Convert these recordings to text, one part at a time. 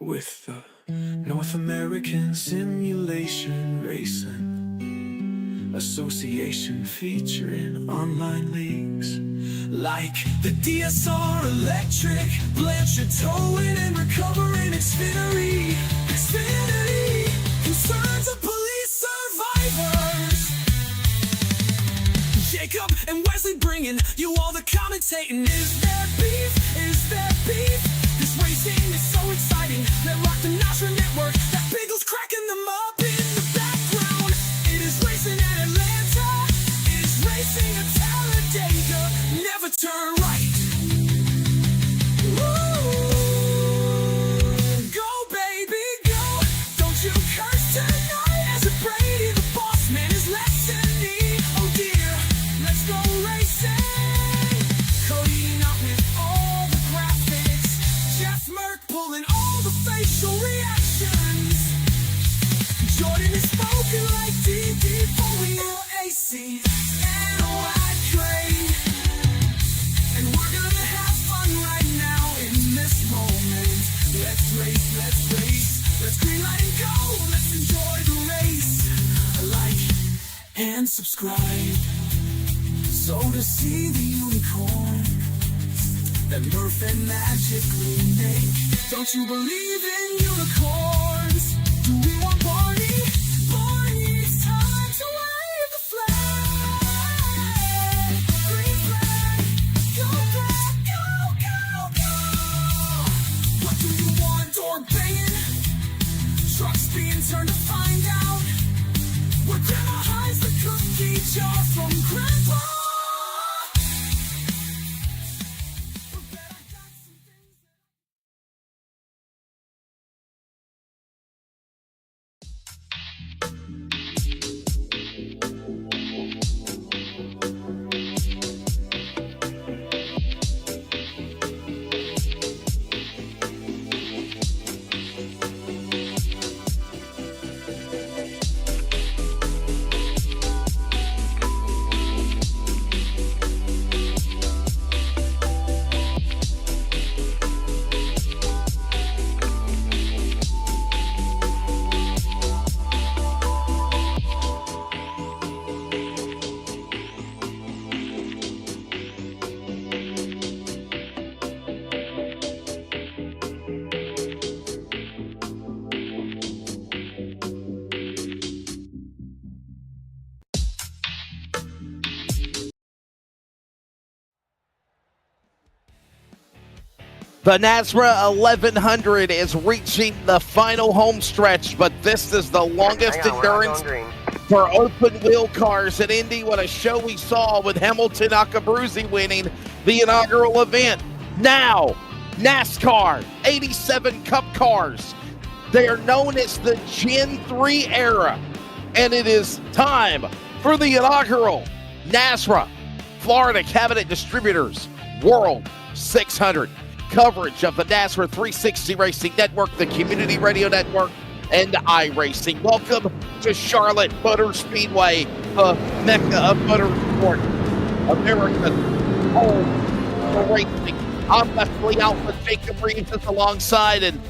with the North American Simulation Racing Association, featuring online leagues like the DSR Electric, Blanchard towing and recovering Xfinity, concerns of police survivors. Jacob and Wesley bringing you all the commentating. Is there beef? Is there beef? This racing is so exciting. They rock the NASRA network. That Beagle's cracking them up in the background. It is racing at Atlanta. It is racing at Talladega. Never turn right. Ooh, go baby, go. Don't you curse tonight. As a Brady, the boss man is lessening. Oh dear, let's go racing. Cody not with all the graphics. Jeff Merck pulling all the facial reactions. Jordan is spoken like DD Folio AC and a white crane. And we're gonna have fun right now in this moment. Let's race, let's race. Let's green light and go. Let's enjoy the race. Like and subscribe. So to see the unicorn that Murph and magically make. Don't you believe in unicorns? Do we want Barney? Barney, it's time to wave the flag. Green flag, go black, go, go, go. What do you want, door banging? Trucks being turned to find out where Grandma hides the cookie jar from Grandpa. The NASRA 1100 is reaching the final home stretch, but this is the longest endurance for open-wheel cars at Indy. What a show we saw with Hamilton Acabruzzi winning the inaugural event. Now, NASCAR 87 Cup cars. They are known as the Gen 3 era, and it is time for the inaugural NASRA Florida Cabinet Distributors World 600. Coverage of the NASRA 360 Racing Network, the Community Radio Network, and iRacing. Welcome to Charlotte Motor Speedway, the mecca of motorsport, America's home for racing. I'm Leslie Alpha. Jacob Reeves is alongside, and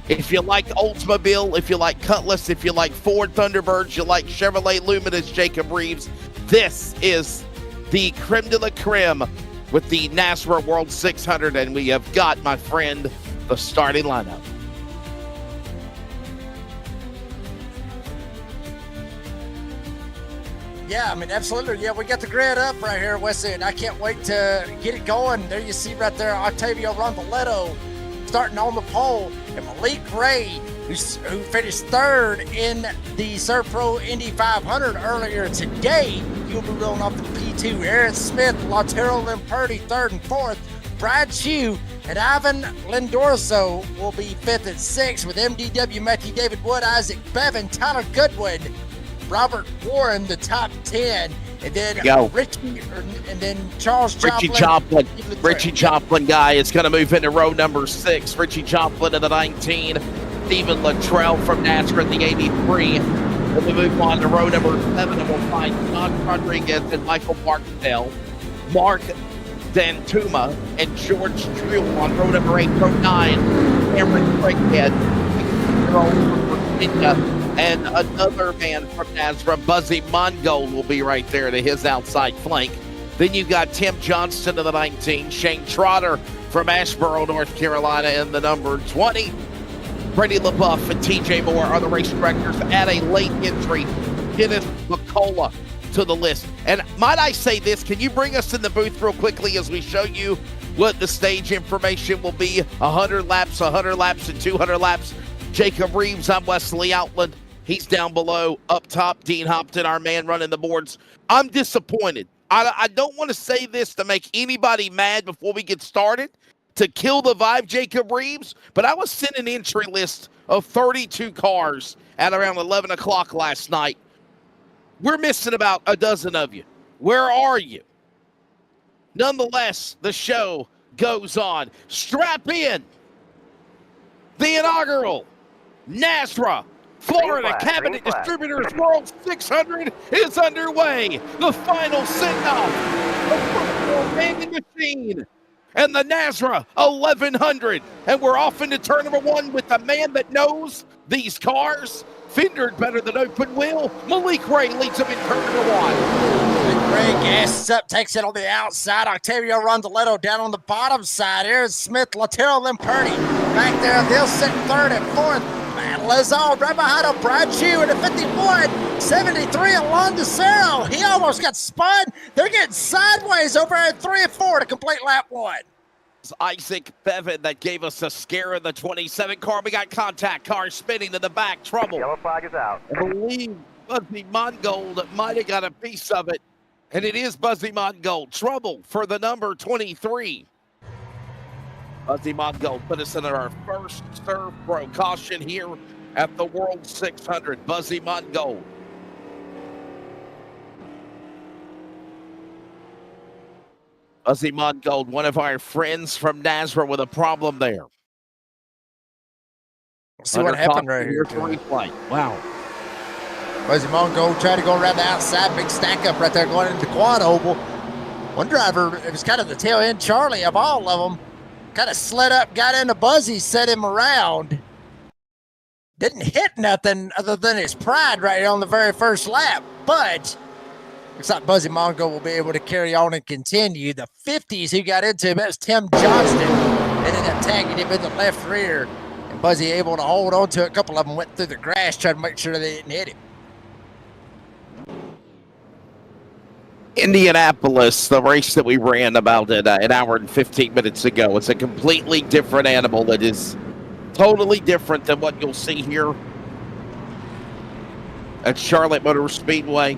if you like Oldsmobile, if you like Cutlass, if you like Ford Thunderbirds, you like Chevrolet Luminous, Jacob Reeves, this is the creme de la creme with the NASRA World 600, and we have got, my friend, the starting lineup. Yeah, I mean, absolutely. Yeah, we got the grid up right here, Wesley, and I can't wait to get it going. There you see right there, Octavio Rondaletto starting on the pole, and Malik Ray, who finished third in the Serpro Indy 500 earlier today. He'll be rolling off the P2. Aaron Smith, Lautaro Lamperti, third and fourth. Brad Chew and Ivan Lindorso will be fifth and sixth, with MDW, Matthew David Wood, Isaac Bevan, Tyler Goodwin, Robert Warren, the top 10. And then Charles Joplin. Richie Joplin guy is going to move into row number 6. Richie Joplin in the 19. Stephen Luttrell from NASCAR in the 83. Then we move on to row number 7, and we'll find John Rodriguez and Michael Barksdale, Mark Dantuma, and George True on row number 8. Row 9, Cameron Craighead, from Virginia, and another man from NASRA, Buzzy Mongold, will be right there to his outside flank. Then you got Tim Johnston of the 19, Shane Trotter from Asheboro, North Carolina, in the number 20. Brady LaBeouf and TJ Moore are the race directors at a late entry. Dennis McCullough to the list. And might I say this, can you bring us in the booth real quickly as we show you what the stage information will be? 100 laps, and 200 laps. Jacob Reeves, I'm Wesley Outland. He's down below. Up top, Dean Hopton, our man running the boards. I'm disappointed. I don't want to say this to make anybody mad before we get started, to kill the vibe, Jacob Reeves, but I was sent an entry list of 32 cars at around 11 o'clock last night. We're missing about a dozen of you. Where are you? Nonetheless, the show goes on. Strap in. The inaugural NASRA Florida Cabinet Distributors World 600 is underway. The final send-off of the machine and the NASRA 1100. And we're off into turn number one with the man that knows these cars. Fendered better than open wheel. Malik Ray leads him in turn number one. Ray gasses up, takes it on the outside. Octavio Rondaletto down on the bottom side. Here's Smith, Latero, Limperti. Back there, they'll sit third and fourth. Battle is on. Right behind him, Brad Chew in a 51. 73 along DeCero. He almost got spun. They're getting sideways over at 3 and 4 to complete lap one. Isaac Bevan that gave us a scare in the 27 car. We got contact cars spinning to the back. Trouble. Yellow flag is out. I believe Buzzy Mongold might have got a piece of it. And it is Buzzy Mongold. Trouble for the number 23. Buzzy Mongold put us in our first serve pro caution here at the World 600. Buzzy Mongold. Buzzy Mongold, one of our friends from NASRA, with a problem there. See what happened right here. Replay. Wow. Buzzy Mongold tried to go around the outside, big stack up right there going into the quad oval. One driver, it was kind of the tail end Charlie of all of them, kind of slid up, got into Buzzy, set him around. Didn't hit nothing other than his pride right on the very first lap, but looks like Buzzy Mongold will be able to carry on and continue. The 50s who got into him, that was Tim Johnston. Ended up tagging him in the left rear. And Buzzy able to hold on to it. A couple of them went through the grass trying to make sure they didn't hit him. Indianapolis, the race that we ran about an hour and 15 minutes ago. It's a completely different animal that is totally different than what you'll see here at Charlotte Motor Speedway.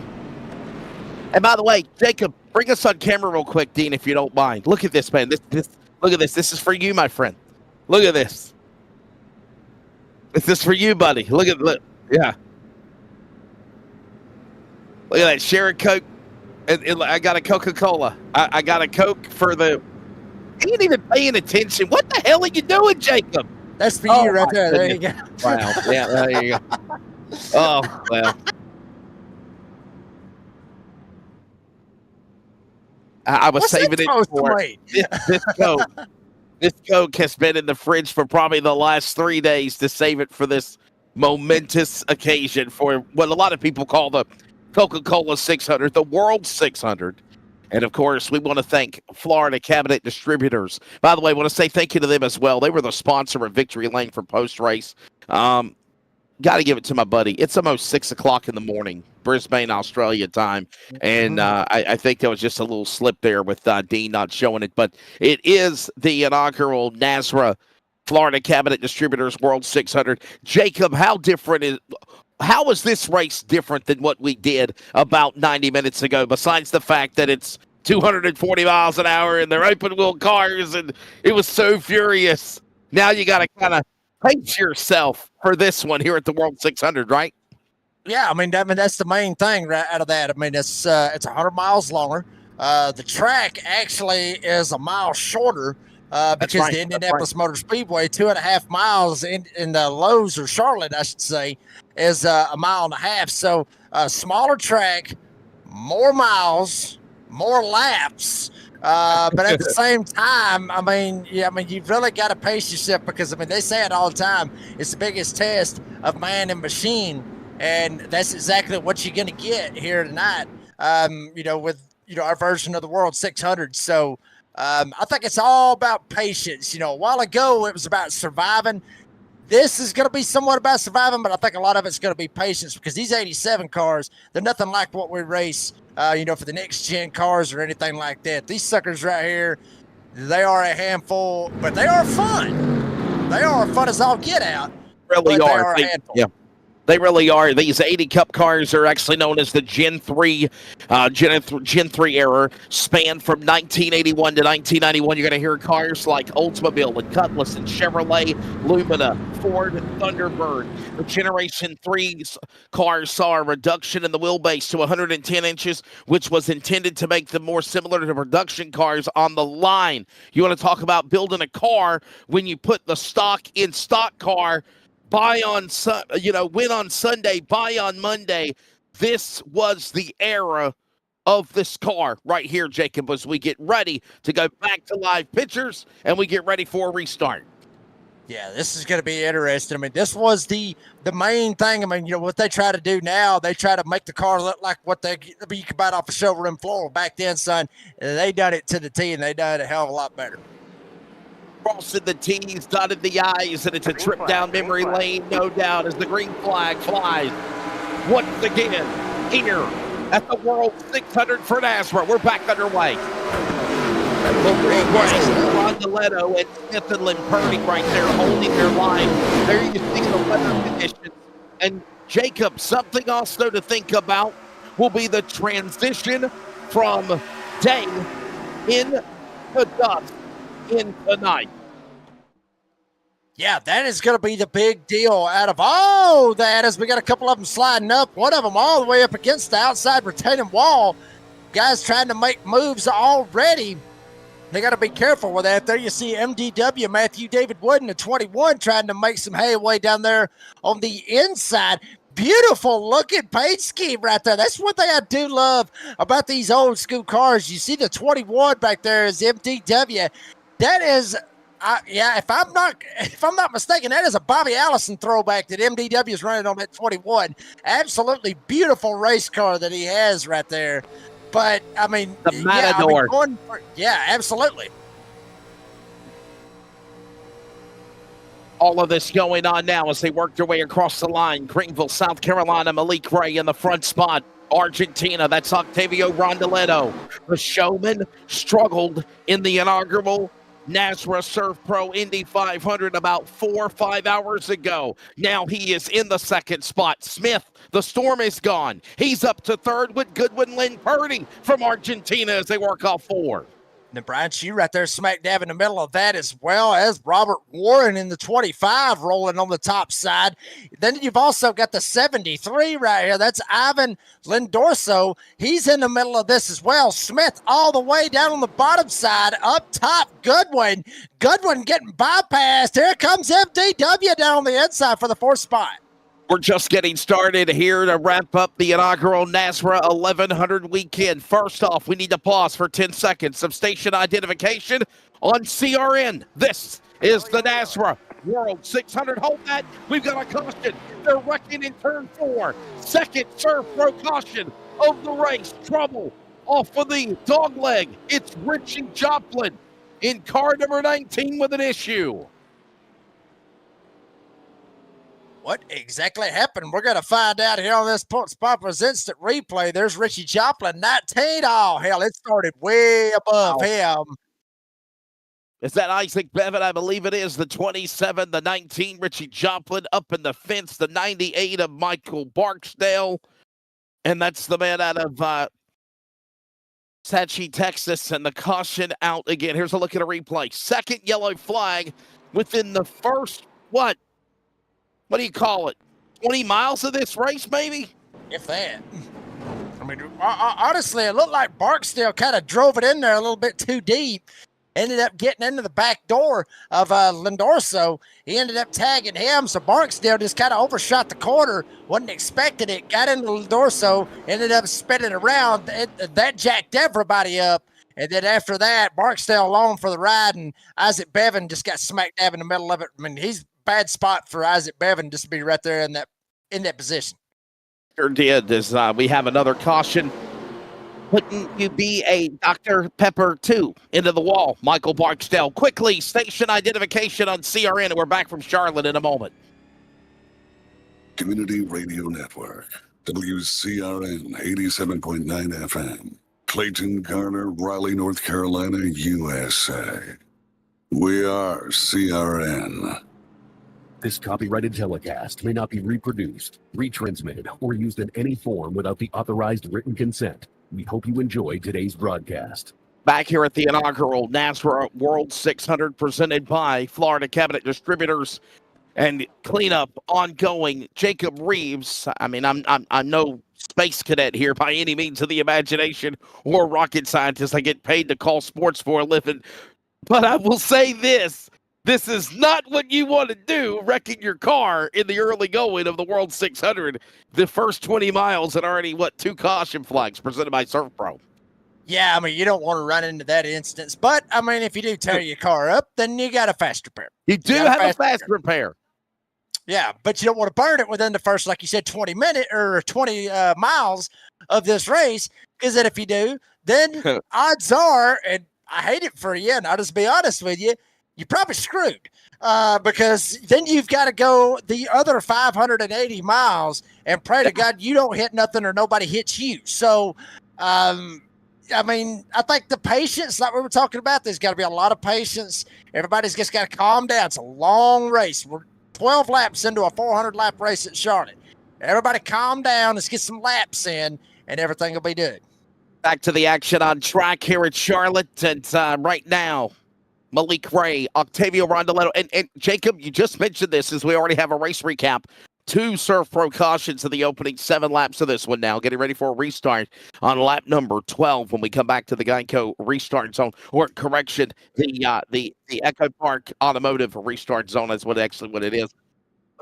And by the way, Jacob, bring us on camera real quick, Dean, if you don't mind. Look at this, man. Look at this. This is for you, my friend. Look at this. This is for you, buddy. Look. Yeah. Look at that. Share a Coke. And I got a Coca-Cola. I got a Coke for the... He ain't even paying attention. What the hell are you doing, Jacob? That's for you right there. There you go. Wow. Yeah, there you go. Oh, well. I was saving it for this Coke. This Coke has been in the fridge for probably the last 3 days to save it for this momentous occasion for what a lot of people call the Coca-Cola 600, the World 600. And, of course, we want to thank Florida Cabinet Distributors. By the way, I want to say thank you to them as well. They were the sponsor of Victory Lane for post-race. Got to give it to my buddy. It's almost 6 o'clock in the morning, Brisbane, Australia time. And I think there was just a little slip there with Dean not showing it. But it is the inaugural NASRA Florida Cabinet Distributors World 600. Jacob, how is this race different than what we did about 90 minutes ago, besides the fact that it's 240 miles an hour and they're open wheel cars and it was so furious? Now you got to kind of pace yourself for this one here at the World 600, right? Yeah, I mean that's the main thing right out of that. I mean, it's 100 miles longer. The track actually is a mile shorter because right, the Indianapolis Motor Speedway, 2.5 miles in the Lowe's or Charlotte, I should say, is a mile and a half. So smaller track, more miles, more laps. But at the same time, I mean, you've really got to pace yourself because, I mean, they say it all the time. It's the biggest test of man and machine. And that's exactly what you're going to get here tonight, with, our version of the World 600. So I think it's all about patience. A while ago, it was about surviving. This is going to be somewhat about surviving, but I think a lot of it's going to be patience because these 87 cars, they're nothing like what we race, for the next gen cars or anything like that. These suckers right here, they are a handful, but they are fun. They are fun as all get out. Really but are. They are a handful. Yeah. They really are. These 80 Cup cars are actually known as the Gen 3 era, span from 1981 to 1991. You're going to hear cars like Oldsmobile and Cutlass and Chevrolet, Lumina, Ford, Thunderbird. The Generation 3 cars saw a reduction in the wheelbase to 110 inches, which was intended to make them more similar to production cars on the line. You want to talk about building a car when you put the stock in stock car, win on Sunday, buy on Monday. This was the era of this car right here, Jacob, as we get ready to go back to live pictures and we get ready for a restart. Yeah, this is going to be interesting. I mean, this was the main thing. I mean, what they try to do now, they try to make the car look like what you could buy it off a showroom floor. Back then, son, they done it to the T, and they done it a hell of a lot better. Crossing the T's, dotted the I's, and it's a trip down memory lane, no doubt, as the green flag flies once again here at the World 600 for NASRA. We're back underway. Rondeletto and Smith and Limperti right there holding their line. There you see the weather conditions. And Jacob, something also to think about will be the transition from day in the dusk in tonight. Yeah, that is going to be the big deal out of all that, as we got a couple of them sliding up, one of them all the way up against the outside retaining wall. Guys trying to make moves already. They got to be careful with that. There you see MDW, Matthew David Wood in the 21 trying to make some headway down there on the inside. Beautiful looking paint scheme right there. That's one thing I do love about these old school cars. You see the 21 back there is MDW. That is, if I'm not mistaken, that is a Bobby Allison throwback that MDW is running on that 21. Absolutely beautiful race car that he has right there. But I mean, the Matador. Absolutely. All of this going on now as they work their way across the line. Greenville, South Carolina, Malik Ray in the front spot. Argentina, that's Octavio Rondeletto. The showman struggled in the inaugural NASRA Surf Pro Indy 500 about 4 or 5 hours ago. Now he is in the second spot. Smith, the storm is gone. He's up to third with Goodwin Limperti from Argentina as they work off 4. And Brian Chew right there smack dab in the middle of that, as well as Robert Warren in the 25 rolling on the top side. Then you've also got the 73 right here. That's Ivan Lindorso. He's in the middle of this as well. Smith all the way down on the bottom side. Up top, Goodwin. Goodwin getting bypassed. Here comes MDW down on the inside for the 4th spot. We're just getting started here to wrap up the inaugural NASRA 1100 weekend. First off, we need to pause for 10 seconds of station identification on CRN. This is the NASRA World 600. Hold that. We've got a caution. They're wrecking in turn 4. Second Surf Pro caution of the race. Trouble off of the dog leg. It's Richie Joplin in car number 19 with an issue. What exactly happened? We're going to find out here on this Sports Instant Replay. There's Richie Joplin, 19. Oh, hell, it started way above him. Is that Isaac Bevan? I believe it is. The 27, the 19, Richie Joplin up in the fence. The 98 of Michael Barksdale. And that's the man out of Sachi, Texas. And the caution out again. Here's a look at a replay. Second yellow flag within the first, what do you call it? 20 miles of this race, maybe? If that. I mean, honestly, it looked like Barksdale kind of drove it in there a little bit too deep. Ended up getting into the back door of Lindorso. He ended up tagging him, so Barksdale just kind of overshot the corner. Wasn't expecting it. Got into Lindorso. Ended up spinning around. That jacked everybody up. And then after that, Barksdale alone for the ride, and Isaac Bevan just got smack dab in the middle of it. I mean, he's bad spot for Isaac Bevan just to be right there in that position. Sure did. As we have another caution. Wouldn't you be a Dr. Pepper 2 into the wall? Michael Barksdale. Quickly, station identification on CRN, and we're back from Charlotte in a moment. Community Radio Network, WCRN 87.9 FM, Clayton, Garner, Raleigh, North Carolina, USA. We are CRN. This copyrighted telecast may not be reproduced, retransmitted, or used in any form without the authorized written consent. We hope you enjoy today's broadcast. Back here at the inaugural NASRA World 600 presented by Florida Cabinet Distributors, and cleanup ongoing. Jacob Reeves. I mean, I'm no space cadet here by any means of the imagination or rocket scientist. I get paid to call sports for a living. But I will say this. This is not what you want to do, wrecking your car in the early going of the World 600. The first 20 miles and already, 2 caution flags presented by Surf Pro. Yeah, I mean, you don't want to run into that instance. But, I mean, if you do tear your car up, then you got a fast repair. You do have a fast repair. Yeah, but you don't want to burn it within the first, like you said, 20 miles of this race, because then if you do, then odds are, and I hate it for you, and I'll just be honest with you, you're probably screwed, because then you've got to go the other 580 miles and pray to God you don't hit nothing or nobody hits you. So, I mean, I think the patience, like we were talking about, there's got to be a lot of patience. Everybody's just got to calm down. It's a long race. We're 12 laps into a 400-lap race at Charlotte. Everybody calm down. Let's get some laps in, and everything will be good. Back to the action on track here at Charlotte. And right now, Malik Ray, Octavio Rondoletto, and Jacob, you just mentioned this as we already have a race recap. 2 Surf Pro cautions in the opening 7 laps of this one now. Getting ready for a restart on lap number 12 when we come back to the Geico restart zone. Or correction, the Echo Park Automotive restart zone is what it is.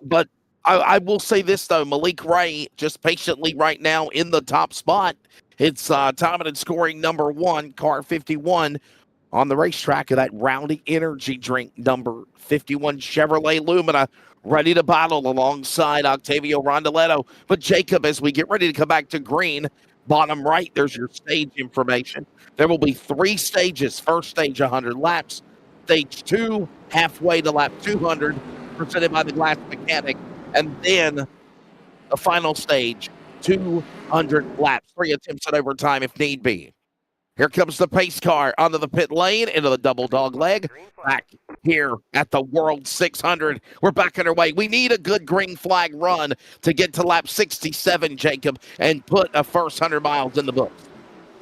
But I will say this, though. Malik Ray just patiently right now in the top spot. It's time and scoring number 1, car 51 on the racetrack of that Rowdy Energy drink, number 51 Chevrolet Lumina, ready to battle alongside Octavio Rondoletto. But Jacob, as we get ready to come back to green, bottom right, there's your stage information. There will be 3 stages. First stage, 100 laps. Stage 2, halfway to lap 200, presented by the Glass Mechanic. And then the final stage, 200 laps. 3 attempts at overtime if need be. Here comes the pace car onto the pit lane, into the double dog leg. Back here at the World 600. We're back underway. We need a good green flag run to get to lap 67, Jacob, and put a first 100 miles in the books.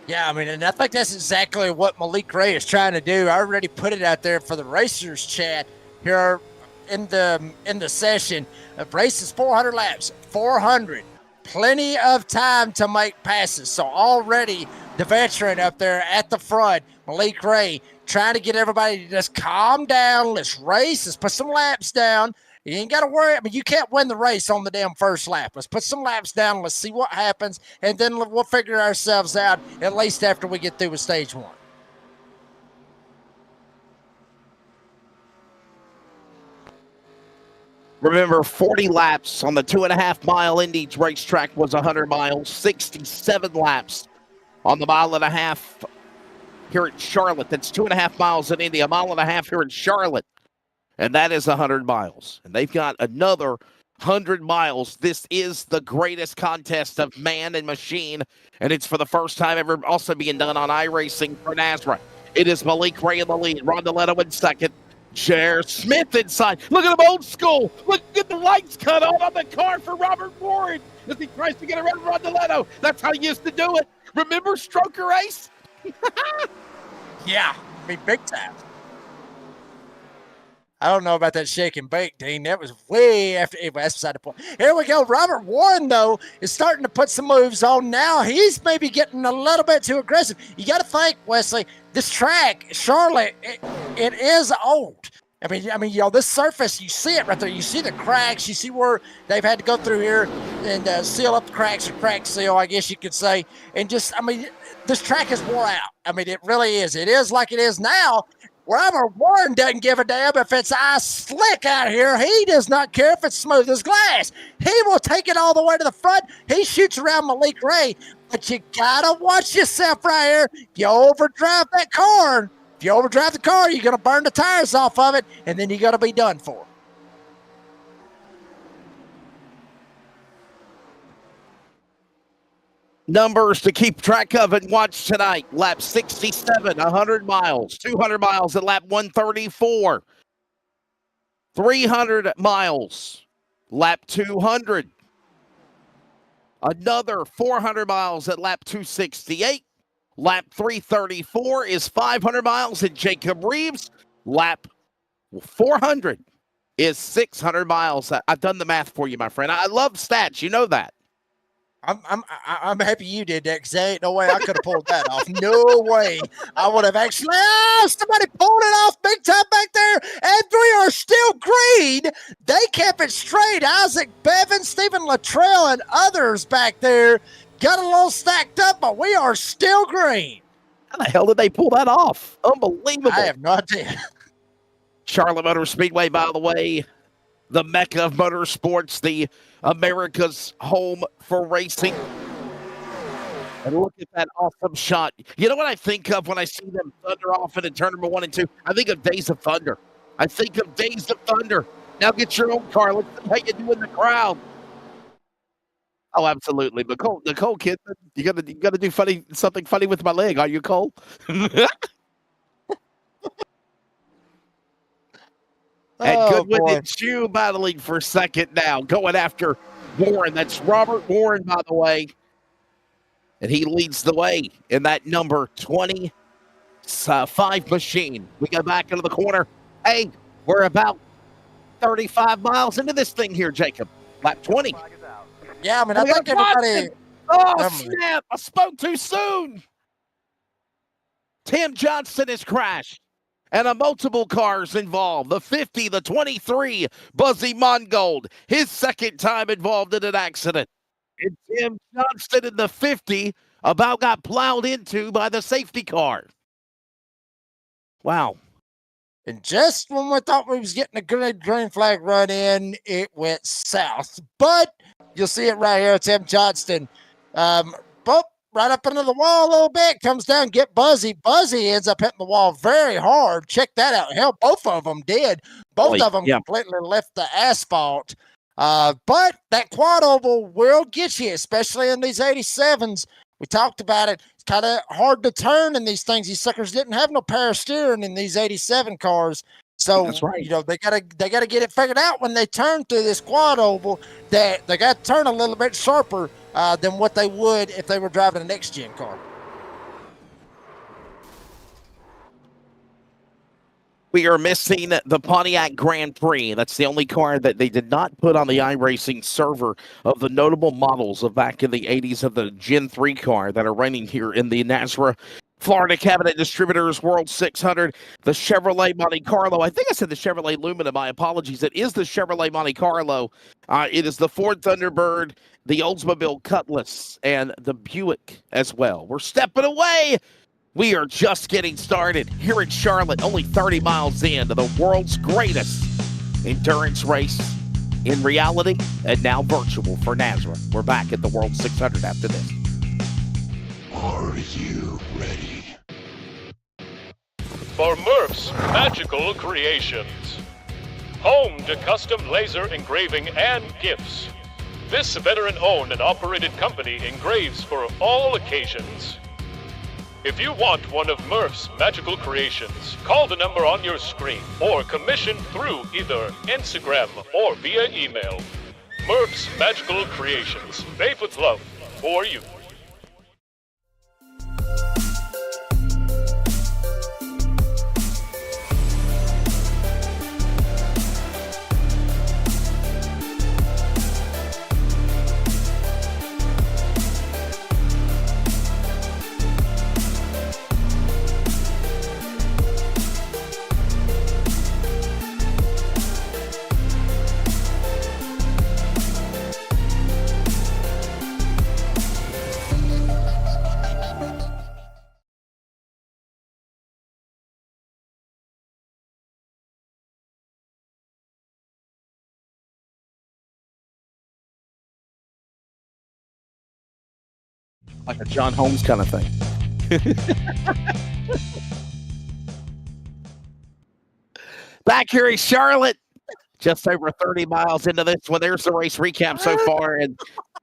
Yeah, I mean, and I think that's exactly what Malik Ray is trying to do. I already put it out there for the racers chat here in the session. The race is 400 laps, 400. Plenty of time to make passes. So already the veteran up there at the front, Malik Ray, trying to get everybody to just calm down. Let's race. Let's put some laps down. You ain't got to worry. I mean, you can't win the race on the damn first lap. Let's put some laps down. Let's see what happens. And then we'll figure ourselves out, at least after we get through with stage 1. Remember, 40 laps on the 2.5-mile Indy racetrack was 100 miles, 67 laps on the 1.5 miles here at Charlotte. That's 2.5 miles in Indy, 1.5 miles here in Charlotte, and that is 100 miles. And they've got another 100 miles. This is the greatest contest of man and machine, and it's for the first time ever also being done on iRacing for NASRA. It is Malik Ray in the lead, Rondoletto in second. Jer Smith inside. Look at him, old school. Look at the lights cut on the car for Robert Warren as he tries to get around Rondoletto. That's how he used to do it. Remember Stroker Race? Yeah, I mean, big time. I don't know about that shake and bake, Dean. That was way after. Anyway, that's beside the point. Here we go. Robert Warren, though, is starting to put some moves on now. He's maybe getting a little bit too aggressive. You got to think, Wesley, this track, Charlotte, it is old. I mean, this surface, you see it right there. You see the cracks. You see where they've had to go through here and seal up the cracks, or crack seal, I guess you could say. And just, I mean, this track is wore out. I mean, it really is. It is like it is now. Robert Warren doesn't give a damn if it's ice slick out here. He does not care if it's smooth as glass. He will take it all the way to the front. He shoots around Malik Ray. But you got to watch yourself right here. If you overdrive that car, you're going to burn the tires off of it, and then you're going to be done for. Numbers to keep track of and watch tonight. Lap 67, 100 miles. 200 miles at lap 134. 300 miles, lap 200. Another 400 miles at lap 268. Lap 334 is 500 miles at Jacob Reeves. Lap 400 is 600 miles. I've done the math for you, my friend. I love stats. You know that. I'm happy you did that, because there ain't no way I could have pulled that off. No way. I would have actually. Oh, somebody pulled it off big time back there, and we are still green. They kept it straight. Isaac Bevan, Stephen Luttrell, and others back there got a little stacked up, but we are still green. How the hell did they pull that off? Unbelievable. I have no idea. Charlotte Motor Speedway, by the way, the mecca of motorsports, the America's home for racing. And look at that awesome shot. You know what I think of when I see them thunder off in turn number 1 and 2? I think of Days of Thunder. I think of Days of Thunder. Now get your own car. Let's see how you do in the crowd. Oh, absolutely. Nicole kid, you gotta do something funny with my leg. Are you, Cole? And Goodwin and Chu battling for second now, going after Warren. That's Robert Warren, by the way. And he leads the way in that number 25 machine. We go back into the corner. Hey, we're about 35 miles into this thing here, Jacob. Lap 20. Yeah, I mean, I think everybody. Oh, snap. I spoke too soon. Tim Johnson has crashed. And multiple cars involved. The 50, the 23, Buzzy Mongold. His second time involved in an accident. And Tim Johnston in the 50 about got plowed into by the safety car. Wow. And just when we thought we was getting a good green flag run in, it went south. But you'll see it right here, Tim Johnston. Right up into the wall a little bit, comes down, get Buzzy. Buzzy ends up hitting the wall very hard. Check that out. Hell, both of them did. Both of them completely left the asphalt. But that quad oval will get you, especially in these 87s. We talked about it. It's kind of hard to turn in these things. These suckers didn't have no power steering in these 87 cars. So, that's right. You know, they gotta get it figured out when they turn through this quad oval, that they got to turn a little bit sharper than what they would if they were driving a next-gen car. We are missing the Pontiac Grand Prix. That's the only car that they did not put on the iRacing server of the notable models of back in the 80s of the Gen 3 car that are running here in the NASRA Florida Cabinet Distributors World 600, the Chevrolet Monte Carlo. I think I said the Chevrolet Lumina. My apologies. It is the Chevrolet Monte Carlo. It is the Ford Thunderbird, the Oldsmobile Cutlass, and the Buick as well. We're stepping away. We are just getting started here in Charlotte, only 30 miles into the world's greatest endurance race in reality and now virtual for NASRA. We're back at the World 600 after this. Are you ready? For Murph's Magical Creations. Home to custom laser engraving and gifts. This veteran-owned and operated company engraves for all occasions. If you want one of Murph's Magical Creations, call the number on your screen or commission through either Instagram or via email. Murph's Magical Creations, made with love for you. Like a John Holmes kind of thing. Back here in Charlotte, just over 30 miles into this one. There's the race recap so far. And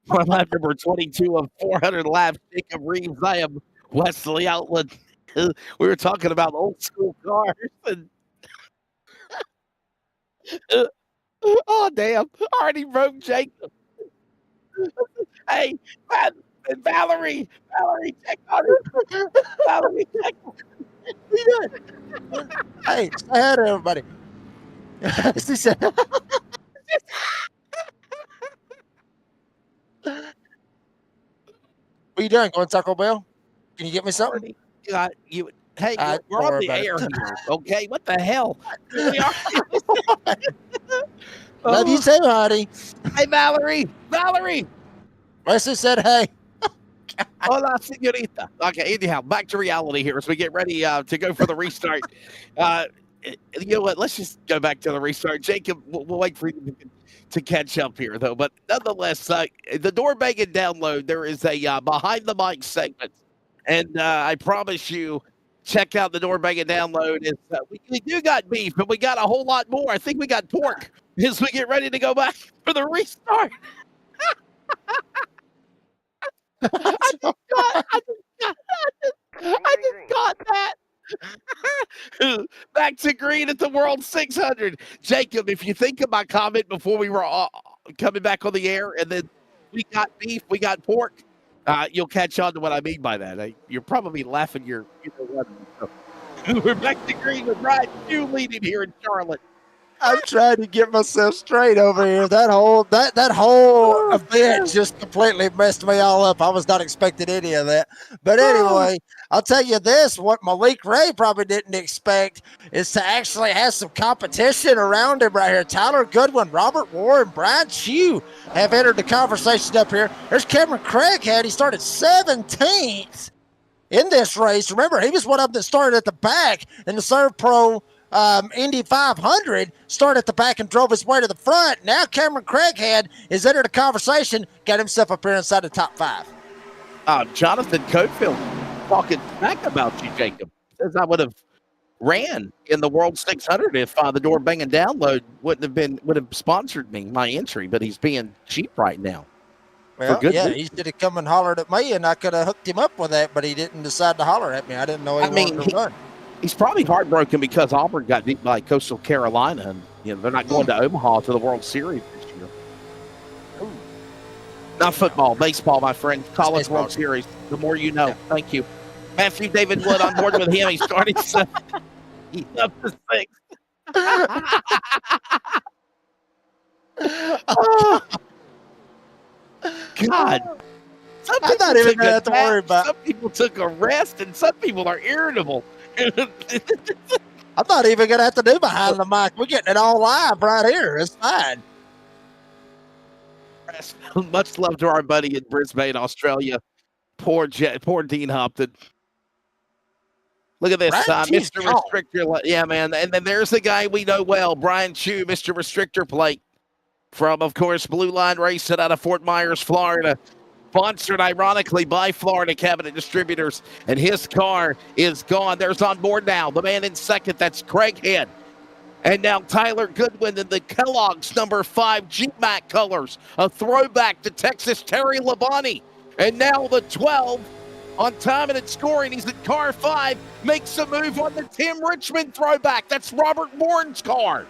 for lap number 22 of 400 laps, Jacob Reeves. I am Wesley Outland. We were talking about old school cars. And oh, damn. Already broke Jacob. Hey, Valerie, check on her. Valerie, check on her. Hey, say hi to everybody. She said, what are you doing? Going to Taco Bell? Can you get me something? God, you. Hey, Don't we're on worry the about air it. here, okay? What the hell? Here we are. Love you too, honey. Hey, Valerie. Wesley said, hey. Hola, señorita. Okay, anyhow, back to reality here as we get ready to go for the restart. You know what? Let's just go back to the restart. Jacob, we'll wait for you to catch up here, though. But nonetheless, the door banging download, there is a behind the mic segment. And I promise you, check out the door banging download. We do got beef, but we got a whole lot more. I think we got pork as we get ready to go back for the restart. I just got that. Back to green at the World 600. Jacob, if you think of my comment before we were coming back on the air, and then we got beef, we got pork, you'll catch on to what I mean by that. You're probably laughing your. We're back to green with Brian Pugh leading here in Charlotte. I'm trying to get myself straight over here. That whole event just completely messed me all up. I was not expecting any of that. But anyway, I'll tell you this, what Malik Ray probably didn't expect is to actually have some competition around him right here. Tyler Goodwin, Robert Warren, Brian Chew have entered the conversation up here. There's Cameron Craighead. He started 17th in this race. Remember, he was one of them that started at the back in the Serve Pro Indy 500, started at the back and drove his way to the front. Now Cameron Craighead is entered the conversation, got himself up here inside the top 5. Jonathan Cofield talking smack about you, Jacob. Says I would have ran in the World 600 if the door banging download would have sponsored me my entry, but he's being cheap right now. Well, yeah, he should have come and hollered at me, and I could have hooked him up with that, but he didn't decide to holler at me. I didn't know he wanted to run. He's probably heartbroken because Auburn got beat by Coastal Carolina, and they're not going to Omaha to the World Series this year. Ooh. Not football, baseball, my friend. College World Series. The more you know. Yeah. Thank you. Matthew David Wood on board with him. He started he's up to 6. Oh. God. I'm not even going to have to worry about. Some people took a rest, and some people are irritable. I'm not even going to have to do behind the mic. We're getting it all live right here. It's fine. Much love to our buddy in Brisbane, Australia. Poor Dean Hopton. Look at this, Mr. Restrictor. Yeah, man. And then there's the guy we know well, Brian Chew, Mr. Restrictor Plate from, of course, Blue Line Racing out of Fort Myers, Florida. Sponsored, ironically, by Florida Cabinet Distributors, and his car is gone. There's on board now the man in second. That's Craighead. And now Tyler Goodwin in the Kellogg's number 5 G-Mac colors, a throwback to Texas Terry Labonte. And now the 12 on time and scoring. He's in car 5, makes a move on the Tim Richmond throwback. That's Robert Warren's car.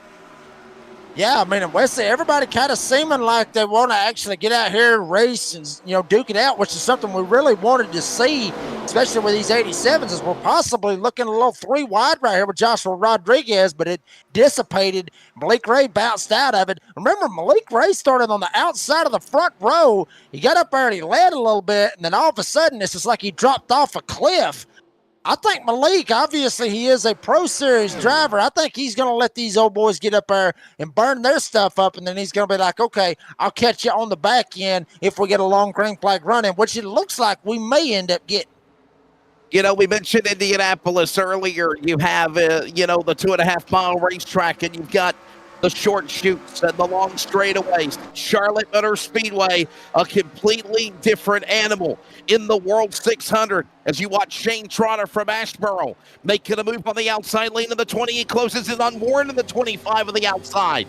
Yeah, I mean, in Wesley, everybody kind of seeming like they want to actually get out here and race and, duke it out, which is something we really wanted to see, especially with these 87s, as we're possibly looking a little 3 wide right here with Joshua Rodriguez, but it dissipated. Malik Ray bounced out of it. Remember, Malik Ray started on the outside of the front row. He got up there and he led a little bit, and then all of a sudden, it's just like he dropped off a cliff. I think Malik, obviously, he is a Pro Series driver. I think he's going to let these old boys get up there and burn their stuff up, and then he's going to be like, okay, I'll catch you on the back end if we get a long green flag running, which it looks like we may end up getting. We mentioned Indianapolis earlier. You have, the 2.5 mile racetrack, and you've got the short shoots and the long straightaways. Charlotte Motor Speedway, a completely different animal in the World 600 as you watch Shane Trotter from Ashboro making a move on the outside lane of the 20. He closes in on Warren in the 25 on the outside.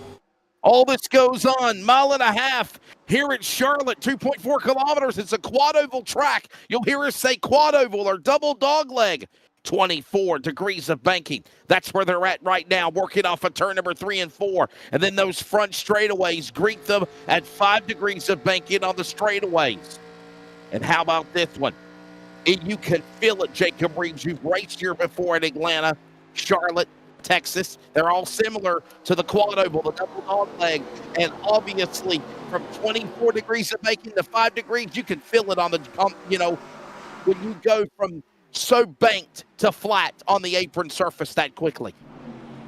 All this goes on, mile and a half here at Charlotte, 2.4 kilometers. It's a quad oval track. You'll hear us say quad oval or double dog leg. 24 degrees of banking. That's where they're at right now, working off of turn number 3 and 4. And then those front straightaways greet them at 5 degrees of banking on the straightaways. And how about this one? You can feel it, Jacob Reeves. You've raced here before in Atlanta, Charlotte, Texas. They're all similar to the quad oval, the double dog leg. And obviously, from 24 degrees of banking to 5 degrees, you can feel it on the, when you go from so banked to flat on the apron surface that quickly.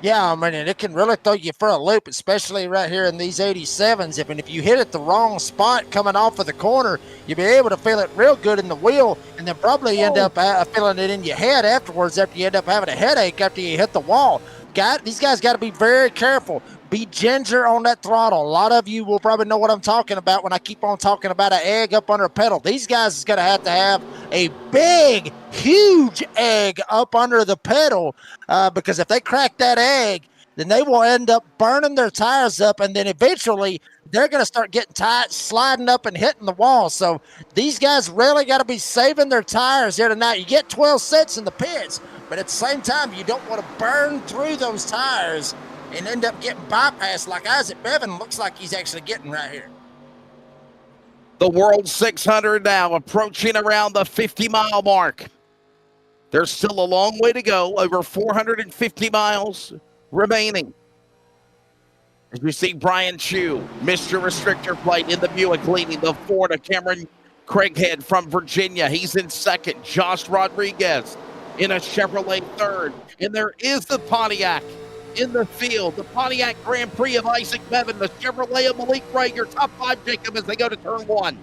Yeah, I mean, and it can really throw you for a loop, especially right here in these 87s. If you hit it the wrong spot coming off of the corner, you'll be able to feel it real good in the wheel, and then probably end up feeling it in your head afterwards after you end up having a headache after you hit the wall. These guys got to be very careful. Be ginger on that throttle. A lot of you will probably know what I'm talking about when I keep on talking about an egg up under a pedal. These guys is going to have a big, huge egg up under the pedal because if they crack that egg, then they will end up burning their tires up, and then eventually they're going to start getting tight, sliding up and hitting the wall. So these guys really got to be saving their tires here tonight. You get 12 sets in the pits, but at the same time, you don't want to burn through those tires and end up getting bypassed like Isaac Bevan looks like he's actually getting right here. The World 600 now approaching around the 50-mile mark. There's still a long way to go, over 450 miles remaining. As we see Brian Chu, Mr. Restrictor Plate in the Buick, leading the Florida. Cameron Craighead from Virginia, he's in second. Josh Rodriguez in a Chevrolet third. And there is the Pontiac in the field, the Pontiac Grand Prix of Isaac Bevan, the Chevrolet of Malik Ray, your top 5, Jacob, as they go to turn 1.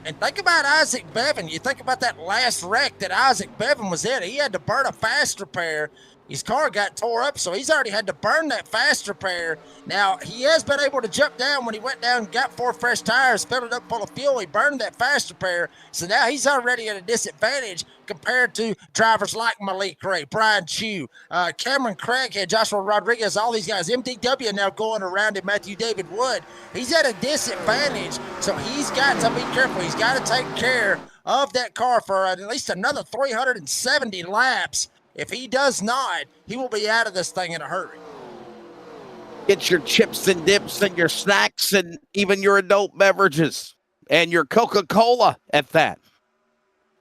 And think about Isaac Bevan. You think about that last wreck that Isaac Bevan was in. He had to burn a fast repair. His car got tore up, so he's already had to burn that fast repair. Now, he has been able to jump down when he went down and got 4 fresh tires, filled it up full of fuel. He burned that fast repair, so now he's already at a disadvantage compared to drivers like Malik Ray, Brian Chu, Cameron Craighead, Joshua Rodriguez, all these guys. MDW now going around him, Matthew David Wood. He's at a disadvantage, so he's got to be careful. He's got to take care of that car for at least another 370 laps. If he does not, he will be out of this thing in a hurry. Get your chips and dips and your snacks and even your adult beverages and your Coca-Cola at that.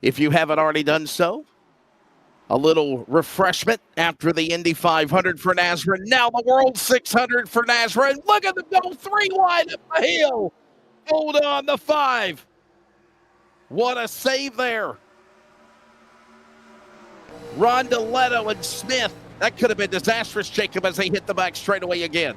If you haven't already done so, a little refreshment after the Indy 500 for NASRA. Now the World 600 for NASRA. And look at them go 3 wide up the hill. Hold on, the 5. What a save there. Rondeletto and Smith. That could have been disastrous, Jacob, as they hit the back straightaway again.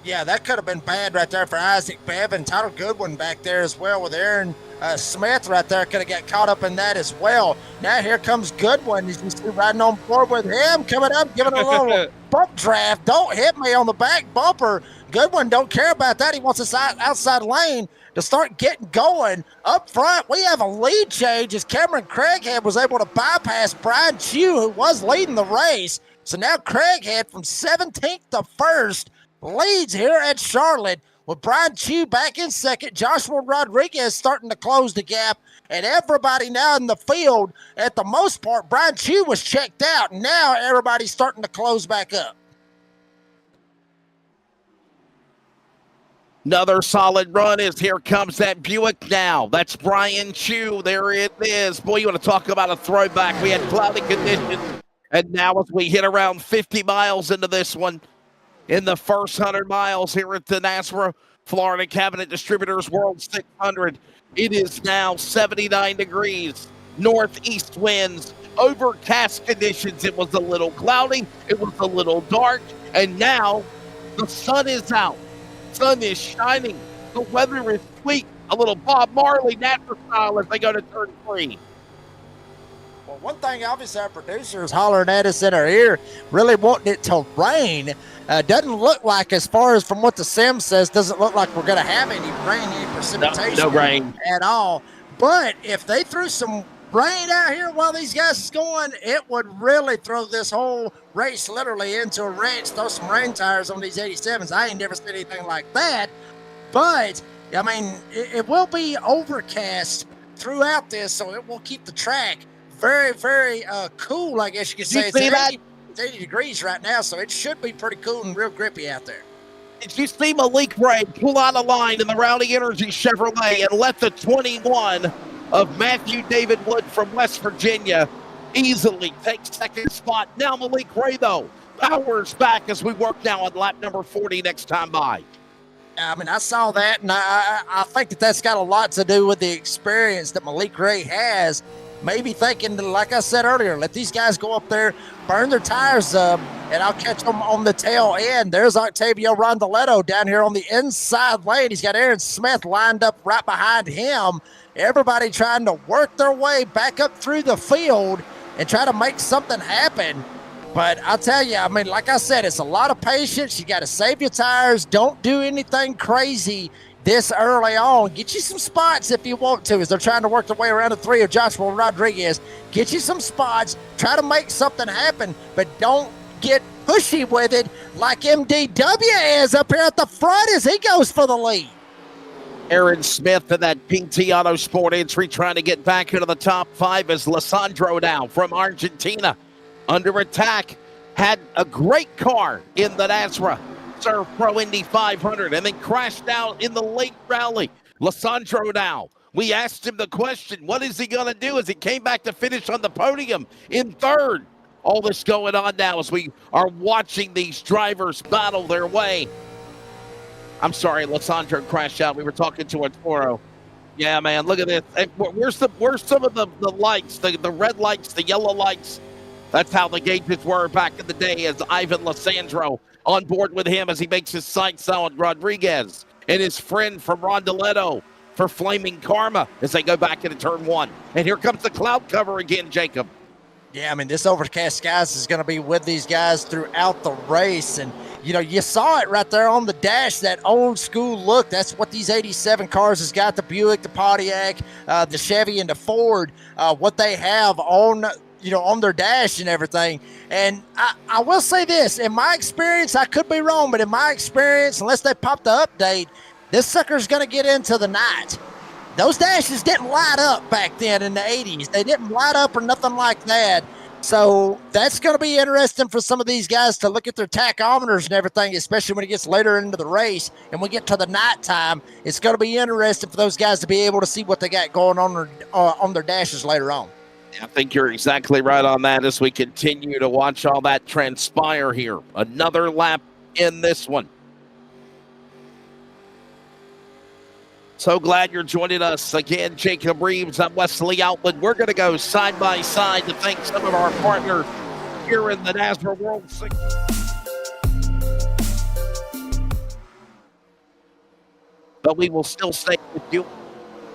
Yeah, that could have been bad right there for Isaac Bevan. Tyler Goodwin back there as well with Aaron Smith right there. Could have got caught up in that as well. Now here comes Goodwin. You can see riding on board with him, coming up, giving a little bump draft. Don't hit me on the back bumper. Goodwin don't care about that. He wants this outside lane to start getting going. Up front, we have a lead change as Cameron Craighead was able to bypass Brian Chu, who was leading the race. So now Craighead from 17th to 1st leads here at Charlotte with Brian Chu back in second. Joshua Rodriguez starting to close the gap. And everybody now in the field, at the most part, Brian Chu was checked out. Now everybody's starting to close back up. Another solid run is here comes that Buick now. That's Brian Chu. There it is. Boy, you want to talk about a throwback. We had cloudy conditions. And now as we hit around 50 miles into this one, in the first 100 miles here at the NASRA Florida Cabinet Distributors World 600, it is now 79 degrees, northeast winds, overcast conditions. It was a little cloudy. It was a little dark. And now the sun is out. Sun is shining. The weather is sweet. A little Bob Marley NASRA style as they go to turn 3. Well, one thing, obviously, our producer is hollering at us in our ear, really wanting it to rain. Doesn't look like, as far as from what the sim says, doesn't look like we're going to have any rain, any precipitation No rain at all. But if they threw some rain out here while these guys is going, it would really throw this whole race literally into a wrench. Throw some rain tires on these 87s. I ain't never seen anything like that. But, I mean, it will be overcast throughout this, so it will keep the track very, very cool, I guess you could say. You see that? It's 80 degrees right now, so it should be pretty cool and real grippy out there. Did you see Malik Ray pull out a line in the Rowdy Energy Chevrolet and let the 21 of Matthew David Wood from West Virginia easily take second spot? Now Malik Ray, though, powers back as we work now on lap number 40 next time by. I mean, I saw that, and I think that's got a lot to do with the experience that Malik Ray has. Maybe thinking, like I said earlier, let these guys go up there, burn their tires up, and I'll catch them on the tail end. There's Octavio Rondoletto down here on the inside lane. He's got Aaron Smith lined up right behind him. Everybody trying to work their way back up through the field and try to make something happen. But I'll tell you, I mean, like I said, it's a lot of patience. You got to save your tires. Don't do anything crazy this early on. Get you some spots if you want to, as they're trying to work their way around the 3 of Joshua Rodriguez. Get you some spots. Try to make something happen, but don't get pushy with it like MDW is up here at the front as he goes for the lead. Aaron Smith in that PT Autosport entry trying to get back into the top 5 as Lissandro now from Argentina. Under attack, had a great car in the NASRA Surf Pro Indy 500 and then crashed out in the late rally. Lissandro now, we asked him the question, what is he going to do as he came back to finish on the podium in third? All this going on now as we are watching these drivers battle their way. I'm sorry, Lissandro crashed out. We were talking to Arturo. Yeah, man, look at this. Where's some of the lights, the red lights, the yellow lights? That's how the gauges were back in the day, as Ivan Lissandro on board with him as he makes his sights on Rodriguez and his friend from Rondoletto for Flaming Karma as they go back into turn 1. And here comes the cloud cover again, Jacob. Yeah, I mean, this overcast skies is going to be with these guys throughout the race. And, you know, you saw it right there on the dash, that old school look. That's what these 87 cars has got, the Buick, the Pontiac, the Chevy, and the Ford, what they have on, you know, on their dash and everything. And I will say this, in my experience, I could be wrong, but in my experience, unless they pop the update, this sucker's going to get into the night. Those dashes didn't light up back then in the 80s. They didn't light up or nothing like that. So that's going to be interesting for some of these guys to look at their tachometers and everything, especially when it gets later into the race and we get to the nighttime. It's going to be interesting for those guys to be able to see what they got going on their dashes later on. I think you're exactly right on that as we continue to watch all that transpire here. Another lap in this one. So glad you're joining us again, Jacob Reeves. I'm Wesley Outland. We're going to go side by side to thank some of our partners here in the NASRA World Series. But we will still stay with you.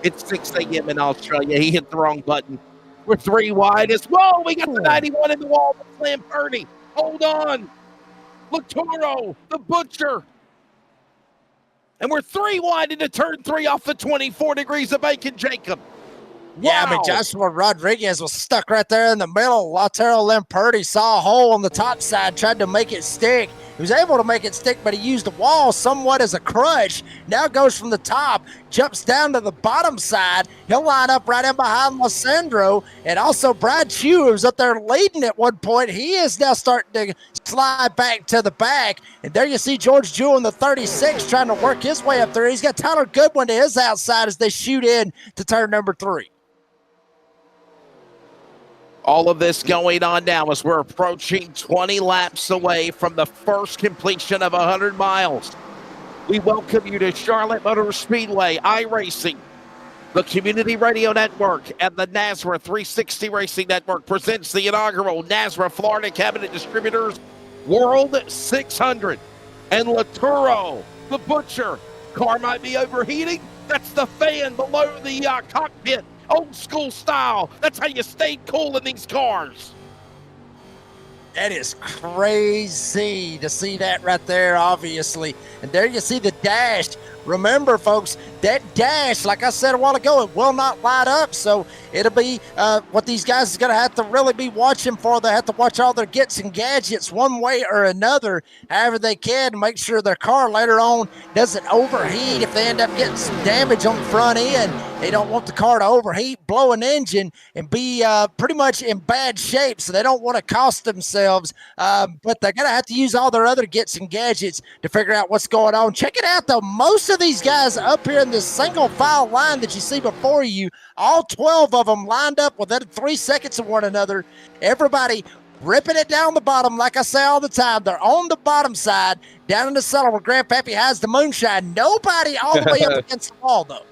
It's 6 a.m. in Australia. He hit the wrong button. We're 3 wide. Whoa, we got the 91 in the wall. Slam 30. Hold on. Laturo, the butcher. And we're 3 wide into turn 3 off the 24 degrees of bacon, Jacob. Yeah, Wow. I mean, Joshua Rodriguez was stuck right there in the middle. Lautaro Lamperti saw a hole on the top side, tried to make it stick. He was able to make it stick, but he used the wall somewhat as a crutch. Now goes from the top, jumps down to the bottom side. He'll line up right in behind Lissandro. And also Brad Chew, who's up there leading at one point. He is now starting to slide back to the back. And there you see George Jewell in the 36 trying to work his way up there. He's got Tyler Goodwin to his outside as they shoot in to turn number 3. All of this going on now as we're approaching 20 laps away from the first completion of 100 miles. We welcome you to Charlotte Motor Speedway, iRacing, the Community Radio Network, and the NASRA 360 Racing Network presents the inaugural NASRA Florida Cabinet Distributors World 600. And Laturo, the butcher, car might be overheating. That's the fan below the cockpit old school style. That's how you stay cool in these cars. That is crazy to see that right there, obviously. And there you see the dash. Remember, folks, that dash, like I said a while ago, it will not light up. So it'll be what these guys are going to have to really be watching for. They have to watch all their gets and gadgets one way or another, however they can, to make sure their car later on doesn't overheat. If they end up getting some damage on the front end, they don't want the car to overheat, blow an engine, and be pretty much in bad shape. So they don't want to cost themselves. But they're going to have to use all their other gets and gadgets to figure out what's going on. Check it out, though. Most of these guys up here in this single file line that you see before you, all 12 of them lined up within 3 seconds of one another. Everybody ripping it down the bottom, like I say all the time. They're on the bottom side, down in the cellar where Grandpappy has the moonshine. Nobody all the way up against the wall, though.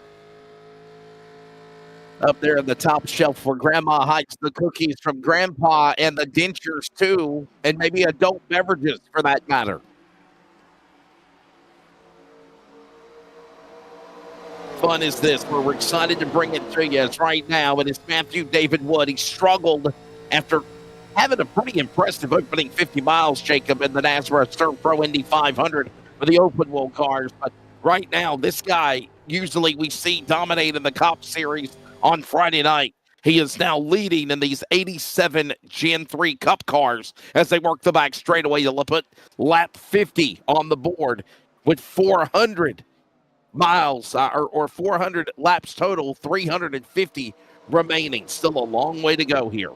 Up there in the top shelf where Grandma hides the cookies from Grandpa and the dentures, too, and maybe adult beverages for that matter. Fun is this? We're excited to bring it to you. It's right now, and it's Matthew David Wood. He struggled after having a pretty impressive opening 50 miles, Jacob, in the NASRA Surf Pro Indy 500 for the open wheel cars. But right now, this guy, usually we see dominate in the C.O.P.S series on Friday night. He is now leading in these 87 Gen 3 Cup cars as they work the back straightaway to put lap 50 on the board with 400 miles or 400 laps total, 350 remaining. Still a long way to go here.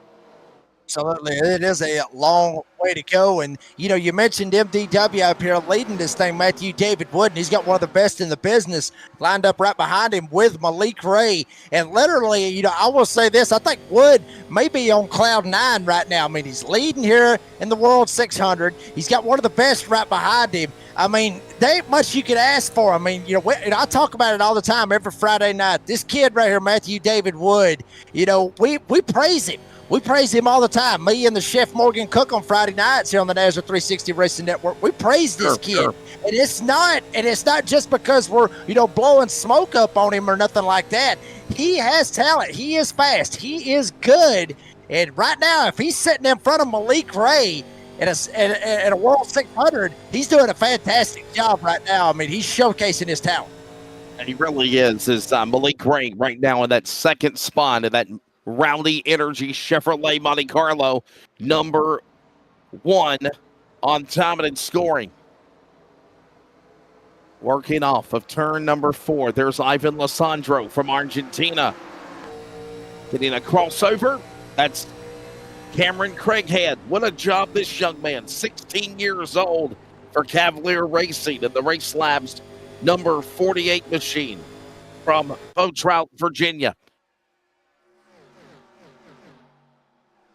Absolutely. It is a long way to go. And, you know, you mentioned MDW up here leading this thing, Matthew David Wood, and he's got one of the best in the business lined up right behind him with Malik Ray. And literally, you know, I will say this, I think Wood may be on cloud 9 right now. I mean, he's leading here in the World 600. He's got one of the best right behind him. I mean, there ain't much you could ask for. I mean, you know, I talk about it all the time every Friday night. This kid right here, Matthew David Wood, you know, we praise him. We praise him all the time. Me and the Chef Morgan Cook on Friday nights here on the NASRA 360 Racing Network. We praise this kid. Sure. And it's not just because we're, you know, blowing smoke up on him or nothing like that. He has talent. He is fast. He is good. And right now, if he's sitting in front of Malik Ray at a World 600, he's doing a fantastic job right now. I mean, he's showcasing his talent. He really is Malik Ray right now in that second spot in that Rowdy Energy Chevrolet Monte Carlo, number 1 on time and scoring. Working off of turn number 4. There's Ivan Lissandro from Argentina. Getting a crossover. That's Cameron Craighead. What a job this young man. 16 years old for Cavalier Racing in the Race Labs number 48 machine from Potrout, Virginia.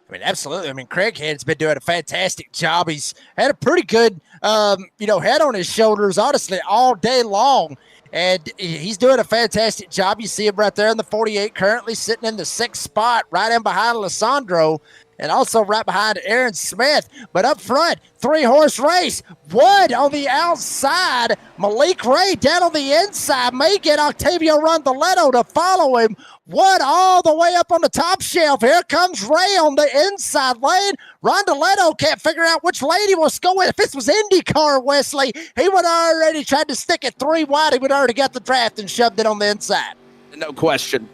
I mean, absolutely. I mean, Craighead's been doing a fantastic job. He's had a pretty good, head on his shoulders, honestly, all day long. And he's doing a fantastic job. You see him right there in the 48, currently sitting in the 6th spot, right in behind Lissandro, and also right behind Aaron Smith. But up front, 3-horse race. Wood on the outside. Malik Ray down on the inside. May get Octavio Rondaletto to follow him. Wood all the way up on the top shelf. Here comes Ray on the inside lane. Rondaletto can't figure out which lane he wants to go with. If this was IndyCar, Wesley, he would already tried to stick it 3 wide. He would already got the draft and shoved it on the inside. No question,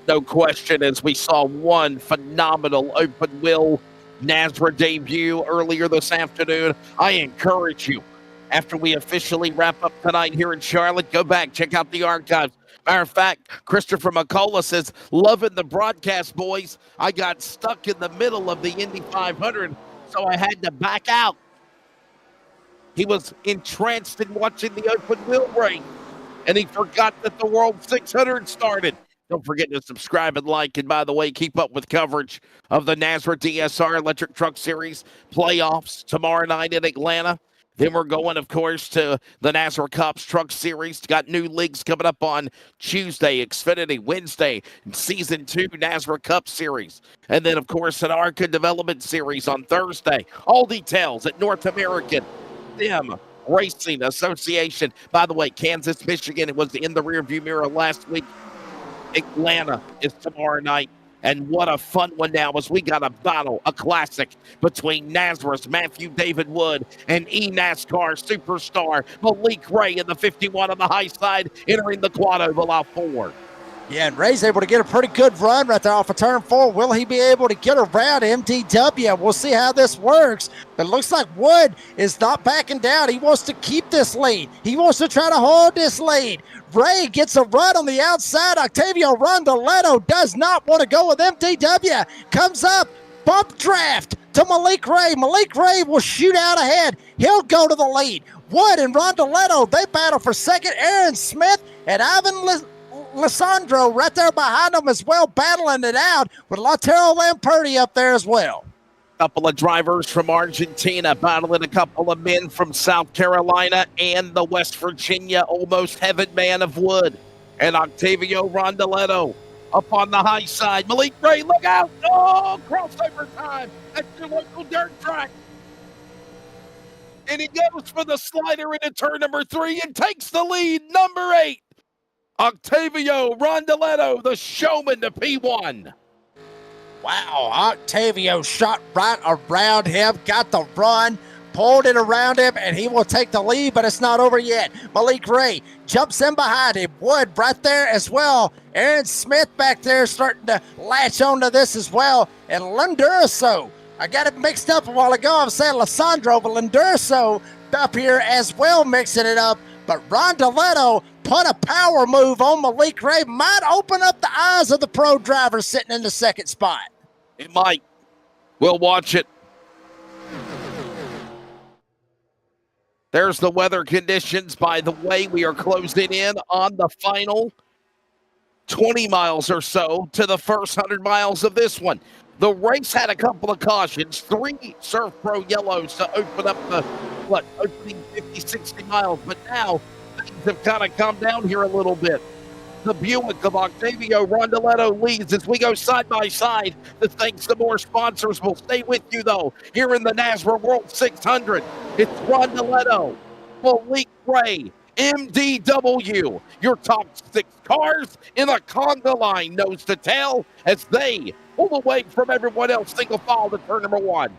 as we saw one phenomenal open wheel NASRA debut earlier this afternoon. I encourage you, after we officially wrap up tonight here in Charlotte, go back, check out the archives. Matter of fact, Christopher McCullough says, loving the broadcast, boys. I got stuck in the middle of the Indy 500, so I had to back out. He was entranced in watching the open wheel race, and he forgot that the World 600 started. Don't forget to subscribe and like. And by the way, keep up with coverage of the NASRA DSR Electric Truck Series playoffs tomorrow night in Atlanta. Then we're going, of course, to the NASRA C.O.P.S Truck Series. Got new leagues coming up on Tuesday, Xfinity, Wednesday, Season 2 NASRA Cup Series. And then, of course, an ARCA Development Series on Thursday. All details at North American Sim Racing Association. By the way, Kansas, Michigan, it was in the rearview mirror last week. Atlanta is tomorrow night. And what a fun one now as we got a battle, a classic between NASRA's Matthew David Wood and eNASCAR superstar Malik Ray in the 51 on the high side, entering the quad oval out forward. Yeah, and Ray's able to get a pretty good run right there off of turn 4. Will he be able to get around MDW? We'll see how this works. But it looks like Wood is not backing down. He wants to keep this lead. He wants to try to hold this lead. Ray gets a run on the outside. Octavio Rondoletto does not want to go with MDW. Comes up, bump draft to Malik Ray. Malik Ray will shoot out ahead. He'll go to the lead. Wood and Rondoletto, they battle for second. Aaron Smith and Ivan Lissandro right there behind them as well, battling it out with Lautaro Lamperti up there as well. Couple of drivers from Argentina battling a couple of men from South Carolina and the West Virginia almost heaven man of Wood. And Octavio Rondoletto up on the high side. Malik Ray, look out! Oh, crossover time at your local dirt track. And he goes for the slider into turn number 3 and takes the lead. Number 8. Octavio Rondoletto, the showman to P1. Wow, Octavio shot right around him, got the run, pulled it around him, and he will take the lead, but it's not over yet. Malik Ray jumps in behind him. Wood right there as well. Aaron Smith back there starting to latch onto this as well. And Lundurso, I got it mixed up a while ago. I'm saying Lissandro, but Lundurso up here as well mixing it up. But Rondoletto put a power move on Malik Ray. Might open up the eyes of the pro driver sitting in the second spot. It might. We'll watch it. There's the weather conditions. By the way, we are closing in on the final 20 miles or so to the first 100 miles of this one. The race had a couple of cautions, 3 Surf Pro yellows to open up the, opening 50, 60 miles. But now things have kind of come down here a little bit. The Buick of Octavio Rondoletto leads as we go side by side. The thanks to more sponsors will stay with you, though. Here in the NASRA World 600, it's Rondoletto, Malik Ray, MDW, your top 6 cars in the conga line, nose to tail, as they pull away from everyone else, single file to turn number 1.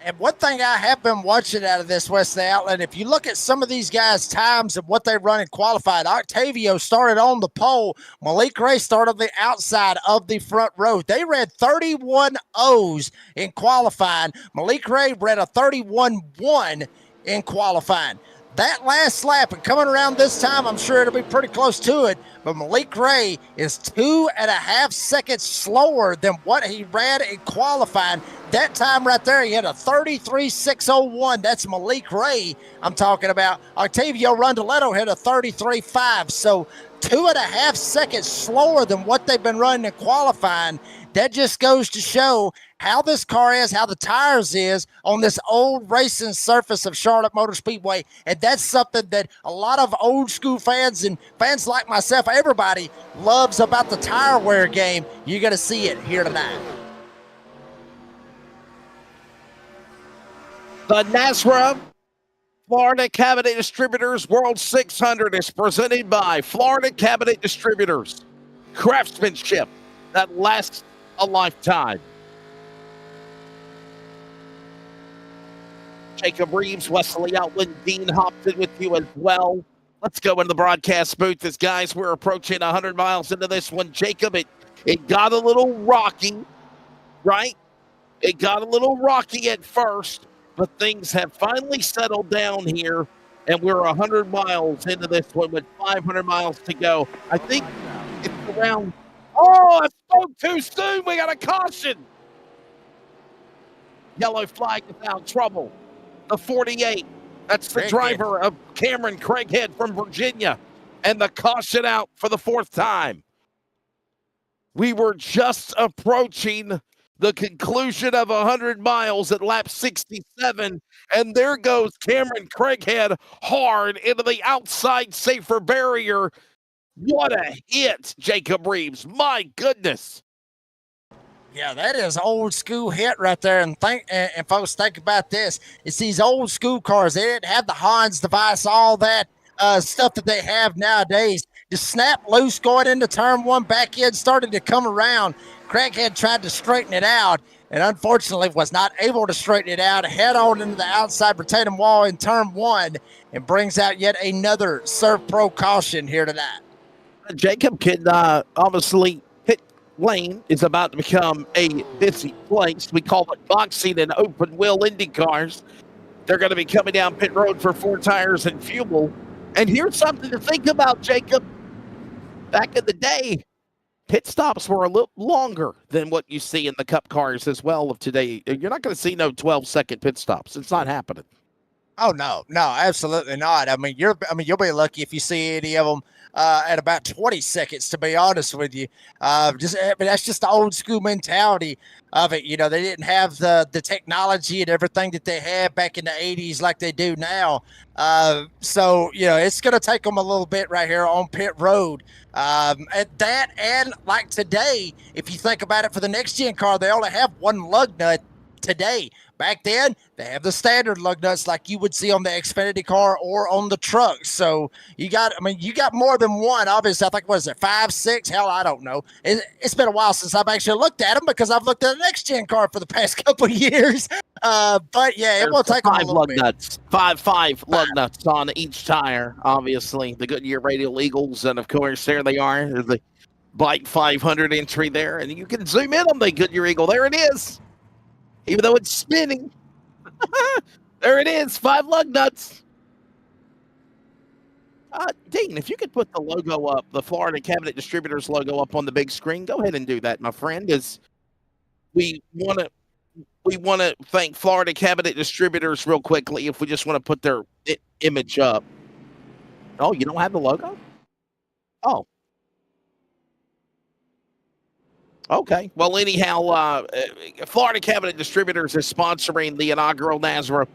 And one thing I have been watching out of this West Outlet, if you look at some of these guys' times and what they run in qualified, Octavio started on the pole. Malik Ray started on the outside of the front row. They ran 31 O's in qualifying. Malik Ray ran a 31-1 in qualifying. That last lap, and coming around this time, I'm sure it'll be pretty close to it, but Malik Ray is 2.5 seconds slower than what he ran in qualifying. That time right there, he had a 33.601. That's Malik Ray I'm talking about. Octavio Rondoletto had a 33.5. So 2.5 seconds slower than what they've been running in qualifying. That just goes to show how this car is, how the tires is on this old racing surface of Charlotte Motor Speedway. And that's something that a lot of old school fans and fans like myself, everybody loves about the tire wear game. You're going to see it here tonight. The NASRA Florida Cabinet Distributors World 600 is presented by Florida Cabinet Distributors. Craftsmanship that lasts a lifetime. Jacob Reeves, Wesley Outland, Dean Hopton with you as well. Let's go into the broadcast booth as guys, we're approaching 100 miles into this one. Jacob, it got a little rocky, right? It got a little rocky at first, but things have finally settled down here, and we're 100 miles into this one with 500 miles to go. I think it's around, oh, I spoke too soon. We got a caution. Yellow flag without trouble. The 48, that's the driver of Cameron Craighead from Virginia, and the caution out for the 4th time. We were just approaching the conclusion of 100 miles at lap 67, and there goes Cameron Craighead hard into the outside safer barrier. What a hit, Jacob Reeves. My goodness. Yeah, that is old school hit right there. And folks, think about this. It's these old school cars. They didn't have the Hans device, all that stuff that they have nowadays. just snapped loose going into turn one. Back end started to come around. Crackhead tried to straighten it out, and unfortunately was not able to straighten it out. Head on into the outside retaining wall in turn one, and brings out yet another Surf Pro caution here tonight. Jacob can obviously pit lane is about to become a busy place. We call it boxing and open wheel Indy cars. They're going to be coming down pit road for 4 tires and fuel. And here's something to think about, Jacob. Back in the day, pit stops were a little longer than what you see in the Cup cars as well of today. You're not going to see no 12-second pit stops. It's not happening. Oh no, absolutely not. I mean, you'll be lucky if you see any of them at about 20 seconds. To be honest with you, that's just the old school mentality of it. You know, they didn't have the technology and everything that they had back in the 80s like they do now. So you know, it's going to take them a little bit right here on pit road. At that, and like today, if you think about it, for the next gen car, they only have one lug nut today. Back then, they have the standard lug nuts like you would see on the Xfinity car or on the truck. So you got more than one. Obviously, I think, what is it, 5, 6? Hell, I don't know. It's been a while since I've actually looked at them because I've looked at the next gen car for the past couple of years. But yeah, it will take them a little bit. Nuts. Five lug nuts on each tire. Obviously, the Goodyear Radial Eagles, and of course, there they are. There's the Bike 500 entry there, and you can zoom in on the Goodyear Eagle. There it is. Even though it's spinning. There it is, 5 lug nuts. Dean, if you could put the logo up, the Florida Cabinet Distributors logo up on the big screen, go ahead and do that, my friend, as we want to thank Florida Cabinet Distributors real quickly if we just want to put their image up. Oh, you don't have the logo? Oh. Okay. Well, anyhow, Florida Cabinet Distributors is sponsoring the inaugural NASRA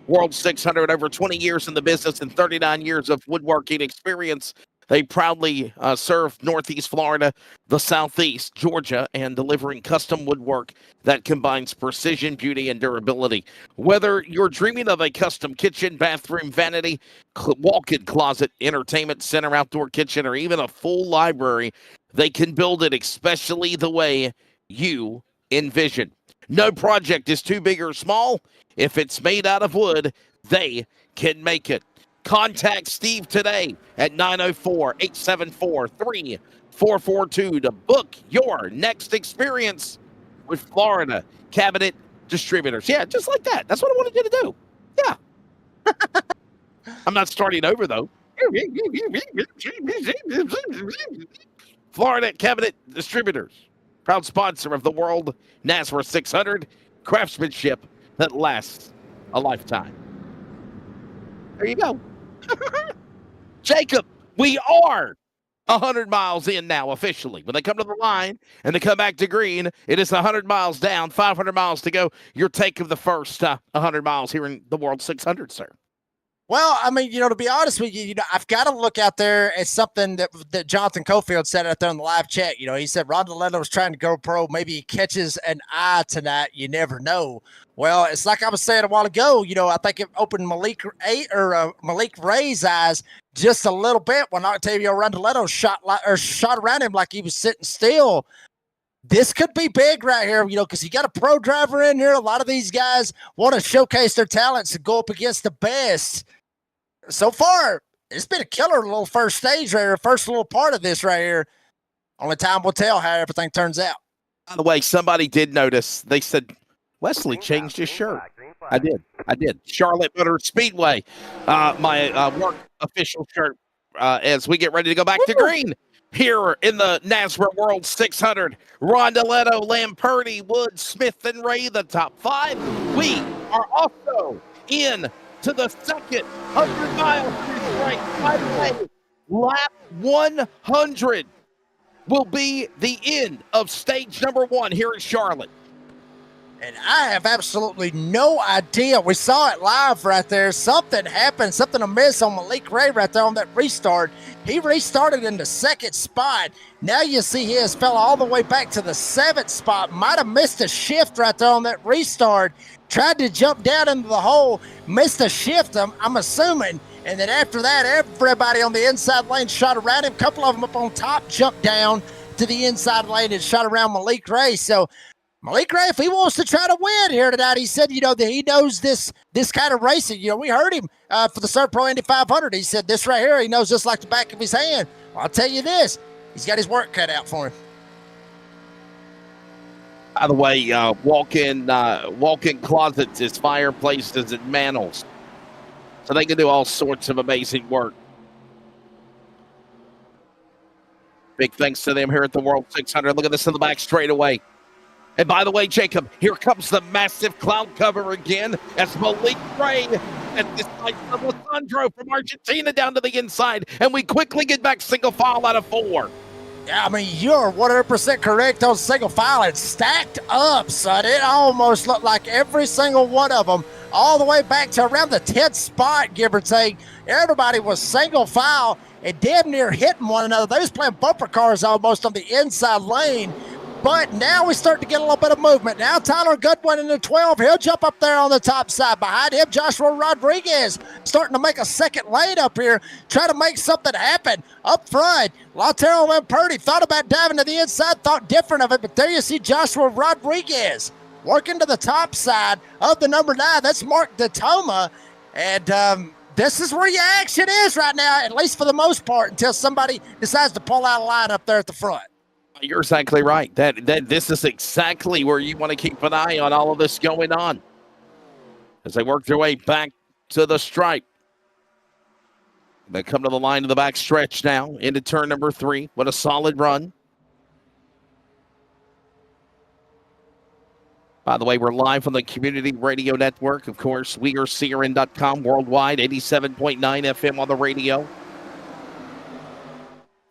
World 600. Over 20 years in the business and 39 years of woodworking experience. They proudly serve Northeast Florida, the Southeast, Georgia, and delivering custom woodwork that combines precision, beauty, and durability. Whether you're dreaming of a custom kitchen, bathroom, vanity, walk-in closet, entertainment center, outdoor kitchen, or even a full library, they can build it especially the way you envision. No project is too big or small. If it's made out of wood, they can make it. Contact Steve today at 904-874-3442 to book your next experience with Florida Cabinet Distributors. Yeah, just like that. That's what I wanted you to do. Yeah. I'm not starting over, though. Florida Cabinet Distributors, proud sponsor of the World NASRA 600, craftsmanship that lasts a lifetime. There you go. Jacob, we are 100 miles in now officially. When they come to the line and they come back to green, it is 100 miles down, 500 miles to go. Your take of the first 100 miles here in the World 600, sir. Well, I mean, to be honest with you, I've got to look out there at something that Jonathan Cofield said out there in the live chat. He said Rondeletto was trying to go pro. Maybe he catches an eye tonight. You never know. Well, it's like I was saying a while ago. I think it opened Malik Ray's eyes just a little bit when Octavio Rondeletto shot around him like he was sitting still. This could be big right here, because you got a pro driver in here. A lot of these guys want to showcase their talents and go up against the best. So far, it's been a killer little first stage right here, first little part of this right here. Only time will tell how everything turns out. By the way, somebody did notice. They said Wesley changed his shirt. I did. Charlotte Motor Speedway, my work official shirt, as we get ready to go back to green here in the NASRA World 600. Rondeletto, Lamperti, Wood, Smith, and Ray, the top 5. We are also in to the second 100-mile race. By the way, lap 100 will be the end of stage number 1 here in Charlotte. And I have absolutely no idea. We saw it live right there. Something happened, something amiss on Malik Ray right there on that restart. He restarted in the second spot. Now you see he has fell all the way back to the 7th spot. Might have missed a shift right there on that restart. Tried to jump down into the hole, missed a shift, I'm assuming. And then after that, everybody on the inside lane shot around him. A couple of them up on top jumped down to the inside lane and shot around Malik Ray. So Malik Ray, if he wants to try to win here tonight, he said, that he knows this kind of racing. We heard him for the Serve Pro Indy 500. He said this right here, he knows just like the back of his hand. Well, I'll tell you this, he's got his work cut out for him. By the way, walk-in closets is fireplaces and mantles. So they can do all sorts of amazing work. Big thanks to them here at the World 600. Look at this in the back straightaway. And by the way, Jacob, here comes the massive cloud cover again as Malik Ray at this side of Alessandro from Argentina down to the inside. And we quickly get back single file out of 4. Yeah, I mean, you're 100% correct on single file. It's stacked up, son. It almost looked like every single one of them, all the way back to around the 10th spot, give or take. Everybody was single file and damn near hitting one another. They was playing bumper cars almost on the inside lane. But now we start to get a little bit of movement. Now Tyler Goodwin in the 12. He'll jump up there on the top side. Behind him, Joshua Rodriguez starting to make a second lane up here, try to make something happen. Up front, Lautaro Lamperti thought about diving to the inside, thought different of it, but there you see Joshua Rodriguez working to the top side of the number 9. That's Mark DeToma. And this is where your action is right now, at least for the most part, until somebody decides to pull out a line up there at the front. You're exactly right. This is exactly where you want to keep an eye on all of this going on as they work their way back to the stripe. They come to the line of the back stretch now into turn number 3. What a solid run. By the way, we're live on the Community Radio Network. Of course, we are CRN.com worldwide, 87.9 FM on the radio.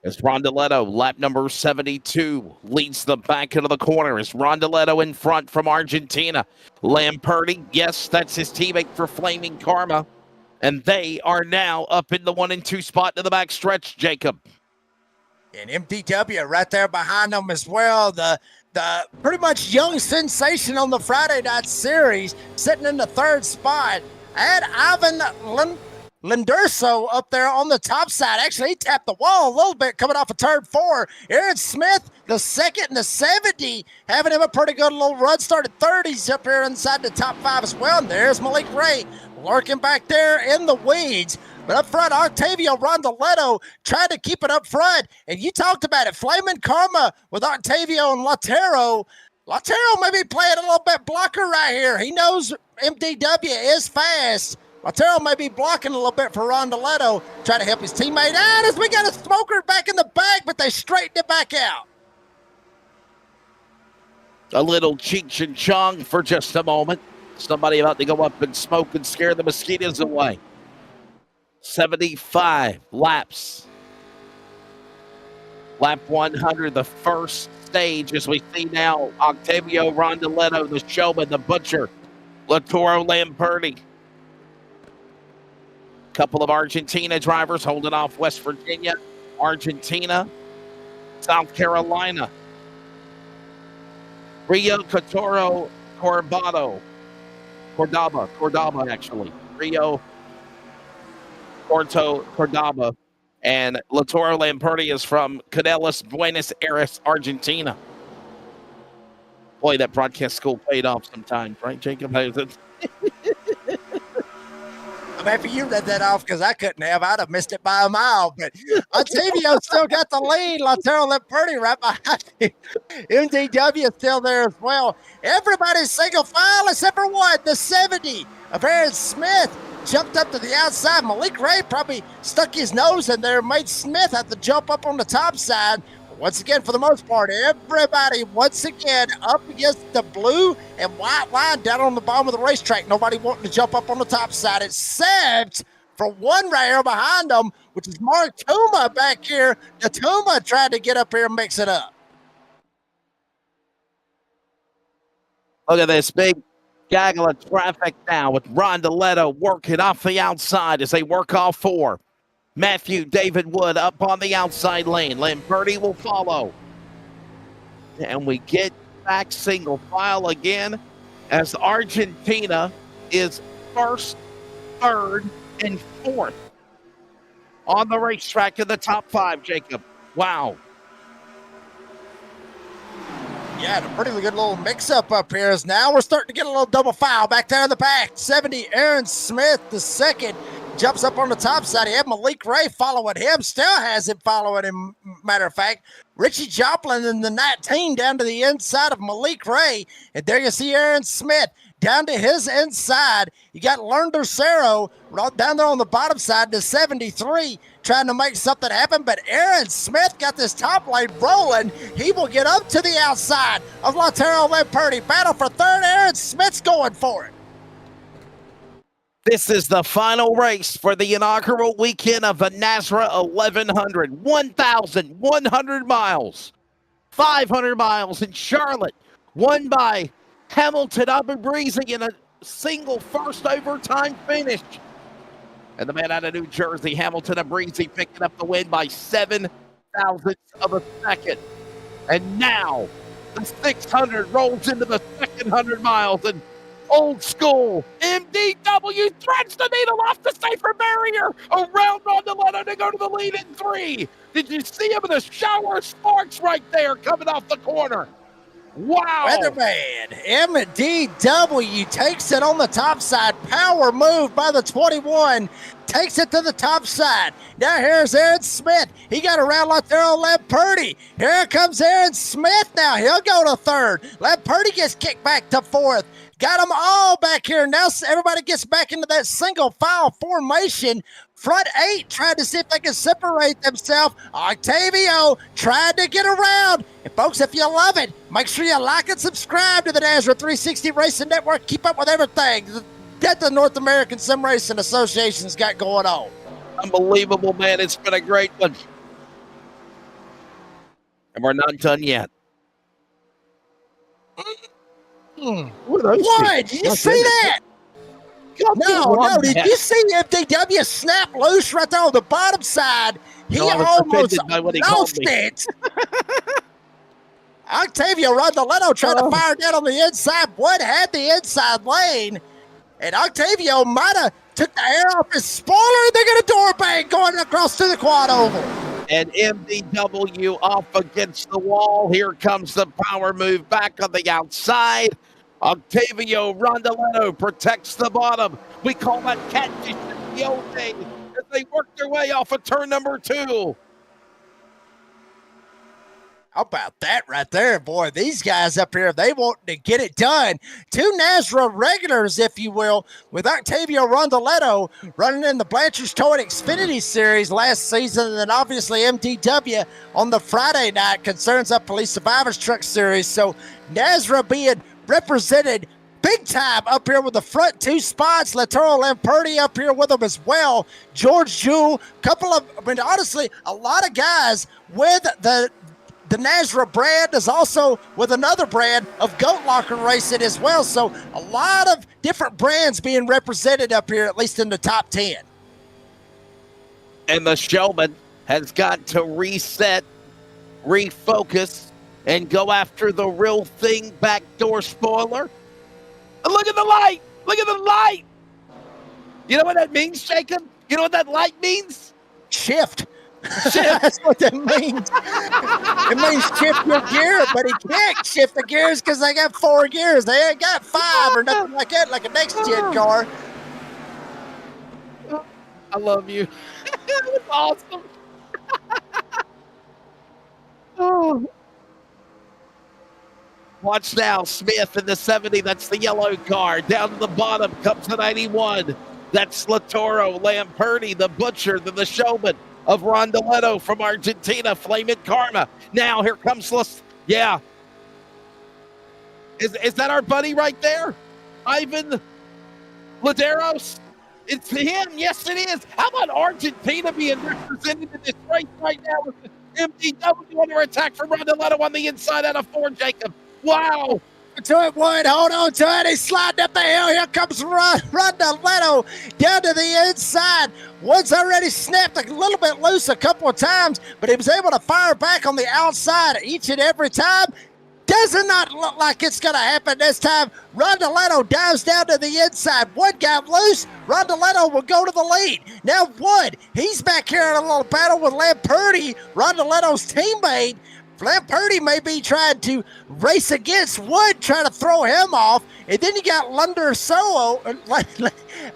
As Rondeletto, lap number 72, leads the back into the corner. As Rondeletto in front from Argentina. Lamperti, yes, that's his teammate for Flaming Karma. And they are now up in the 1 and 2 spot to the back stretch, Jacob. And MDW right there behind them as well. The pretty much young sensation on the Friday night series, sitting in the 3rd spot. And Ivan Linderso up there on the top side. Actually, he tapped the wall a little bit coming off of turn 4. Aaron Smith, the 2nd and the 70, having him a pretty good little run. Started 30s up here inside the top 5 as well. And there's Malik Ray lurking back there in the weeds. But up front, Octavio Rondeletto tried to keep it up front. And you talked about it. Flaming Karma with Octavio and Lautaro. Lautaro may be playing a little bit blocker right here. He knows MDW is fast. Lautaro may be blocking a little bit for Rondeletto, trying to help his teammate out as we got a smoker back in the bag, but they straightened it back out. A little Cheech and Chong for just a moment. Somebody about to go up and smoke and scare the mosquitoes away. 75 laps. Lap 100, the first stage, as we see now, Octavio Rondeletto, the showman, the butcher, Lautaro Lamperti. Couple of Argentina drivers holding off West Virginia, Argentina, South Carolina. Rio Cordova, actually. Rio Cordova. And Lautaro Lamperti is from Canelas, Buenos Aires, Argentina. Boy, that broadcast school paid off sometimes, right, Jacob? I'm happy you read that off because I couldn't have. I'd have missed it by a mile. But Octavio still got the lead. Lautaro Lamperti right behind him. MDW still there as well. Everybody's single file except for one. The 70 of Aaron Smith jumped up to the outside. Malik Ray probably stuck his nose in there. Made Smith have to jump up on the top side. Once again, for the most part, everybody once again up against the blue and white line down on the bottom of the racetrack. Nobody wanting to jump up on the top side, except for one right here behind them, which is Mark Tuma back here. The Tuma tried to get up here and mix it up. Look at this big gaggle of traffic now with Rondeletto working off the outside as they work off 4. Matthew David Wood up on the outside lane. Lamperti will follow. And we get back single file again as Argentina is 1st, 3rd, and 4th on the racetrack in the top 5, Jacob. Wow. Yeah, a pretty good little mix-up up here as now we're starting to get a little double foul back there in the back. 70, Aaron Smith, the second, jumps up on the top side. He had Malik Ray following him, still has him following him, matter of fact. Richie Joplin in the 19 down to the inside of Malik Ray. And there you see Aaron Smith down to his inside. You got Lerner Cerro down there on the bottom side to 73, trying to make something happen. But Aaron Smith got this top lane rolling. He will get up to the outside of Latero Lamperti. Battle for third. Aaron Smith's going for it. This is the final race for the inaugural weekend of the NASRA 1100. 1,100 miles. 500 miles in Charlotte. Won by Hamilton Breezy in a single first overtime finish. And the man out of New Jersey, Hamilton Breezy, picking up the win by 7 thousandths of a second. And now the 600 rolls into the second 100 miles, and old school MDW threads the needle off the safer barrier around Rondoletto to go to the lead in 3. Did you see him in a shower of sparks right there coming off the corner? Wow. Weatherman, MDW takes it on the top side. Power move by the 21. Takes it to the top side. Now here's Aaron Smith. He got around Latero Lamperti. Here comes Aaron Smith now. He'll go to third. Lamperti gets kicked back to fourth. Got them all back here. Now everybody gets back into that single file formation. Front 8 tried to see if they can separate themselves. Octavio tried to get around. And folks, if you love it, make sure you like and subscribe to the NASRA 360 Racing Network. Keep up with everything that the North American Sim Racing Association's got going on. Unbelievable, man. It's been a great one. And we're not done yet. What? Did you see that? No. Did you see MDW snap loose right there on the bottom side? He almost lost it. Octavio Rondoletto tried to fire down on the inside. Wood had the inside lane, and Octavio might have took the air off his spoiler. They got a door bang going across to the quad oval. And MDW off against the wall. Here comes the power move back on the outside. Octavio Rondoletto protects the bottom. We call that catfish in the old days as they work their way off of turn number 2. How about that right there, boy? These guys up here, they want to get it done. 2 NASRA regulars, if you will, with Octavio Rondoletto running in the Blanchard's Towing Xfinity Series last season, and then obviously MDW on the Friday night Concerns Up Police Survivors Truck Series. So NASRA being represented big time up here with the front 2 spots. Latero Lamperti up here with them as well. George Jewell, honestly, a lot of guys with the NASRA brand is also with another brand of Goat Locker Racing as well. So a lot of different brands being represented up here, at least in the top 10. And the showman has got to reset, refocus, and go after the real thing backdoor spoiler. And look at the light. Look at the light. You know what that means, Jacob? You know what that light means? Shift. That's what that means. It means shift your gear, but he can't shift the gears because they got 4 gears. They ain't got 5 or nothing like that, like a next-gen car. I love you. That was awesome. Oh. Watch now, Smith in the 70. That's the yellow car. Down to the bottom comes the 91. That's Latero Lamperti, the butcher, the showman of Rondoletto from Argentina, Flaming Karma. Now here comes yeah. Is that our buddy right there? Ivan Laderos? It's him. Yes, it is. How about Argentina being represented in this race right now with MDW under attack from Rondoletto on the inside out of 4, Jacob? Wow. To it, Wood. Hold on to it. He's sliding up the hill. Here comes Rondoletto down to the inside. Wood's already snapped a little bit loose a couple of times, but he was able to fire back on the outside each and every time. Does it not look like it's going to happen this time? Rondoletto dives down to the inside. Wood got loose. Rondoletto will go to the lead. Now Wood, he's back here in a little battle with Lamperti, Rondoletto's teammate. Lamperti may be trying to race against Wood, trying to throw him off. And then you got Lunder Solo,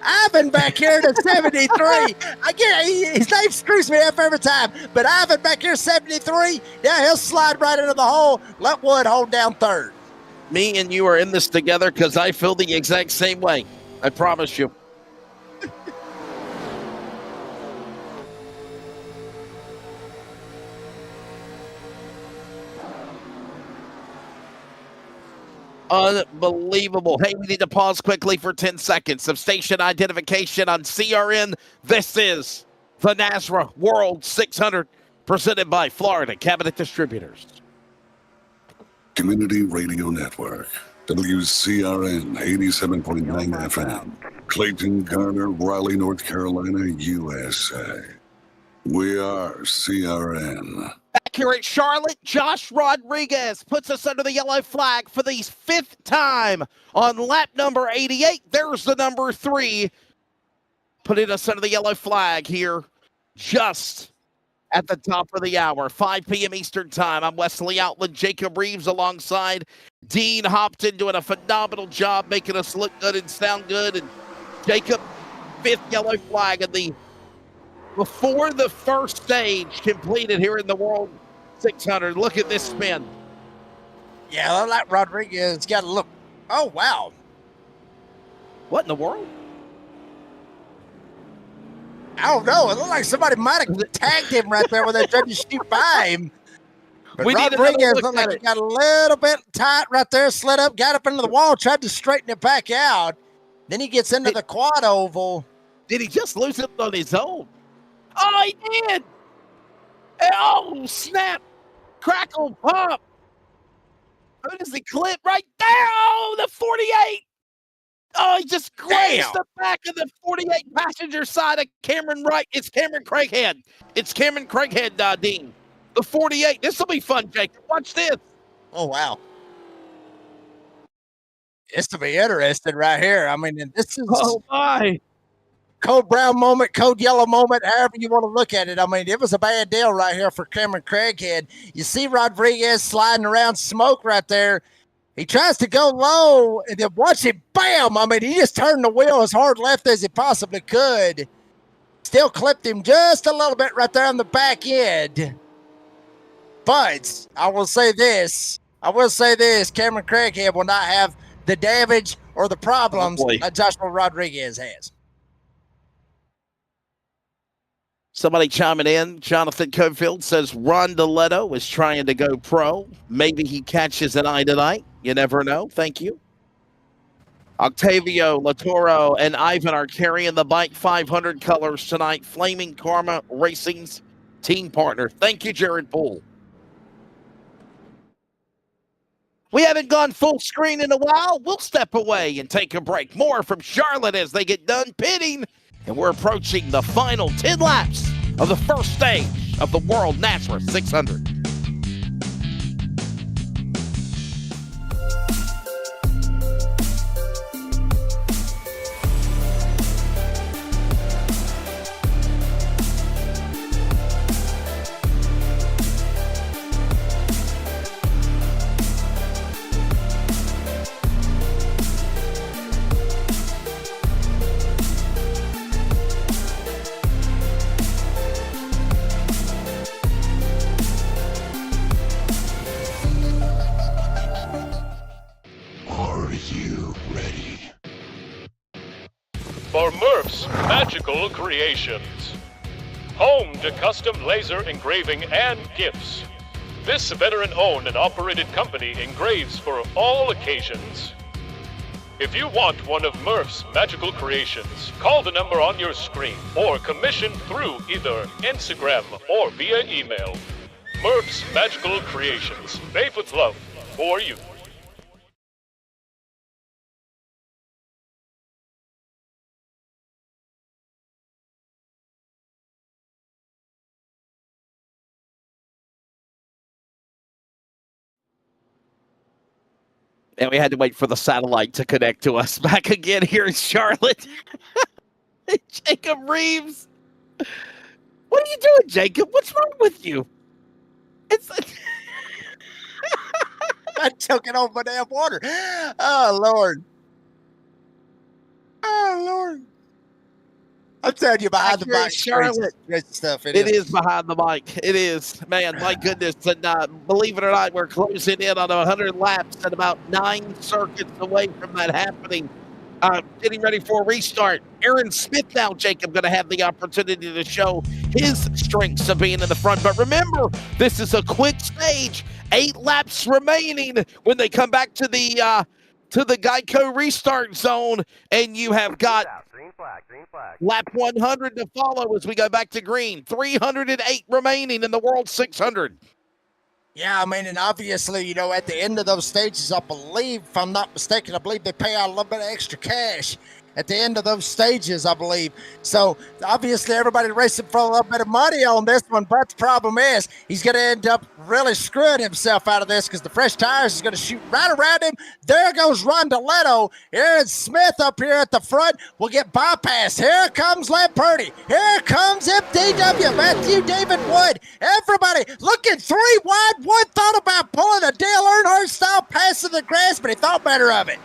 Ivan back here to 73. Again, his name screws me up every time. But Ivan back here, 73. Now he'll slide right into the hole. Let Wood hold down third. Me and you are in this together because I feel the exact same way. I promise you. Unbelievable. Hey, we need to pause quickly for 10 seconds of station identification on CRN. This is the NASRA World 600 presented by Florida Cabinet Distributors. Community Radio Network, WCRN 87.9 FM, Clayton, Garner, Raleigh, North Carolina, USA. We are CRN. Back here at Charlotte, Josh Rodriguez puts us under the yellow flag for the 5th time on lap number 88. There's the number 3, putting us under the yellow flag here just at the top of the hour, 5 p.m. Eastern time. I'm Wesley Outland, Jacob Reeves alongside Dean Hopton, doing a phenomenal job making us look good and sound good. And Jacob, 5th yellow flag of the before the first stage completed here in the World 600. Look at this spin. Yeah, that Rodriguez got to look. Oh, wow. What in the world? I don't know. It looked like somebody might have tagged him right there when they tried to shoot by him. But Rodriguez looked like he got a little bit tight right there, slid up, got up into the wall, tried to straighten it back out. Then he gets into the quad oval. Did he just lose it on his own? Oh, he did. Oh, snap. Crackle, pop. Who does he clip right there? Oh, the 48. Oh, he just grazed the back of the 48 passenger side of Cameron Wright. It's Cameron Craighead. It's Cameron Craighead, Dean. The 48. This will be fun, Jake. Watch this. Oh, wow. This will be interesting right here. I mean, this is... Oh, my. Code brown moment, code yellow moment, however you want to look at it. I mean, it was a bad deal right here for Cameron Craighead. You see Rodriguez sliding around smoke right there. He tries to go low, and then watch him, bam! I mean, he just turned the wheel as hard left as he possibly could. Still clipped him just a little bit right there on the back end. But I will say this. Cameron Craighead will not have the damage or the problems that Joshua Rodriguez has. Somebody chiming in. Jonathan Cofield says Rondoletto is trying to go pro. Maybe he catches an eye tonight. You never know. Thank you. Octavio, Latoro, and Ivan are carrying the Bike 500 colors tonight. Flaming Karma Racing's team partner. Thank you, Jared Poole. We haven't gone full screen in a while. We'll step away and take a break. More from Charlotte as they get done pitting. And we're approaching the final 10 laps of the first stage of the World NASRA 600. For Murph's Magical Creations. Home to custom laser engraving and gifts. This veteran-owned and operated company engraves for all occasions. If you want one of Murph's Magical Creations, call the number on your screen or commission through either Instagram or via email. Murph's Magical Creations, made with love for you. And we had to wait for the satellite to connect to us. Back again here in Charlotte. Jacob Reeves. What are you doing, Jacob? What's wrong with you? It's I'm choking on my damn water. Oh, Lord. Oh, Lord. I'm telling you, behind the mic, Charlotte. great stuff. It is behind the mic. It is. Man, my goodness. And believe it or not, we're closing in on 100 laps and about 9 circuits away from that happening. Getting ready for a restart. Aaron Smith now, Jacob, going to have the opportunity to show his strengths of being in the front. But remember, this is a quick stage. 8 laps remaining when they come back to the Geico restart zone, and you have got green flag. lap 100 to follow as we go back to green. 308 remaining in the World 600. Yeah, I mean, and obviously, you know, at the end of those stages, I believe, if I'm not mistaken, I believe they pay out a little bit of extra cash at the end of those stages, I believe. So, obviously, everybody racing for a little bit of money on this one, but the problem is he's going to end up really screwing himself out of this because the fresh tires is going to shoot right around him. There goes Rondeletto. Aaron Smith up here at the front will get bypassed. Here comes Lamperti. Here comes MDW, Matthew David Wood. Everybody looking 3 wide. Wood thought about pulling a Dale Earnhardt style pass in the grass, but he thought better of it.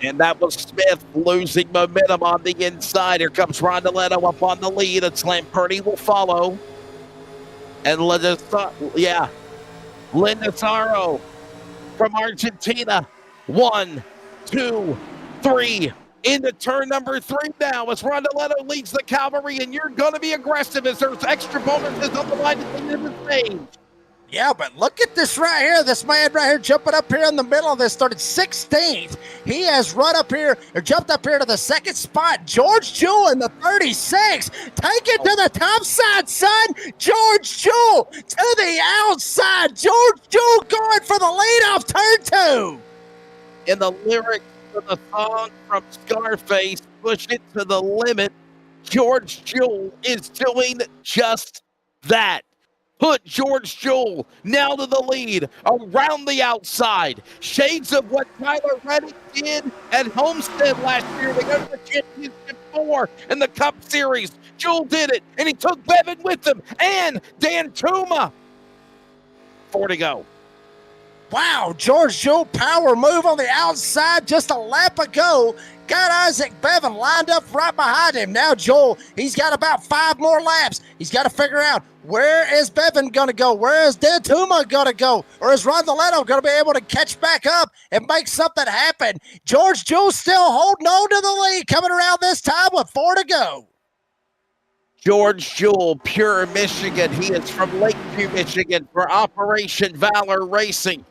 And that was Smith losing momentum on the inside. Here comes Rondeletto up on the lead. It's Lamperti will follow. And Lindazaro from Argentina. 1, 2, 3. Into turn number 3 now as Rondeletto leads the cavalry. And you're going to be aggressive as there's extra bonuses on the line at the end of the stage. Yeah, but look at this right here. This man right here jumping up here in the middle of this, started 16th. He has run up here, or jumped up here to the second spot. George Jewell in the 36. Take it to the top side, son. George Jewell to the outside. George Jewell going for the lead off turn 2. In the lyrics of the song from Scarface, Push It to the Limit, George Jewell is doing just that. Put George Jewell now to the lead around the outside. Shades of what Tyler Reddick did at Homestead last year. They go to the Championship 4 in the Cup Series. Jewell did it, and he took Bevan with him and Dan Tuma. 4 to go. Wow, George Jewell power move on the outside just a lap ago. Got Isaac Bevan lined up right behind him. Now Joel, he's got about 5 more laps. He's got to figure out, where is Bevan going to go? Where is Dan Tuma going to go? Or is Rondeletto going to be able to catch back up and make something happen? George Jewell still holding on to the lead, coming around this time with 4 to go. George Jewell, Pure Michigan. He is from Lakeview, Michigan for Operation Valor Racing.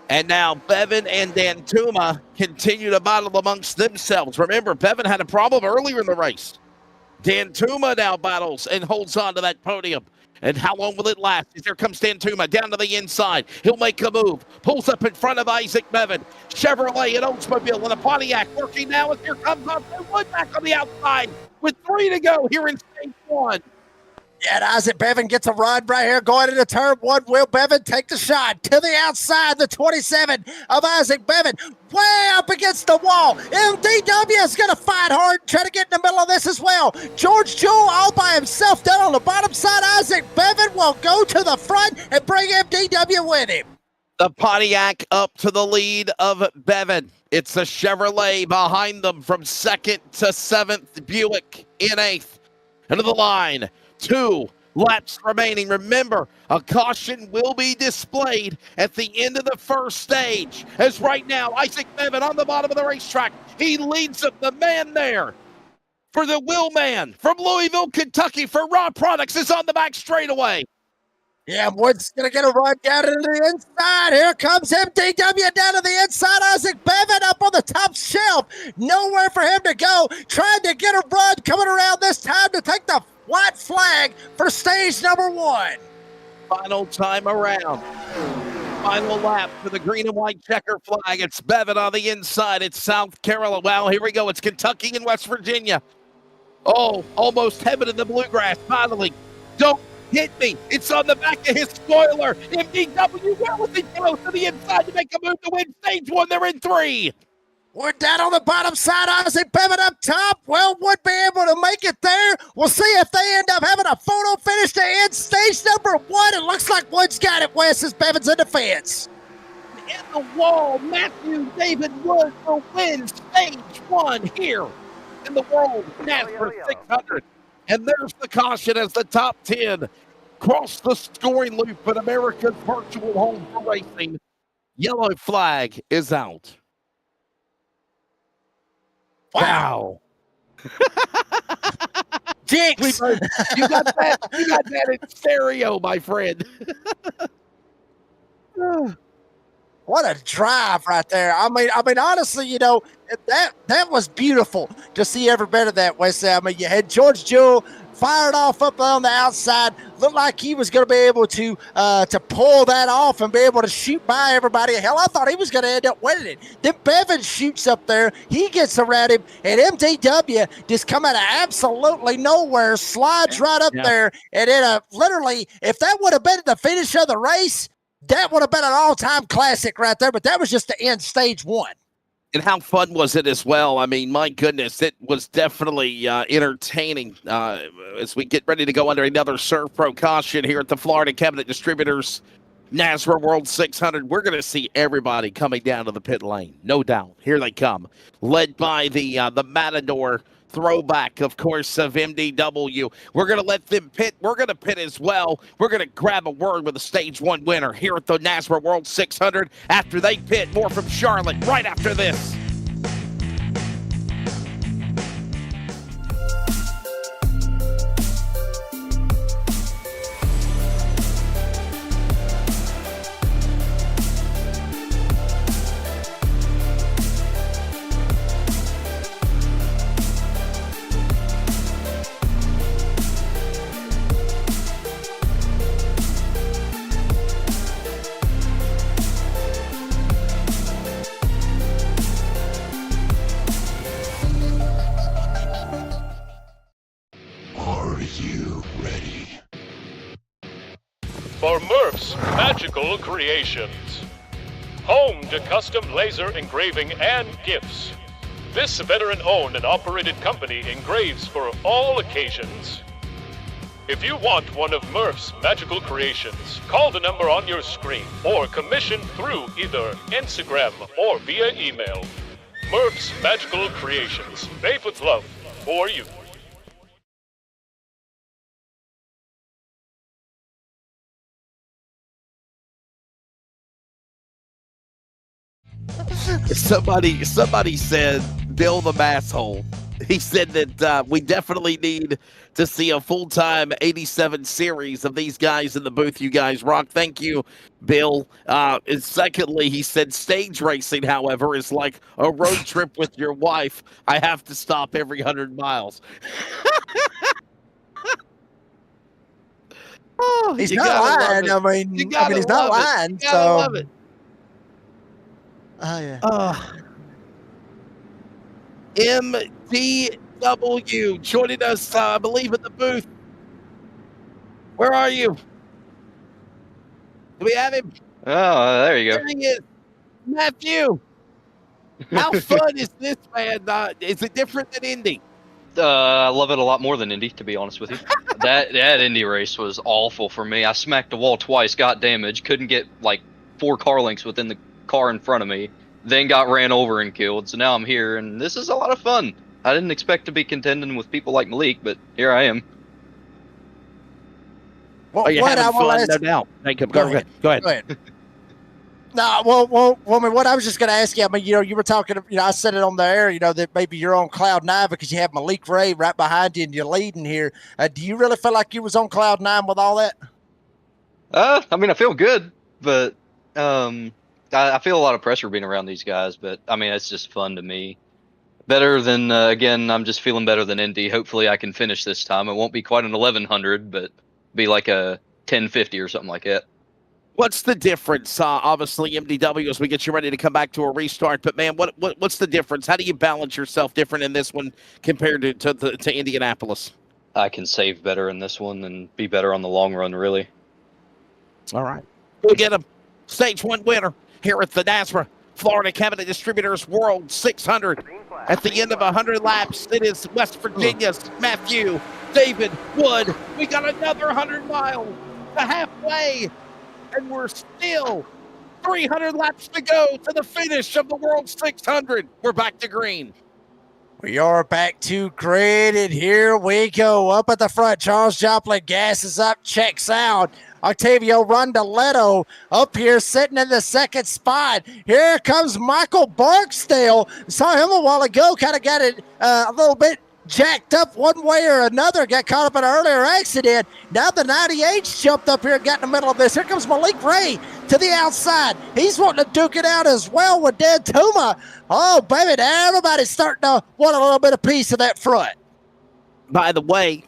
And now Bevan and Dan Tuma continue to battle amongst themselves. Remember, Bevan had a problem earlier in the race. Dan Tuma now battles and holds on to that podium. And how long will it last? Here comes Dan Tuma down to the inside. He'll make a move. Pulls up in front of Isaac Bevan. Chevrolet and Oldsmobile and a Pontiac working now as here comes Austin Wood back on the outside with 3 to go here in stage 1. Yeah, and Isaac Bevan gets a run right here going into turn 1. Will Bevan take the shot to the outside? The 27 of Isaac Bevan way up against the wall. MDW is going to fight hard, try to get in the middle of this as well. George Jewell all by himself down on the bottom side. Isaac Bevan will go to the front and bring MDW with him. The Pontiac up to the lead of Bevan. It's the Chevrolet behind them from 2nd to 7th. Buick in 8th. Into the line. 2 laps remaining. Remember, a caution will be displayed at the end of the first stage. As right now, Isaac Bevan on the bottom of the racetrack. He leads up the man there for the Will Man from Louisville, Kentucky for Raw Products is on the back straightaway. Yeah, Wood's going to get a run down to the inside. Here comes MDW down to the inside. Isaac Bevan up on the top shelf. Nowhere for him to go. Trying to get a run coming around this time to take the white flag for stage number 1. Final time around. Final lap for the green and white checker flag. It's Bevan on the inside. It's South Carolina. Well, here we go. It's Kentucky and West Virginia. Oh, almost heaven in the bluegrass. Finally, don't hit me. It's on the back of his spoiler. MDW, where was he close to the inside to make a move to win stage 1? They're in 3. We're down on the bottom side. Isaac Bevan up top. Well, would be able to make it there. We'll see if they end up having a photo finish to end stage number 1. It looks like Wood's got it, Wes, as Bevan's in the fence. In the wall, Matthew David Wood will win stage 1 here in the World NASRA 600. And there's the caution as the top 10 cross the scoring loop at America's virtual home for racing. Yellow flag is out. Wow. Jinx. You got that in stereo, my friend. What a drive right there. I mean, honestly, you know, that was beautiful to see every bit of that, Wes. I mean, you had George Jewell fired off up on the outside. Looked like he was going to be able to pull that off and be able to shoot by everybody. Hell, I thought he was going to end up winning it. Then Bevan shoots up there. He gets around him, and MDW just come out of absolutely nowhere, slides right up there, and then literally, if that would have been the finish of the race, that would have been an all-time classic right there, but that was just to end stage 1. And how fun was it as well? I mean, my goodness, it was definitely entertaining as we get ready to go under another Surf Pro caution here at the Florida Cabinet Distributors NASRA World 600. We're going to see everybody coming down to the pit lane, no doubt. Here they come, led by the Matador throwback, of course, of MDW. We're going to let them pit. We're going to pit as well. We're going to grab a word with the stage 1 winner here at the NASRA World 600 after they pit. More from Charlotte right after this. Are you ready? For Murph's Magical Creations. Home to custom laser engraving and gifts. This veteran-owned and operated company engraves for all occasions. If you want one of Murph's Magical Creations, call the number on your screen or commission through either Instagram or via email. Murph's Magical Creations, made with love for you. Somebody said, Bill the Masshole. He said that we definitely need to see a full-time 87 series of these guys in the booth. You guys rock. Thank you, Bill. And secondly, he said stage racing, however, is like a road trip with your wife. I have to stop every 100 miles. Oh, he's not lying. I mean, he's not lying. You gotta love it. Oh, yeah. MDW joining us, I believe, in the booth. Where are you? Do we have him? Oh, there you go. There he is. Matthew. How fun is this, man? Is it different than Indy? I love it a lot more than Indy, to be honest with you. that Indy race was awful for me. I smacked the wall twice, got damaged, couldn't get like 4 car lengths within the car in front of me, then got ran over and killed. So now I'm here, and this is a lot of fun. I didn't expect to be contending with people like Malik, but here I am. Well, you're having fun, no doubt. Go ahead. No, well, I mean, what I was just going to ask you, I mean, you were talking, I said it on the air, that maybe you're on cloud 9 because you have Malik Ray right behind you and you're leading here. Do you really feel like you was on cloud 9 with all that? I mean, I feel good, but I feel a lot of pressure being around these guys, but I mean, it's just fun to me. Better than, again, I'm just feeling better than Indy. Hopefully I can finish this time. It won't be quite an 1100, but be like a 1050 or something like that. What's the difference? Obviously, MDW, as we get you ready to come back to a restart. But, man, what's the difference? How do you balance yourself different in this one compared to Indianapolis? I can save better in this one and be better on the long run, really. All right. We'll get him. Stage 1 winner here at the NASRA Florida Cabinet Distributors World 600. At the end of 100 laps, it is West Virginia's Matthew David Wood. We got another 100 miles to halfway, and we're still 300 laps to go to the finish of the World 600. We're back to green. We are back to grid, and here we go. Up at the front, Charles Joplin gasses up, checks out. Octavio Rondaletto up here sitting in the second spot. Here comes Michael Barksdale. Saw him a while ago, kind of got it a little bit jacked up one way or another, got caught up in an earlier accident. Now the 98's jumped up here and got in the middle of this. Here comes Malik Ray to the outside. He's wanting to duke it out as well with Dan Tuma. Oh, baby, everybody's starting to want a little bit of piece of that front. By the way,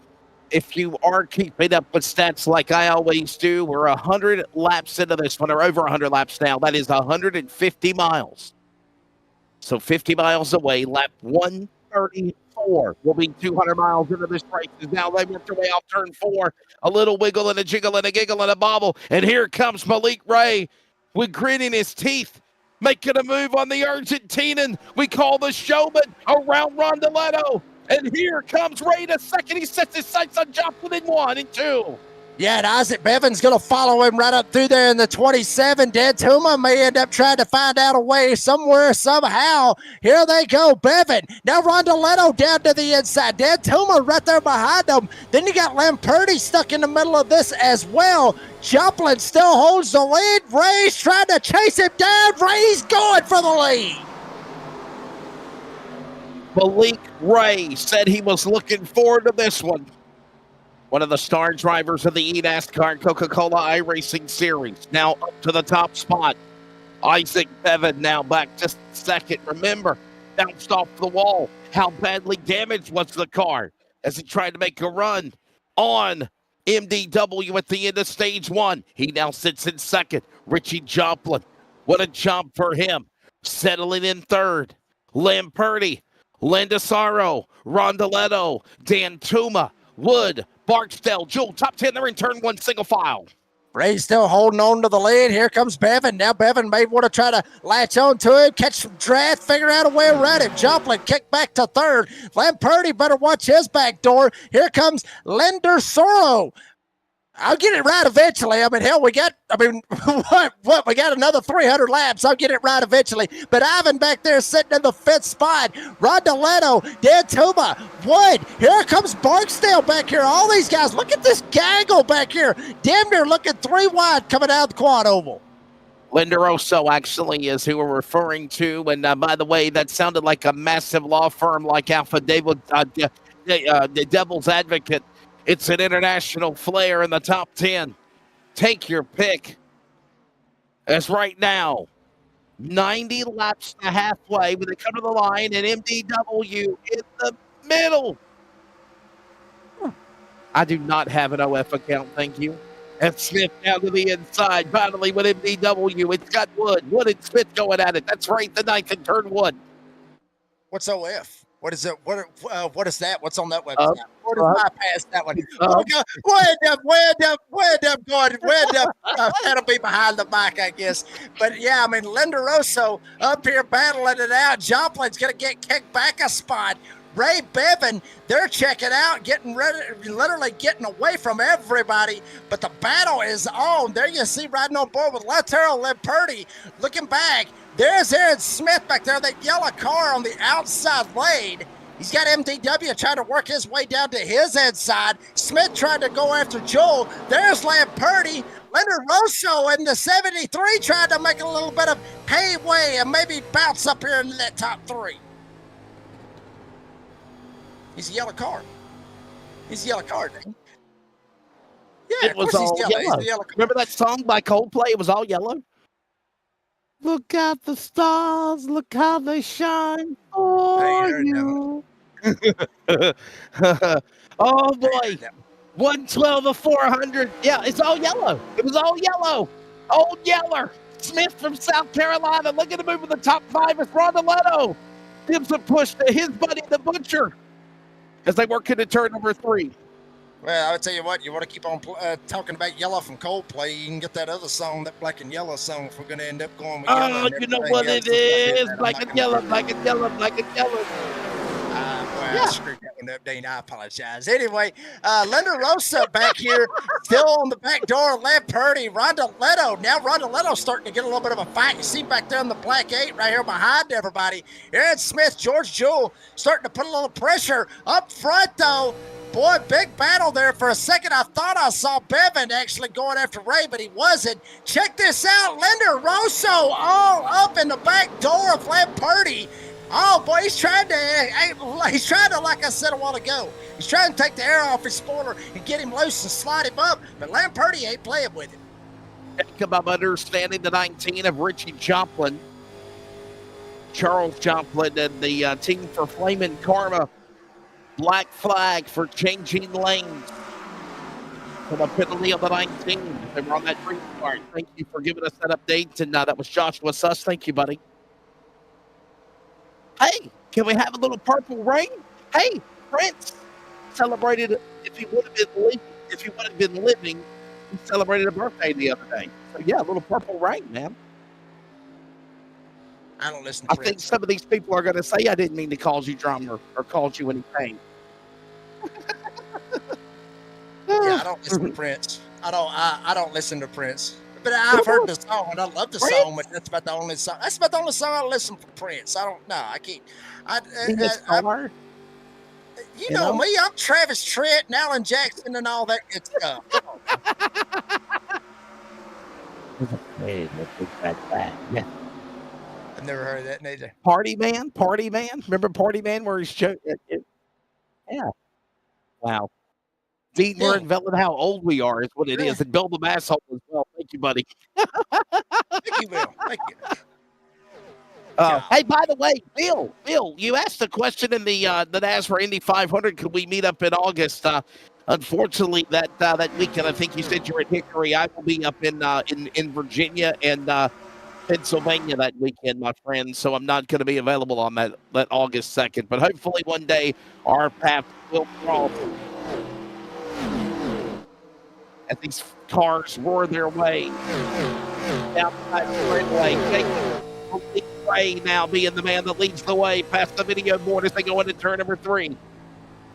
if you are keeping up with stats like I always do, we're 100 laps into this one, or over 100 laps now. That is 150 miles. So 50 miles away, lap 134 will be 200 miles into this race. Now they work their way off turn 4. A little wiggle and a jiggle and a giggle and a bobble. And here comes Malik Ray with grit in his teeth, making a move on the Argentinian we call the showman around Rondaletto. And here comes Ray to second. He sets his sights on Joplin in 1 and 2. Yeah, and Isaac Bevan's going to follow him right up through there in the 27. Dan Tuma may end up trying to find out a way somewhere, somehow. Here they go, Bevan. Now Rondaletto down to the inside. Dan Tuma right there behind them. Then you got Lamperti stuck in the middle of this as well. Joplin still holds the lead. Ray's trying to chase him down. Ray's going for the lead. Malik Ray said he was looking forward to this one. One of the star drivers of the NASCAR and Coca-Cola iRacing Series. Now up to the top spot. Isaac Bevan now back just second. Remember, bounced off the wall. How badly damaged was the car as he tried to make a run on MDW at the end of stage 1. He now sits in second. Richie Joplin, what a jump for him. Settling in third. Lamperti, Landisaro, Rondaletto, Dan Tuma, Wood, Barksdale, Jewel, top 10. They're in turn 1, single file. Ray's still holding on to the lead. Here comes Bevan. Now Bevan may want to try to latch on to him, catch some draft, figure out a way around him. Joplin kick back to third. Lamperti better watch his back door. Here comes Lender Soro. I'll get it right eventually. I mean, hell, we got another 300 laps. I'll get it right eventually. But Ivan back there sitting in the 5th spot. Rondaletto, Dan Tuma, Wood. Here comes Barksdale back here. All these guys, look at this gaggle back here. Damn near looking 3 wide coming out of the quad oval. Lenderoso actually is who we're referring to. And by the way, that sounded like a massive law firm like Alpha David, the Devil's Advocate. It's an international flair in the top 10. Take your pick. As right now, 90 laps to halfway when they come to the line, and MDW in the middle. I do not have an OF account, thank you. And Smith down to the inside, finally with MDW. It's got Wood. Wood and Smith going at it. That's right, the 9th and turn 1. What's OF? What is it? What is that? What's on that website? What is my past that one? That'll be behind the mic, I guess. But yeah, I mean, Lenderoso up here battling it out. Joplin's going to get kicked back a spot. Ray Bevan, they're checking out, getting ready, literally getting away from everybody. But the battle is on. There you see riding on board with Lautaro Lamperti. Looking back, there's Aaron Smith back there, that yellow car on the outside lane. He's got MDW trying to work his way down to his inside. Smith trying to go after Joel. There's Lamperti. Leonard Rosso in the 73 trying to make a little bit of headway and maybe bounce up here in that top 3. He's a yellow card. He's a yellow card. Yeah, it was all yellow. He's a yellow card. Remember that song by Coldplay? It was all yellow. Look at the stars. Look how they shine for you. Oh, boy. 112 of 400. Yeah, it's all yellow. It was all yellow. Old Yeller. Smith from South Carolina. Look at him moving the top 5 as Rondaletto gives a push to his buddy, the Butcher, as they work into turn number 3. Well, I'll tell you what, you want to keep on talking about Yellow from Coldplay, you can get that other song, that Black and Yellow song, if we're going to end up going with Yellow. Oh, And you know everything what else. it is? Black and yellow, black and yellow, black and yellow. Well, I screwed that one up, Dean. I apologize. Anyway, Linda Rosa back here, still on the back door. Lamperti, Rondoletto. Now Rondoletto's starting to get a little bit of a fight. You see back there in the black 8 right here behind everybody. Aaron Smith, George Jewell starting to put a little pressure up front, though. Boy, big battle there. For a second, I thought I saw Bevan actually going after Ray, but he wasn't. Check this out. Linda Rosso all up in the back door of Lamperti. Oh, boy, he's trying to, like I said a while ago, he's trying to take the air off his spoiler and get him loose and slide him up, but Lamperti ain't playing with him. I'm understanding the 19 of Richie Joplin, Charles Joplin, and the team for Flamin' Karma. Black flag for changing lanes. For the penalty of the 19. They were on that green card. Thank you for giving us that update. And that was Joshua Suss. Thank you, buddy. Hey, can we have a little purple rain? Hey, Prince celebrated. If he would have been living, he celebrated a birthday the other day. So yeah, a little purple rain, man. I don't listen to I think some of these people are going to say I didn't mean to cause you drama or cause you any pain. Yeah, I don't listen to Prince. I don't listen to Prince. But I've heard the song and I love the song, but that's about the only song. That's about the only song I listen for Prince. I don't know. I can't. You know me. I'm Travis Tritt and Alan Jackson and all that good stuff. Hey, yeah. I've never heard of that neither. Party Man. Remember Party Man where he's yeah. Wow. Dean, we're unveiling how old we are is what it is. And Bill the Masshole as well. Thank you, buddy. Thank you, Bill. Thank you. Hey, by the way, Bill, you asked a question in the NASRA Indy 500. Could we meet up in August? Unfortunately, that weekend, I think you said you're in Hickory. I will be up in Virginia and Pennsylvania that weekend, my friend. So I'm not going to be available on that August 2nd. But hopefully one day our paths will cross. As these cars roar their way down that straightaway. Ray now being the man that leads the way past the video board as they go into turn number 3.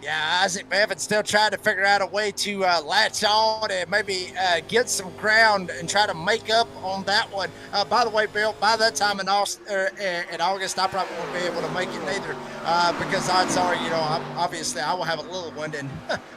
Yeah, Isaac Bevan's still trying to figure out a way to latch on and maybe get some ground and try to make up on that one. By the way, Bill, by that time in August, I probably won't be able to make it neither because odds are, obviously I will have a little one and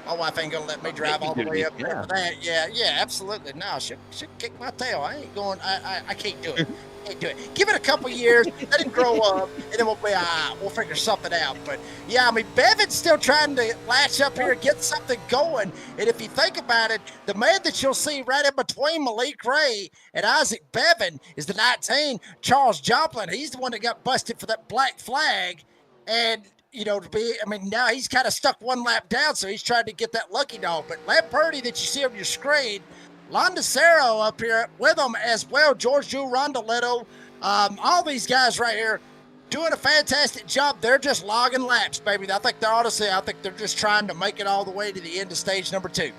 my wife ain't going to let me drive all the way up there for that. Yeah, absolutely. No, she'll kick my tail. I ain't going, I can't do it. Can't do it. Give it a couple years, let him grow up, and then we'll figure something out. But yeah, I mean, Bevan's still trying to latch up here, get something going. And if you think about it, the man that you'll see right in between Malik Ray and Isaac Bevan is the 19, Charles Joplin. He's the one that got busted for that black flag. And now he's kind of stuck one lap down, so he's trying to get that lucky dog. But Lamperti that you see on your screen, Londacero up here with them as well. George Jewell, Rondoletto, all these guys right here doing a fantastic job. They're just logging laps, baby. I think they're just trying to make it all the way to the end of stage number 2.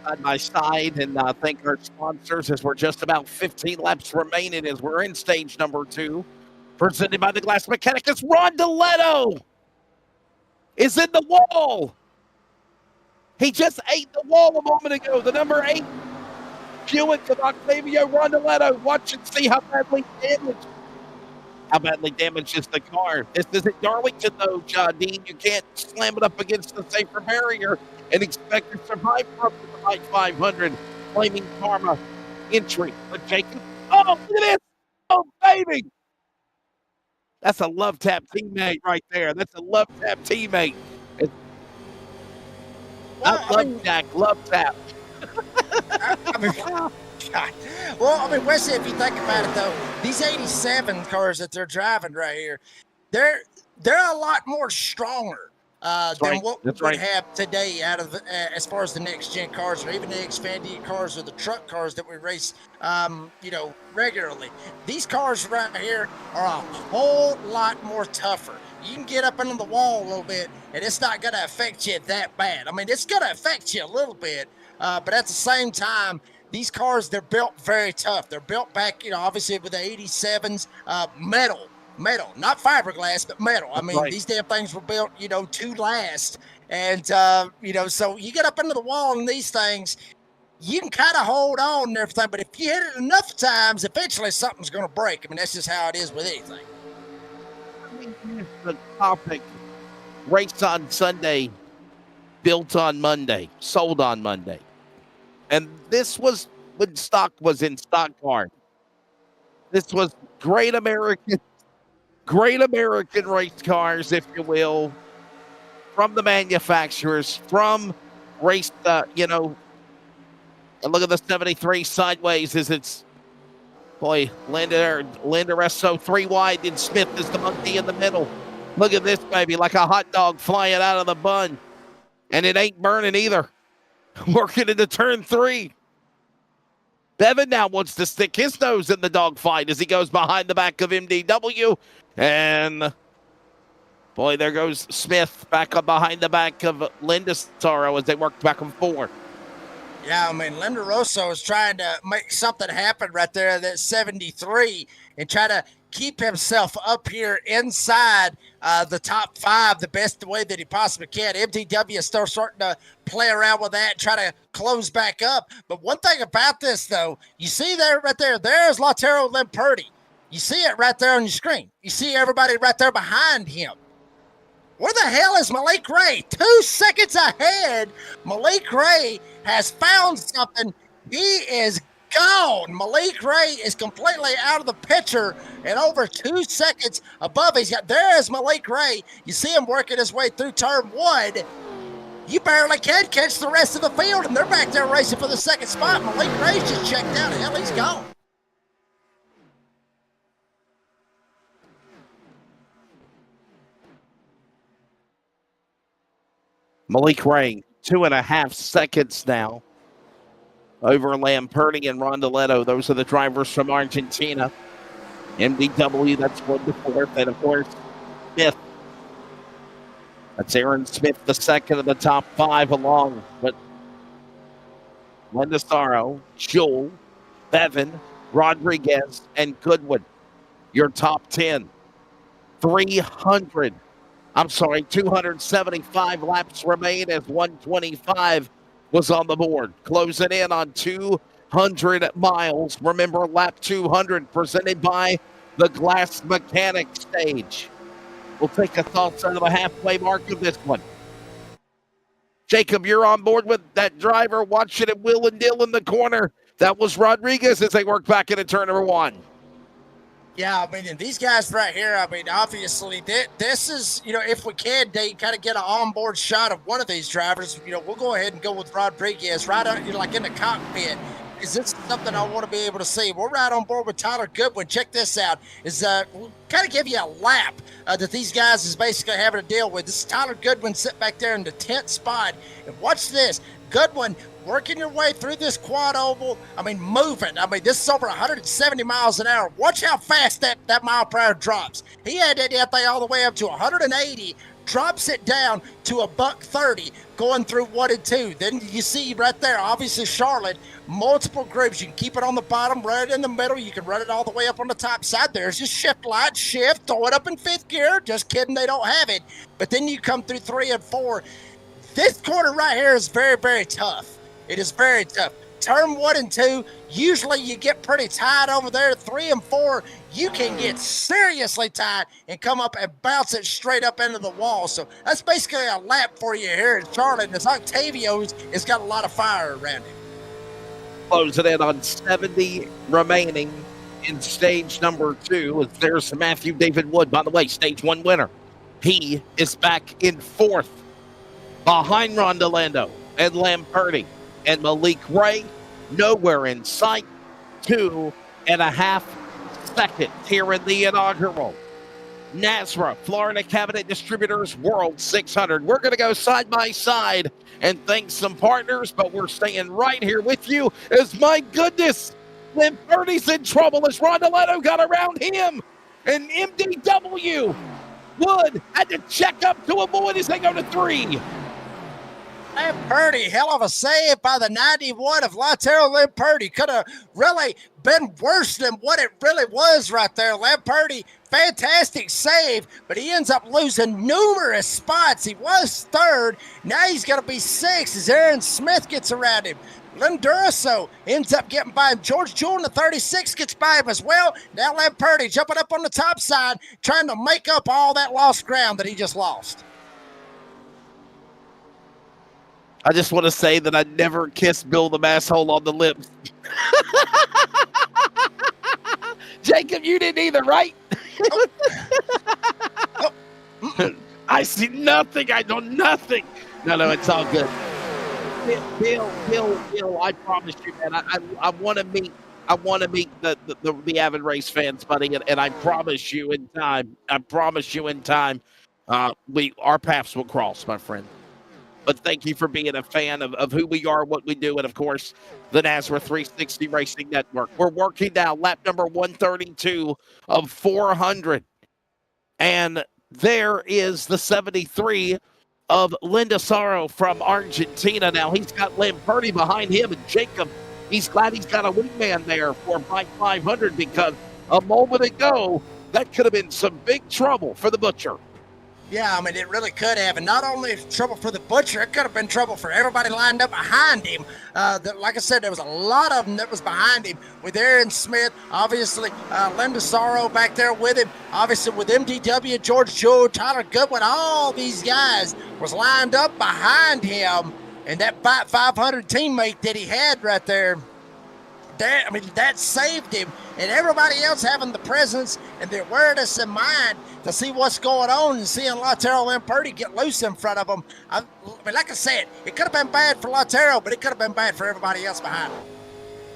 On my side, and thank our sponsors as we're just about 15 laps remaining as we're in stage number 2. Presented by the Glass Mechanicus, Rondoletto is in the wall. He just ate the wall a moment ago. The number 8 Buick of Octavio Rondoletto. Watch and see how badly damaged is the car. This isn't Darlington, though, Dean. You can't slam it up against the safer barrier and expect to survive from the Fight 500 Flaming Karma entry. But Jacob, oh, look at this. Oh, baby. That's a love tap teammate right there. That's a love tap teammate. Love tap. Wesley, if you think about it, though, these 87 cars that they're driving right here, they're a lot more stronger than what we would have today out of as far as the next gen cars or even the Xfinity cars or the truck cars that we race, regularly. These cars right here are a whole lot more tougher. you can get up into the wall a little bit, and it's not going to affect you that bad. I mean, it's going to affect you a little bit, but at the same time, these cars, they're built very tough. They're built back, obviously with the 87s, metal, not fiberglass, but metal. I mean, Right. These damn things were built, to last. And, so you get up into the wall in these things, you can kind of hold on and everything, but if you hit it enough times, eventually something's going to break. I mean, that's just how it is with anything. The topic, race on Sunday, built on Monday, sold on Monday. And this was when stock was in stock car. This was great American race cars, if you will, from the manufacturers, from race, and look at the 73 sideways as it's, boy, Lander SO 3 wide, and Smith is the monkey in the middle. Look at this, baby, like a hot dog flying out of the bun. And it ain't burning either. Working into turn 3. Bevan now wants to stick his nose in the dogfight as he goes behind the back of MDW. And, boy, there goes Smith back up behind the back of Lindastaro as they work back and forth. Yeah, I mean, Linda Rosso is trying to make something happen right there at that 73 and try to keep himself up here inside the top 5 the best way that he possibly can. MTW is still starting to play around with that, try to close back up. But one thing about this, though, you see there right there, there's Lautaro Lamperti. You see it right there on your screen. You see everybody right there behind him. Where the hell is Malik Ray? 2 seconds ahead. Malik Ray has found something. He is gone. Malik Ray is completely out of the picture and over 2 seconds above. There's Malik Ray. You see him working his way through turn 1. You barely can catch the rest of the field, and they're back there racing for the second spot. Malik Ray's just checked out. Hell, he's gone. Malik Ray, 2.5 seconds now over Lamperti and Rondoletto. Those are the drivers from Argentina. MDW, that's 1 to 4th. And, of course, Smith. That's Aaron Smith, the second of the top 5, along with Lindastaro, Joel, Bevan, Rodriguez, and Goodwin. Your top 10. 275 laps remain as 125 was on the board. Closing in on 200 miles. Remember, lap 200 presented by the Glass Mechanic stage. We'll take a thoughts out of the halfway mark of this one. Jacob, you're on board with that driver watching it wheel and deal in the corner. That was Rodriguez as they work back into turn number 1. Yeah, I mean, and these guys right here, I mean, obviously, this is, if we can, Dave, kind of get an onboard shot of one of these drivers. We'll go ahead and go with Rodriguez right out, like in the cockpit. Is this something I want to be able to see? We're right on board with Tyler Goodwin. Check this out. We'll kind of give you a lap that these guys is basically having to deal with. This is Tyler Goodwin sitting back there in the 10th spot. And watch this. Goodwin working your way through this quad oval. I mean, moving. I mean, this is over 170 miles an hour. Watch how fast that mile per hour drops. He had that thing all the way up to 180, drops it down to $130 going through 1 and 2. Then you see right there, obviously Charlotte, multiple groups. You can keep it on the bottom, run it in the middle. You can run it all the way up on the top side. There's your shift light, shift, throw it up in 5th gear. Just kidding, they don't have it. But then you come through 3 and 4. This corner right here is very, very tough. It is very tough. Turn 1 and 2, usually you get pretty tight over there. 3 and 4, you can get seriously tight and come up and bounce it straight up into the wall. So that's basically a lap for you here in Charlotte. And it's Octavio's, it's got a lot of fire around it. Closing in on 70 remaining in stage number 2. There's Matthew David Wood, by the way, stage 1 winner. He is back in 4th behind Rondolando and Lamperti. And Malik Ray, nowhere in sight. 2.5 seconds here in the inaugural NASRA Florida Cabinet Distributors World 600. We're going to go side by side and thank some partners, but we're staying right here with you as, my goodness, Lamperti's in trouble as Rondoletto got around him. And MDW Wood had to check up to avoid as they go to 3. Lamperti, hell of a save by the 91 of Latero Lamperti. Could have really been worse than what it really was right there. Lamperti, fantastic save, but he ends up losing numerous spots. He was third. Now he's going to be 6th as Aaron Smith gets around him. Linduraso ends up getting by him. George Jewell in the 36 gets by him as well. Now Lamperti jumping up on the top side, trying to make up all that lost ground that he just lost. I just want to say that I never kissed Bill the Masshole on the lips. Jacob, you didn't either, right? I see nothing. I know nothing. No, it's all good. Bill, I promise you, man. I want to meet. I want to meet the avid race fans, buddy, and I promise you in time. Our paths will cross, my friend. But thank you for being a fan of who we are, what we do, and, of course, the NASRA 360 Racing Network. We're working now lap number 132 of 400. And there is the 73 of Lindasaro from Argentina. Now, he's got Lamperti behind him, and Jacob, he's glad he's got a wingman there for Bike 500 because a moment ago, that could have been some big trouble for the Butcher. Yeah, I mean, it really could have. And not only trouble for the Butcher, it could have been trouble for everybody lined up behind him. Like I said, there was a lot of them that was behind him with Aaron Smith, obviously, Lindasaro back there with him, obviously with MDW, George Jewell, Tyler Goodwin, all these guys was lined up behind him. And that Bike 500 teammate that he had right there, that saved him. And everybody else having the presence and the awareness in mind to see what's going on and seeing Latero Lamperti get loose in front of him. I mean, like I said, it could have been bad for Latero, but it could have been bad for everybody else behind him.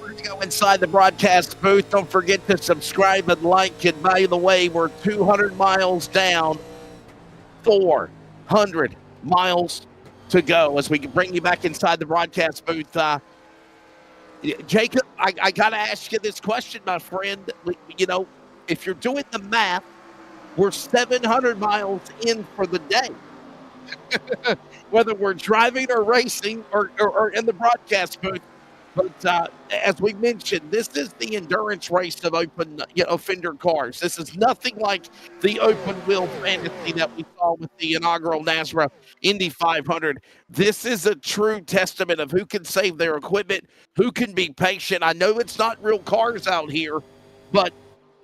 We're going to go inside the broadcast booth. Don't forget to subscribe and like. And by the way, we're 200 miles down, 400 miles to go as we bring you back inside the broadcast booth. Jacob, I got to ask you this question, my friend. You know, if you're doing the math, we're 700 miles in for the day. Whether we're driving or racing or in the broadcast booth. But as we mentioned, this is the endurance race of open, fender cars. This is nothing like the open wheel fantasy that we saw with the inaugural NASRA Indy 500. This is a true testament of who can save their equipment, who can be patient. I know it's not real cars out here, but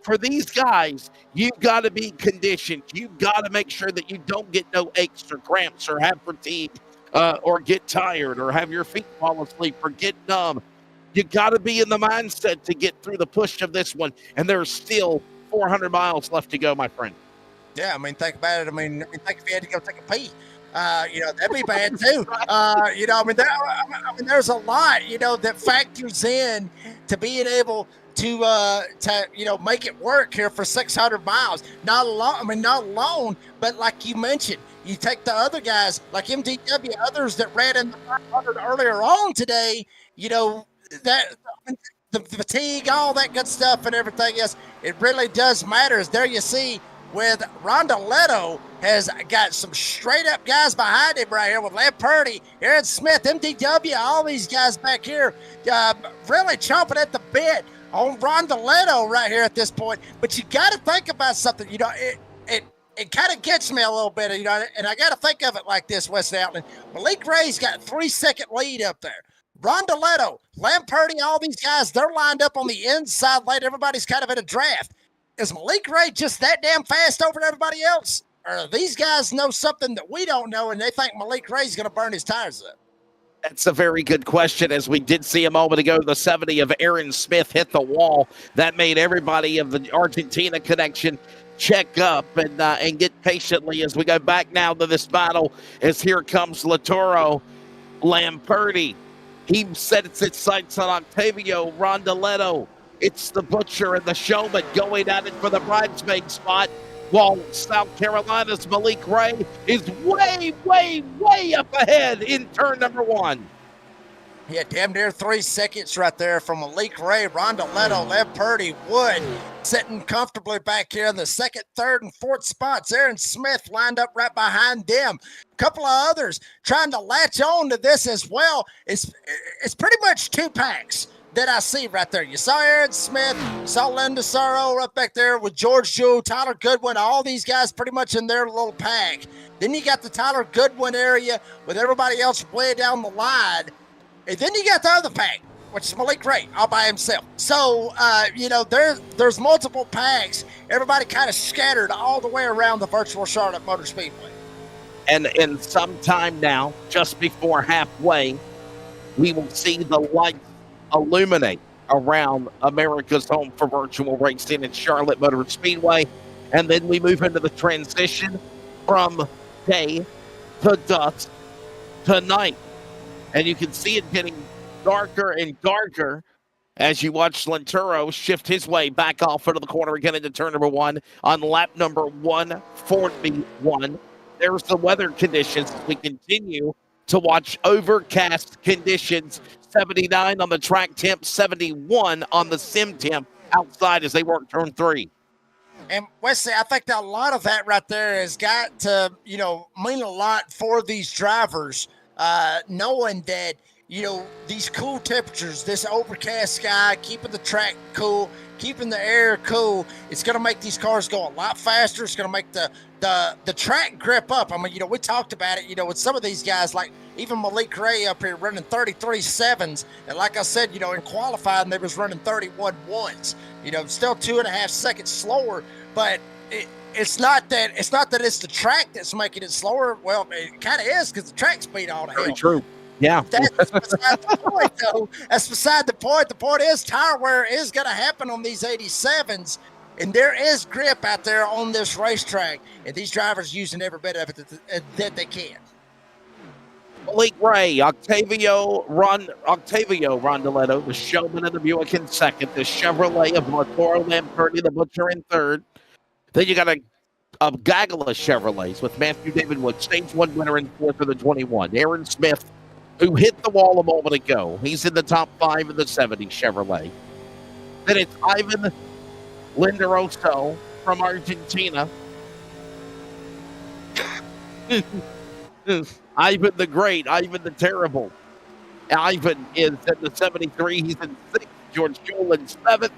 for these guys, you've got to be conditioned. You've got to make sure that you don't get no aches or cramps or have fatigue. Or get tired or have your feet fall asleep or get numb. You got to be in the mindset to get through the push of this one. And there's still 400 miles left to go, my friend. Yeah, I mean, think about it. I mean, think if you had to go take a pee. That'd be bad too. There's a lot, that factors in to being able to make it work here for 600 miles. Not alone, but like you mentioned, you take the other guys like MDW, others that ran in the 500 earlier on today, that the fatigue, all that good stuff and everything else, it really does matter. As there you see with Rondoletto has got some straight up guys behind him right here with Lamperti, Aaron Smith, MDW, all these guys back here really chomping at the bit on Rondoletto right here at this point. But you got to think about something, it kind of gets me a little bit, and I got to think of it like this, Wes Outland. Malik Ray's got 3-second lead up there. Rondoletto, Lamperti, all these guys, they're lined up on the inside lane. Everybody's kind of in a draft. Is Malik Ray just that damn fast over everybody else? Or these guys know something that we don't know, and they think Malik Ray's going to burn his tires up? That's a very good question. As we did see a moment ago, the 70 of Aaron Smith hit the wall. That made everybody of the Argentina connection check up and get patiently as we go back now to this battle. As here comes Latero Lamperti. He sets its sights on Octavio Rondoletto. It's the Butcher and the Showman going at it for the bridesmaid spot, while South Carolina's Malik Ray is way, way, way up ahead in turn number 1. Yeah, damn near 3 seconds right there from Malik Ray, Rondoletto, Lev Purdy, Wood sitting comfortably back here in the second, third, and fourth spots. Aaron Smith lined up right behind them. A couple of others trying to latch on to this as well. It's pretty much 2 packs that I see right there. You saw Aaron Smith, you saw Linda Sorrow right back there with George Jewell, Tyler Goodwin, all these guys pretty much in their little pack. Then you got the Tyler Goodwin area with everybody else way down the line. And then you got the other pack, which is Malik Ray all by himself. So, there's multiple packs. Everybody kind of scattered all the way around the virtual Charlotte Motor Speedway. And in some time now, just before halfway, we will see the lights illuminate around America's home for virtual racing in Charlotte Motor Speedway. And then we move into the transition from day to dusk to night. And you can see it getting darker and darker as you watch Lenturo shift his way back off into the corner again into turn number 1 on lap number 141. There's the weather conditions as we continue to watch overcast conditions. 79 on the track temp, 71 on the sim temp outside as they work turn 3. And Wesley, I think that a lot of that right there has got to, mean a lot for these drivers. Knowing that, these cool temperatures, this overcast sky, keeping the track cool, keeping the air cool, it's going to make these cars go a lot faster. It's going to make the track grip up. I mean, we talked about it, with some of these guys, like even Malik Ray up here running 33.7s. And like I said, in qualifying, they was running 31.1s, still 2.5 seconds slower, but it's not that it's the track that's making it slower. Well, it kind of is because the track speed all the hell. Very true. Yeah. That's beside the point, though. That's beside the point. The point is tire wear is going to happen on these 87s, and there is grip out there on this racetrack, and these drivers using every bit of it that they can. Malik Ray, Octavio Rondoletto, the Showman of the Buick in second, the Chevrolet of Arturo Lamperti, the Butcher in third. Then you got a gaggle of Chevrolets with Matthew David Wood, stage 1 winner in fourth of the 21. Aaron Smith, who hit the wall a moment ago. He's in the top 5 of the 70 Chevrolet. Then it's Ivan Linderoso from Argentina. Ivan the Great, Ivan the Terrible. Ivan is in the 73. He's in 6th. George Jewell in 7th.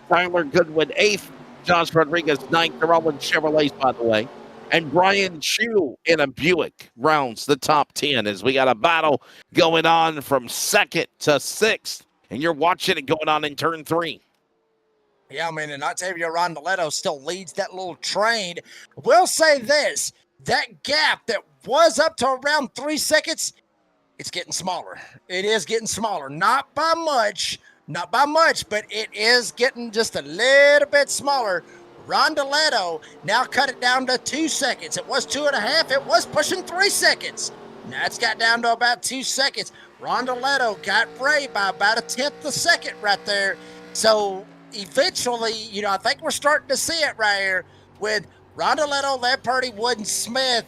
Tyler Goodwin 8th. Josh Rodriguez 9th. They're all in Chevrolets, by the way. And Brian Chu in a Buick rounds the top 10 as we got a battle going on from 2nd to 6th. And you're watching it going on in turn 3. Yeah, I mean, and Octavio Rondoletto still leads that little train. We'll say this, that gap that was up to around 3 seconds, it's getting smaller. It is getting smaller. Not by much, but it is getting just a little bit smaller. Rondoletto now cut it down to 2 seconds. It was 2.5. It was pushing 3 seconds. Now it's got down to about 2 seconds. Rondoletto got Ray by about 1/10 a second right there. So eventually, I think we're starting to see it right here with Rondoletto, Lamperti, Wood, and Smith.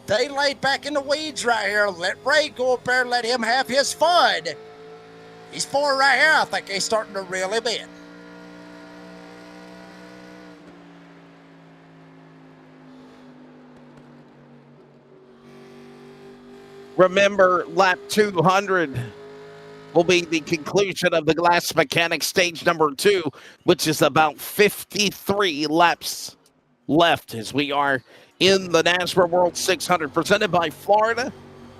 They laid back in the weeds right here. Let Ray go up there and let him have his fun. These 4 right here, I think they're starting to really bend. Remember, lap 200 will be the conclusion of the Glass Mechanic stage number 2, which is about 53 laps left as we are in the NASRA World 600, presented by Florida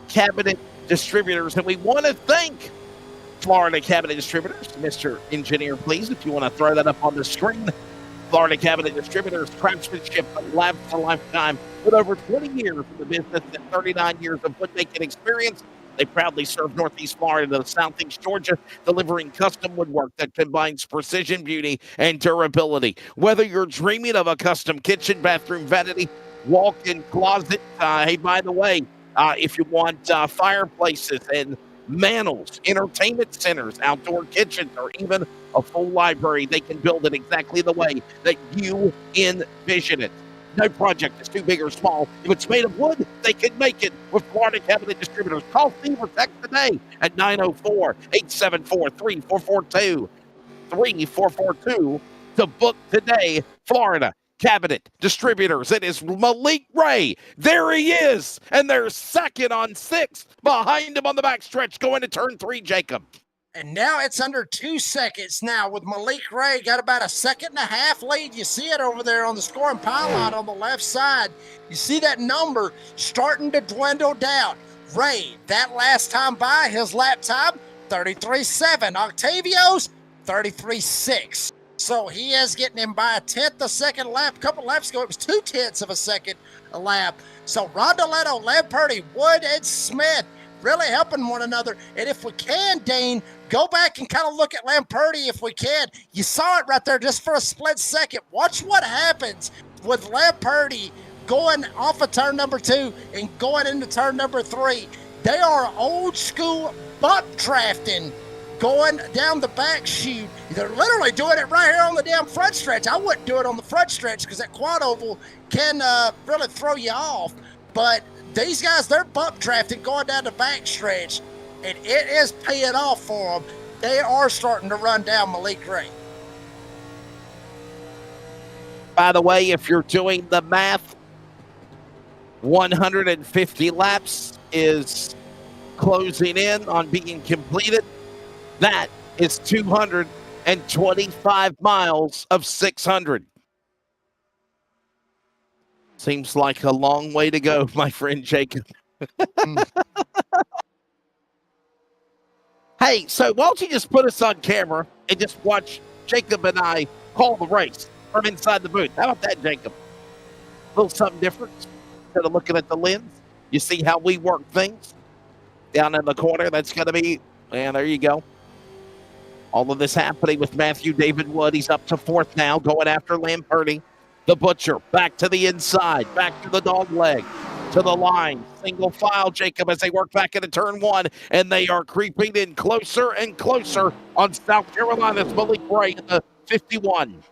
Cabinet Distributors. And we want to thank Florida Cabinet Distributors. Mr. Engineer, please, if you want to throw that up on the screen. Florida Cabinet Distributors, craftsmanship that lasts a lifetime. With over 20 years in the business and 39 years of woodmaking experience, they proudly serve Northeast Florida to Southeast Georgia, delivering custom woodwork that combines precision, beauty, and durability. Whether you're dreaming of a custom kitchen, bathroom, vanity, walk-in closet, hey, by the way, if you want fireplaces and mantles, entertainment centers, outdoor kitchens, or even a full library, they can build it exactly the way that you envision it. No project is too big or small. If it's made of wood, they can make it with Florida Cabinet Distributors. Call Steve or text today at 904-874-3442. 3442 to book today. Florida Cabinet Distributors. It is Malik Ray. There he is. And they're second on 6. Behind him on the backstretch going to turn 3, Jacob. And now it's under 2 seconds now with Malik Ray. Got about a 1.5 lead. You see it over there on the scoring pylon on the left side. You see that number starting to dwindle down. Ray, that last time by, his lap time, 33.7. Octavio's 33.6. So he is getting him by a 1/10 a second lap. A couple laps ago, it was 2/10 of a second a lap. So Rondeletto, Lamperti, Wood, and Smith really helping one another. And if we can, Dane, go back and kind of look at Lamperti if we can. You saw it right there just for a split second. Watch what happens with Lamperti going off of turn number 2 and going into turn number 3. They are old school bump drafting, going down the back chute. They're literally doing it right here on the damn front stretch. I wouldn't do it on the front stretch because that quad oval can really throw you off. But these guys, they're bump drafting going down the back stretch, and it is paying off for them. They are starting to run down Malik Ray. By the way, if you're doing the math, 150 laps is closing in on being completed. That is 225 miles of 600. Seems like a long way to go, my friend Jacob. Hey, so why don't you just put us on camera and just watch Jacob and I call the race from inside the booth? How about that, Jacob? A little something different. Instead of looking at the lens, you see how we work things. Down in the corner, that's going to be, and there you go. All of this happening with Matthew David Wood. He's up to 4th now, going after Lamperti. The Butcher back to the inside, back to the dog leg, to the line. Single file, Jacob, as they work back into turn 1, and they are creeping in closer and closer on South Carolina's Malik Ray in the 51.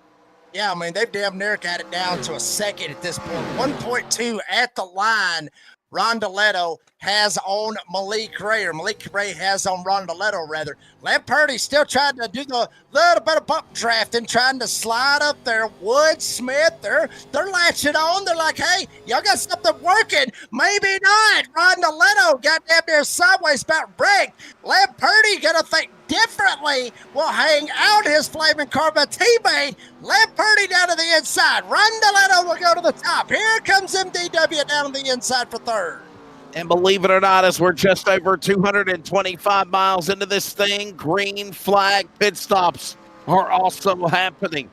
Yeah, I mean, they've damn near got it down to a second at this point. 1.2 at the line. Rondeletto has on Malik Ray, or Malik Ray has on Rondeletto, rather. Lamperti still trying to do the little bit of bump drafting, trying to slide up there. Wood, Smith, they're latching on. They're like, hey, y'all got something working. Maybe not. Rondeletto got damn near sideways, about wrecked. Lamperti gonna think differently, will hang out his flaming Corvette teammate. Lamperti down to the inside. Rondeletto will go to the top. Here comes MDW down on the inside for 3rd. And believe it or not, as we're just over 225 miles into this thing, green flag pit stops are also happening.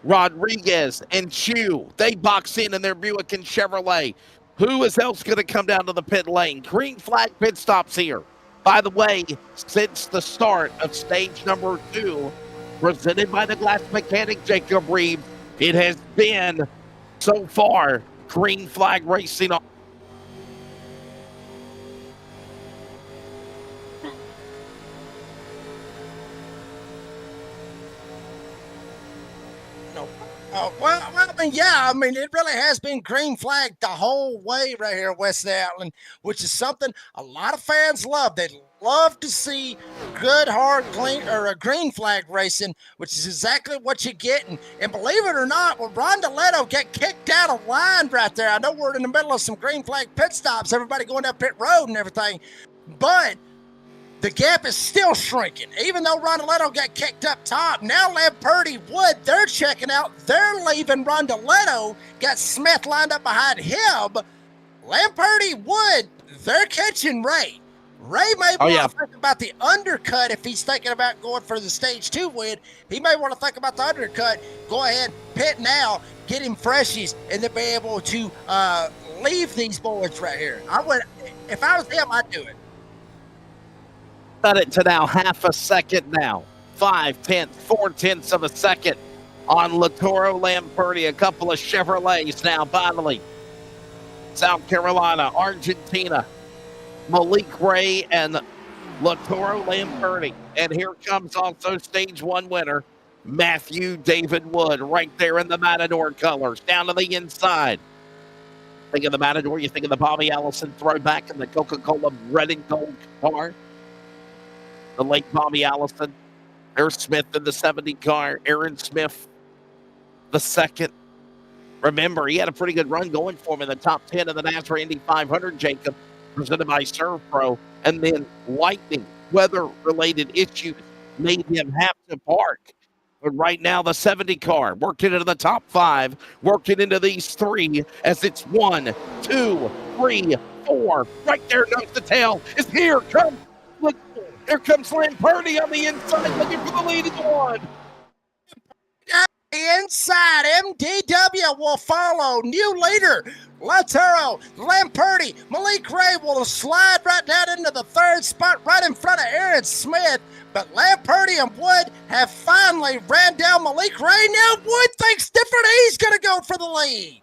Rodriguez and Chu, they box in their Buick and Chevrolet. Who is else going to come down to the pit lane? Green flag pit stops here. By the way, since the start of stage number 2, presented by the glass mechanic Jacob Reeves, it has been, so far, green flag racing on. Well, I mean, yeah, I mean, it really has been green flag the whole way right here at West Outland, which is something a lot of fans love. They love to see good, hard, clean, or a green flag racing, which is exactly what you're getting. And believe it or not, when Rondeletto get kicked out of line right there, I know we're in the middle of some green flag pit stops, everybody going down pit road and everything, but the gap is still shrinking. Even though Rondeletto got kicked up top, now Lamperti, Wood, they're checking out. They're leaving Rondeletto. Got Smith lined up behind him. Lamperti, Wood, they're catching Ray. Ray may want to think about the undercut if he's thinking about going for the stage 2 win. He may want to think about the undercut. Go ahead, pit now, get him freshies, and then be able to leave these boys right here. I would, if I was him, I'd do it. Cut it to now half a second now. 5/10, 4/10 of a second on Latoro Lamperti. A couple of Chevrolets now finally. South Carolina, Argentina, Malik Ray and Latoro Lamperti. And here comes also stage 1 winner, Matthew David Wood right there in the Matador colors, down to the inside. Think of the Matador, you think of the Bobby Allison throwback in the Coca-Cola red and gold car. The late Bobby Allison. There's Smith in the 70 car. Aaron Smith, the second. Remember, he had a pretty good run going for him in the top 10 of the NASRA Indy 500, Jacob, presented by Serve Pro. And then lightning, weather-related issues made him have to park. But right now, the 70 car working into the top 5, working into these 3 as it's 1, 2, 3, 4. Right there, nose to tail. Is here comes. Look, here comes Lamperti on the inside, looking for the leading one. Inside, MDW will follow. New leader, Latero, Lamperti, Malik Ray will slide right down into the 3rd spot, right in front of Aaron Smith. But Lamperti and Wood have finally ran down Malik Ray. Now Wood thinks different. He's going to go for the lead.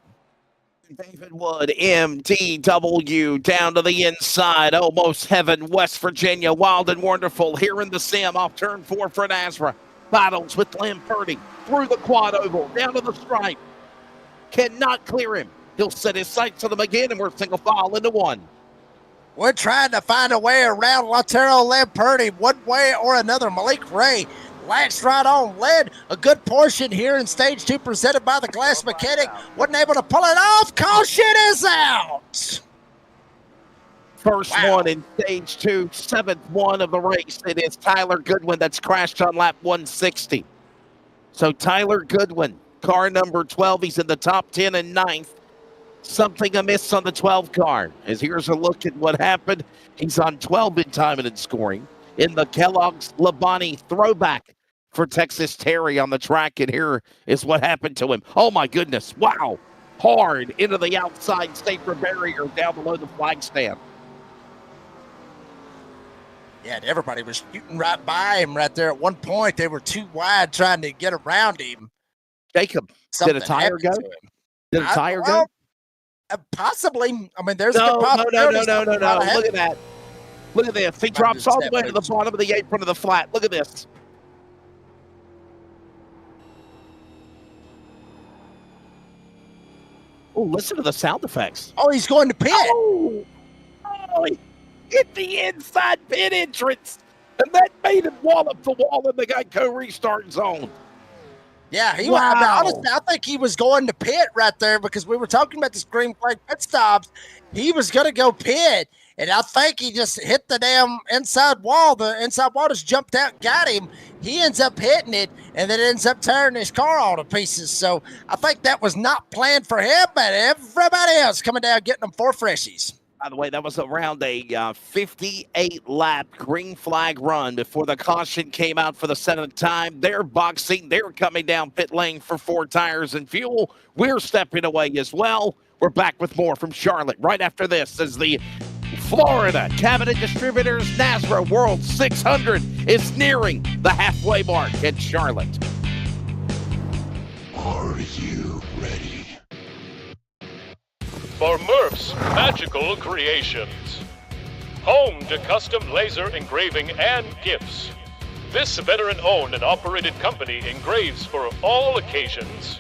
David Wood, MDW, down to the inside, almost heaven, West Virginia, wild and wonderful, here in the sim, off turn 4 for NASRA. Battles with Lamperti, through the quad oval, down to the stripe. Cannot clear him. He'll set his sights on them again, and we're single file into 1. We're trying to find a way around Latero Lamperti, one way or another. Malik Ray latched right on, led a good portion here in stage 2, presented by the Glass Mechanic. Wasn't able to pull it off. Caution is out. First one in stage 2, 7th one of the race. It is Tyler Goodwin that's crashed on lap 160. So Tyler Goodwin, car number 12, he's in the top 10 and 9th. Something amiss on the 12 car. As here's a look at what happened. He's on 12 in timing and scoring in the Kellogg's Labonte throwback for Texas Terry on the track. And here is what happened to him. Oh my goodness. Wow. Hard into the outside safer barrier down below the flag stand. Yeah, and everybody was shooting right by him right there. At one point, they were too wide trying to get around him. Jacob, did a tire go? Did a tire go? Possibly. I mean, there's no, a good possibility. No. Look at that. Look at this. He drops all the way to the bottom of the apron of the flat. Look at this. Oh, listen to the sound effects. Oh, he's going to pit. Oh, he hit the inside pit entrance, and that made him wallop the wall in the Geico restart zone. Yeah, he was. Honestly, I think he was going to pit right there because we were talking about this green flag pit stops. He was going to go pit, and I think he just hit the damn inside wall. The inside wall just jumped out, got him. He ends up hitting it, and then ends up tearing his car all to pieces. So I think that was not planned for him, but everybody else coming down getting them 4 freshies. By the way, that was around a 58-lap green flag run before the caution came out for the 7th time. They're boxing. They're coming down pit lane for 4 tires and fuel. We're stepping away as well. We're back with more from Charlotte right after this as the Florida Cabinet Distributors NASRA World 600 is nearing the halfway mark in Charlotte. Are you ready? For Murph's Magical Creations. Home to custom laser engraving and gifts. This veteran-owned and operated company engraves for all occasions.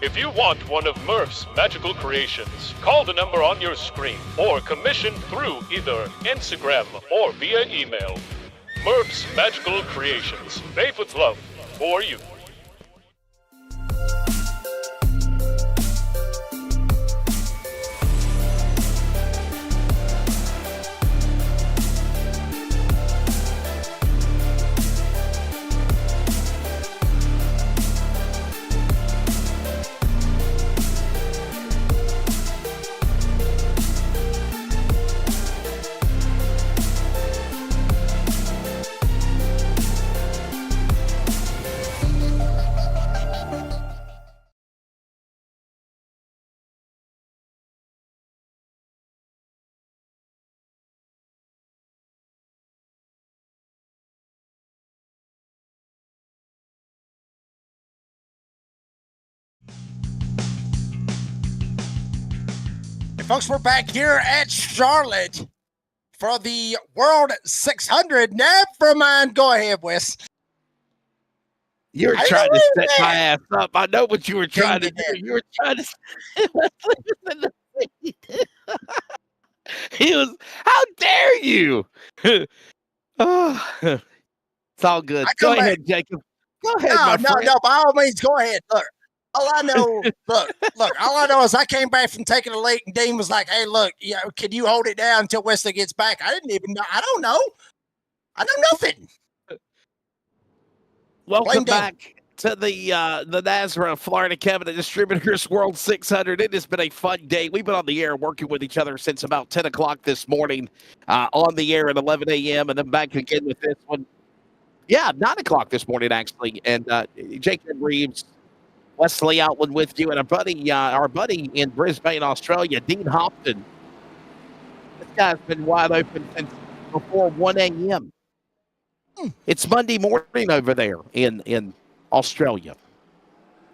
If you want one of Murph's Magical Creations, call the number on your screen or commission through either Instagram or via email. Murph's Magical Creations, made with love for you. Folks, we're back here at Charlotte for the World 600. Never mind. Go ahead, Wes. You were I trying know to he set my ass up. I know what you were trying to did. do. You were trying to. He was. How dare you? Oh, it's all good. I Go come back. ahead, Jacob. Go ahead, No, my no, friend. no. By all means, go ahead. Look, all I know, look. All I know is I came back from taking a leak, and Dean was like, "Hey, look, can you hold it down until Wesley gets back?" I didn't even know. I don't know. I know nothing. Welcome Blame Dean. back to the NASRA Florida Cabinet Distributors World 600. It has been a fun day. We've been on the air working with each other since about 10 o'clock this morning, on the air at 11 a.m. and then back again with this one. Yeah, 9 o'clock this morning, actually. And Jacob Reeves, Wesley Outland with you, and our buddy in Brisbane, Australia, Dean Hopton. This guy's been wide open since before 1 a.m. It's Monday morning over there in Australia.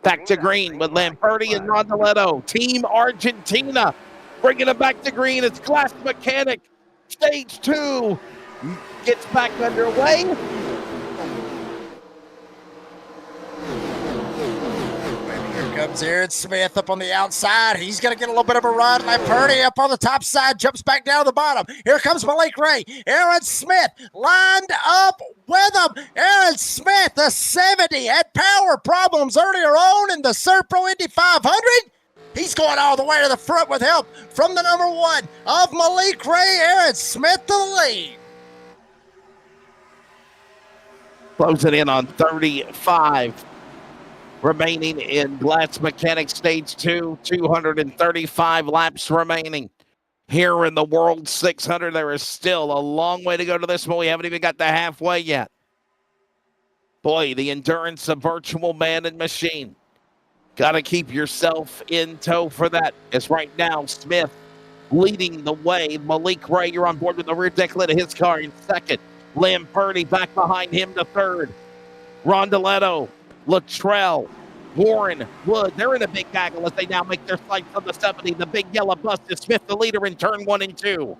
Back to green with Lamperti and Rondoletto. Team Argentina bringing it back to green. It's Glass Mechanic. Stage 2 gets back underway. Here comes Aaron Smith up on the outside. He's going to get a little bit of a run. Lamperti up on the top side, jumps back down to the bottom. Here comes Malik Ray. Aaron Smith lined up with him. Aaron Smith, the 70, had power problems earlier on in the Serpro Indy 500. He's going all the way to the front with help from the number 1 of Malik Ray. Aaron Smith to the lead. Closing in on 35 remaining in Glass Mechanic Stage 2. 235 laps remaining here in the World 600. There is still a long way to go to this one. We haven't even got to halfway yet. Boy, the endurance of virtual man and machine. Got to keep yourself in tow for that. As right now, Smith leading the way. Malik Ray, you're on board with the rear deck lid of his car in second. Lamperti back behind him to third. Rondoletto, Luttrell, Warren, Wood. They're in a big gaggle as they now make their sights on the 70. The big yellow bus is Smith, the leader in turn 1 and 2.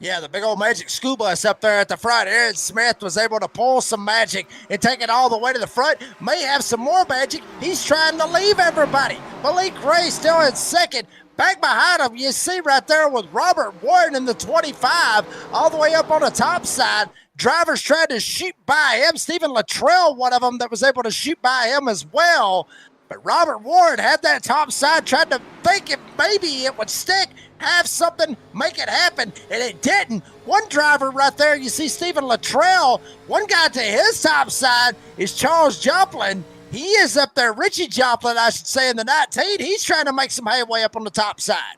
Yeah, the big old magic school bus up there at the front. Aaron Smith was able to pull some magic and take it all the way to the front. May have some more magic. He's trying to leave everybody. Malik Ray still in second. Back behind him, you see right there with Robert Warren in the 25, all the way up on the top side. Drivers tried to shoot by him. Stephen Luttrell, one of them that was able to shoot by him as well. But Robert Warren had that top side, tried to think if maybe it would stick, have something, make it happen, and it didn't. One driver right there, you see Stephen Luttrell. One guy to his top side is Charles Joplin. He is up there, Richie Joplin, I should say, in the 19. He's trying to make some headway up on the top side.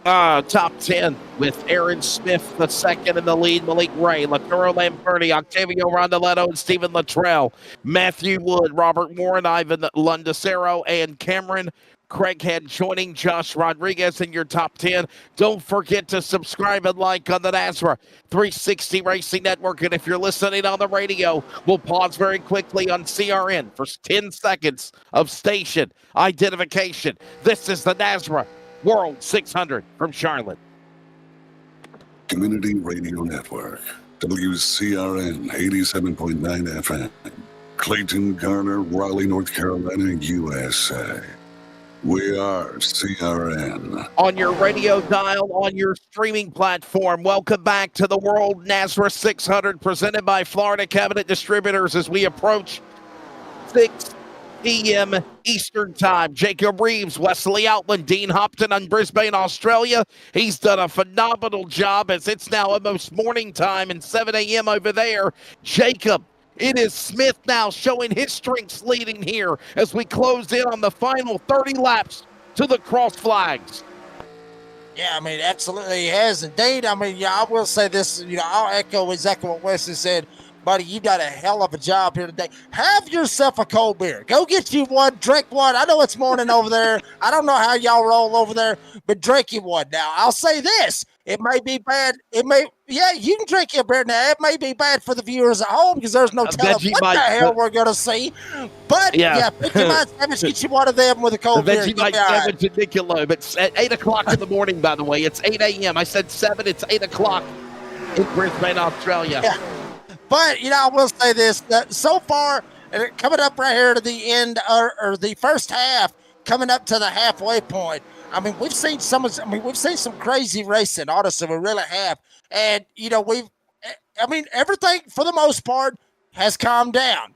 Top 10 with Aaron Smith, the second in the lead. Malik Ray, Laturo Lamperti, Octavio Rondoletto, and Stephen Luttrell. Matthew Wood, Robert Warren, Ivan Lundacero, and Cameron Craighead joining Josh Rodriguez in your top 10. Don't forget to subscribe and like on the NASRA 360 Racing Network. And if you're listening on the radio, we'll pause very quickly on CRN for 10 seconds of station identification. This is the NASRA World 600 from Charlotte. Community Radio Network, WCRN 87.9 FM, Clayton, Garner, Raleigh, North Carolina, USA. We are CRN. On your radio dial, on your streaming platform, welcome back to the World NASRA 600 presented by Florida Cabinet Distributors as we approach 6 p.m. Eastern Time. Jacob Reeves, Wesley Outland, Dean Hopton on Brisbane, Australia. He's done a phenomenal job as it's now almost morning time and 7 a.m. over there. Jacob, it is Smith now showing his strengths leading here as we close in on the final 30 laps to the cross flags. Yeah, I mean, absolutely he has. Indeed, I mean, I will say this, I'll echo exactly what Wesley said. Buddy, you got a hell of a job here today. Have yourself a cold beer. Go get you one, drink one. I know it's morning over there. I don't know how y'all roll over there, but drink you one. Now, I'll say this. It may be bad. You can drink your beer now. It may be bad for the viewers at home because there's no telling what the hell we're going to see. But, pick your mind sandwich, get you one of them with a cold beer. Vegemite sandwich and Michelob. It's at 8 o'clock in the morning, by the way. It's 8 a.m. I said 7. It's 8 o'clock in Brisbane, Australia. Yeah. But, I will say this, that so far, And coming up right here to the end, or the first half, coming up to the halfway point. I mean, we've seen some crazy racing, honestly, we really have. And, everything, for the most part, has calmed down.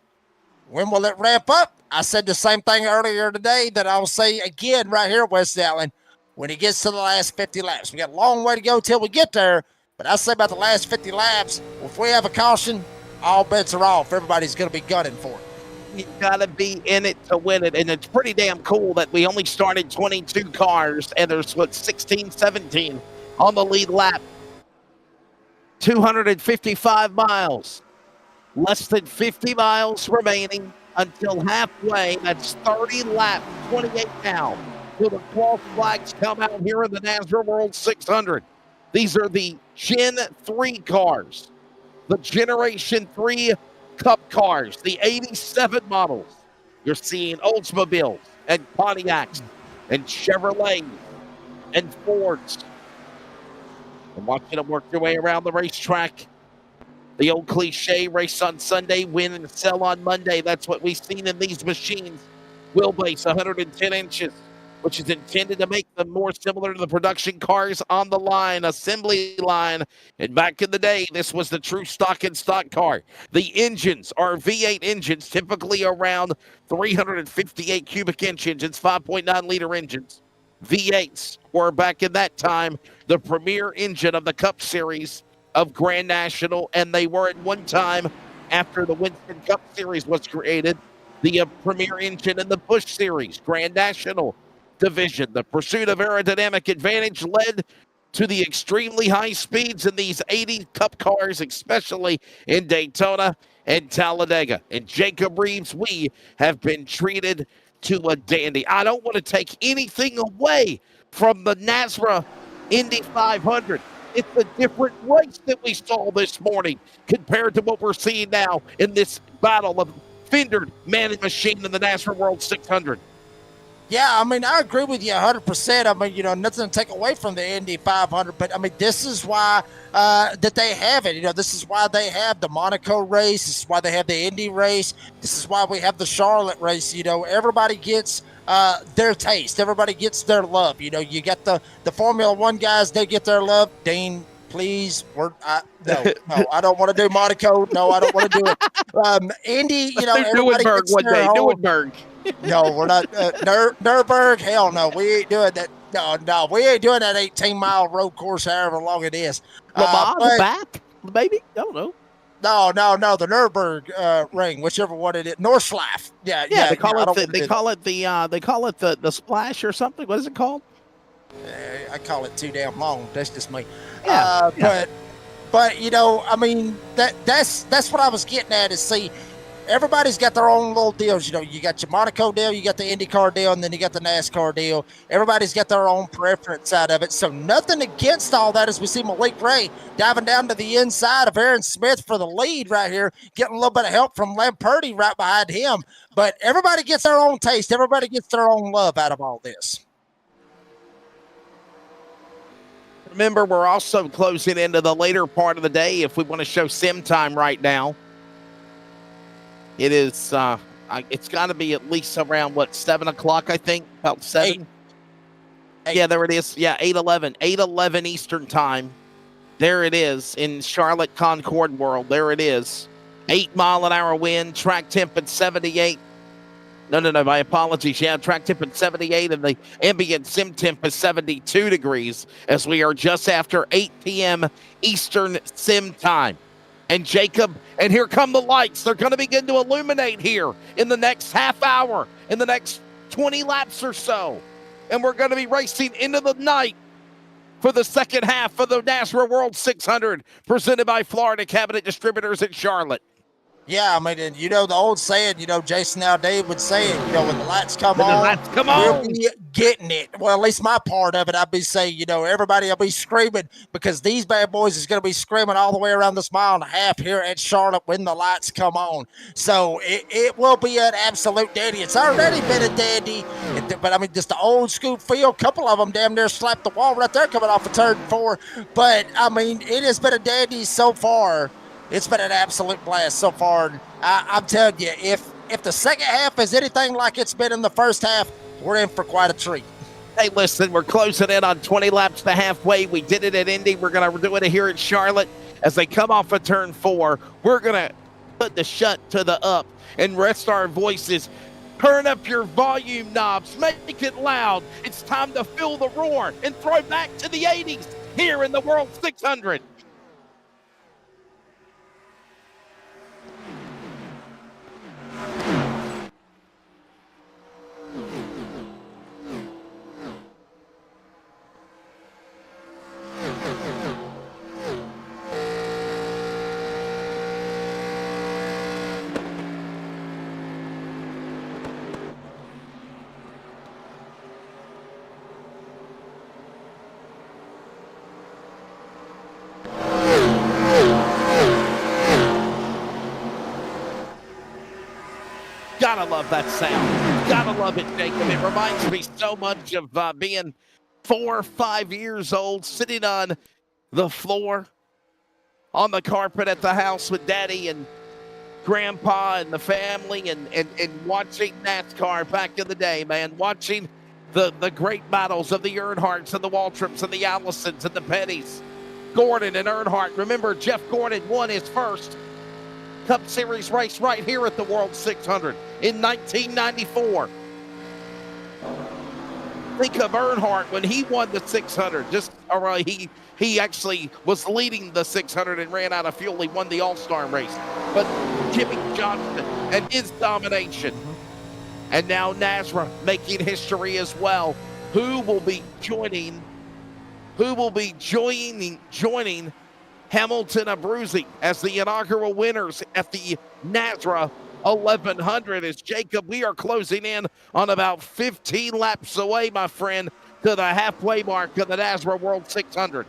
When will it ramp up? I said the same thing earlier today that I'll say again right here, West Allen, when it gets to the last 50 laps. We got a long way to go till we get there, but I say about the last 50 laps, if we have a caution, all bets are off. Everybody's going to be gunning for it. You got to be in it to win it, and it's pretty damn cool that we only started 22 cars, and there's, 16, 17 on the lead lap. 255 miles. Less than 50 miles remaining until halfway. That's 30 laps, 28 now, till the 12 flags come out here in the NASRA World 600. These are the Gen 3 cars, the Generation 3 Cup cars, the 87 models. You're seeing Oldsmobiles and Pontiacs and Chevrolets and Fords. And watching them work their way around the racetrack. The old cliche, race on Sunday, win and sell on Monday. That's what we've seen in these machines. Wheelbase 110 inches, which is intended to make them more similar to the production cars on the line, assembly line. And back in the day, this was the true stock and stock car. The engines are V8 engines, typically around 358 cubic inch engines, 5.9 liter engines. V8s were back in that time the premier engine of the Cup Series of Grand National, and they were at one time, after the Winston Cup Series was created, the premier engine in the Busch Series, Grand National division. The pursuit of aerodynamic advantage led to the extremely high speeds in these 80 Cup cars, especially in Daytona and Talladega. And Jacob Reeves, we have been treated to a dandy. I don't want to take anything away from the NASRA Indy 500. It's a different race that we saw this morning compared to what we're seeing now in this battle of Fendered man and machine in the NASRA World 600. Yeah, I mean, I agree with you 100%. I mean, nothing to take away from the Indy 500, but I mean, this is why that they have it. This is why they have the Monaco race. This is why they have the Indy race. This is why we have the Charlotte race. Everybody gets their taste. Everybody gets their love. You got the Formula One guys, they get their love. Dean, please, no, I don't want to do Monaco. No, I don't want to do it. Indy, everybody Nuremberg gets one their day. own. Nuremberg. No, we're not. Nuremberg, hell no. We ain't doing that. No, we ain't doing that 18-mile road course, however long it is. Le Mans, back, maybe? I don't know. No, the Nuremberg ring, whichever one it is. Nordschleife. Yeah. They call it the splash or something. What is it called? I call it too damn long. That's just me. Yeah. But I mean, that's what I was getting at is, see, everybody's got their own little deals. You got your Monaco deal, you got the IndyCar deal, and then you got the NASCAR deal. Everybody's got their own preference out of it. So nothing against all that as we see Malik Ray diving down to the inside of Aaron Smith for the lead right here, getting a little bit of help from Lamperti right behind him. But everybody gets their own taste. Everybody gets their own love out of all this. Remember, we're also closing into the later part of the day if we want to show sim time right now. It is, it's got to be at least around, 7 o'clock, I think? About 7? Eight. Yeah, there it is. Yeah, 8:11 Eastern time. There it is in Charlotte Concord World. There it is. 8-mile-an-hour wind, track temp at 78. No, my apologies. Yeah, track temp at 78, and the ambient sim temp is 72 degrees as we are just after 8 p.m. Eastern sim time. And Jacob, and here come the lights. They're going to begin to illuminate here in the next half hour, in the next 20 laps or so. And we're going to be racing into the night for the second half of the NASRA World 600, presented by Florida Cabinet Distributors in Charlotte. Yeah, I mean, and the old saying, Jason Aldean would say it, when the lights come on, we'll be getting it. Well, at least my part of it, I'd be saying, everybody will be screaming because these bad boys is going to be screaming all the way around this mile and a half here at Charlotte when the lights come on. So it will be an absolute dandy. It's already been a dandy, but I mean, just the old school feel. A couple of them damn near slapped the wall right there coming off of turn 4. But, I mean, it has been a dandy so far. It's been an absolute blast so far. I'm telling you, if if the second half is anything like it's been in the first half, we're in for quite a treat. Hey, listen, we're closing in on 20 laps to halfway. We did it at Indy. We're going to do it here at Charlotte. As they come off of turn 4, we're going to put the shut to the up and rest our voices. Turn up your volume knobs. Make it loud. It's time to feel the roar and throw back to the 80s here in the World 600. Gotta love that sound. Gotta love it, Jacob. It reminds me so much of being 4 or 5 years old, sitting on the floor, on the carpet at the house with Daddy and Grandpa and the family, and watching NASCAR back in the day, man. Watching the great battles of the Earnhardts and the Waltrips and the Allisons and the Pettys. Gordon and Earnhardt. Remember, Jeff Gordon won his first Cup Series race right here at the World 600 in 1994. Think of Earnhardt when he won the 600. He actually was leading the 600 and ran out of fuel. He won the All-Star race. But Jimmy Johnson and his domination. And now NASRA making history as well. Who will be joining Hamilton Abruzzi as the inaugural winners at the NASRA 1100. As Jacob, we are closing in on about 15 laps away, my friend, to the halfway mark of the NASRA World 600.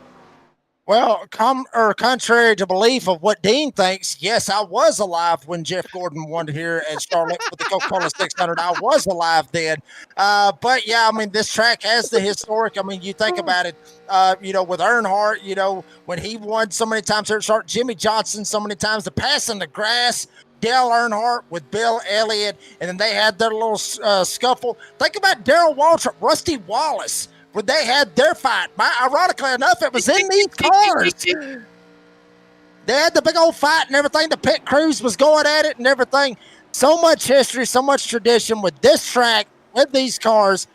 Well, contrary to belief of what Dean thinks, yes, I was alive when Jeff Gordon won here at Charlotte with the Coca-Cola 600. I was alive then. But, yeah, I mean, this track has the historic. I mean, you think about it, with Earnhardt, when he won so many times here at Charlotte, Jimmy Johnson so many times, the pass in the grass, Dale Earnhardt with Bill Elliott, and then they had their little scuffle. Think about Darrell Waltrip, Rusty Wallace, when they had their fight. Ironically enough, it was in these cars. They had the big old fight and everything. The pit crews was going at it and everything. So much history, so much tradition with this track, with these cars.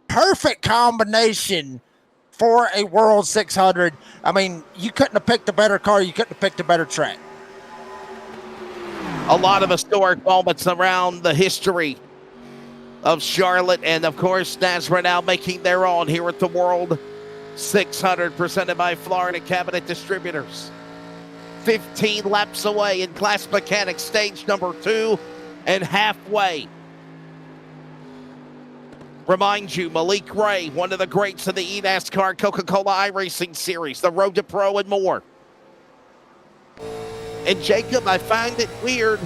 Perfect combination for a World 600. I mean, you couldn't have picked a better car. You couldn't have picked a better track. A lot of historic moments around the history of Charlotte, and of course NASRA now making their own here at the World 600, presented by Florida Cabinet Distributors. 15 laps away in Class Mechanics stage number 2 and halfway. Remind you, Malik Ray, one of the greats of the eNASCAR Coca-Cola iRacing Series, the Road to Pro and more. And Jacob, I find it weird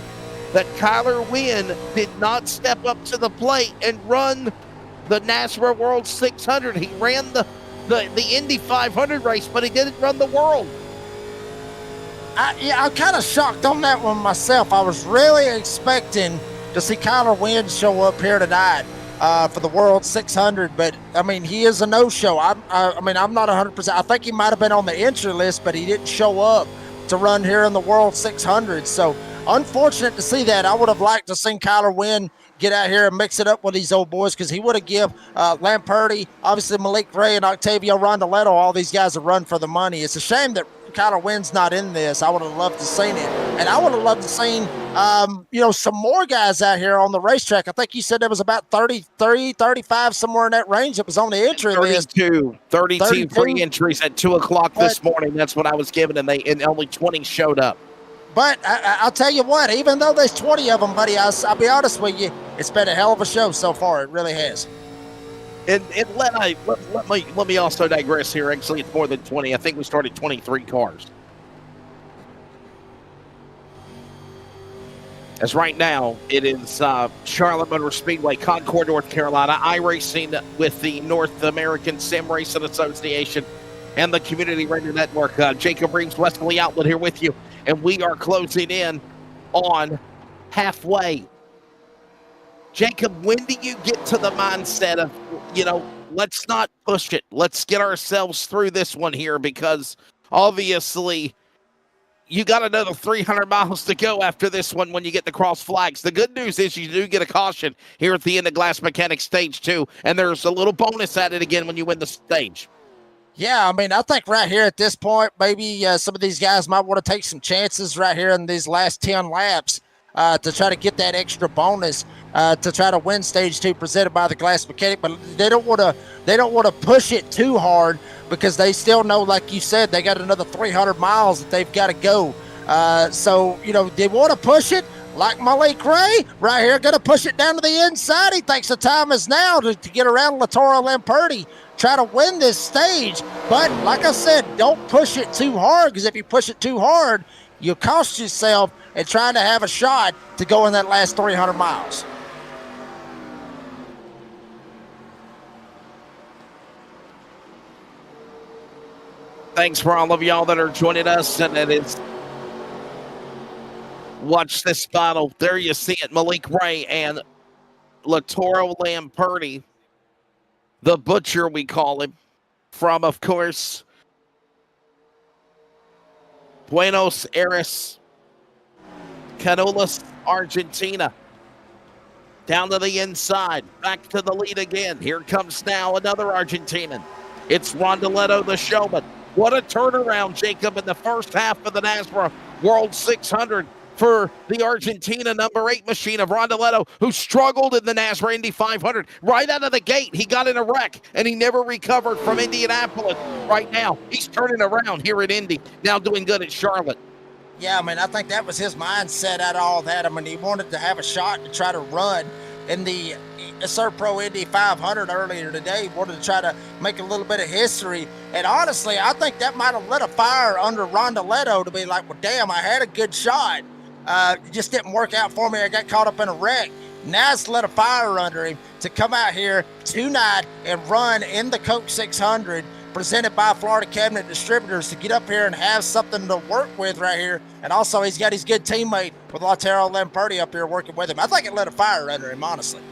that Kyler Wynn did not step up to the plate and run the NASRA World 600. He ran the Indy 500 race, but he didn't run the World. I'm kind of shocked on that one myself. I was really expecting to see Kyler Wynn show up here tonight for the World 600, but I mean, he is a no-show. I'm not 100%. I think he might have been on the entry list, but he didn't show up to run here in the World 600. So unfortunate to see that. I would have liked to see Kyler Wynn get out here and mix it up with these old boys, because he would have give Lamperti, obviously Malik Ray and Octavio Rondoletto, all these guys a run for the money. It's a shame that Kyler Wynn's not in this. I would have loved to seen it. And I would have loved to seen, some more guys out here on the racetrack. I think you said there was about 33, 35, somewhere in that range that was on the entry list. 32 free entries at 2 o'clock this morning. That's what I was given, and only 20 showed up. But I'll tell you what, even though there's 20 of them, buddy, I'll be honest with you, it's been a hell of a show so far. It really has. And let me also digress here. Actually, it's more than 20. I think we started 23 cars. As right now, it is Charlotte Motor Speedway, Concord, North Carolina, iRacing with the North American Sim Racing Association and the Community Radio Network. Jacob Reeves, Westerly Outlet here with you, and we are closing in on halfway Jacob, when do you get to the mindset of, let's not push it. Let's get ourselves through this one here, because obviously you got another 300 miles to go after this one when you get to cross flags. The good news is you do get a caution here at the end of Glass Mechanics Stage 2, and there's a little bonus at it again when you win the stage. Yeah, I mean, I think right here at this point, maybe some of these guys might want to take some chances right here in these last 10 laps to try to get that extra bonus to try to win Stage 2 presented by the Glass Mechanic. But they don't want to push it too hard, because they still know, like you said, they got another 300 miles that they've got to go. So they want to push it. Like Malik Ray right here, going to push it down to the inside. He thinks the time is now to get around Latoro Lamperti, try to win this stage. But like I said, don't push it too hard, because if you push it too hard, you cost yourself in trying to have a shot to go in that last 300 miles. Thanks for all of y'all that are joining us, and it is watch this battle. There you see it, Malik Ray and Latoro Lamperti, the butcher we call him, from, of course, Buenos Aires, Canulas, Argentina. Down to the inside, back to the lead again. Here comes now another Argentinian. It's Rondeletto, the showman. What a turnaround, Jacob, in the first half of the NASRA World 600 for the Argentina number 8 machine of Rondeletto, who struggled in the NASRA Indy 500. Right out of the gate, he got in a wreck, and he never recovered from Indianapolis. Right now, he's turning around here at Indy, now doing good at Charlotte. Yeah, I mean, I think that was his mindset out of all that. I mean, he wanted to have a shot to try to run in the Serpro Indy 500 earlier today. Wanted to try to make a little bit of history. And honestly, I think that might have lit a fire under Rondeletto to be like, well, damn, I had a good shot. It just didn't work out for me. I got caught up in a wreck. Now it's lit a fire under him to come out here tonight and run in the Coke 600 presented by Florida Cabinet Distributors, to get up here and have something to work with right here. And also, he's got his good teammate with Latoro Lamperti up here working with him. I think it lit a fire under him, honestly.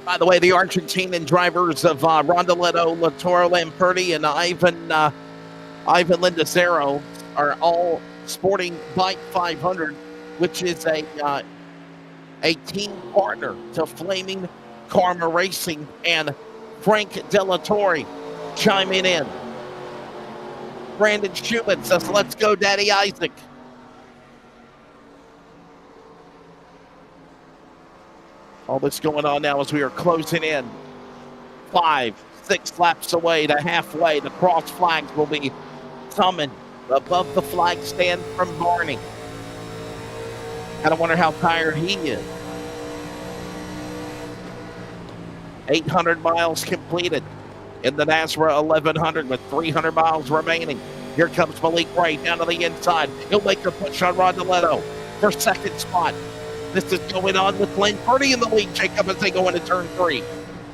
By the way, the Argentinian drivers of Rondeletto, Latoro Lamperti, and Ivan Lindazero are all sporting Bike 500, which is a team partner to Flaming Karma Racing, and Frank Delatorre chiming in. Brandon Schubert says, let's go, Daddy Isaac. All that's going on now as we are closing in 5-6 laps away to halfway. The cross flags will be summoned above the flag stand from Barney. I wonder how tired he is. 800 miles completed in the NASRA 1100 with 300 miles remaining. Here comes Malik Ray down to the inside. He'll make the push on Rondeletto for second spot. This is going on with Lamperti in the lead, Jacob, as they go into turn 3.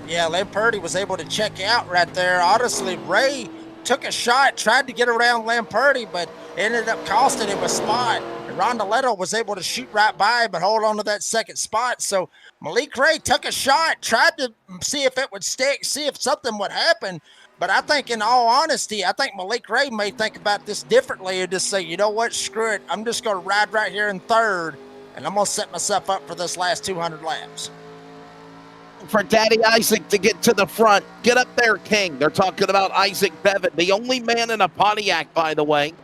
Yeah, Lamperti was able to check out right there. Honestly, Ray took a shot, tried to get around Lamperti, but ended up costing him a spot. And Rondeletto was able to shoot right by him and hold on to that second spot. So Malik Ray took a shot, tried to see if it would stick, see if something would happen. But I think, in all honesty, I think Malik Ray may think about this differently and just say, you know what, screw it. I'm just going to ride right here in third, and I'm going to set myself up for this last 200 laps. For Daddy Isaac to get to the front. Get up there, King. They're talking about Isaac Bevan, the only man in a Pontiac, by the way,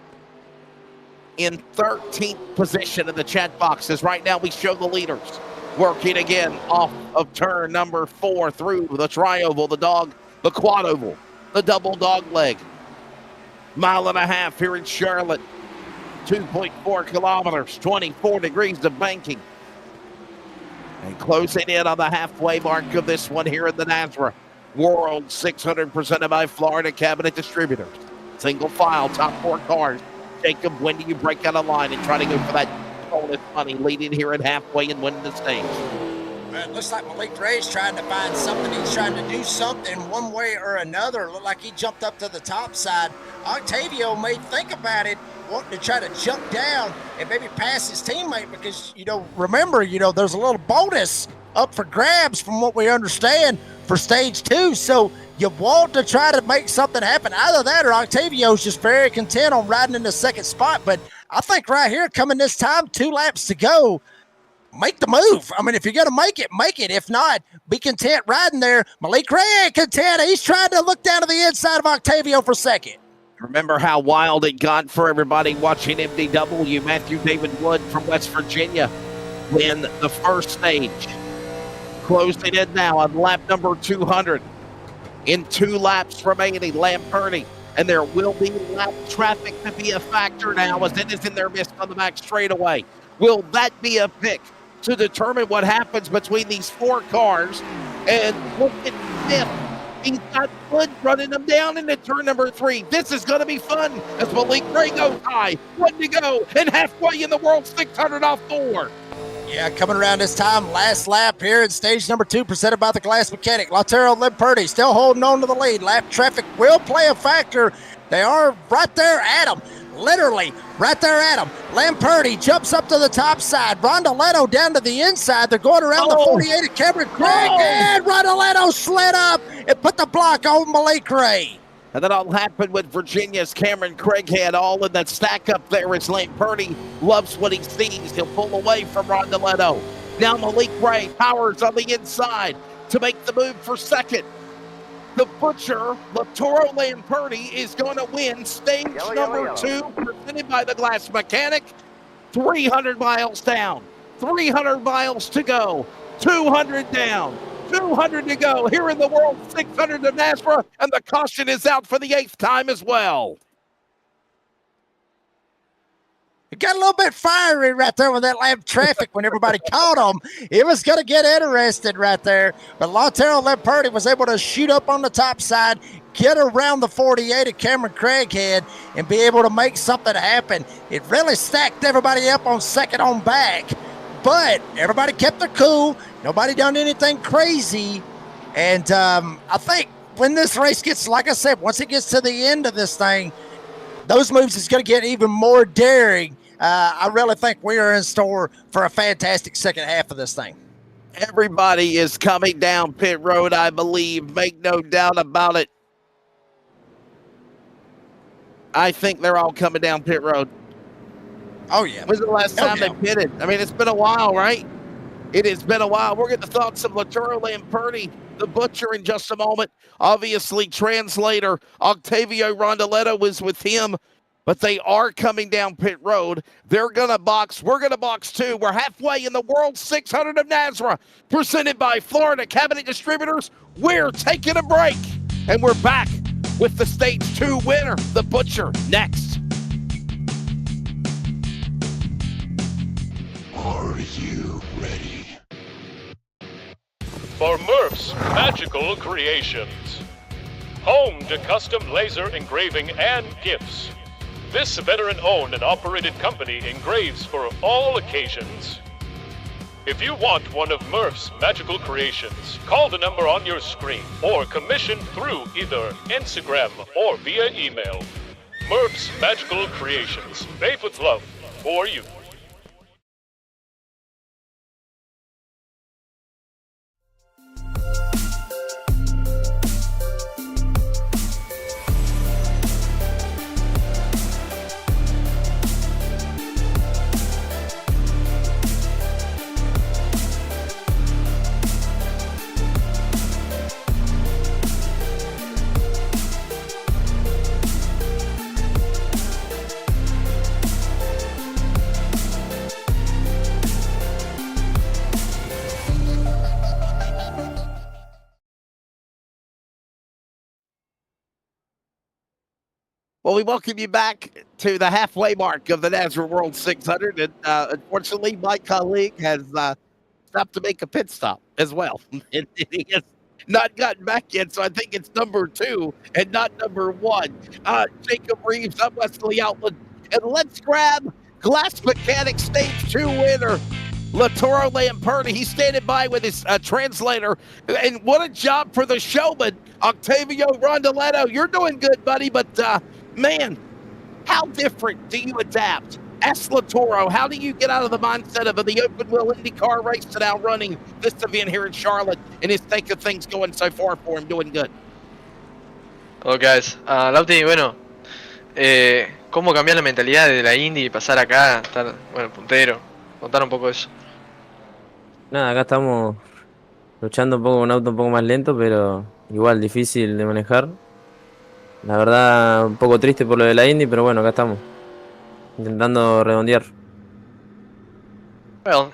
in 13th position in the chat boxes. Right now, we show the leaders working again off of turn number 4 through the tri-oval, the quad oval, the double dog leg. 1.5 miles here in Charlotte. 2.4 kilometers, 24 degrees of banking. And closing in on the halfway mark of this one here in the NASRA World 600 presented by Florida Cabinet Distributors. Single file, top 4 cars. Jacob, when do you break out of line and try to go for that bonus money leading here at halfway and winning the stage? Well, it looks like Malik Ray's trying to find something. He's trying to do something one way or another. Looked like he jumped up to the top side. Octavio may think about it, wanting to try to jump down and maybe pass his teammate because, remember, there's a little bonus up for grabs from what we understand for stage 2. So you want to try to make something happen. Either that or Octavio's just very content on riding in the second spot. But I think right here, coming this time, 2 laps to go, make the move. I mean, if you're going to make it, make it. If not, be content riding there. Malik Ray ain't content. He's trying to look down to the inside of Octavio for second. Remember how wild it got for everybody watching MDW. Matthew David Wood from West Virginia win the first stage. Closing in now on lap number 200. In 2 laps remaining, Lamperti. And there will be lap traffic to be a factor now as it is in their midst on the back straightaway. Will that be a pick to determine what happens between these 4 cars? And look at fifth. He's got Wood running them down into turn number 3. This is going to be fun as Malik Ray goes high. 1 to go and halfway in the World 600 off 4. Yeah, coming around this time, last lap here in stage number 2, presented by the Glass Mechanic. Lautaro Lamperti still holding on to the lead. Lap traffic will play a factor. They are right there at him. Literally right there at him. Lamperti jumps up to the top side. Rondoletto down to the inside. They're going around the 48 of Cameron Craig. And Rondoletto slid up and put the block on Malik Ray. And that all happened with Virginia's Cameron Craighead all in that stack up there as Lamperti loves what he sees. He'll pull away from Rondoletto. Now Malik Ray powers on the inside to make the move for second. The Butcher, Lautaro Lamperti, is going to win stage number 2, presented by the Glass Mechanic. 300 miles down, 300 miles to go, 200 down, 200 to go here in the World 600 of NASRA, and the caution is out for the 8th time as well. It got a little bit fiery right there with that lap traffic when everybody caught him. It was going to get interested right there. But Lautaro Lamperti was able to shoot up on the top side, get around the 48 of Cameron Craighead, and be able to make something happen. It really stacked everybody up on second on back. But everybody kept their cool. Nobody done anything crazy. And I think when this race gets, like I said, once it gets to the end of this thing, those moves is going to get even more daring. I really think we are in store for a fantastic second half of this thing. Everybody is coming down pit road, I believe. Make no doubt about it. I think they're all coming down pit road. Oh, yeah. When's the last time they pitted? I mean, it's been a while, right? It has been a while. We'll get the thoughts of Lautaro Lamperti, the Butcher, in just a moment. Obviously, translator Octavio Rondoletto was with him, but they are coming down pit road. They're going to box. We're going to box too. We're halfway in the World 600 of NASRA, presented by Florida Cabinet Distributors. We're taking a break, and we're back with the Stage 2 winner, the Butcher, next. Are you ready? For Murph's Magical Creations. Home to custom laser engraving and gifts. This veteran-owned and operated company engraves for all occasions. If you want one of Murph's Magical Creations, call the number on your screen or commission through either Instagram or via email. Murph's Magical Creations, made with love for you. Well, we welcome you back to the halfway mark of the NASRA World 600. And unfortunately, my colleague has stopped to make a pit stop as well. And he has not gotten back yet, so I think it's number 2 and not number 1. Jacob Reeves, I'm Wesley Outland. And let's grab Glass Mechanic Stage 2 winner, Lautaro Lamperti. He's standing by with his translator. And what a job for the showman, Octavio Rondoletto. You're doing good, buddy, but man, how different do you adapt Esla Toro, how do you get out of the mindset of the open wheel IndyCar race to now running this event here in Charlotte and his take of things going so far for him, doing good? Hello guys, Lauti, bueno, ¿cómo cambiar la mentalidad de la Indy y pasar acá, estar, bueno, puntero? Contar un poco de eso. Nada, acá estamos luchando un poco con un auto un poco más lento, pero igual difícil de manejar. La verdad, un poco triste por lo de la Indy, pero bueno, acá estamos. Intentando redondear. Well,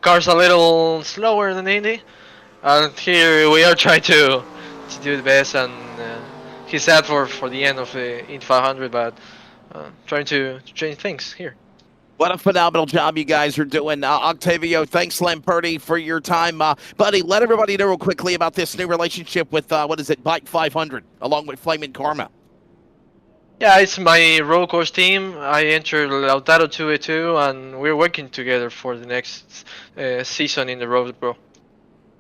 car's a little slower than Indy, and here we are trying to do the best, and he's sad for the end of the Indy 500, but trying to change things here. What a phenomenal job you guys are doing. Octavio, thanks, Lamperti, for your time. Buddy, let everybody know real quickly about this new relationship with, Bike 500, along with Flaming Karma. Yeah, it's my road course team. I entered Lautaro 2A2, and we're working together for the next season in the Road Pro.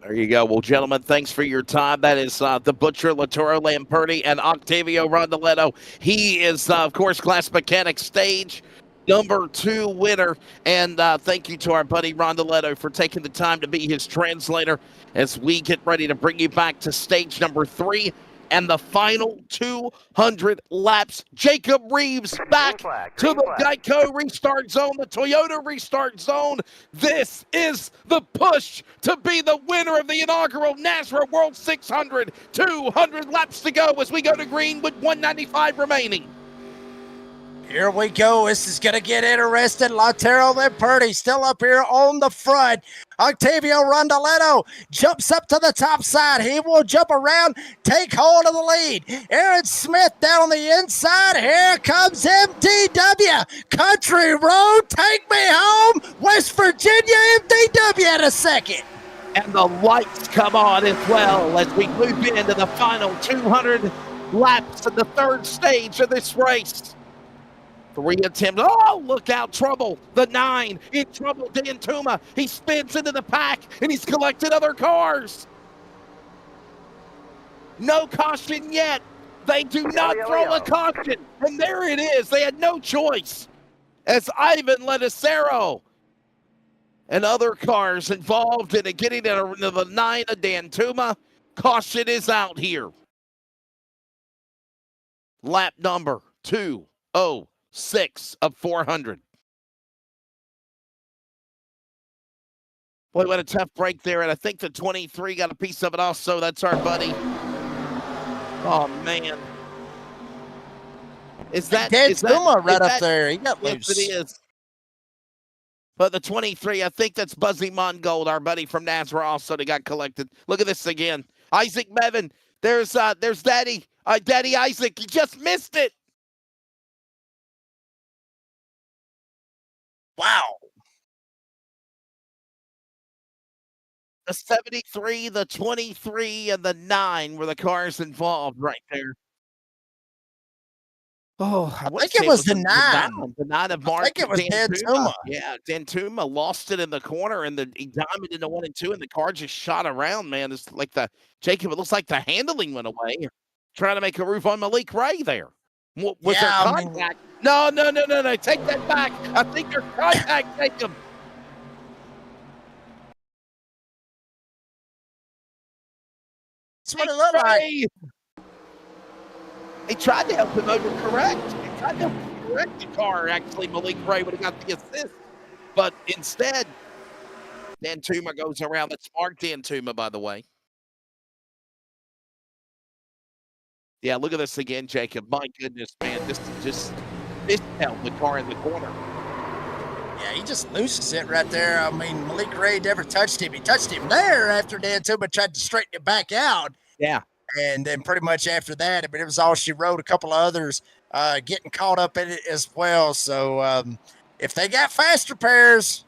There you go. Well, gentlemen, thanks for your time. That is the Butcher, Latoro Lamperti, and Octavio Rondoletto. He is, of course, Class Mechanic Stage #2 winner. And thank you to our buddy Rondoletto for taking the time to be his translator as we get ready to bring you back to stage #3 and the final 200 laps. Jacob Reeves back to the Geico restart zone, the Toyota restart zone. This is the push to be the winner of the inaugural NASRA World 600. 200 laps to go as we go to green with 195 remaining. Here we go. This is going to get interesting. Lautaro Lamperti still up here on the front. Octavio Rondoletto jumps up to the top side. He will jump around, take hold of the lead. Aaron Smith down on the inside. Here comes MDW. Country Road, take me home. West Virginia MDW in a second. And the lights come on as well as we move into the final 200 laps of the third stage of this race. 3 attempts. Oh, look out, trouble. The 9 in trouble. Dan Tuma. He spins into the pack and he's collected other cars. No caution yet. They do not throw a caution. And there it is. They had no choice. As Ivan Ledicero and other cars involved in getting into the 9 of Dan Tuma. Caution is out here. Lap number 206 of 400. Boy, what a tough break there. And I think the 23 got a piece of it also. That's our buddy. Oh, man. Is that Tuma right up there? He got loose. Yes, it is. But the 23, I think that's Buzzy Mongold, our buddy from NASRA also that got collected. Look at this again. Isaac Mevin. There's Daddy. Daddy Isaac. He just missed it. Wow. The 73, the 23, and the 9 were the cars involved right there. Oh, I think it was the 9. The 9 of Mark. I think it was Dan Tuma. Yeah, Dan Tuma lost it in the corner, and he diamond into 1 and 2, and the car just shot around, man. It's like Jacob, it looks like the handling went away. Trying to make a roof on Malik Ray there. Was there contact? No. Take that back. I think there's contact, Jacob. That's what it looked like. He tried to help him overcorrect. He tried to correct the car. Actually, Malik Ray would have got the assist. But instead, Dan Tuma goes around. That's Mark Dan Tuma, by the way. Yeah, look at this again, Jacob. My goodness, man. This is just held the car in the corner. Yeah, he just loses it right there. I mean, Malik Ray never touched him. He touched him there after Dan Tuma tried to straighten it back out. Yeah. And then pretty much after that, I mean, it was all she wrote. A couple of others getting caught up in it as well. So if they got faster pairs,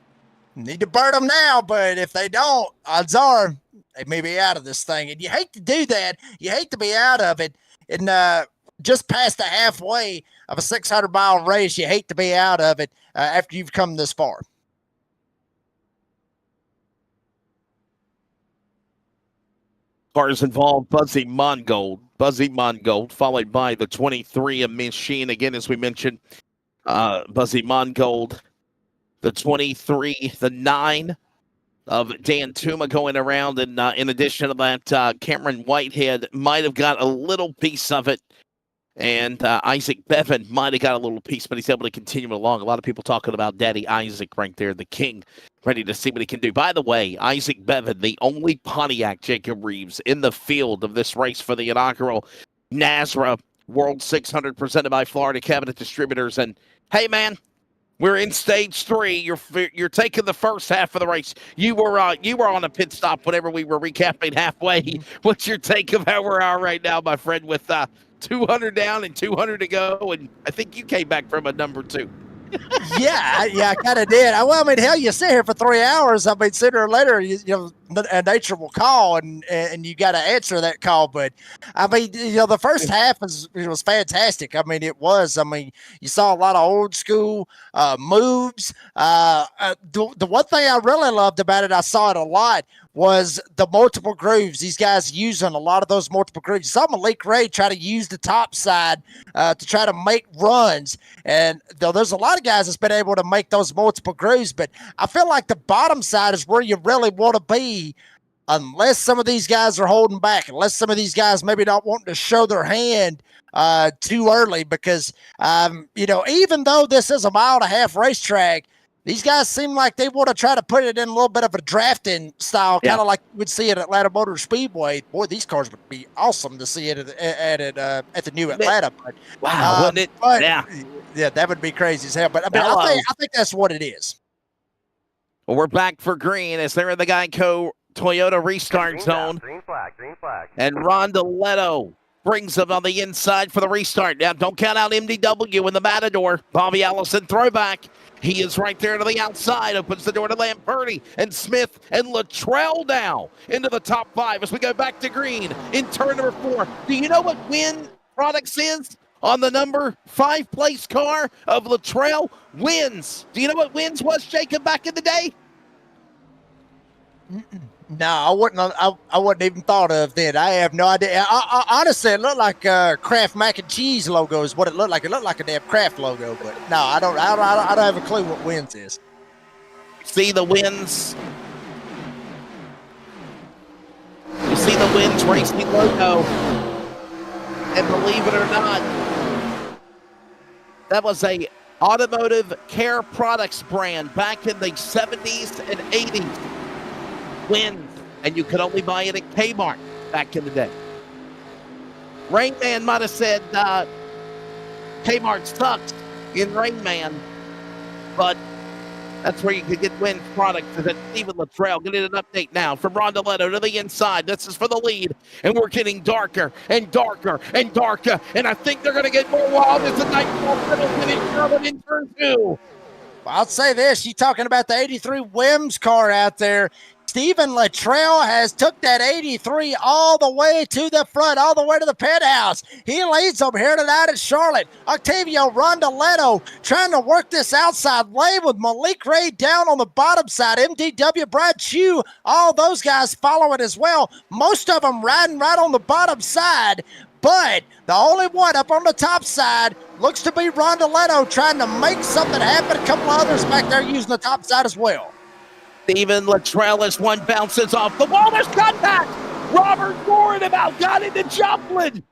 need to burn them now. But if they don't, odds are they may be out of this thing. And you hate to do that. You hate to be out of it. And just past the halfway of a 600-mile race, you hate to be out of it after you've come this far. Cars involved, Buzzy Mongold, followed by the 23 of Machine. Again, as we mentioned, Buzzy Mongold, the 23, the 9 of Dan Tuma going around. And in addition to that, Cameron Whitehead might have got a little piece of it. And Isaac Bevan might have got a little piece, but he's able to continue along. A lot of people talking about Daddy Isaac right there, the king, ready to see what he can do. By the way, Isaac Bevan, the only Pontiac Jacob Reeves in the field of this race for the inaugural NASRA World 600 presented by Florida Cabinet Distributors. And hey, man, we're in stage 3. You're taking the first half of the race. You were on a pit stop whenever we were recapping halfway. What's your take of how we are right now, my friend, with 200 down and 200 to go? And I think you came back from a number 2. yeah, I kind of did. Well, I mean, hell, you sit here for 3 hours. I mean, sooner or later, you know, nature will call, and you got to answer that call. But I mean, you know, the first half was fantastic. I mean, it was. I mean, you saw a lot of old school moves. The one thing I really loved about it, I saw it a lot, was the multiple grooves. These guys using a lot of those multiple grooves. You saw Malik Ray try to use the top side to try to make runs. And there's a lot of guys that's been able to make those multiple grooves, but I feel like the bottom side is where you really want to be, unless some of these guys are holding back, unless some of these guys maybe not wanting to show their hand too early, because, you know, even though this is a 1.5 mile racetrack, these guys seem like they want to try to put it in a little bit of a drafting style, kind of like you would see at Atlanta Motor Speedway. Boy, these cars would be awesome to see it at the new Atlanta. But, wow, wouldn't it? But, yeah, that would be crazy as hell. But I mean, I think that's what it is. Well, we're back for green as they're in the Geico Toyota restart zone. Green flag. And Rondoletto brings them on the inside for the restart. Now, don't count out MDW in the Matador. Bobby Allison throwback. He is right there to the outside, opens the door to Lamperti and Smith and Luttrell now into the top 5 as we go back to green in turn number 4. Do you know what Win Products is on the number 5 place car of Luttrell? Wins. Do you know what Wins was, Jacob, back in the day? No, I wouldn't even thought of that. I have no idea. I honestly, it looked like Kraft mac and cheese logo is what it looked like. It looked like a damn Kraft logo, but no, I don't have a clue what Wins is. See the Wins. You see the Wins Racing logo, and believe it or not, that was a automotive care products brand back in the 70s and 80s. Wins, and you could only buy it at Kmart back in the day. Rain Man might have said Kmart sucks in Rain Man, but that's where you could get Win products. Is at Stephen Luttrell. Getting an update now from Rondoletto to the inside. This is for the lead, and we're getting darker and darker and darker, and I think they're going to get more wild as the night falls in turn 2. I'll say this. You talking about the 83 Wims car out there. Stephen Luttrell has took that 83 all the way to the front, all the way to the penthouse. He leads them here tonight at Charlotte. Octavio Rondoletto trying to work this outside lane with Malik Ray down on the bottom side. MDW, Brad Chew, all those guys following as well. Most of them riding right on the bottom side. But the only one up on the top side looks to be Rondoletto trying to make something happen. A couple others back there using the top side as well. Stephen Luttrell as one bounces off the wall. There's contact. Robert Gordon about got into Joplin.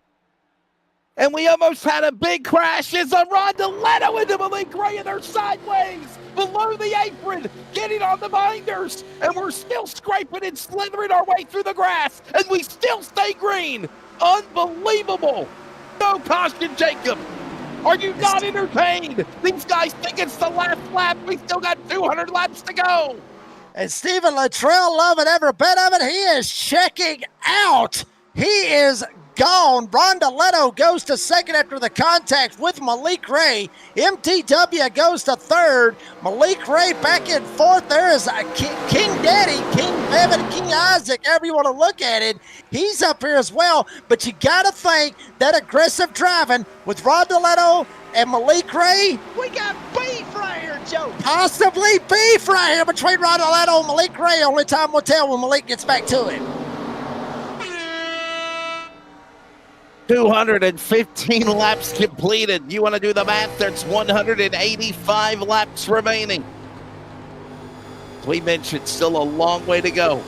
And we almost had a big crash as a Rondoletto into Malik Ray, and they're sideways below the apron, getting on the binders. And we're still scraping and slithering our way through the grass, and we still stay green. Unbelievable. No caution, Jacob. Are you not entertained? These guys think it's the last lap. We still got 200 laps to go. And Stephen Luttrell loving every bit of it. He is checking out. He is gone. Rondoletto goes to second after the contact with Malik Ray. MTW goes to third. Malik Ray back in fourth. There is King Daddy, King Bevan, King Isaac, however you want to look at it. He's up here as well. But you got to think that aggressive driving with Rondoletto and Malik Ray. We got beef right here, Joe. Possibly beef right here between Rondoletto and Malik Ray. Only time will tell when Malik gets back to it. 215 laps completed. You want to do the math? There's 185 laps remaining. As we mentioned, still a long way to go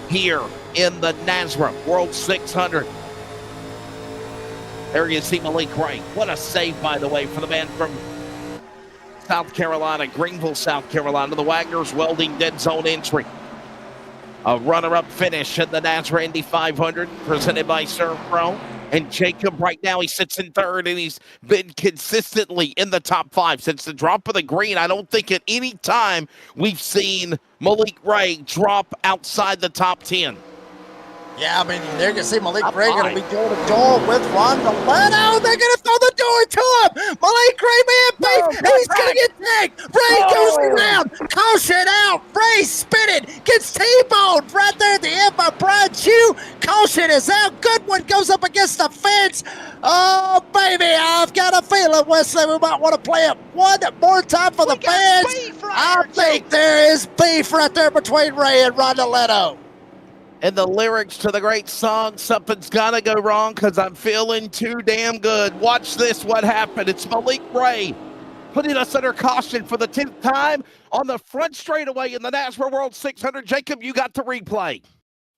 here in the NASRA World 600. There you see Malik Ray. What a save, by the way, for the man from South Carolina, Greenville, South Carolina. The Wagner's Welding dead zone entry. A runner-up finish in the NASRA Indy 500 presented by Surf Pro. And Jacob, right now, he sits in third, and he's been consistently in the top 5 since the drop of the green. I don't think at any time we've seen Malik Ray drop outside the top 10. Yeah, I mean, they're going to see Malik Ray going to be door to door with Ronda Leto. They're going to throw the door to him. Malik Ray, man, beef. He's going to get tagged. Ray goes around. Caution out. Ray spinning. Gets T-boned right there at the end by Brian Chew. Caution is out. Good one goes up against the fence. Oh, baby, I've got a feeling, Wesley, we might want to play it one more time for the fans. I think there is beef right there between Ray and Ronda Leto. And the lyrics to the great song, Something's Gotta Go Wrong Because I'm Feeling Too Damn Good. Watch this, what happened. It's Malik Ray putting us under caution for the 10th time on the front straightaway in the NASRA World 600. Jacob, you got the replay.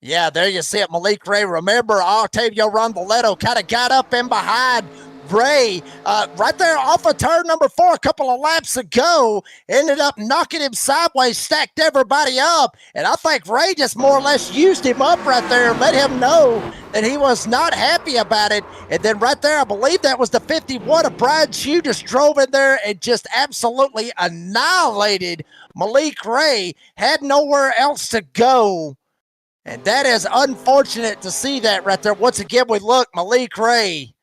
Yeah, there you see it, Malik Ray. Remember, Octavio Rondoletto kind of got up in behind Ray right there off of turn number 4 a couple of laps ago, ended up knocking him sideways, stacked everybody up, and I think Ray just more or less used him up right there, let him know that he was not happy about it. And then right there, I believe that was the 51 of Brian Chew, just drove in there and just absolutely annihilated Malik Ray, had nowhere else to go. And that is unfortunate to see that right there. Once again, we look, Malik Ray.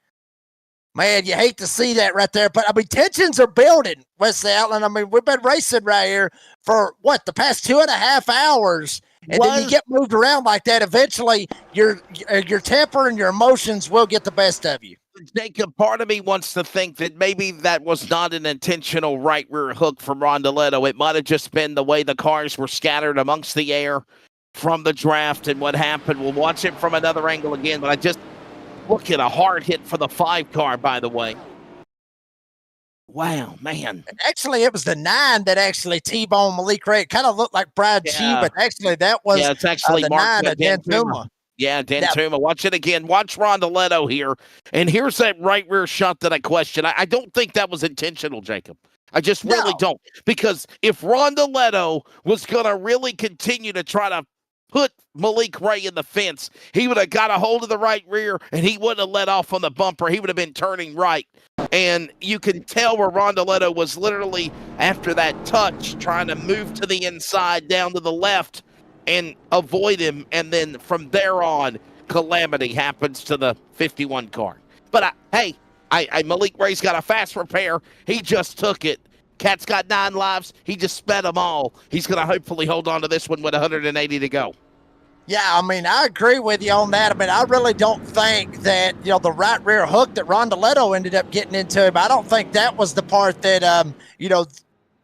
Man, you hate to see that right there. But, I mean, tensions are building, Wesley Outland. I mean, we've been racing right here for, the past 2.5 hours. And then you get moved around like that. Eventually, your temper and your emotions will get the best of you. Jacob, part of me wants to think that maybe that was not an intentional right rear hook from Rondoletto. It might have just been the way the cars were scattered amongst the air from the draft and what happened. We'll watch it from another angle again, but I just look at a hard hit for the 5 car, by the way. Wow, man. Actually, it was the 9 that actually T-boned Malik Ray. It kind of looked like Brad Chew, but actually that was it's actually the Mark 9 of Dan Tuma. Yeah, Dan Tuma. Watch it again. Watch Rondoletto here. And here's that right rear shot that I question. I don't think that was intentional, Jacob. I just really don't. Because if Rondoletto was going to really continue to try to put Malik Ray in the fence, he would have got a hold of the right rear, and he wouldn't have let off on the bumper. He would have been turning right. And you can tell where Rondoletto was literally, after that touch, trying to move to the inside, down to the left, and avoid him. And then from there on, calamity happens to the 51 car. But, Malik Ray's got a fast repair. He just took it. Cat's got 9 lives. He just sped them all. He's going to hopefully hold on to this one with 180 to go. Yeah, I mean, I agree with you on that. I mean, I really don't think that, the right rear hook that Rondoletto ended up getting into him, I don't think that was the part that,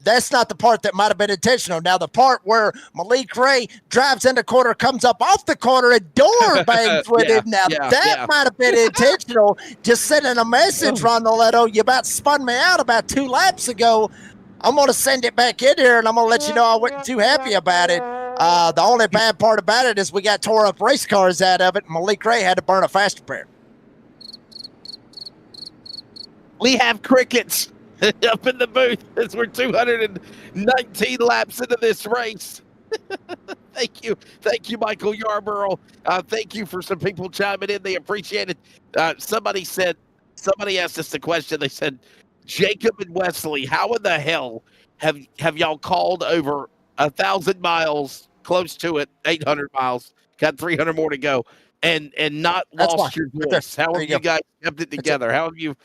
that's not the part that might have been intentional. Now, the part where Malik Ray drives in the corner, comes up off the corner, and door bangs with him. Now, that might have been intentional. Just sending a message, Rondoletto, you about spun me out about 2 laps ago. I'm going to send it back in here, and I'm going to let you know I wasn't too happy about it. The only bad part about it is we got tore up race cars out of it, and Malik Ray had to burn a fast repair. We have crickets up in the booth as we're 219 laps into this race. Thank you, Michael Yarborough. Thank you for some people chiming in. They appreciate it. Somebody asked us the question. They said, Jacob and Wesley, how in the hell have y'all called over 1,000 miles, close to it, 800 miles, got 300 more to go, and not lost your voice? How have you guys kept it together? How have you?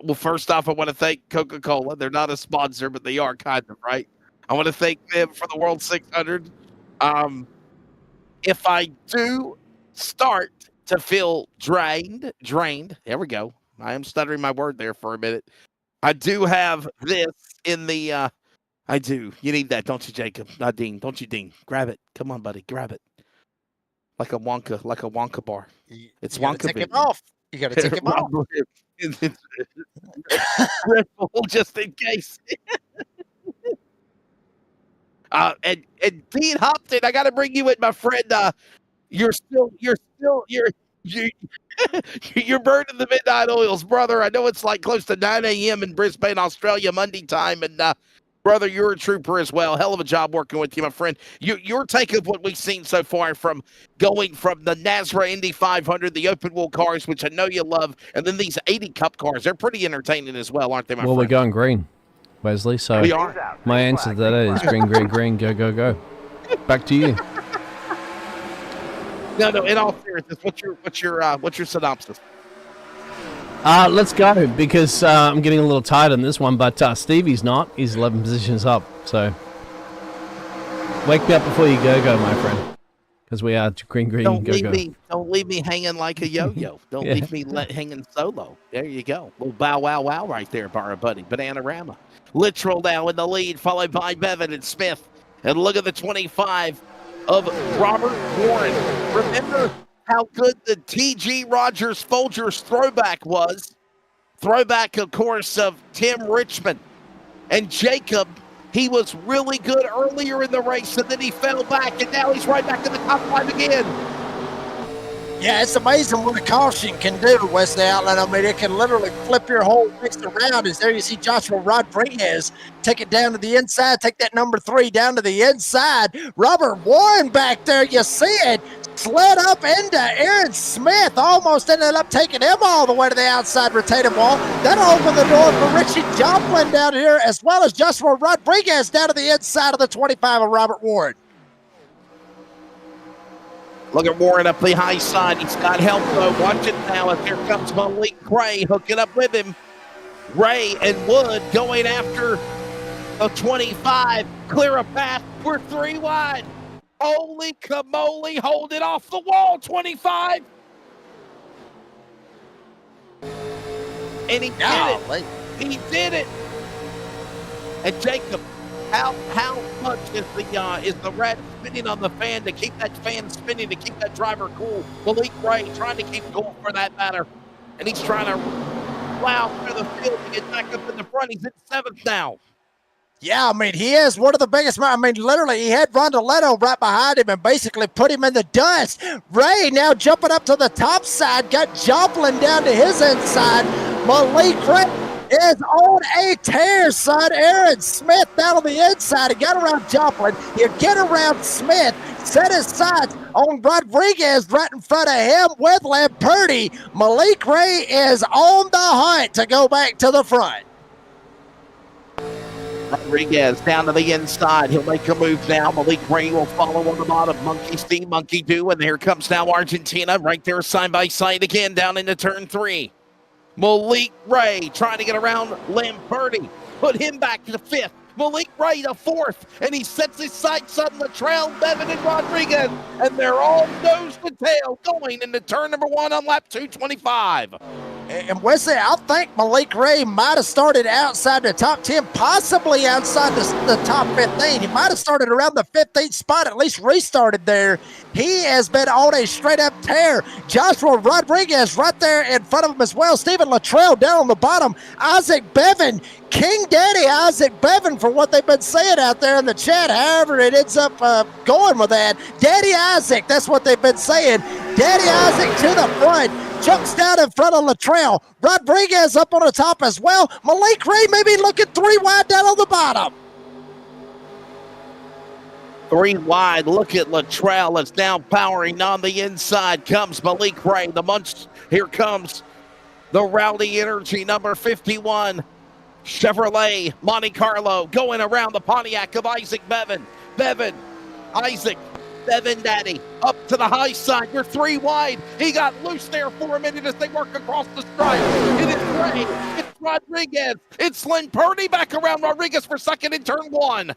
Well, first off, I want to thank Coca-Cola. They're not a sponsor, but they are kind of, right? I want to thank them for the World 600. If I do start to feel drained, there we go. I am stuttering my word there for a minute. I do have this in the, I do. You need that, don't you, Jacob? Not Dean. Don't you, Dean? Grab it. Come on, buddy. Grab it. Like a Wonka bar. It's Wonka. Take it off. You got to take him off. Red Bull, just in case. And Dean Hopton, I got to bring you in, my friend. You're you're burning the midnight oils, brother. I know it's like close to 9 a.m. in Brisbane, Australia, Monday time, and brother, you're a trooper as well. Hell of a job working with you, my friend. Your take of what we've seen so far from going from the NASRA Indy 500, the open wheel cars, which I know you love, and then these 80 Cup cars. They're pretty entertaining as well, aren't they, my friend? Well, we're going green, Wesley. So we are. My answer to that is green, green, green, go, go, go. Back to you. No. In all seriousness, what's your synopsis? Let's go, because I'm getting a little tired on this one, but Stevie's not. He's 11 positions up, so wake me up before you go, my friend, because we are green, green, Don't go, go. Don't leave me hanging like a yo-yo. Don't leave me hanging solo. There you go. Little bow, wow, wow right there, bar buddy. Bananarama. Literal now in the lead, followed by Bevan and Smith. And look at the 25 of Robert Warren. Remember how good the T.G. Rogers Folgers throwback was. Throwback, of course, of Tim Richmond. And Jacob, he was really good earlier in the race, and then he fell back, and now he's right back in the top five again. Yeah, it's amazing what a caution can do, Wesley Outland. I mean, it can literally flip your whole race around. As there you see Joshua Rodriguez take it down to the inside, take that number 3 down to the inside. Robert Warren back there, you see it, slid up into Aaron Smith, almost ended up taking him all the way to the outside retaining wall. That'll open the door for Richie Joplin down here, as well as Joshua Rodriguez down to the inside of the 25 of Robert Warren. Look at Warren up the high side. He's got help, though. Watch it now. And here comes Malik Ray hooking up with him. Ray and Wood going after the 25. Clear a path. We're 3 wide. Holy camole. Hold it off the wall, 25. And he did it. He did it. And Jacob, how much is the rat spinning on the fan to keep that fan spinning, to keep that driver cool? Malik Ray trying to keep cool for that matter. And he's trying to plow through the field to get back up in the front. He's in 7th now. Yeah, I mean, he is one of the biggest. I mean, literally, he had Rondoletto right behind him and basically put him in the dust. Ray now jumping up to the top side, got Joplin down to his inside. Malik Ray is on a tear, son. Aaron Smith down on the inside. He got around Joplin. You get around Smith, set his sights on Rodriguez right in front of him with Lamperti. Malik Ray is on the hunt to go back to the front. Rodriguez down to the inside. He'll make a move now. Malik Ray will follow on the bottom. Monkey see, monkey do. And here comes now Argentina right there side by side again down into turn 3. Malik Ray trying to get around Lamperti. Put him back to the 5th. Malik Ray to 4th. And he sets his sights on Latrell, Bevan, and Rodriguez. And they're all nose to tail going into turn number 1 on lap 225. And Wesley, I think Malik Ray might have started outside the top 10, possibly outside the top 15. He might have started around the 15th spot, at least restarted there. He has been on a straight-up tear. Joshua Rodriguez right there in front of him as well. Stephen Latrell down on the bottom. Isaac Bevan, King Daddy Isaac Bevan, for what they've been saying out there in the chat. However, it ends up going with that. Daddy Isaac, that's what they've been saying. Daddy Isaac to the front. Jumps down in front of Latrell. Rodriguez up on the top as well. Malik Ray maybe looking 3 wide down on the bottom. 3 wide. Look at Latrell. It's now powering on the inside. Comes Malik Ray. Here comes the Rowdy Energy number 51. Chevrolet Monte Carlo going around the Pontiac of Isaac Bevan. Bevan, Isaac, Bevan Daddy up to the high side. You're 3 wide. He got loose there for a minute as they work across the stripe. It is Ray. It's Rodriguez. It's Lamperti back around Rodriguez for second in turn 1.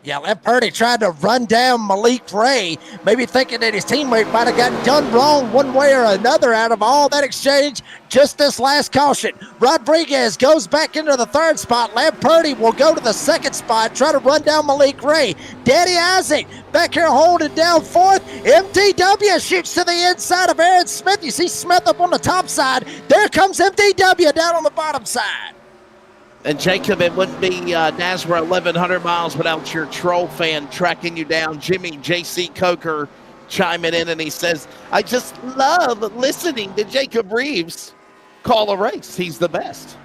Yeah, Lem Purdy tried to run down Malik Ray, maybe thinking that his teammate might have gotten done wrong one way or another out of all that exchange. Just this last caution. Rodriguez goes back into the third spot. Lem Purdy will go to the second spot, try to run down Malik Ray. Danny Isaac back here holding down fourth. MDW shoots to the inside of Aaron Smith. You see Smith up on the top side. There comes MDW down on the bottom side. And Jacob, it wouldn't be NASRA 1,100 miles without your troll fan tracking you down. Jimmy J.C. Coker chiming in, and he says, I just love listening to Jacob Reeves call a race. He's the best.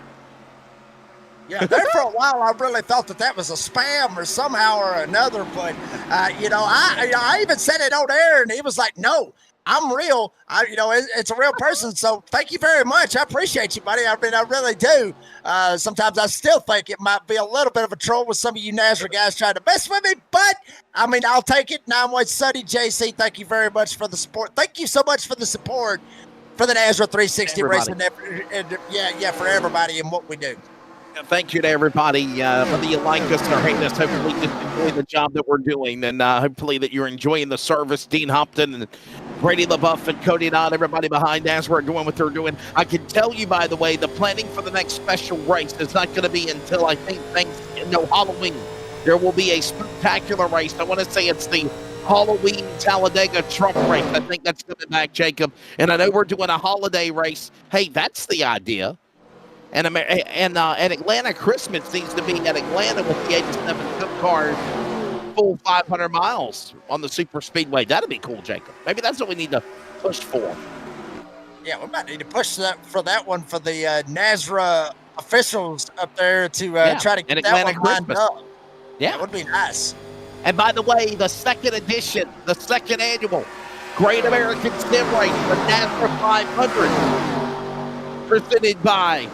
Yeah, there for a while I really thought that was a spam or somehow or another, but, I even said it on air, and he was like, no. I'm real. It's a real person. So thank you very much. I appreciate you, buddy. I mean, I really do. Sometimes I still think it might be a little bit of a troll with some of you NASRA guys trying to mess with me, but I mean, I'll take it. 9-1 Sunny JC. Thank you very much for the support. Thank you so much for the support for the NASRA 360 race and for everybody and what we do. Thank you to everybody. Whether you like us or hate us, hopefully you enjoy the job that we're doing, and hopefully that you're enjoying the service. Dean Hopton and Brady LaBeouf and Cody Dodd, everybody behind NASRA doing what they're doing. I can tell you, by the way, the planning for the next special race is not going to be until I think Halloween. There will be a spectacular race. I want to say it's the Halloween Talladega truck race. I think that's coming back, Jacob. And I know we're doing a holiday race. Hey, that's the idea. And Atlanta Christmas needs to be at Atlanta with the 87 Cup car, full 500 miles on the super speedway. That'd be cool, Jacob. Maybe that's what we need to push for. Yeah, we might need to push for that one for the NASRA officials up there to try to get that one lined up. Yeah, it would be nice. And by the way, the second edition, the second annual Great American Sim Race, the NASRA 500, presented by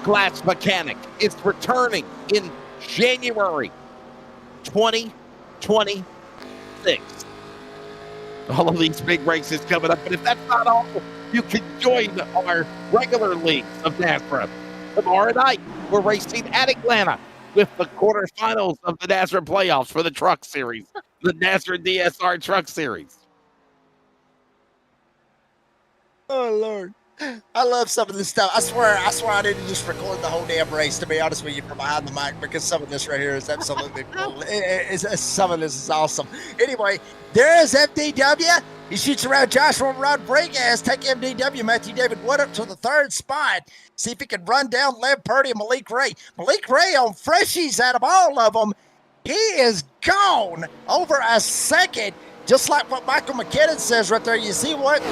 Glass Mechanic. It's returning in January 2026. All of these big races coming up. But if that's not all, you can join our regular leagues of NASRA. Tomorrow night, we're racing at Atlanta with the quarterfinals of the NASRA playoffs for the Truck Series, the NASRA DSR Truck Series. Oh, Lord. I love some of this stuff. I swear I didn't just record the whole damn race, to be honest with you, from behind the mic, because some of this right here is absolutely cool. Some of this is awesome. Anyway, there is MDW. He shoots around Joshua Rodriguez. Take MDW, Matthew David Wood up to the third spot. See if he can run down Lem Purdy and Malik Ray. Malik Ray on freshies out of all of them. He is gone over a second, just like what Michael McKinnon says right there. You see what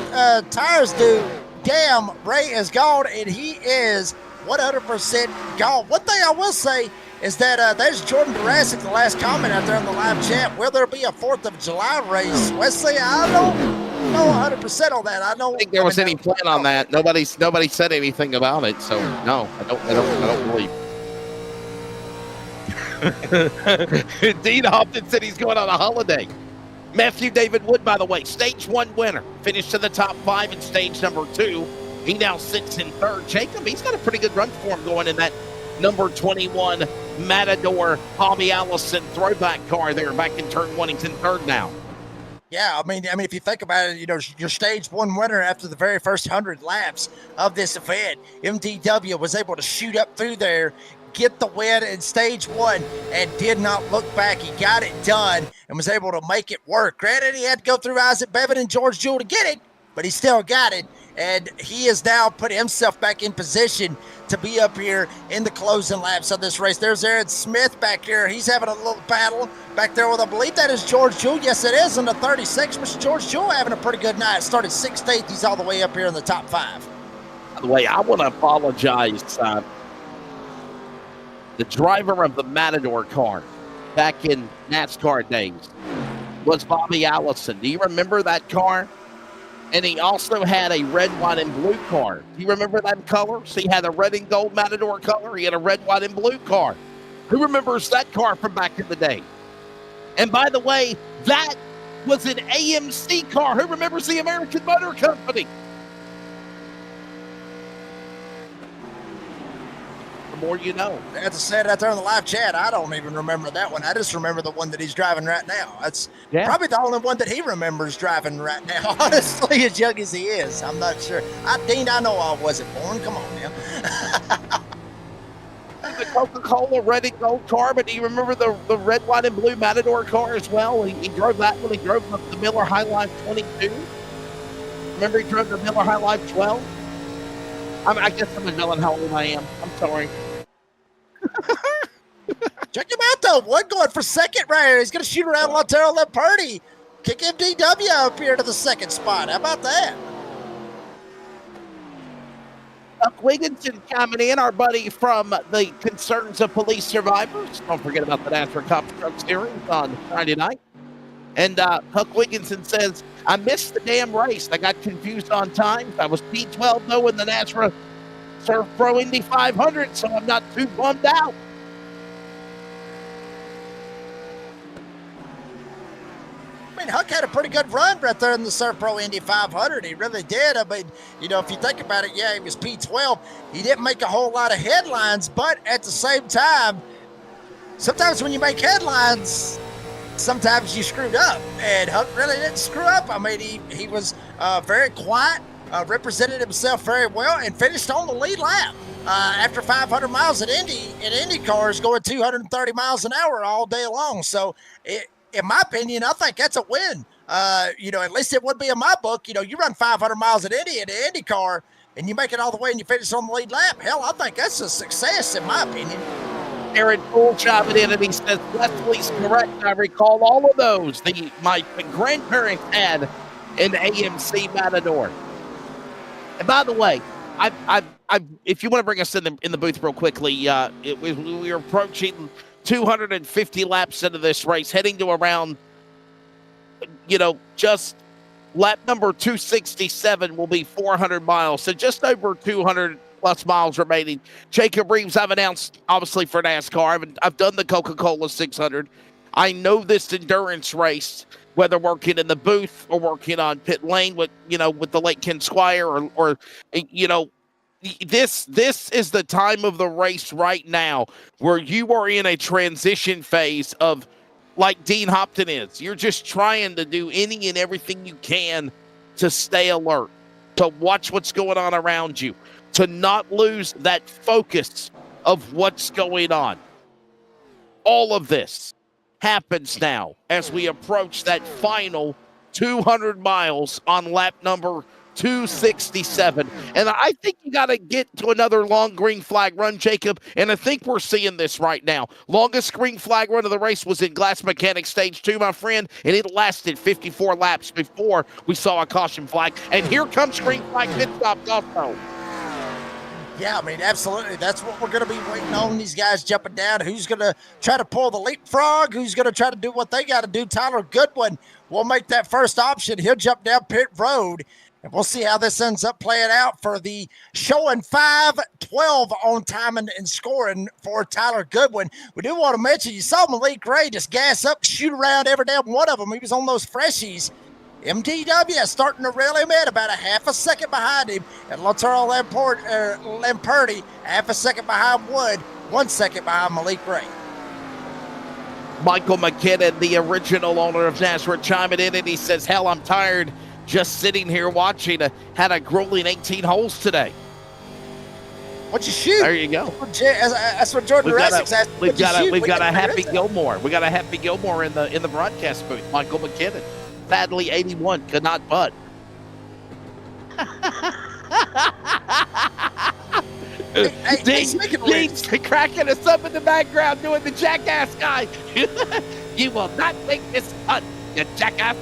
tires do. Damn, Ray is gone, and he is 100% gone. One thing I will say is that there's Jordan Durasic, the last comment out there in the live chat. Will there be a 4th of July race? Wesley, I don't know 100% on that. I don't think there was any plan on that. Nobody said anything about it, so no, I don't believe. Dean Hopton said he's going on a holiday. Matthew David Wood, by the way, stage 1 winner, finished in the top 5 in stage number 2. He now sits in third. Jacob, he's got a pretty good run for him going in that number 21 Matador Hobby Allison throwback car there back in turn 1. He's in third now. Yeah, I mean, if you think about it, your stage 1 winner after the very first 100 laps of this event, MDW was able to shoot up through there, get the win in stage 1, and did not look back. He got it done and was able to make it work. Granted, he had to go through Isaac Bevan and George Jewell to get it, but he still got it. And he has now put himself back in position to be up here in the closing laps of this race. There's Aaron Smith back here. He's having a little battle back there with, I believe that is George Jewell. Yes, it is in the 36. Mr. George Jewell having a pretty good night. Started 16th. He's all the way up here in the top 5. By the way, I want to apologize. The driver of the Matador car back in NASCAR days was Bobby Allison. Do you remember that car? And he also had a red, white, and blue car. Do you remember that color? So he had a red and gold Matador color. He had a red, white, and blue car. Who remembers that car from back in the day? And by the way, that was an AMC car. Who remembers the American Motor Company? more you know. As I said out there in the live chat, I don't even remember that one. I just remember the one that he's driving right now. That's probably the only one that he remembers driving right now, honestly, as young as he is. I'm not sure. Dean, I know I wasn't born. Come on now. The Coca-Cola red and gold car, but do you remember the red, white, and blue Matador car as well? He drove that when he drove the Miller High Line 22. Remember he drove the Miller High Line 12? I guess I'm knowing how old I am. I'm sorry. Check him out, though. One going for second right here. He's going to shoot around Lautaro Lamperti. Kick MDW up here to the second spot. How about that? Buck Wigginson coming in, our buddy from the Concerns of Police Survivors. Don't forget about the NASRA Cops Truck Series on Friday night. And Huck Wigginson says, I missed the damn race. I got confused on times. I was P12 though in the NASRA Surf Pro Indy 500, so I'm not too bummed out. I mean, Huck had a pretty good run right there in the Surf Pro Indy 500. He really did. I mean, you know, if you think about it, yeah, he was P12. He didn't make a whole lot of headlines, but at the same time, sometimes when you make headlines, sometimes you screwed up. And Huck really didn't screw up. I mean, he was very quiet, represented himself very well, and finished on the lead lap. After 500 miles at Indy, in Indy cars going 230 miles an hour all day long. So, in my opinion, I think that's a win. You know, at least it would be in my book. You know, you run 500 miles at Indy in an Indy car, and you make it all the way and you finish on the lead lap. Hell, I think that's a success, in my opinion. Aaron Poole chiming in and he says, Leslie's correct. I recall all of those my grandparents had in AMC Matador. And by the way, if you want to bring us in the booth real quickly, we were approaching 250 laps into this race, heading to around, just lap number 267 will be 400 miles. So just over 200 plus miles remaining. Jacob Reeves, I've announced, obviously, for NASCAR. I've done the Coca-Cola 600. I know this endurance race, whether working in the booth or working on pit lane with the late Ken Squire or this is the time of the race right now where you are in a transition phase of, like Dean Hopton is. You're just trying to do any and everything you can to stay alert, to watch what's going on around you, to not lose that focus of what's going on. All of this happens now as we approach that final 200 miles on lap number 267. And I think you got to get to another long green flag run, Jacob, and I think we're seeing this right now. Longest green flag run of the race was in Glass Mechanic Stage 2, my friend, and it lasted 54 laps before we saw a caution flag. And here comes green flag pit stop also. Yeah, I mean, absolutely. That's what we're going to be waiting on, these guys jumping down. Who's going to try to pull the leapfrog? Who's going to try to do what they got to do? Tyler Goodwin will make that first option. He'll jump down pit road, and we'll see how this ends up playing out for the showing 5:12 on timing and scoring for Tyler Goodwin. We do want to mention, you saw Malik Ray just gas up, shoot around every damn one of them. He was on those freshies. MDW starting to reel him in, about a half a second behind him. And Lautaro Lamperti, half a second behind Wood, 1 second behind Malik Ray. Michael McKinnon, the original owner of NASRA, chiming in, and he says, hell, I'm tired just sitting here watching. Had a grueling 18 holes today. What'd you shoot? There you go. That's what Jordan Resnick's asked. We've got a Happy Gilmore. We got a Happy Gilmore in the broadcast booth. Michael McKinnon. Sadly, 81 could not butt. Dean's cracking us up in the background doing the jackass guy. You will not make this putt, you jackass.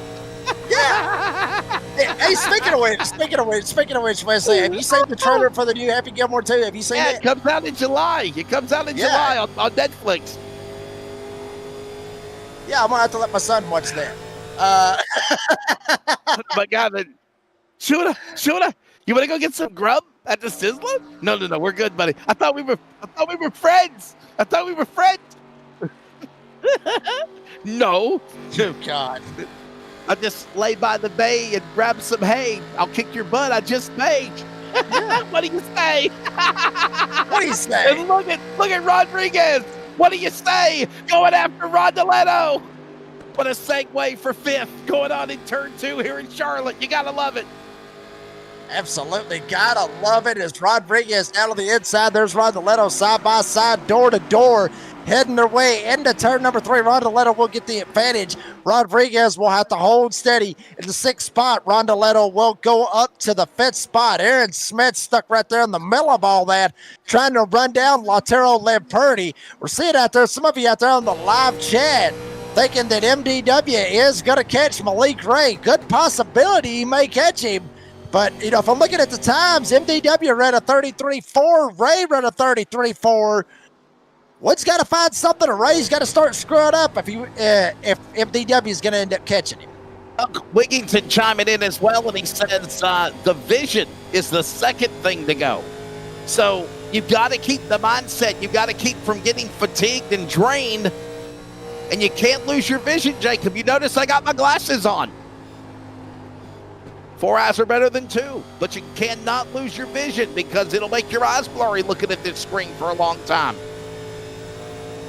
Yeah. Hey, speaking of which, Wesley, have you seen the trailer for the new Happy Gilmore 2? Have you seen it? It comes out in July. July on Netflix. Yeah, I'm going to have to let my son watch that. My God, Shuna, you want to go get some grub at the Sizzler? No, we're good, buddy. I thought we were friends. No. Oh, God. I just lay by the bay and grab some hay. I'll kick your butt. I just made. Yeah. What do you say? What he say? And look at Rodriguez. What do you say? Going after Rondeletto. What a segue for fifth going on in turn 2 here in Charlotte. You got to love it. Absolutely gotta love it as Rodriguez down on the inside. There's Rondeletto side by side, door to door, heading their way into turn number 3. Rondeletto will get the advantage. Rodriguez will have to hold steady in the 6th spot. Rondeletto will go up to the 5th spot. Aaron Smith stuck right there in the middle of all that, trying to run down Lautaro Lamperti. We're seeing out there, some of you out there on the live chat, thinking that MDW is going to catch Malik Ray. Good possibility he may catch him. But, if I'm looking at the times, MDW ran a 33.4, Ray ran a 33.4. Wood's got to find something, or Ray's got to start screwing up if MDW is going to end up catching him. Wigington chiming in as well, and he says the vision is the second thing to go. So you've got to keep the mindset. You've got to keep from getting fatigued and drained, and you can't lose your vision, Jacob. You notice I got my glasses on. 4 eyes are better than 2, but you cannot lose your vision because it'll make your eyes blurry looking at this screen for a long time.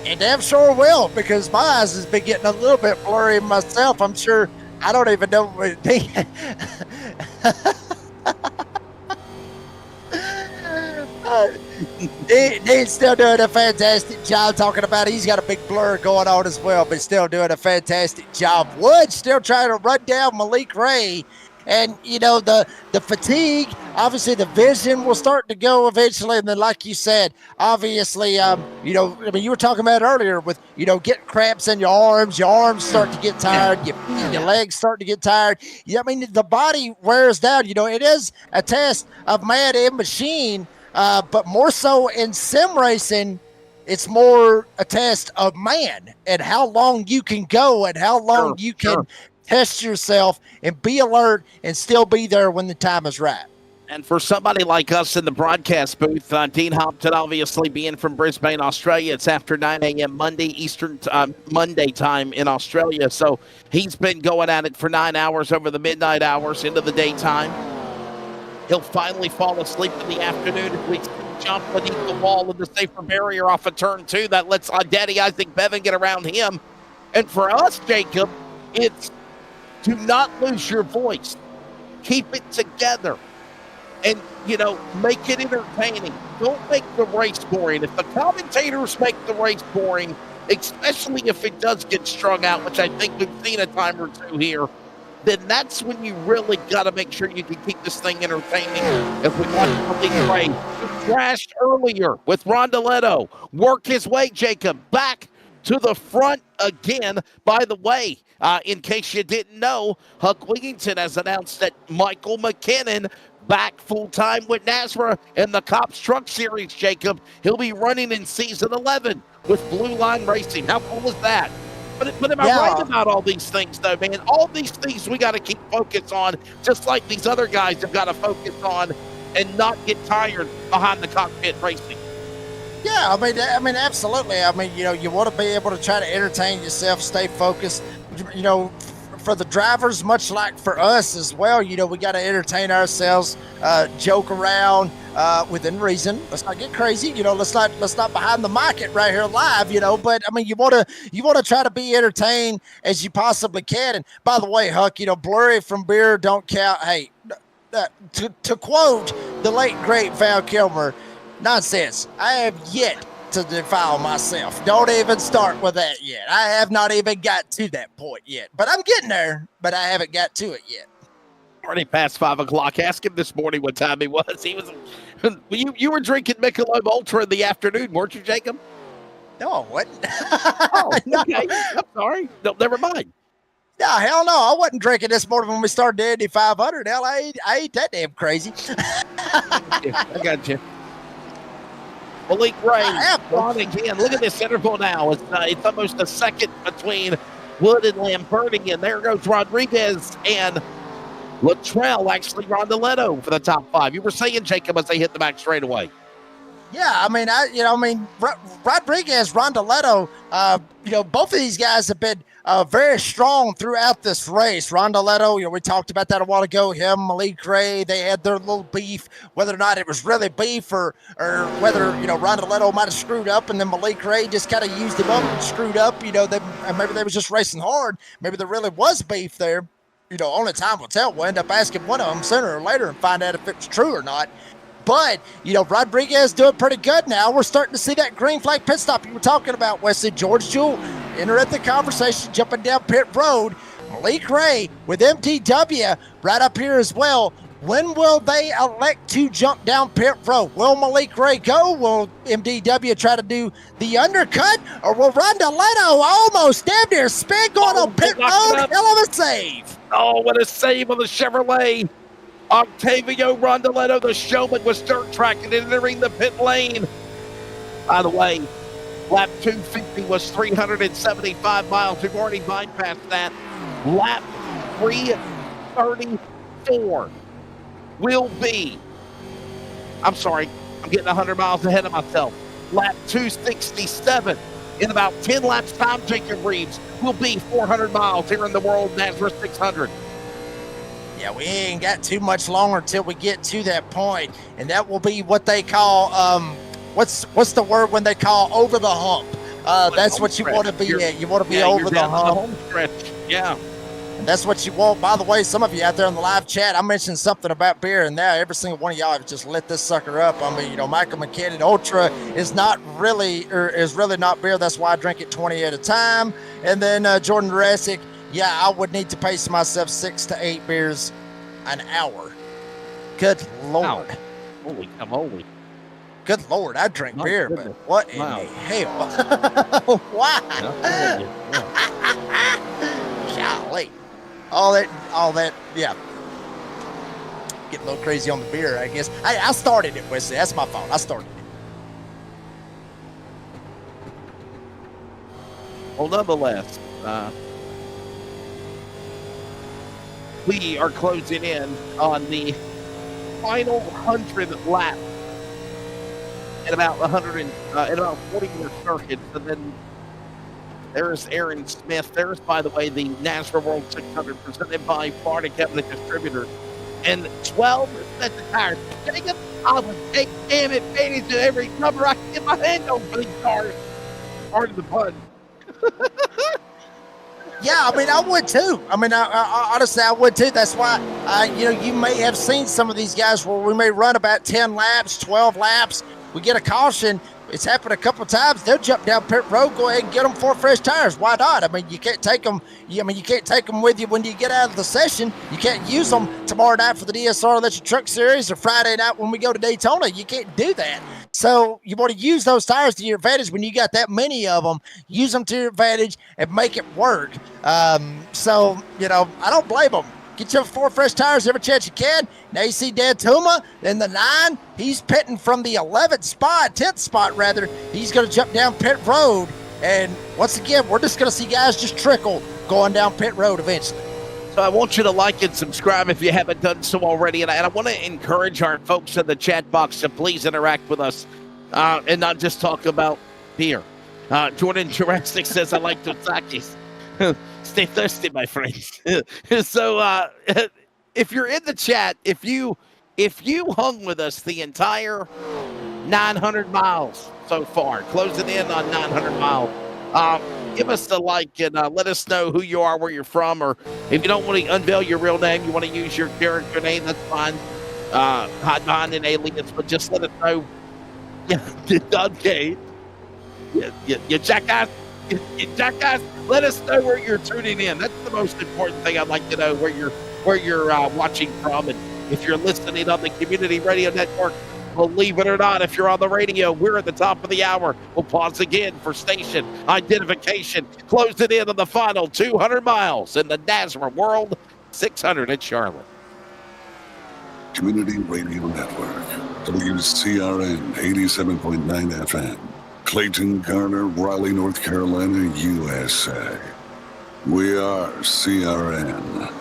And damn sure will, because my eyes has been getting a little bit blurry myself. I'm sure I don't even know what Dean's still doing a fantastic job talking about it. He's got a big blur going on as well, but still doing a fantastic job. Wood still trying to run down Malik Ray. And, the fatigue, obviously the vision will start to go eventually. And then, like you said, obviously, you were talking about it earlier with, getting cramps in your arms start to get tired, your legs start to get tired. The body wears down. It is a test of man and machine, but more so in sim racing, it's more a test of man and how long you can go and how long you can test yourself and be alert and still be there when the time is right. And for somebody like us in the broadcast booth, Dean Hopton obviously being from Brisbane, Australia, it's after 9 a.m. Monday Eastern Monday time in Australia. So he's been going at it for 9 hours over the midnight hours into the daytime. He'll finally fall asleep in the afternoon if we jump beneath the wall of the safer barrier off of turn 2. That lets Daddy Isaac Bevan get around him. And for us, Jacob, it's do not lose your voice. Keep it together. And, make it entertaining. Don't make the race boring. If the commentators make the race boring, especially if it does get strung out, which I think we've seen a time or two here, then that's when you really got to make sure you can keep this thing entertaining. If we watch Malik Ray, he crashed earlier with Rondeletto. Work his way, Jacob, back to the front again. By the way, in case you didn't know, Huck Wigington has announced that Michael McKinnon back full-time with NASRA in the C.O.P.S Truck Series, Jacob. He'll be running in Season 11 with Blue Line Racing. How cool is that? But am I right about all these things, though, man? All these things we got to keep focus on, just like these other guys have got to focus on and not get tired behind the cockpit racing. Yeah, I mean, absolutely. You want to be able to try to entertain yourself, stay focused. For the drivers, much like for us as well, we got to entertain ourselves, joke around within reason. Let's not get crazy, let's not behind the mic right here live, but you want to try to be entertained as you possibly can. And by the way, Huck, blurry from beer don't count. Hey, to quote the late great Val Kilmer, nonsense. I have yet to defile myself. Don't even start with that yet. I have not even got to that point yet. But I'm getting there, but I haven't got to it yet. Already past 5 o'clock. Ask him this morning what time he was. You were drinking Michelob Ultra in the afternoon, weren't you, Jacob? No, I wasn't. Oh, okay. I'm sorry. No, never mind. No, hell no. I wasn't drinking this morning when we started the Indy 500. Hell, I ain't that damn crazy. Yeah, I got you. Malik Ray on again. Look at this interval now. It's almost a second between Wood and Lamperti, and there goes Rodriguez and Luttrell, actually Rondeletto for the top 5. You were saying, Jacob, as they hit the back straightaway. Yeah, I mean, Rodriguez, Rondeletto, both of these guys have been very strong throughout this race. Rondeletto, we talked about that a while ago. Him, Malik Gray, they had their little beef, whether or not it was really beef or whether, Rondeletto might have screwed up and then Malik Gray just kind of used him up and screwed up. Maybe they was just racing hard. Maybe there really was beef there. Only time will tell. We'll end up asking one of them sooner or later and find out if it's true or not. But, Rodriguez doing pretty good now. We're starting to see that green flag pit stop you were talking about, Wesley. George Jewell entered the conversation, jumping down pit road. Malik Ray with MTW right up here as well. When will they elect to jump down pit road? Will Malik Ray go? Will MDW try to do the undercut? Or will Rondeletto almost damn near spin going on pit road? Hell of a save. Oh, what a save on the Chevrolet. Octavio Rondeletto, the showman, was dirt tracking and entering the pit lane. By the way, lap 250 was 375 miles. We've already bypassed that. Lap 334 will be, I'm sorry, I'm getting 100 miles ahead of myself. Lap 267 in about 10 laps time, Jacob Reeves, will be 400 miles here in the World NASRA 600. Yeah, we ain't got too much longer until we get to that point, and that will be what they call what's the word when they call over the hump? That's what you want to be at. You want to be over the hump. Home stretch. Yeah. And that's what you want. By the way, some of you out there in the live chat, I mentioned something about beer, and now every single one of y'all have just lit this sucker up. I mean, Michael McKinnon Ultra is really not beer. That's why I drink it 20 at a time. And then Jordan Jurassic, yeah, I would need to pace myself 6 to 8 beers an hour. Good Lord. Holy holy. Good Lord, I drink beer, but what in the hell? Why? Golly. All that, yeah. Getting a little crazy on the beer, I guess. I started it, Wesley. That's my fault. I started it. Well, nonetheless, we are closing in on the final 100 lap at about 40 more circuits, and then there's Aaron Smith. There's, by the way, the NASRA World 600 presented by Florida Cabinet Distributors, and 12 sets of tires. Jacob, I would take damn advantage of every number I can get my hand on for these cars. Pardon the pun. Yeah, I mean, I would too. I mean, I honestly, I would too. That's why, you may have seen some of these guys where we may run about 10 laps, 12 laps. We get a caution. It's happened a couple of times. They'll jump down pit road, go ahead and get them 4 fresh tires. Why not? I mean, you can't take them. You can't take them with you when you get out of the session. You can't use them tomorrow night for the DSR Electric Truck Series or Friday night when we go to Daytona. You can't do that. So you want to use those tires to your advantage when you got that many of them. Use them to your advantage and make it work. I don't blame them. Get you 4 fresh tires every chance you can. Now you see Dan Tuma in the 9. He's pitting from the 10th spot rather. He's going to jump down pit road. And once again, we're just going to see guys just trickle going down pit road eventually. So I want you to like and subscribe if you haven't done so already. And I want to encourage our folks in the chat box to please interact with us and not just talk about beer. Jordan Jurassic says, I like Tosakis. Stay thirsty, my friends. So if you're in the chat, if you hung with us the entire 900 miles so far, closing in on 900 miles, give us the like and let us know who you are, where you're from, or if you don't want to unveil your real name, you want to use your character name, that's fine. Hide behind an alias, but just let us know. Yeah, okay. You jackass. Jackass, let us know where you're tuning in. That's the most important thing. I'd like to know where you're watching from, and if you're listening on the community radio network. Believe it or not, if you're on the radio, we're at the top of the hour. We'll pause again for station identification. Close it in on the final 200 miles in the NASRA World 600 in Charlotte. Community Radio Network, WCRN 87.9 FM. Clayton, Garner, Raleigh, North Carolina, USA. We are CRN.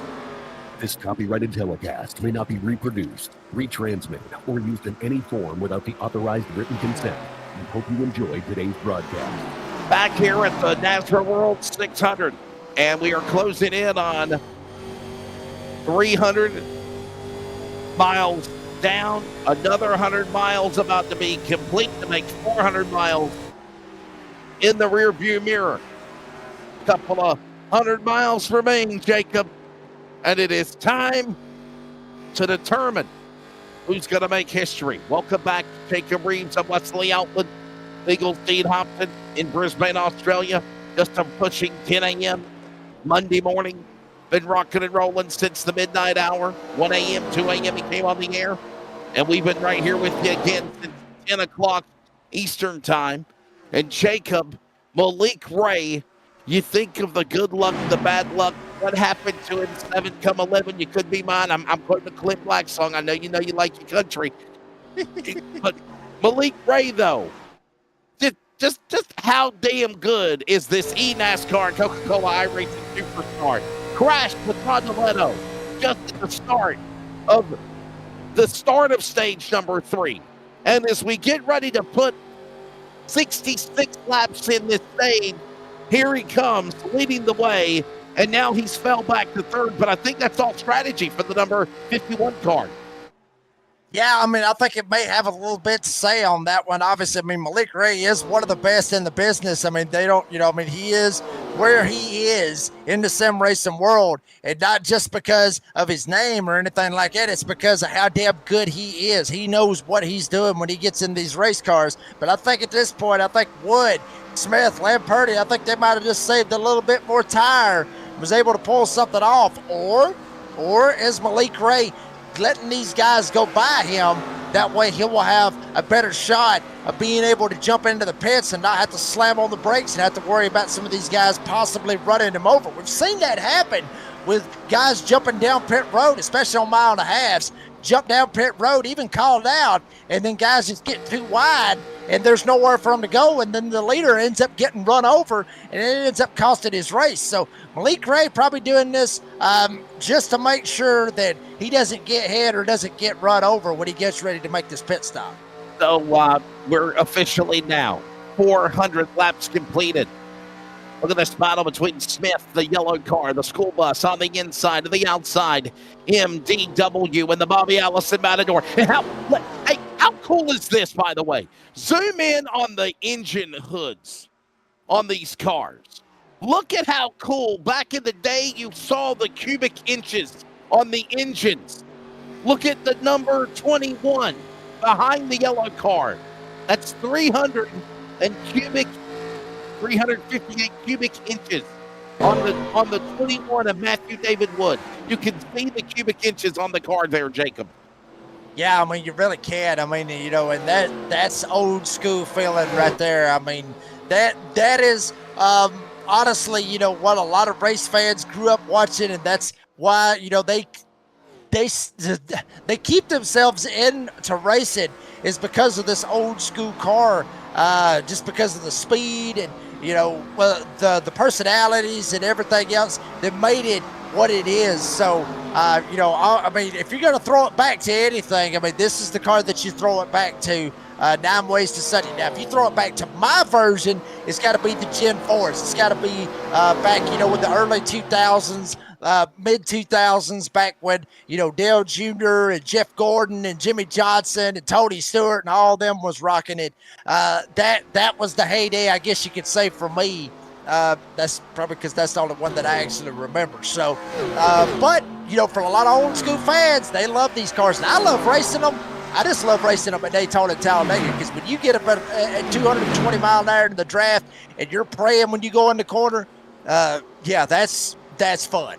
This copyrighted telecast may not be reproduced, retransmitted, or used in any form without the authorized written consent. We hope you enjoyed today's broadcast. Back here at the NASRA World 600, and we are closing in on 300 miles down, another 100 miles about to be complete to make 400 miles in the rear view mirror. Couple of 100 miles remain, Jacob, and it is time to determine who's going to make history. Welcome back, Jacob Reeves. I'm Wesley Outland, Legal Steve Hopson in Brisbane, Australia. Just pushing 10 a.m. Monday morning. Been rocking and rolling since the midnight hour. 1 a.m., 2 a.m. he came on the air. And we've been right here with you again since 10 o'clock Eastern time. And Jacob, Malik Ray, you think of the good luck, the bad luck. What happened to him 7 come 11? You could be mine. I'm quoting the Clint Black song. I know you like your country. But Malik Ray, though, just how damn good is this eNASCAR Coca-Cola iRacing Superstar? Crashed with Rondeletto just at the start of stage number 3. And as we get ready to put 66 laps in this stage, here he comes leading the way, and now he's fell back to third, but I think that's all strategy for the number 51 car. Yeah, I mean, I think it may have a little bit to say on that one. Obviously, I mean, Malik Ray is one of the best in the business. I mean, he is where he is in the sim racing world, and not just because of his name or anything like that. It's because of how damn good he is. He knows what he's doing when he gets in these race cars. But I think at this point, Wood, Smith, Lamperti, I think they might have just saved a little bit more tire, was able to pull something off. Or is Malik Ray letting these guys go by him? That way he will have a better shot of being able to jump into the pits and not have to slam on the brakes and have to worry about some of these guys possibly running him over. We've seen that happen with guys jumping down pit road, especially on mile and a halves, jump down pit road, even called out, and then guys just get too wide and there's nowhere for them to go, and then the leader ends up getting run over and it ends up costing his race. So Malik Ray probably doing this just to make sure that he doesn't get hit or doesn't get run over when he gets ready to make this pit stop. So we're officially now 400 laps completed. Look at this battle between Smith, the yellow car, the school bus on the inside to the outside, MDW and the Bobby Allison Matador. And how cool is this, by the way? Zoom in on the engine hoods on these cars. Look at how cool. Back in the day, you saw the cubic inches on the engines. Look at the number 21 behind the yellow car. That's 358 cubic inches on the 21 of Matthew David Wood. You can see the cubic inches on the car there, Jacob. Yeah, I mean, you really can. I mean, and that's old school feeling right there. I mean, that is honestly, what a lot of race fans grew up watching, and that's why, they keep themselves into racing is because of this old school car, just because of the speed and, the personalities and everything else that made it what it is. So, I mean, if you're going to throw it back to anything, I mean, this is the car that you throw it back to. 9 Ways to Sunday. Now, if you throw it back to my version, it's got to be the Gen 4s. It's got to be back, with the early 2000s, mid 2000s, back when, Dale Jr. and Jeff Gordon and Jimmy Johnson and Tony Stewart and all of them was rocking it. That was the heyday, I guess you could say, for me. That's probably because that's the only one that I actually remember. So, but, for a lot of old school fans, they love these cars. And I love racing them. I just love racing them at Daytona and Talladega, because when you get up at 220 mile an hour in the draft and you're praying when you go in the corner, yeah, that's fun.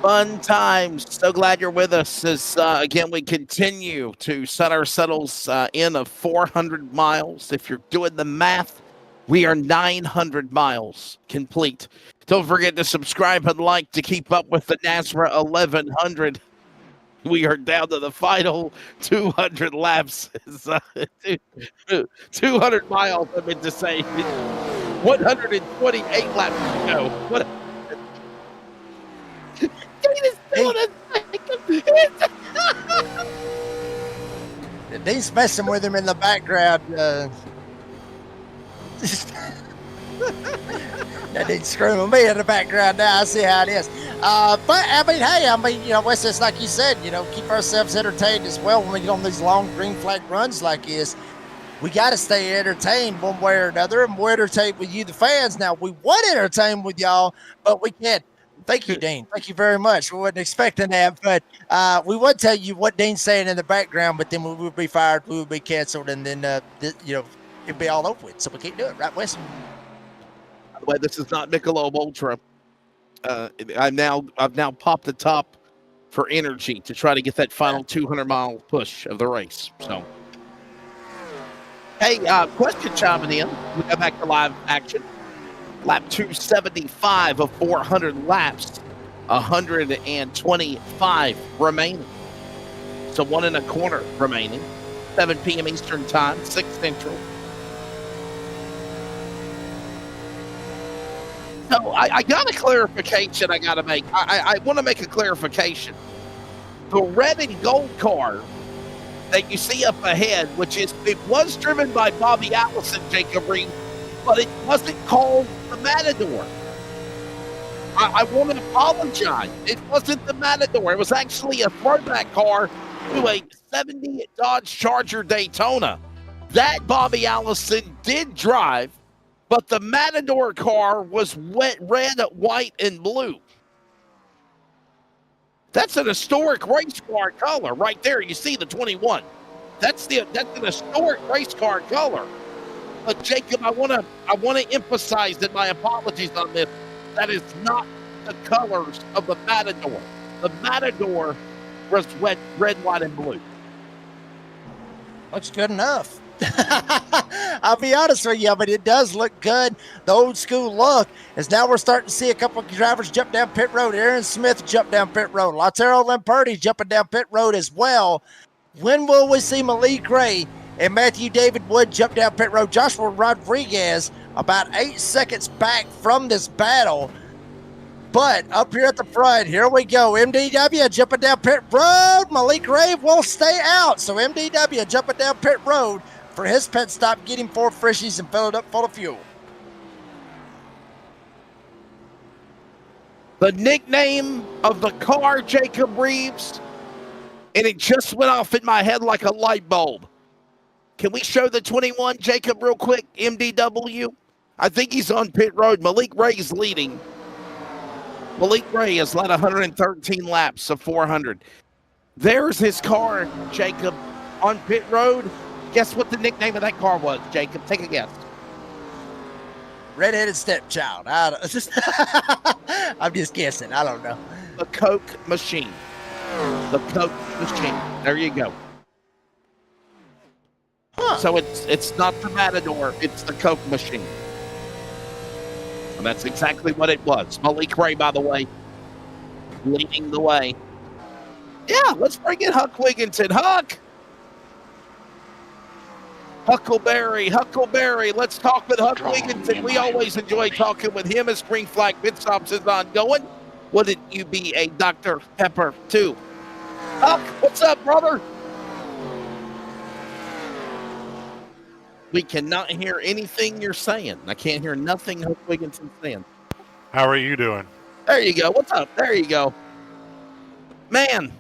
Fun times. So glad you're with us as, again, we continue to set ourselves in of 400 miles. If you're doing the math, we are 900 miles complete. Don't forget to subscribe and like to keep up with the NASRA 1100. We are down to the final 200 laps. 200 miles, I meant to say. 128 laps to go. What? Dean is still in Dean's messing with him in the background. That didn't scream at me in the background now. I see how it is. But, I mean, hey, Wes, it's like you said, keep ourselves entertained as well when we get on these long green flag runs like this. We got to stay entertained one way or another, and we're entertained with you, the fans. Now, we want to entertain with y'all, but we can't. Thank you, Dean. Thank you very much. We wasn't expecting that, but we would tell you what Dean's saying in the background, but then we would be fired, we would be canceled, and then, it'd be all over with. So we can't do it, right, Wes? By the way, this is not Michelob Ultra. I've now popped the top for energy to try to get that final 200-mile push of the race. So, hey, question chiming in. We go back to live action. Lap 275 of 400 laps, 125 remaining. So 1.25 remaining. 7 p.m. Eastern Time, 6 Central. So I got a clarification I got to make. I want to make a clarification. The red and gold car that you see up ahead, it was driven by Bobby Allison, Jacob Reed, but it wasn't called the Matador. I want to apologize. It wasn't the Matador. It was actually a throwback car to a 70 Dodge Charger Daytona. That Bobby Allison did drive, but the Matador car was red, white, and blue. That's an historic race car color right there. You see the 21. That's an historic race car color. But Jacob, I want to emphasize that my apologies on this. That is not the colors of the Matador. The Matador was red, white, and blue. Looks good enough. I'll be honest with you, but it does look good. The old school look is now we're starting to see a couple of drivers jump down pit road. Aaron Smith jumped down pit road. Lautaro Lamperti jumping down pit road as well. When will we see Malik Ray and Matthew David Wood jump down pit road? Joshua Rodriguez about 8 seconds back from this battle. But up here at the front, here we go. MDW jumping down pit road. Malik Ray will stay out. So MDW jumping down pit road for his pit stop, getting 4 freshies and fill it up full of fuel. The nickname of the car, Jacob Reeves, and it just went off in my head like a light bulb. Can we show the 21, Jacob, real quick? MDW. I think he's on pit road. Malik Ray's leading. Malik Ray has led 113 laps of 400. There's his car, Jacob, on pit road. Guess what the nickname of that car was, Jacob? Take a guess. Redheaded stepchild. I'm just guessing. I don't know. The Coke machine. The Coke machine. There you go. Huh. So it's not the Matador. It's the Coke machine. And that's exactly what it was. Malik Ray, by the way, leading the way. Yeah, let's bring in Huck Wigginton. Huck! Huckleberry. Let's talk with Huck Wigginton. We always enjoy talking with him as Green Flag Pit Stops is ongoing. Wouldn't you be a Dr. Pepper, too? Huck, what's up, brother? We cannot hear anything you're saying. I can't hear nothing Huck Wigginson's saying. How are you doing? There you go. What's up? There you go. Man,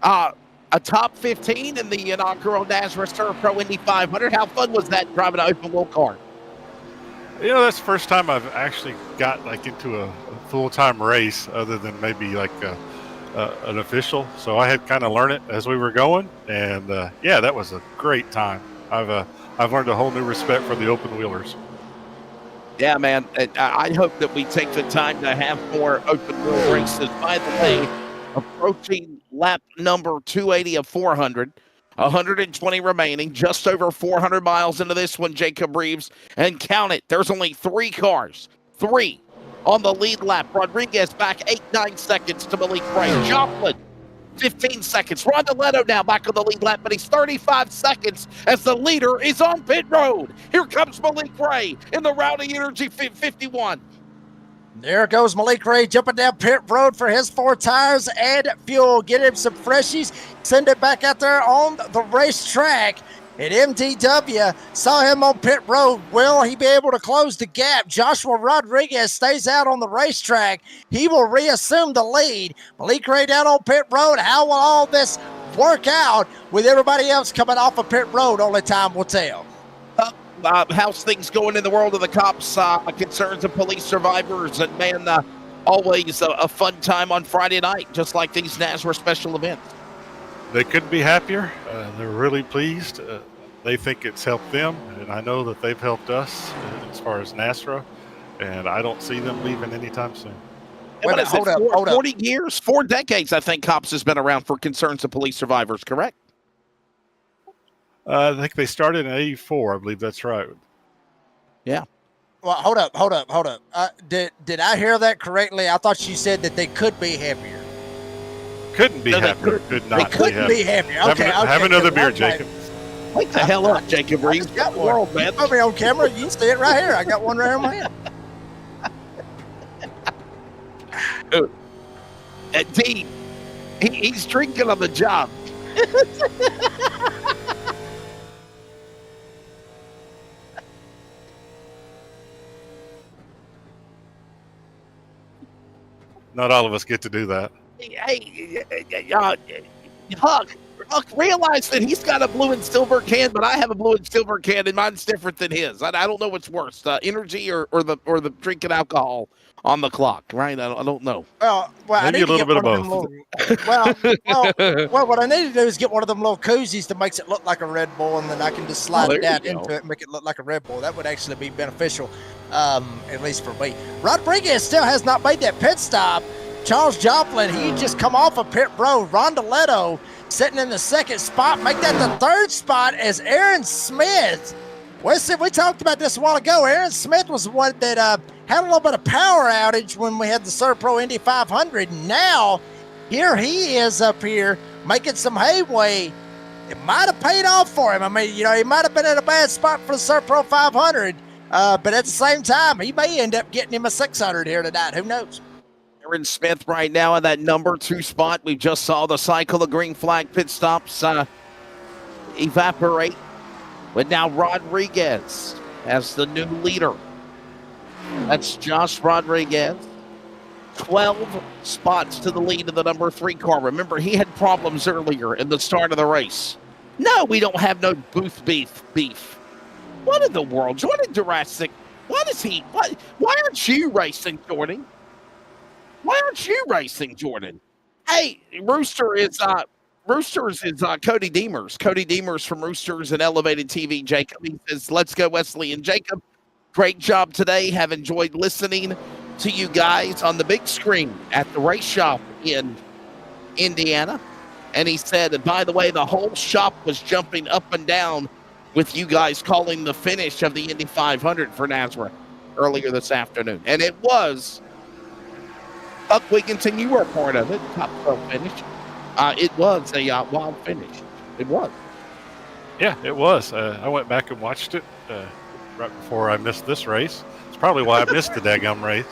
a top 15 in the inaugural NASRA Surf Pro Indy 500. How fun was that driving an open wheel car? You know, that's the first time I've actually got into a full-time race other than maybe an official. So I had kind of learned it as we were going. And yeah, that was a great time. I've learned a whole new respect for the open wheelers. Yeah, man. I hope that we take the time to have more open wheel races. By the way, approaching lap number 280 of 400, 120 remaining, just over 400 miles into this one, Jacob Reeves. And count it, there's only 3 cars. 3 on the lead lap. Rodriguez back 8-9 seconds to Malik Ray. Joplin 15 seconds. Rondoletto now back on the lead lap, but he's 35 seconds as the leader is on pit road. Here comes Malik Ray in the Rowdy Energy 51. There goes Malik Ray jumping down pit road for his 4 tires and fuel. Get him some freshies, send it back out there on the racetrack. And MDW saw him on pit road. Will he be able to close the gap? Joshua Rodriguez stays out on the racetrack. He will reassume the lead. Malik Ray down on pit road. How will all this work out with everybody else coming off of pit road? Only time will tell. How's things going in the world of the cops, concerns of police survivors, and man, always a fun time on Friday night, just like these NASRA special events. They couldn't be happier. They're really pleased. They think it's helped them, and I know that they've helped us as far as NASRA, and I don't see them leaving anytime soon. What is it, 40 years? 4 decades, I think COPS has been around for concerns of police survivors, correct? I think they started in '84. I believe that's right. Yeah. Well, hold up. Did I hear that correctly? I thought you said that they could be happier. Couldn't be happier. Could not. They couldn't be happier. Okay. Have another beer, Jacob. Wake the hell up, Jacob Reeves. Got one. World, man. Put me on camera. You can see it right here. I got one right in my hand. Dean, he's drinking on the job. Not all of us get to do that. Hey, Huck, realize that he's got a blue and silver can, but I have a blue and silver can, and mine's different than his. I don't know what's worse, energy or the drinking alcohol on the clock, right? I don't know. Well, maybe I need a little bit of both. Well, what I need to do is get one of them little koozies that makes it look like a Red Bull, and then I can just slide it down into it and make it look like a Red Bull. That would actually be beneficial, at least for me. Rodriguez still has not made that pit stop. Charles Joplin, he just come off of pit road. Rondoletto sitting in the 2nd spot. Make that the 3rd spot as Aaron Smith. We talked about this a while ago. Aaron Smith was the one that had a little bit of power outage when we had the Serpro Indy 500. Now, here he is up here making some headway. It might have paid off for him. I mean, he might have been in a bad spot for the Serpro 500, but at the same time, he may end up getting him a 600 here tonight. Who knows? Aaron Smith right now in that number 2 spot. We just saw the cycle of green flag pit stops evaporate. But now Rodriguez as the new leader. That's Josh Rodriguez. 12 spots to the lead of the number 3 car. Remember, he had problems earlier in the start of the race. No, we don't have no booth beef. What in the world? Jordan Jurassic, what is he? Why aren't you racing, Jordan? Why aren't you racing, Jordan? Hey, Roosters is Cody Deemers. Cody Deemers from Roosters and Elevated TV. Jacob, he says, let's go, Wesley and Jacob. Great job today. Have enjoyed listening to you guys on the big screen at the race shop in Indiana. And he said, by the way, the whole shop was jumping up and down with you guys calling the finish of the Indy 500 for NASRA earlier this afternoon. And it was Buck Wigginton, you were a part of it. Top 12 finish. It was a wild finish. It was. Yeah, it was. I went back and watched it right before I missed this race. It's probably why I missed the daggum race.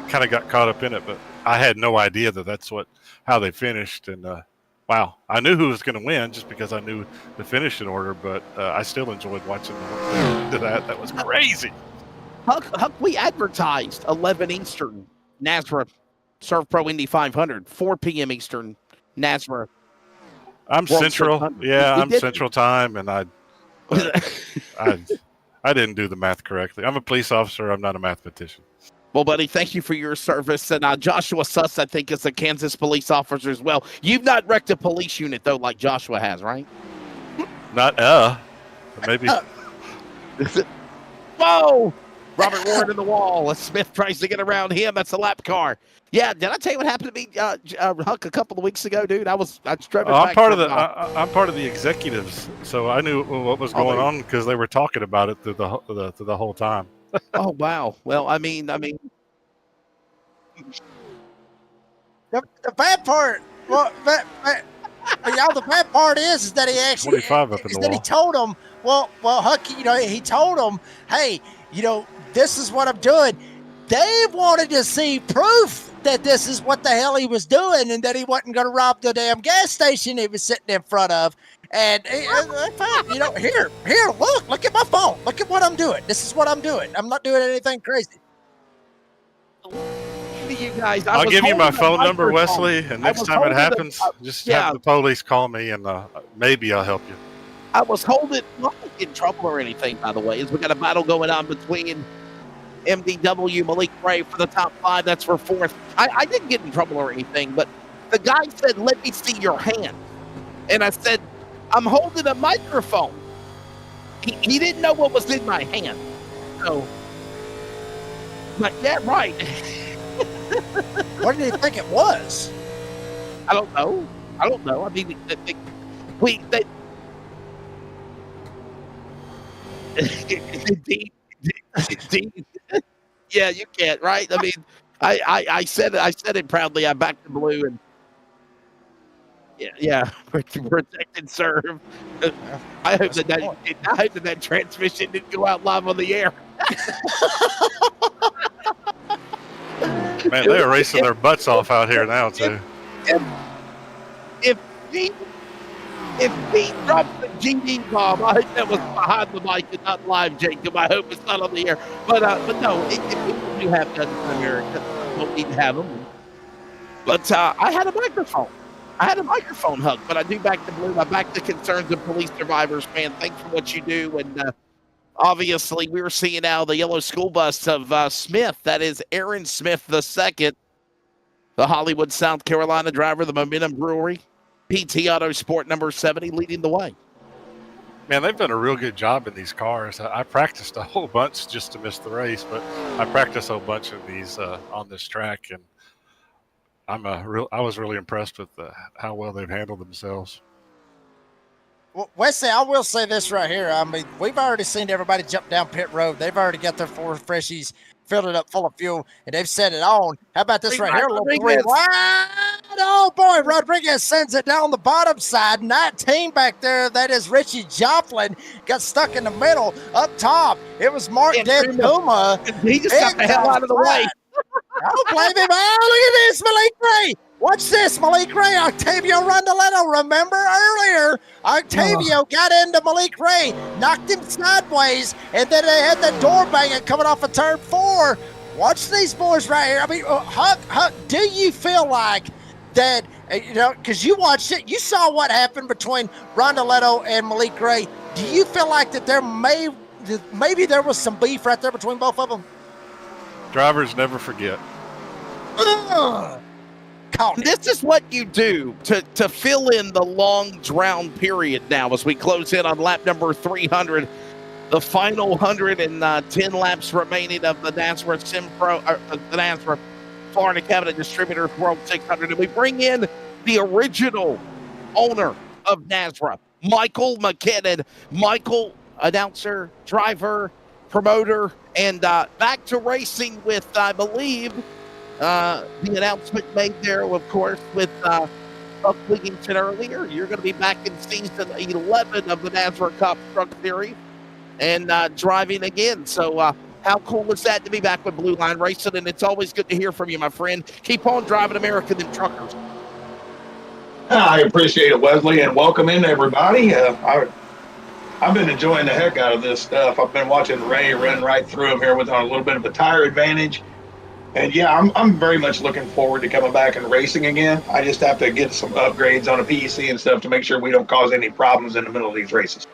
Kind of got caught up in it, but I had no idea that that's how they finished. And wow, I knew who was going to win just because I knew the finishing order, but I still enjoyed watching that. That was crazy. Huck, we advertised 11 Eastern NASRA Surf Pro Indy 500, 4 p.m. Eastern NASRA. I'm World Central. 600. Yeah, I'm Central Time, and I didn't do the math correctly. I'm a police officer. I'm not a mathematician. Well, buddy, thank you for your service. And Joshua Suss, I think, is a Kansas police officer as well. You've not wrecked a police unit, though, like Joshua has, right? Not maybe. Whoa! Robert Ward in the wall. Smith tries to get around him. That's a lap car. Yeah, did I tell you what happened to me, Huck, a couple of weeks ago, dude? I was driving back. I'm part of the executives, so I knew what was going on because they were talking about it through the whole time. Oh wow! Well, I mean, the bad part y'all, the bad part is that he actually 45 up in is the that he wall. told him, well, Huck, he told him, hey, this is what I'm doing. They wanted to see proof that this is what the hell he was doing and that he wasn't going to rob the damn gas station he was sitting in front of. And here, look at my phone. Look at what I'm doing. This is what I'm doing. I'm not doing anything crazy. You guys, I'll give you my phone number, Wesley, and next time it happens, just have the police call me, and maybe I'll help you. I was holding, not in trouble or anything, by the way, is we got a battle going on between MDW, Malik Ray for the top 5. That's for 4th. I didn't get in trouble or anything, but the guy said, let me see your hand. And I said, I'm holding a microphone. He didn't know what was in my hand. So, but yeah, right. What did he think it was? I don't know. I mean, yeah, you can't, right? I mean, I said it proudly. I backed the blue, and yeah, protect and serve. I hope that transmission didn't go out live on the air. Man, they're racing their butts off out here now too. If he drops the GD bomb, I hope that was behind the mic and not live, Jacob. I hope it's not on the air. But no, if we have guns in America, we don't need to have them. But I had a microphone. Hug, but I do back the blue. I back the concerns of police survivors, man. Thanks for what you do. And obviously, we were seeing now the yellow school bus of Smith. That is Aaron Smith II, the Hollywood, South Carolina driver, the Momentum Brewery, PT Auto Sport number 70, leading the way. Man, they've done a real good job in these cars. I practiced a whole bunch just to miss the race, but I practiced a whole bunch of these on this track, and I was really impressed with how well they've handled themselves. Well, Wesley, I will say this right here. I mean, we've already seen everybody jump down pit road. They've already got their 4 freshies, filled it up full of fuel, and they've set it on. How about this right here? A little 3 wide. Oh, boy, Rodriguez sends it down the bottom side. 19 back there. That is Richie Joplin. Got stuck in the middle. Up top, it was Mark Dempuma. He just got the hell out of the way. I don't blame him. Oh, look at this, Malik Ray. Watch this, Malik Ray. Octavio Rondoletto. Remember earlier, Octavio got into Malik Ray, knocked him sideways, and then they had the door banging coming off of turn 4. Watch these boys right here. I mean, Huck, do you feel like that, because you watched it, you saw what happened between Rondoletto and Malik Ray. Do you feel like that maybe there was some beef right there between both of them? Drivers never forget. This is what you do to fill in the long drown period now as we close in on lap number 300, the final 110 laps remaining of the NASRA the NASRA Florida Cabinet Distributors World 600, and we bring in the original owner of NASRA, Michael McKinnon. Michael, announcer, driver, promoter, and back to racing with, I believe, the announcement made there, of course, with Buck Wigington earlier. You're going to be back in season 11 of the NASRA Cup Truck Series and driving again. So how cool is that to be back with Blue Line Racing? And it's always good to hear from you, my friend. Keep on driving America, them truckers. I appreciate it, Wesley, and welcome in, everybody. I've been enjoying the heck out of this stuff. I've been watching Ray run right through him here with a little bit of a tire advantage. And yeah, I'm very much looking forward to coming back and racing again. I just have to get some upgrades on a PEC and stuff to make sure we don't cause any problems in the middle of these races.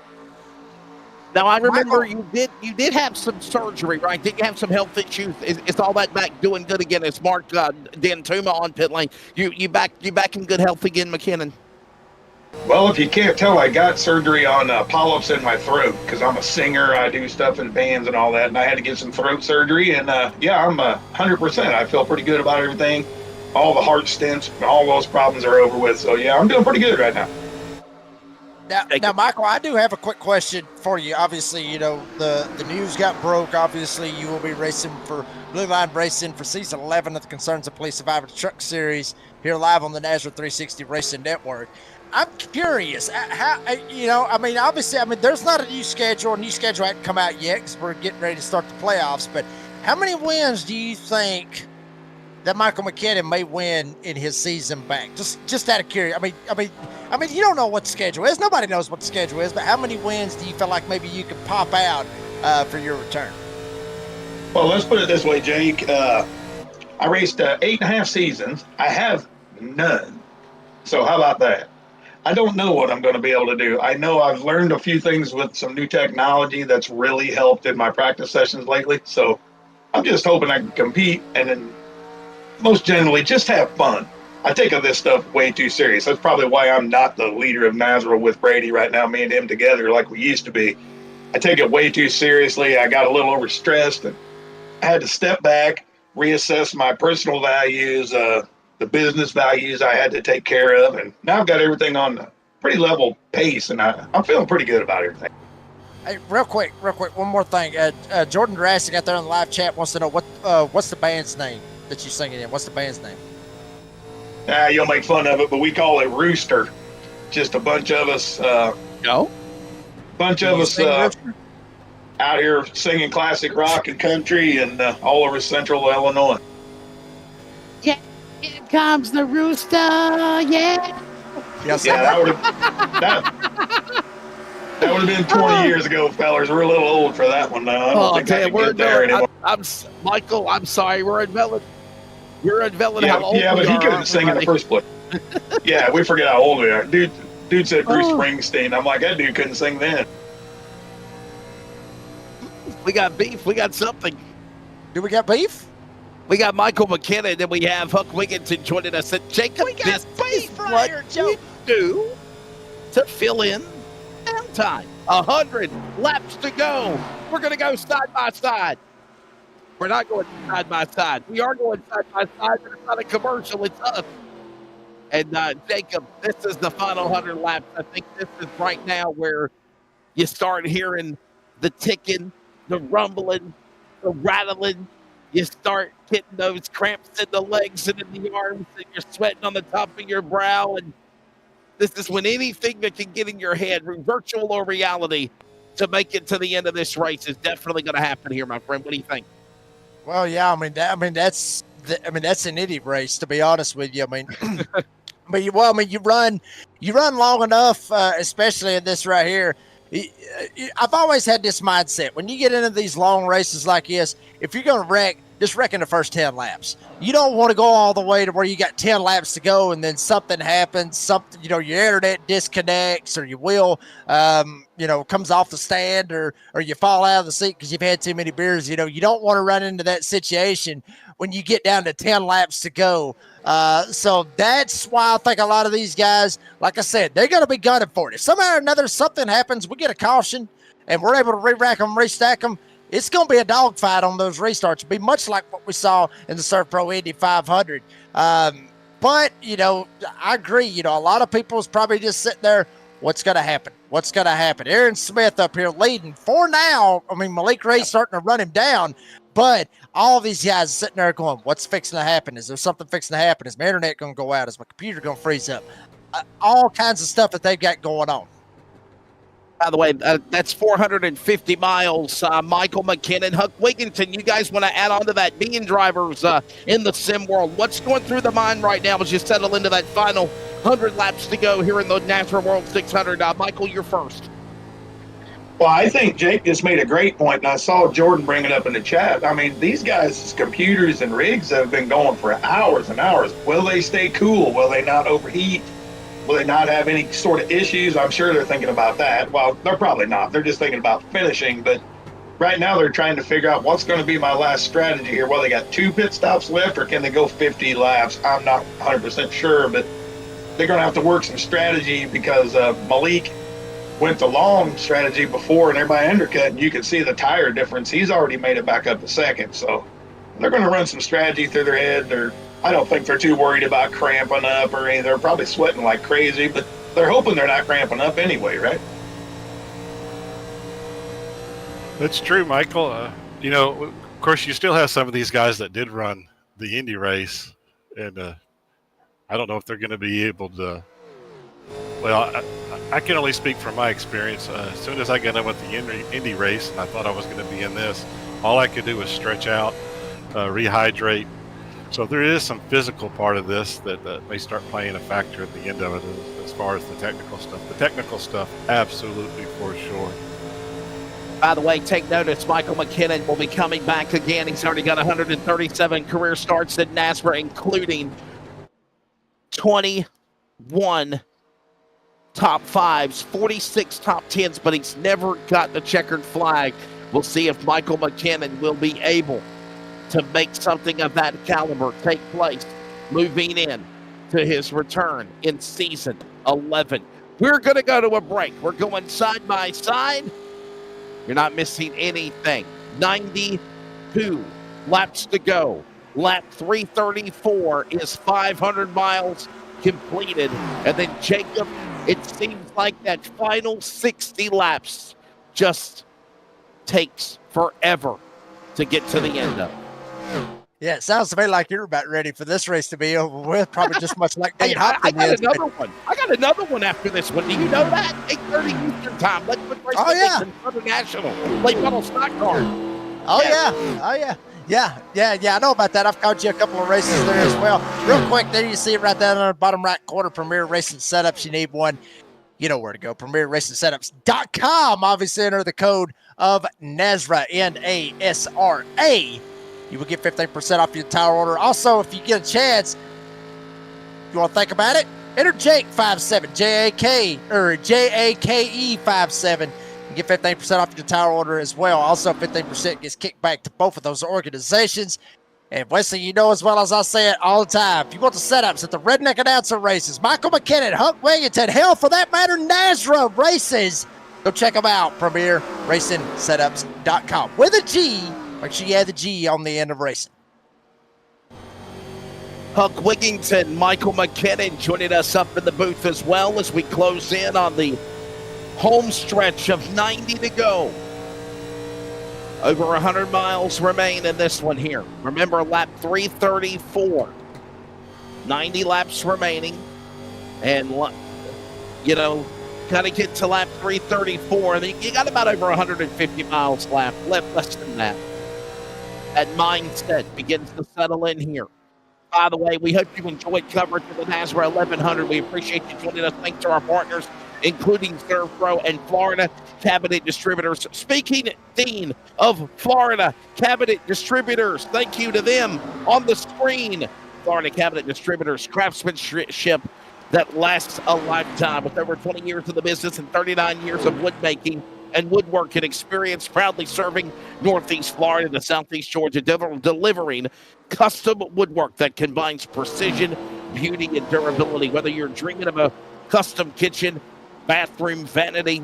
Now, I remember you did have some surgery, right? Did you have some health issues? Is all that back doing good again? It's Mark Dentuma on pit lane. You back in good health again, McKinnon? Well, if you can't tell, I got surgery on polyps in my throat because I'm a singer. I do stuff in bands and all that, and I had to get some throat surgery. And yeah, I'm 100%. I feel pretty good about everything. All the heart stents, all those problems are over with. So yeah, I'm doing pretty good right now. Now, Michael, I do have a quick question for you. Obviously, you know, the news got broke. Obviously, you will be racing for Blue Line Racing for season 11 of the Concerns of Police Survivor Truck Series here live on the NASRA 360 Racing Network. I'm curious, how, you know, I mean, obviously, I mean, there's not a new schedule hadn't come out yet because we're getting ready to start the playoffs, but how many wins do you think that Michael McKinnon may win in his season back? Just out of curiosity. I mean, you don't know what the schedule is. Nobody knows what the schedule is, but how many wins do you feel like maybe you could pop out for your return? Well, let's put it this way, Jake. I raced 8.5 seasons. I have none. So how about that? I don't know what I'm going to be able to do. I know I've learned a few things with some new technology that's really helped in my practice sessions lately. So I'm just hoping I can compete and then most generally just have fun. I take this stuff way too serious. That's probably why I'm not the leader of NASRA with Brady right now, me and him together like we used to be. I take it way too seriously. I got a little overstressed and I had to step back, reassess my personal values, the business values I had to take care of, and now I've got everything on a pretty level pace, and I'm feeling pretty good about everything. Hey, real quick, one more thing. Jordan Jurassic out there in the live chat wants to know what's the band's name that you're singing in? What's the band's name? You'll make fun of it, but we call it Rooster. Just a bunch of us. Bunch of us out here singing classic rock and country and all over Central Illinois. Yeah, here comes the rooster. Yeah. Yes, yeah, that would have been 20 years ago, fellas. We're a little old for that one now. I don't think I can get there anymore. Michael, I'm sorry. We're unveiling how old yeah, but he couldn't sing in the first place. Yeah, we forget how old we are. Dude said Bruce Springsteen. I'm like, that dude couldn't sing then. We got beef. We got something. Do we got beef? We got Michael McKinnon, and we have Huck Wigginton joining us. And Jacob, We got beef right here, Joe. Do to fill in time. 100 laps to go. We're going to go side by side. We're not going side by side. We are going side by side, but it's not a commercial. It's us. And Jacob, this is the final 100 laps. I think this is right now where you start hearing the ticking, the rumbling, the rattling. You start getting those cramps in the legs and in the arms, and you're sweating on the top of your brow. And this is when anything that can get in your head, virtual or reality, to make it to the end of this race is definitely going to happen here, my friend. What do you think? Well, yeah, that's an idiot race, to be honest with you. I mean, you run long enough, especially in this right here. I've always had this mindset. When you get into these long races like this, if you're going to wreck, just wreck in the first 10 laps. You don't want to go all the way to where you got 10 laps to go and then something happens, your internet disconnects or your wheel, comes off the stand or you fall out of the seat because you've had too many beers. You don't want to run into that situation when you get down to 10 laps to go. So that's why I think a lot of these guys, like I said, they're going to be gunning for it. If somehow or another something happens, we get a caution and we're able to re-rack them, restack them, it's going to be a dogfight on those restarts. It'll be much like what we saw in the Surf Pro Indy 500. But, I agree. A lot of people is probably just sitting there, what's going to happen? What's going to happen? Aaron Smith up here leading for now. I mean, Malik Ray's starting to run him down. But all of these guys are sitting there going, what's fixing to happen? Is there something fixing to happen? Is my internet going to go out? Is my computer going to freeze up? All kinds of stuff that they've got going on. By the way, that's 450 miles. Michael McKinnon, Huck Wigginton, you guys want to add on to that? Being drivers in the sim world, what's going through the mind right now as you settle into that final 100 laps to go here in the NASRA World 600? Michael, you're first. Well, I think Jake just made a great point, and I saw Jordan bring it up in the chat. I mean, these guys' computers and rigs have been going for hours and hours. Will they stay cool? Will they not overheat? Will they not have any sort of issues? I'm sure they're thinking about that. Well, they're probably not. They're just thinking about finishing. But right now they're trying to figure out what's going to be my last strategy here. Well, they got 2 pit stops left, or can they go 50 laps? I'm not 100% sure, but they're going to have to work some strategy because Malik went the long strategy before and everybody undercut, and you can see the tire difference. He's already made it back up to second. So they're going to run some strategy through their head. I don't think they're too worried about cramping up or anything. They're probably sweating like crazy, but they're hoping they're not cramping up anyway, right? That's true, Michael. You know, of course, you still have some of these guys that did run the Indy race, and I don't know if they're going to be able to. Well, I can only speak from my experience. As soon as I got in with the Indy race, and I thought I was going to be in this, all I could do was stretch out, rehydrate. So there is some physical part of this that may start playing a factor at the end of it as far as the technical stuff. The technical stuff, absolutely for sure. By the way, take notice, Michael McKinnon will be coming back again. He's already got 137 career starts at NASRA, including 21 top fives, 46 top tens, but he's never got the checkered flag. We'll see if Michael McKinnon will be able to make something of that caliber take place moving in to his return in season 11. We're going to go to a break. We're going side by side. You're not missing anything. 92 laps to go. Lap 334 is 500 miles completed. And then, Jacob, it seems like that final 60 laps just takes forever to get to the end of it. Yeah, it sounds to me like you're about ready for this race to be over with. Probably just much like Dane I Hopkins got is. another one. I got another one after this one. Do you know that? 8:30 Eastern time. Let's put race International. Late model stock car. Oh, yeah. Oh, yeah. Yeah, I know about that. I've caught you a couple of races there as well. Real quick, there you see it right there on the bottom right corner, Premier Racing Setups. You need one. You know where to go, PremierRacingSetups.com. Obviously, enter the code of NASRA, N-A-S-R-A. You will get 15% off your tire order. Also, if you get a chance, you want to think about it, enter Jake57, J-A-K, or J-A-K-E 57. You get 15% off your tire order as well. Also, 15% gets kicked back to both of those organizations. And Wesley, you know as well as I say it all the time, if you want the setups at the Redneck Announcer races, Michael McKinnon, Huck Wigginton, hell, for that matter, NASRA races, go check them out, PremierRacingSetups.com. With a G, make sure you add the G on the end of racing. Huck Wigginton, Michael McKinnon joining us up in the booth as well as we close in on the home stretch of 90 to go. Over 100 miles remain in this one here. Remember, lap 334. 90 laps remaining. And, you know, kind of get to lap 334. And you got about over 150 miles left. Less than that. That mindset begins to settle in here. By the way, we hope you enjoyed coverage of the NASRA 1100. We appreciate you joining us. Thanks to our partners, including Servpro and Florida Cabinet Distributors. Speaking, Dean of Florida Cabinet Distributors, thank you to them on the screen. Florida Cabinet Distributors, craftsmanship that lasts a lifetime. With over 20 years in the business and 39 years of wood making and woodworking experience, proudly serving Northeast Florida to Southeast Georgia, delivering custom woodwork that combines precision, beauty, and durability. Whether you're dreaming of a custom kitchen, bathroom, vanity,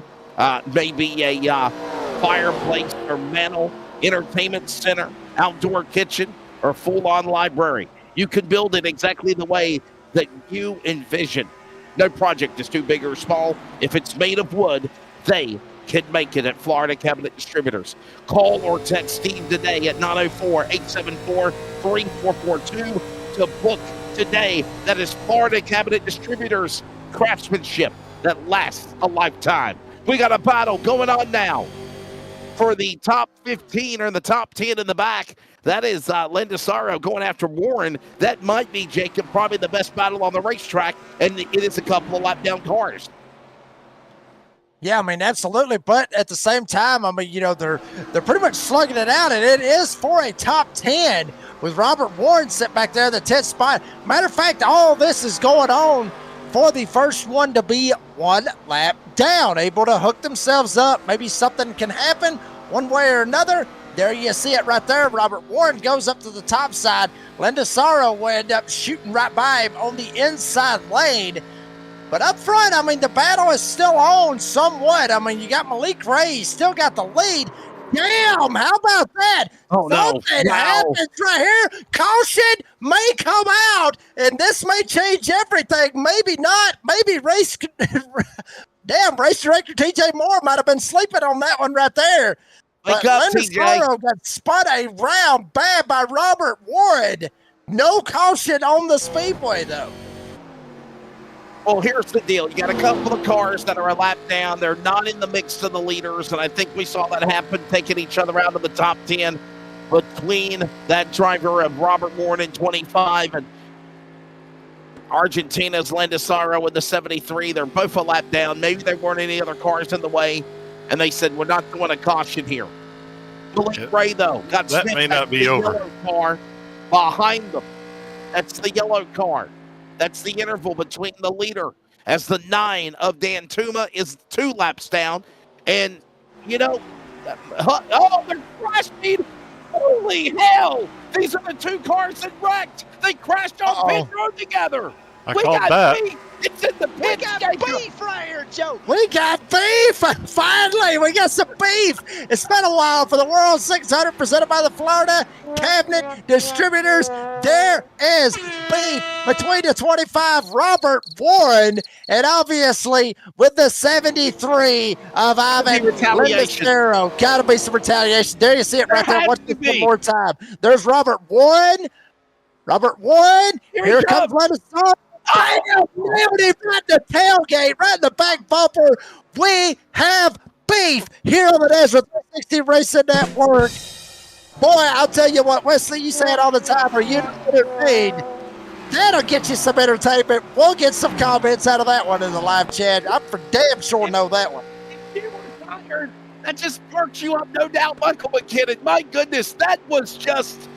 maybe a fireplace or mantel, entertainment center, outdoor kitchen, or full-on library, you can build it exactly the way that you envision. No project is too big or small. If it's made of wood, they can make it at Florida Cabinet Distributors. Call or text Steve today at 904-874-3442 to book today. That is Florida Cabinet Distributors, craftsmanship that lasts a lifetime. We got a battle going on now for the top 15 or the top 10 in the back. That is Lendasaro going after Warren. That might be, Jacob, probably the best battle on the racetrack, and it is a couple of lap down cars. Yeah, I mean, absolutely. But at the same time, I mean, you know, they're pretty much slugging it out, and it is for a top 10 with Robert Warren sitting back there in the 10th spot. Matter of fact, all this is going on for the first one to be one lap down, able to hook themselves up. Maybe something can happen one way or another. There you see it right there. Robert Warren goes up to the top side. Lendasaro will end up shooting right by him on the inside lane. But up front, I mean, the battle is still on somewhat. I mean, you got Malik Ray, still got the lead. Damn, how about that? Oh, no. Something Wow. happens right here. Caution may come out, and this may change everything. Maybe not. Maybe race director TJ Moore might have been sleeping on that one right there. Wake But up, Linda TJ. Sorrow got spun around bad by Robert Warren. No caution on the speedway, though. Well, here's the deal. You got a couple of cars that are a lap down. They're not in the mix of the leaders, and I think we saw that happen, taking each other out of the top 10 between that driver of Robert Warren in 25 and Argentina's Landisaro in the 73. They're both a lap down. Maybe there weren't any other cars in the way, and they said, we're not going to caution here. Malik Ray, though, got That sniffed may not at be the over. yellow car behind them. That's the yellow car. That's the interval between the leader as the 9 of Dan Tuma is 2 laps down. And, you know, oh, they're crashing. Holy hell. These are the 2 cars that wrecked. They crashed on pit road together. I We called got that. beef. It's in the We pit. got beef right here, Joe. We got beef! Finally, we got some beef! It's been a while for the World 600 presented by the Florida Cabinet Distributors. There is beef between the 25 Robert Warren and obviously with the 73 of Ivan retaliation. Lindistero. Gotta be some retaliation. There you see it right There there. has Watch to this be. one more time. There's Robert Warren. Robert Warren. Here he Here comes Lindistero. I am right in the tailgate, right in the back bumper. We have beef here on the NASRA 360 Racing Network. Boy, I'll tell you what, Wesley, you say it all the time. Are you entertained? That'll get you some entertainment. We'll get some comments out of that one in the live chat. I'm for damn sure know that one. You were tired. That just perks you up, no doubt, Michael McKinnon. My goodness, that was just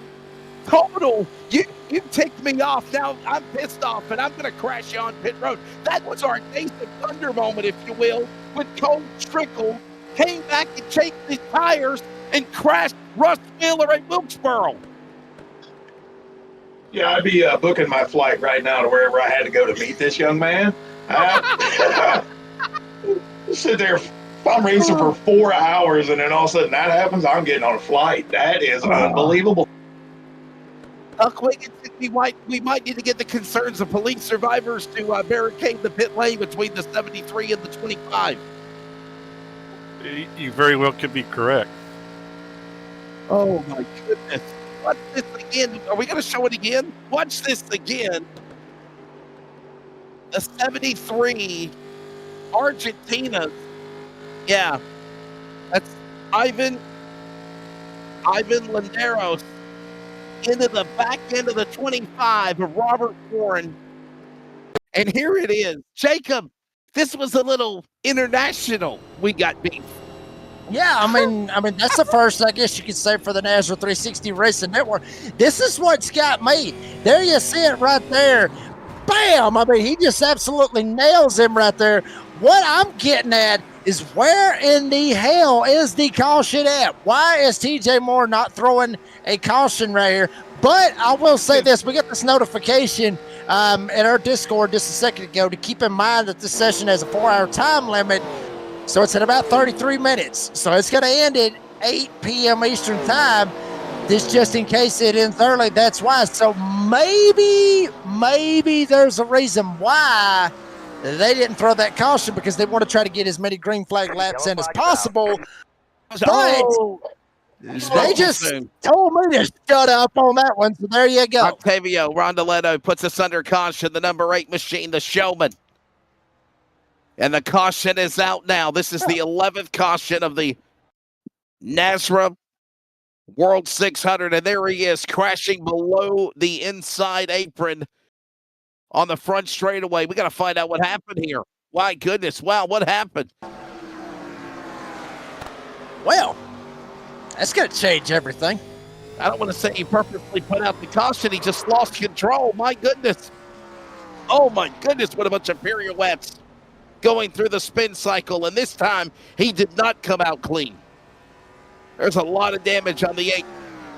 total. You ticked me off. Now I'm pissed off, and I'm going to crash you on pit road. That was our Days of Thunder moment, if you will, with Cole Trickle came back and changed his tires and crashed Russ Wheeler at Wilkesboro. Yeah, I'd be booking my flight right now to wherever I had to go to meet this young man. Sit there. If I'm racing for 4 hours and then all of a sudden that happens, I'm getting on a flight. That is unbelievable. We might need to get the concerns of police survivors to barricade the pit lane between the 73 and the 25. You very well could be correct. Oh, my goodness. Watch this again. Are we going to show it again? Watch this again. The 73 Argentina. Yeah. That's Ivan Landeros into the back end of the 25 of Robert Warren. And here it is. Jacob, this was a little international. We got beef. Yeah, I mean that's the first, I guess you could say, for the NASRA 360 Racing Network. This is what's got me. There you see it right there. Bam! I mean, he just absolutely nails him right there. What I'm getting at is, where in the hell is the caution at? Why is TJ Moore not throwing a caution right here? But I will say this. We got this notification in our Discord just a second ago to keep in mind that this session has a 4-hour time limit. So it's at about 33 minutes. So it's going to end at 8 p.m. Eastern time. This just in case it ends early. That's why. So maybe there's a reason why they didn't throw that caution, because they want to try to get as many green flag laps in as possible. But they just told me to shut up on that one. So there you go. Octavio Rondoletto puts us under caution. The number 8 machine, the Showman. And the caution is out now. This is the 11th caution of the NASRA World 600. And there he is, crashing below the inside apron on the front straightaway. We got to find out what happened here. My goodness. Wow, what happened? Well, that's going to change everything. I don't want to say he purposely put out the caution. He just lost control. My goodness. Oh, my goodness. What a bunch of pirouettes going through the spin cycle. And this time, he did not come out clean. There's a lot of damage on the 8.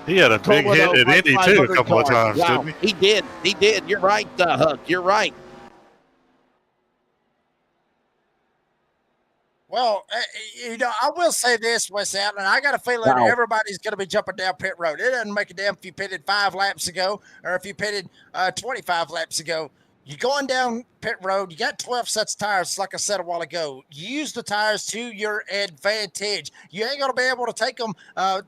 He had a big hit at Indy, too, a couple of times, wow. didn't he? He did. You're right, Huck. You're right. Well, I will say this, Wes Allen. I got a feeling Wow. everybody's going to be jumping down pit road. It doesn't make a damn if you pitted 5 laps ago or if you pitted 25 laps ago. You're going down pit road. You got 12 sets of tires, like I said a while ago. Use the tires to your advantage. You ain't going to be able to take them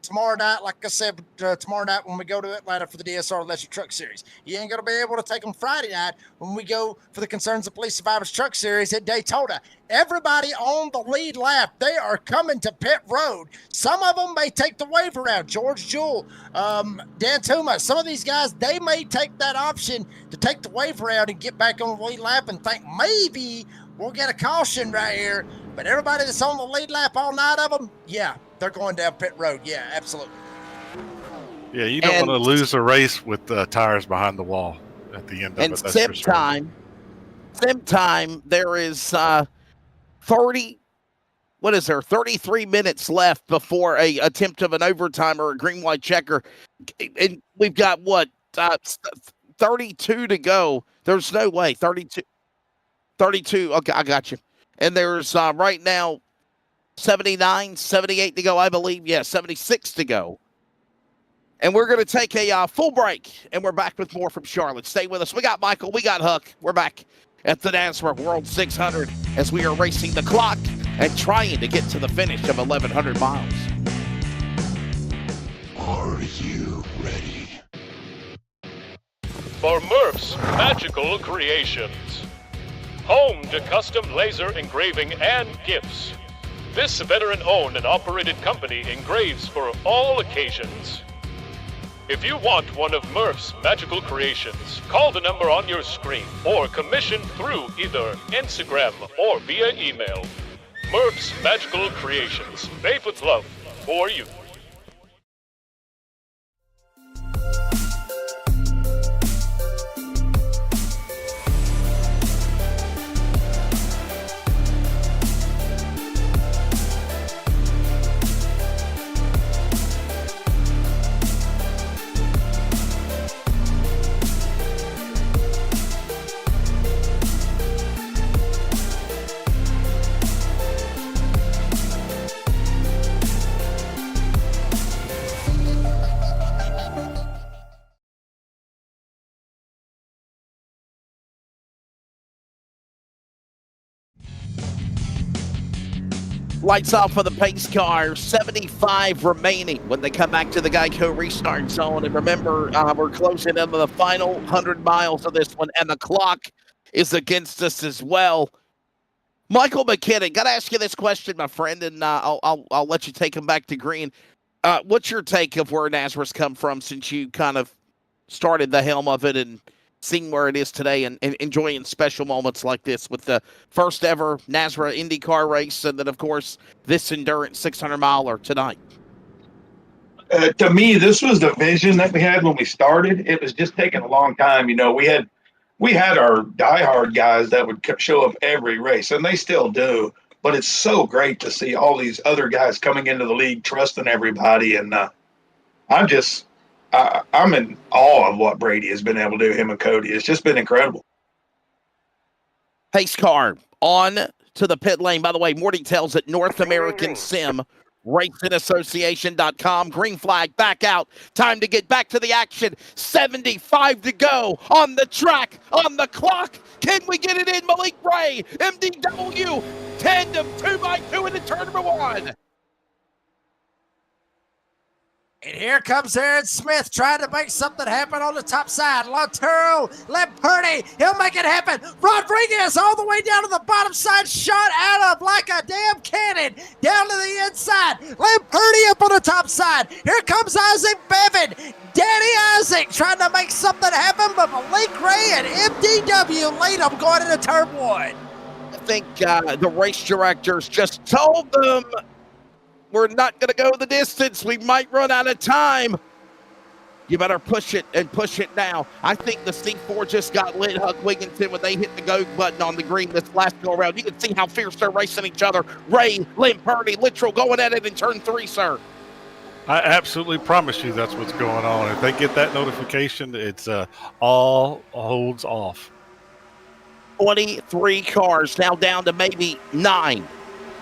tomorrow night, like I said, tomorrow night when we go to Atlanta for the DSR Electric Truck Series. You ain't going to be able to take them Friday night when we go for the Concerns of Police Survivors Truck Series at Daytona. Everybody on the lead lap, they are coming to pit road. Some of them may take the wave around. George Jewell, Dan Tuma, some of these guys, they may take that option to take the wave around and get back on the lead lap and think maybe we'll get a caution right here. But everybody that's on the lead lap, all 9 of them, yeah, they're going down pit road. Yeah, absolutely. Yeah, you don't want to lose a race with tires behind the wall at the end of it. That's sim for sure. time, there is 33 minutes left before a attempt of an overtime or a green white checker, and we've got 32 to go. There's no way 32. Okay, I got you. And there's right now 79, 78 to go, I believe. Yeah, 76 to go. And we're going to take a full break, and we're back with more from Charlotte. Stay with us. We got Michael. We got Huck. We're back at the NASRA World 600 as we are racing the clock and trying to get to the finish of 1,100 miles. Are you ready? For Murph's Magical Creations. Home to custom laser engraving and gifts. This veteran-owned and operated company engraves for all occasions. If you want one of Murph's magical creations, call the number on your screen or commission through either Instagram or via email. Murph's Magical Creations, made with love for you. Lights off for the pace car, 75 remaining when they come back to the Geico restart zone. And remember, we're closing into the final 100 miles of this one, and the clock is against us as well. Michael McKinnon, got to ask you this question, my friend, and I'll let you take him back to green. What's your take of where NASRA's come from since you kind of started the helm of it and seeing where it is today and enjoying special moments like this with the first ever NASRA IndyCar race and then, of course, this endurance 600-miler tonight? To me, this was the vision that we had when we started. It was just taking a long time. You know, we had our diehard guys that would show up every race, and they still do. But it's so great to see all these other guys coming into the league, trusting everybody. And I'm in awe of what Brady has been able to do, him and Cody. It's just been incredible. Pace car on to the pit lane. By the way, more details at North American Sim, RacingAssociation.com. Green flag back out. Time to get back to the action. 75 to go on the track, on the clock. Can we get it in? Malik Ray, MDW, tandem 2x2 into turn number 1. And here comes Aaron Smith trying to make something happen on the top side. Lotero, Lamperti, he'll make it happen. Rodriguez all the way down to the bottom side, shot out of like a damn cannon down to the inside. Lamperti up on the top side. Here comes Isaac Bevan. Danny Isaac trying to make something happen, but Malik Ray and MDW lead them going into turn 1. I think the race directors just told them, we're not going to go the distance. We might run out of time. You better push it and push it now. I think the C4 just got lit, Huck Wigginton, when they hit the go button on the green this last go around. You can see how fierce they're racing each other. Ray, Lamperti, Littrell going at it in turn 3, sir. I absolutely promise you that's what's going on. If they get that notification, it's all holds off. 23 cars now down to maybe 9.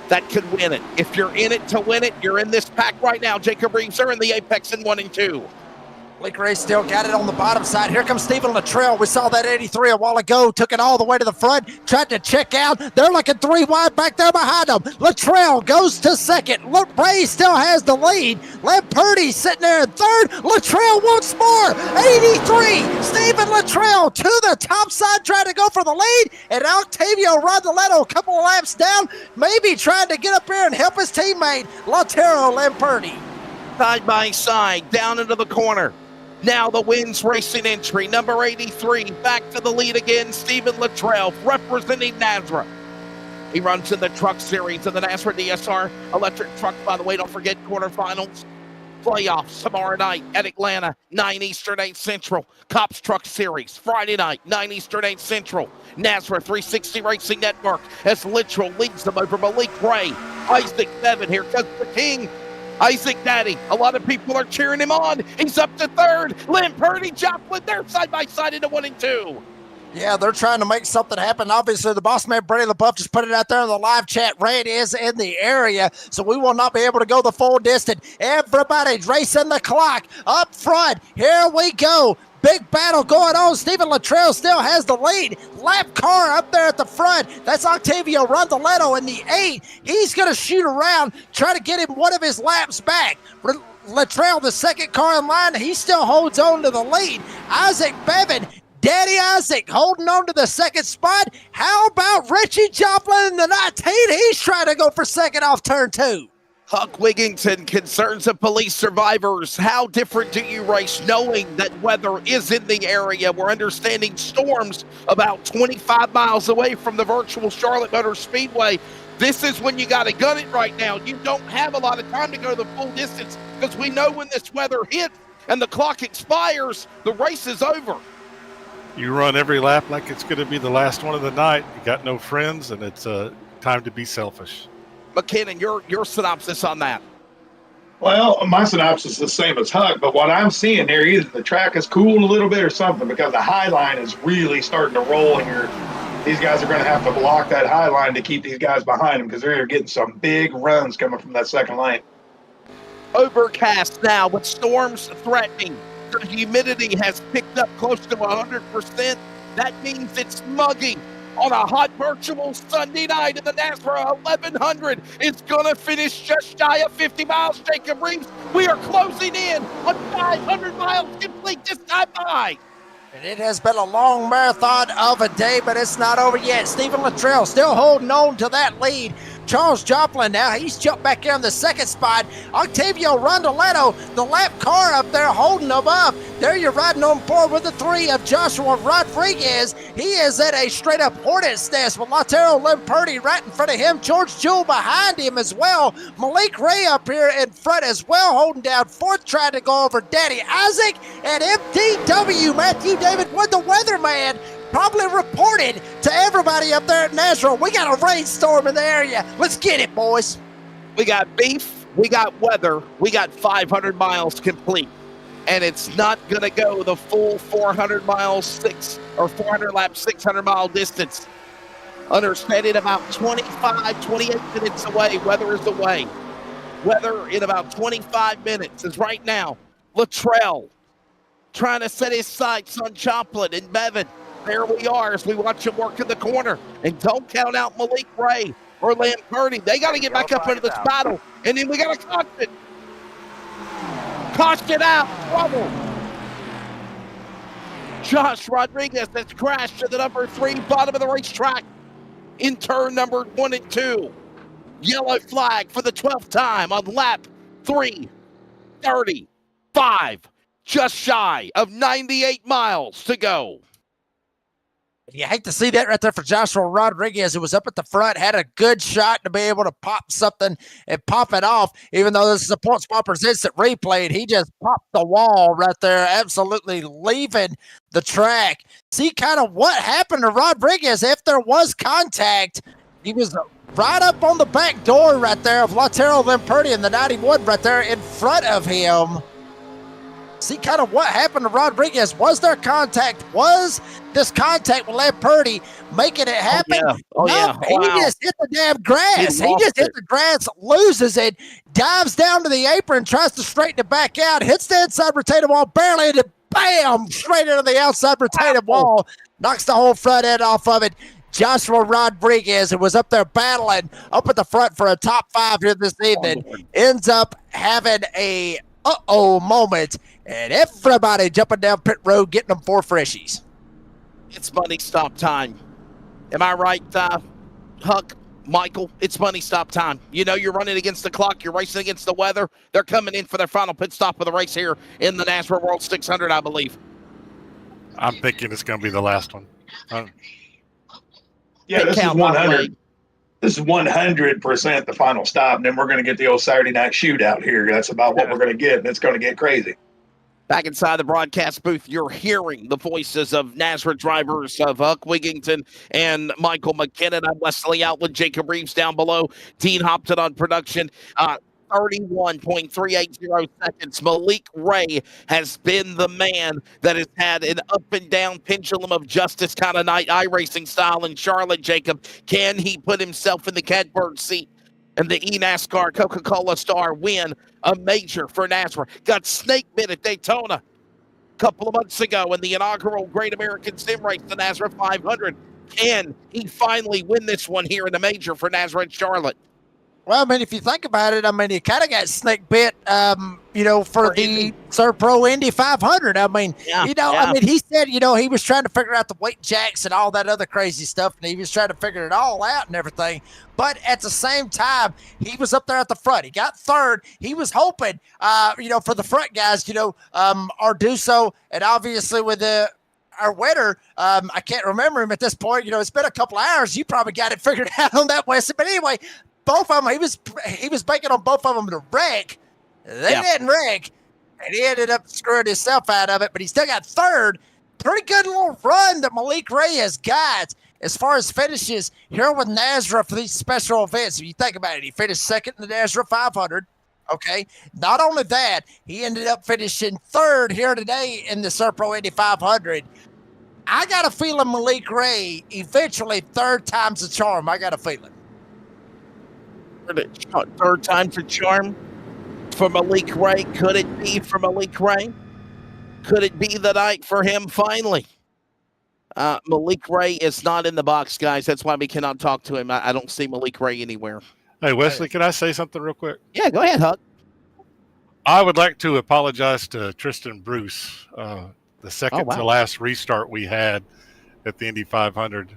that could win it. If you're in it to win it, you're in this pack right now. Jacob Reeves are in the apex in 1 and 2. Malik Ray still got it on the bottom side. Here comes Stephen Luttrell. We saw that 83 a while ago. Took it all the way to the front. Tried to check out. They're looking 3 wide back there behind them. Luttrell goes to second. Ray still has the lead. Lamperti sitting there in third. Luttrell once more. 83. Stephen Luttrell to the top side trying to go for the lead. And Octavio Rondoletto a couple of laps down. Maybe trying to get up here and help his teammate, Lautaro Lamperti. Side by side, down into the corner. Now the Wins Racing entry, number 83, back to the lead again, Stephen Luttrell, representing NASRA. He runs in the Truck Series of the NASRA DSR electric truck, by the way. Don't forget quarterfinals, playoffs tomorrow night at Atlanta, 9 Eastern, 8 Central. C.O.P.S Truck Series, Friday night, 9 Eastern, 8 Central. NASRA 360 Racing Network as Littrell leads them over Malik Ray. Isaac Bevan, here comes the king. Isaac Daddy, a lot of people are cheering him on. He's up to third. Lamperti, Joplin, they're side by side into 1 and 2. Yeah, they're trying to make something happen. Obviously, the boss man, Brady LaBeouf, just put it out there in the live chat. Red is in the area, so we will not be able to go the full distance. Everybody's racing the clock up front. Here we go. Big battle going on. Stephen Luttrell still has the lead. Lap car up there at the front. That's Octavio Rondoletto in the 8. He's going to shoot around, try to get him one of his laps back. Luttrell, the second car in line, he still holds on to the lead. Isaac Bevan, Daddy Isaac holding on to the second spot. How about Richie Joplin in the 19? He's trying to go for second off turn 2. Huck Wigington, concerns of police survivors. How different do you race knowing that weather is in the area? We're understanding storms about 25 miles away from the virtual Charlotte Motor Speedway. This is when you got to gun it right now. You don't have a lot of time to go the full distance because we know when this weather hits and the clock expires, the race is over. You run every lap like it's going to be the last one of the night. You got no friends, and it's time to be selfish. McKinnon, your synopsis on that. Well, my synopsis is the same as Huck, but what I'm seeing there, either the track is cooling a little bit or something, because the high line is really starting to roll here. These guys are going to have to block that high line to keep these guys behind them because they're getting some big runs coming from that second lane. Overcast now with storms threatening. The humidity has picked up close to 100%. That means it's muggy on a hot virtual Sunday night in the NASRA 1100. It's going to finish just shy of 50 miles, Jacob Reeves. We are closing in on 500 miles complete this time by. And it has been a long marathon of a day, but it's not over yet. Stephen Luttrell still holding on to that lead. Charles Joplin now, he's jumped back in the second spot. Octavio Rondoletto, the lap car up there holding them up. There you're riding on board with the 3 of Joshua Rodriguez. He is at a straight-up hornet's nest with Lautaro Lamperti right in front of him. George Jewell behind him as well. Malik Ray up here in front as well, holding down 4th, trying to go over Daddy Isaac. And MTW, Matthew David Wood, the weatherman, probably reported to everybody up there at NASRA, we got a rainstorm in the area. Let's get it, boys. We got beef, we got weather, we got 500 miles complete. And it's not going to go the full 400 miles, 400 lap, 600 mile distance. Understanding about 25, 28 minutes away, weather is away. Weather in about 25 minutes is right now. Luttrell trying to set his sights on Joplin and Bevan. There we are as we watch him work in the corner. And don't count out Malik Ray or Lamperti. They got to get back up into this battle. And then we got to caution. Caution out. Trouble. Josh Rodriguez has crashed to the number 3, bottom of the racetrack in turn number 1 and 2. Yellow flag for the 12th time on lap 3:35. Just shy of 98 miles to go. You hate to see that right there for Joshua Rodriguez, who was up at the front, had a good shot to be able to pop something and pop it off, even though this is a Point Spot Presents It replay. He just popped the wall right there, absolutely leaving the track. See kind of what happened to Rodriguez if there was contact. He was right up on the back door right there of Lautaro Lamperti and the 91 right there in front of him. see kind of what happened to Rodriguez. Was there contact? Was this contact with Lamperti making it happen? He just hit the damn grass. He just hit the grass, loses it, dives down to the apron, tries to straighten it back out, hits the inside retaining wall, barely, and bam, straight into the outside retaining wall, knocks the whole front end off of it. Joshua Rodriguez, who was up there battling up at the front for a top 5 here this evening, ends up having a moment, and everybody jumping down pit road getting them 4 freshies. It's money stop time. Am I right, Huck, Michael? It's money stop time. You know you're running against the clock. You're racing against the weather. They're coming in for their final pit stop of the race here in the NASRA World 600, I believe. I'm thinking it's going to be the last one. Yeah, this is 100. This is 100% the final stop, and then we're going to get the old Saturday night shootout here. That's about what we're going to get, and it's going to get crazy. Back inside the broadcast booth, you're hearing the voices of NASRA drivers of Huck Wigington and Michael McKinnon. I'm Wesley Outland, Jacob Reeves down below, Dean Hopton on production. 31.380 seconds. Malik Ray has been the man that has had an up and down pendulum of justice kind of night, iRacing style in Charlotte, Jacob. Can he put himself in the catbird seat and the eNASCAR Coca-Cola Star win a major for NASRA? Got snake bit at Daytona a couple of months ago in the inaugural Great American Sim Race, the NASRA 500. Can he finally win this one here in the major for NASRA in Charlotte? Well, I mean, if you think about it, I mean, he kind of got snake bit, for the Pro Indy 500. I mean, I mean, he said, he was trying to figure out the weight jacks and all that other crazy stuff, and he was trying to figure it all out and everything. But at the same time, he was up there at the front. He got third. He was hoping, for the front guys, Arduzo, and obviously with our winner, I can't remember him at this point. It's been a couple hours. You probably got it figured out on that, Wesley. But anyway, both of them, he was banking on both of them to wreck. They didn't wreck, and he ended up screwing himself out of it, but he still got third. Pretty good little run that Malik Ray has got as far as finishes here with NASRA for these special events. If you think about it, he finished second in the NASRA 500. Okay. Not only that, he ended up finishing third here today in the Serpro Indy 500. I got a feeling Malik Ray eventually third time's the charm. I got a feeling. Third time's a charm for Malik Ray. Could it be for Malik Ray? Could it be the night for him finally? Malik Ray is not in the box, guys. That's why we cannot talk to him. I don't see Malik Ray anywhere. Hey, Wesley, can I say something real quick? Yeah, go ahead, Huck. I would like to apologize to Tristan Bruce. The second to last restart we had at the Indy 500.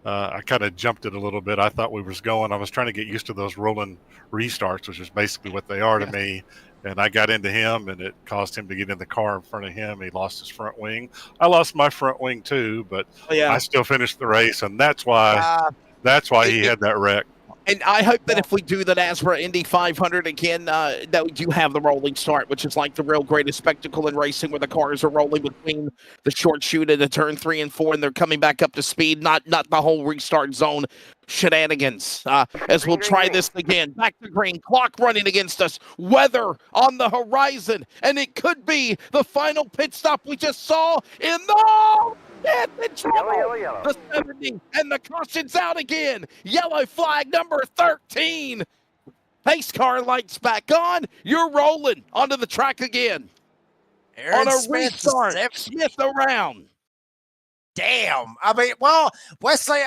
I kind of jumped it a little bit. I thought we was going. I was trying to get used to those rolling restarts, which is basically what they are to me. And I got into him, and it caused him to get in the car in front of him. He lost his front wing. I lost my front wing too, but I still finished the race, and that's why he had that wreck. And I hope that if we do the NASRA Indy 500 again, that we do have the rolling start, which is like the real greatest spectacle in racing, where the cars are rolling between the short chute and the turn 3 and 4, and they're coming back up to speed, not the whole restart zone shenanigans. As we'll try this again. Back to green, clock running against us, weather on the horizon, and it could be the final pit stop we just saw in the... in trouble. Yellow. The 70 and the caution's out again. Yellow flag number 13. Pace car lights back on. You're rolling onto the track again. Aaron on a Smith restart. Smith around. Damn. I mean, well, Wesley,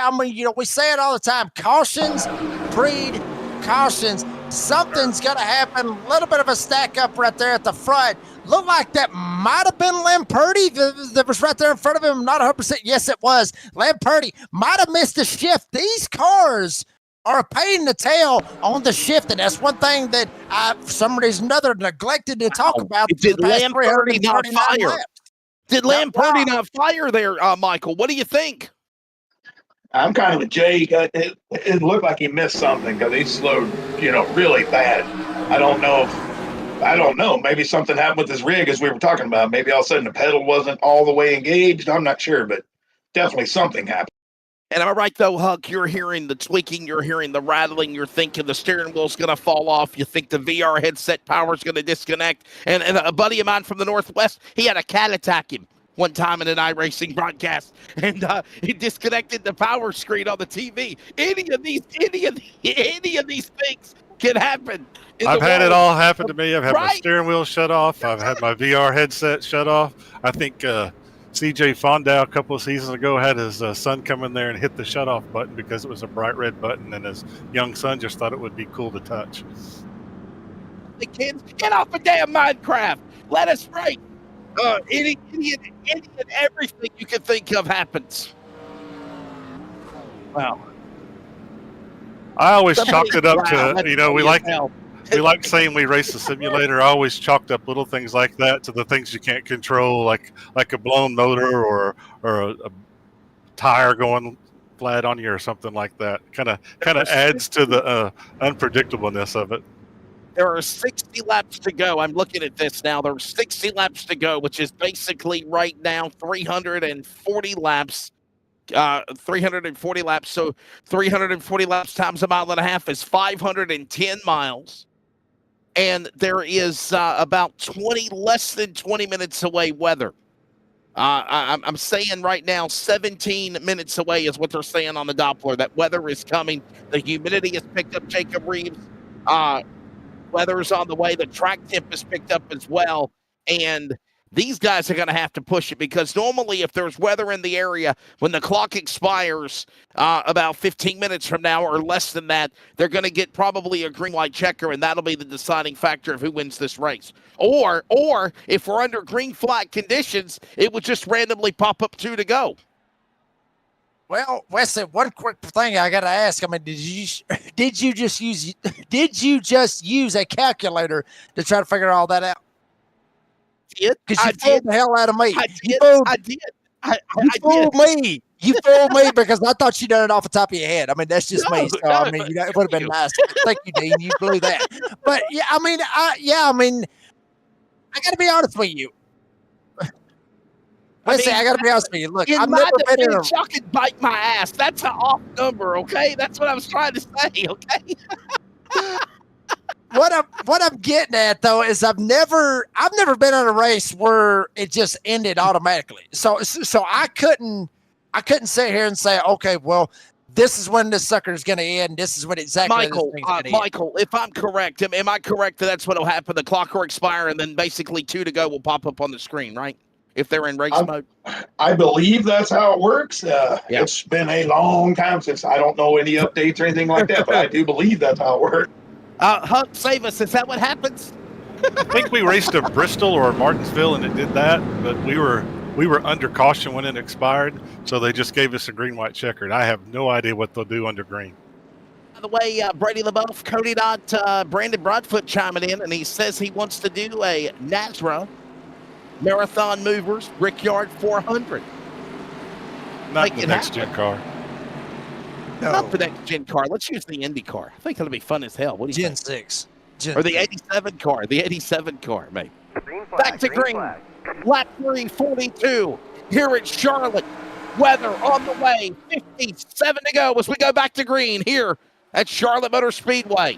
we say it all the time. Cautions breed cautions. Something's going to happen. A little bit of a stack up right there at the front. Looked like that might have been Lamperti that was right there in front of him. Not 100%. Yes, it was. Lamperti might have missed a shift. These cars are a pain in the tail on the shift, and that's one thing that I, for some reason or another, neglected to talk about. Did Lamperti not fire? Did Lamperti not fire there, Michael? What do you think? I'm kind of with Jake. It looked like he missed something because he slowed, really bad. I don't know. Maybe something happened with his rig, as we were talking about. Maybe all of a sudden the pedal wasn't all the way engaged. I'm not sure, but definitely something happened. And am I right, though, Huck? You're hearing the tweaking, you're hearing the rattling, you're thinking the steering wheel's going to fall off, you think the VR headset power's going to disconnect. And a buddy of mine from the Northwest, he had a cat attack him one time in an iRacing broadcast, and he disconnected the power screen on the TV. Any of these things can happen. I've had it all happen to me. I've had my steering wheel shut off. I've had my VR headset shut off. I think CJ Fondow a couple of seasons ago had his son come in there and hit the shut-off button because it was a bright red button, and his young son just thought it would be cool to touch. The kids, get off of damn Minecraft. Let us race. Any and everything you can think of happens. Wow. I always chalked it up to, we like saying we race the simulator. I always chalked up little things like that to the things you can't control, like a blown motor or a tire going flat on you or something like that. Kind of adds to the unpredictableness of it. There are 60 laps to go. I'm looking at this now. There are 60 laps to go, which is basically right now 340 laps. 340 laps. So 340 laps times a mile and a half is 510 miles. And there is about less than 20 minutes away weather. I'm saying right now 17 minutes away is what they're saying on the Doppler. That weather is coming. The humidity has picked up, Jacob Reeves. Weather is on the way. The track temp is picked up as well. And these guys are going to have to push it because normally if there's weather in the area, when the clock expires about 15 minutes from now or less than that, they're going to get probably a green light checker, and that'll be the deciding factor of who wins this race. Or if we're under green flag conditions, it would just randomly pop up 2 to go. Well, Wesley, one quick thing I got to ask. I mean, did you just use a calculator to try to figure all that out? Because you fooled the hell out of me. I did. You fooled me. You fooled me because I thought you done it off the top of your head. I mean, that's just me. So I mean, it would have been nice. Thank you, Dean. You blew that. But yeah, I mean, I got to be honest with you. Listen, I got to be honest with you. Look, I've never been in a. Y'all can bite my ass. That's an off number, okay? That's what I was trying to say, okay? What I'm getting at though is I've never been in a race where it just ended automatically. So I couldn't sit here and say, okay, well, this is when this sucker is going to end. This is when exactly. Michael, if I'm correct, am I correct that that's what will happen? The clock will expire and then basically 2 to go will pop up on the screen, right? If they're in race mode. I believe that's how it works. It's been a long time since I don't know any updates or anything like that, but I do believe that's how it works. Huck, save us. Is that what happens? I think we raced to Bristol or Martinsville and it did that, but we were under caution when it expired, so they just gave us a green white checker. And I have no idea what they'll do under green. By the way, Brady LaBeouf, Cody Dott, Brandon Broadfoot chiming in, and he says he wants to do a NASRA Marathon Movers Brickyard 400. Not the next gen car. No. Not the next gen car. Let's use the Indy car. I think it'll be fun as hell. What do you think? Gen 6. Or the 87 car. The 87 car, maybe. Back to green. Lap 342 here at Charlotte. Weather on the way. 57 to go as we go back to green here at Charlotte Motor Speedway.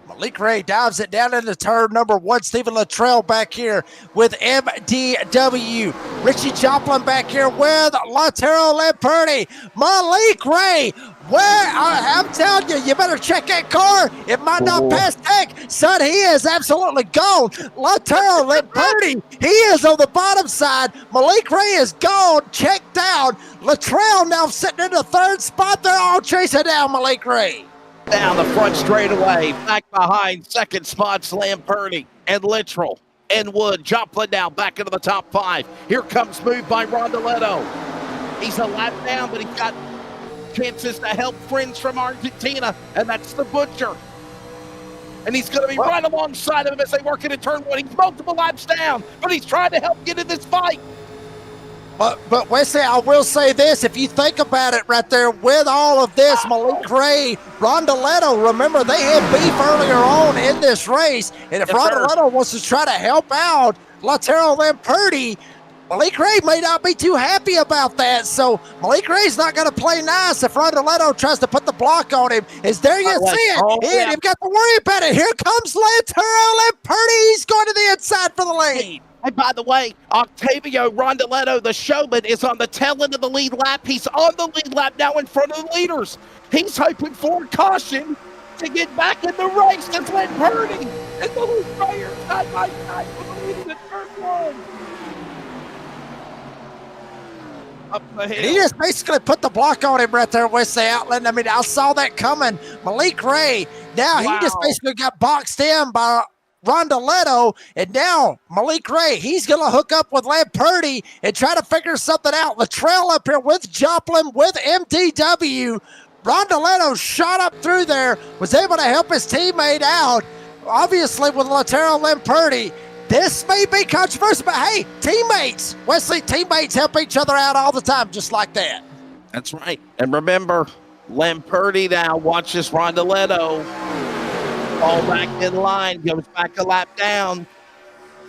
Malik Ray dives it down into turn number 1. Stephen Luttrell back here with MDW. Richie Joplin back here with Lautaro Lamperti. Malik Ray, I'm telling you, you better check that car. It might not pass tech. Son, he is absolutely gone. Lautaro Lamperti, he is on the bottom side. Malik Ray is gone, checked down. Luttrell now sitting in the 3rd spot. They're all chasing down Malik Ray. Down the front straightaway, back behind 2nd spots Lamperti and Littrell and Wood. Joplin now back into the top 5. Here comes move by Rondoletto. He's a lap down, but he's got chances to help friends from Argentina, and that's the Butcher. And he's going to be right alongside of him as they work into turn 1. He's multiple laps down, but he's trying to help get in this fight. But Wesley, I will say this. If you think about it right there, with all of this, Malik Ray, Rondoletto, remember they had beef earlier on in this race. And if Rondoletto wants to try to help out Lautaro Lamperti, Malik Ray may not be too happy about that, so Malik Ray's not going to play nice if Rondoletto tries to put the block on him. There you see it. He ain't even got to worry about it. Here comes Lantero Lamperti. He's going to the inside for the lead. And by the way, Octavio Rondoletto, the showman, is on the tail end of the lead lap. He's on the lead lap now in front of the leaders. He's hoping for caution to get back in the race. It's Lamperti and the lead player side by side for the lead in the turn one. Up the hill. And he just basically put the block on him right there with the outlet. I mean, I saw that coming. Malik Ray, now he just basically got boxed in by Rondoletto, and now Malik Ray, he's going to hook up with Lamperti and try to figure something out. Latrell up here with Joplin, with MTW. Rondoletto shot up through there, was able to help his teammate out. Obviously, with Latrell Lamperti, this may be controversial, but hey, teammates, Wesley, teammates help each other out all the time, just like that. That's right. And remember, Lamperti now watches Rondoletto fall back in line, goes back a lap down.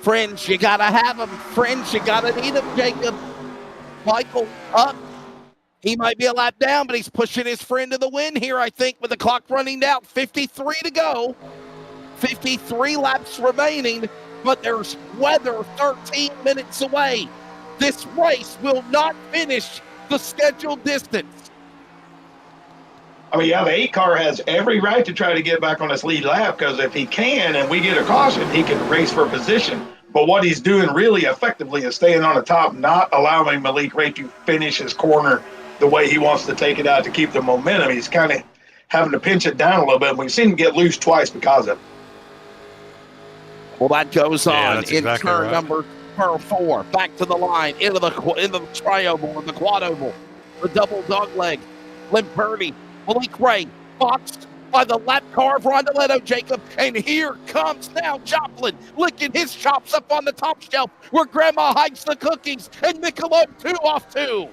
Friends, you got to have him. Friends, you got to need him, Jacob. Michael up. He might be a lap down, but he's pushing his friend to the win here, I think, with the clock running down. 53 to go. 53 laps remaining, but there's weather 13 minutes away. This race will not finish the scheduled distance. I mean, yeah, the 8 car has every right to try to get back on his lead lap, because if he can and we get a caution, he can race for position. But what he's doing really effectively is staying on the top, not allowing Malik Ray to finish his corner the way he wants to take it out to keep the momentum. He's kind of having to pinch it down a little bit, and we've seen him get loose twice because of it. Well, that goes on in exactly turn right. number 4. Back to the line, into the tri-oval, or the quad-oval, the double dog leg. Lamperti, Malik Ray, boxed by the lap car of Rondoletto, Jacob. And here comes now Joplin, licking his chops up on the top shelf where Grandma hides the cookies, and Michelob 2 off 2.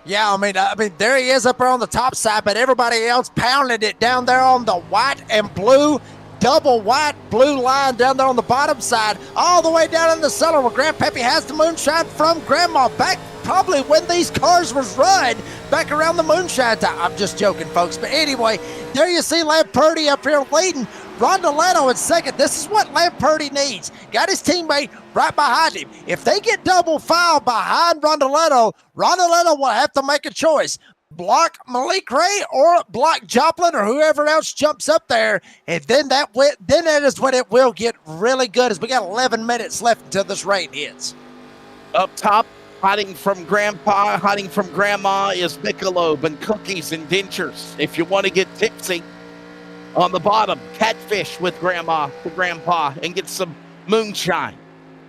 Yeah, I mean, there he is up there on the top side, but everybody else pounded it down there on the white and blue, double white, blue line down there on the bottom side, all the way down in the cellar where Grandpappy has the moonshine from Grandma, back probably when these cars was run back around the moonshine time. I'm just joking, folks. But anyway, there you see Lamperti up here leading. Rondoletto in second. This is what Lamperti needs. Got his teammate right behind him. If they get double foul behind Rondoletto, Rondoletto will have to make a choice. Block Malik Ray or block Joplin or whoever else jumps up there. And then that is when it will get really good, as we got 11 minutes left until this rain hits. Up top, hiding from Grandpa, hiding from Grandma, is Michelob and cookies and dentures. If you want to get tipsy, on the bottom, catfish with Grandma, with Grandpa, and get some moonshine.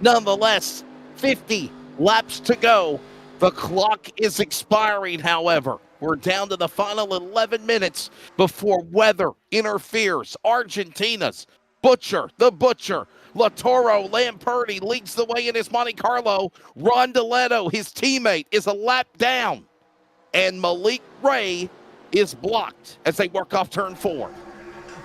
Nonetheless, 50 laps to go. The clock is expiring, however. We're down to the final 11 minutes before weather interferes. Argentina's Butcher, the Butcher, Latoro Lamperti leads the way in his Monte Carlo. Rondoletto, his teammate, is a lap down. And Malik Ray is blocked as they work off turn 4.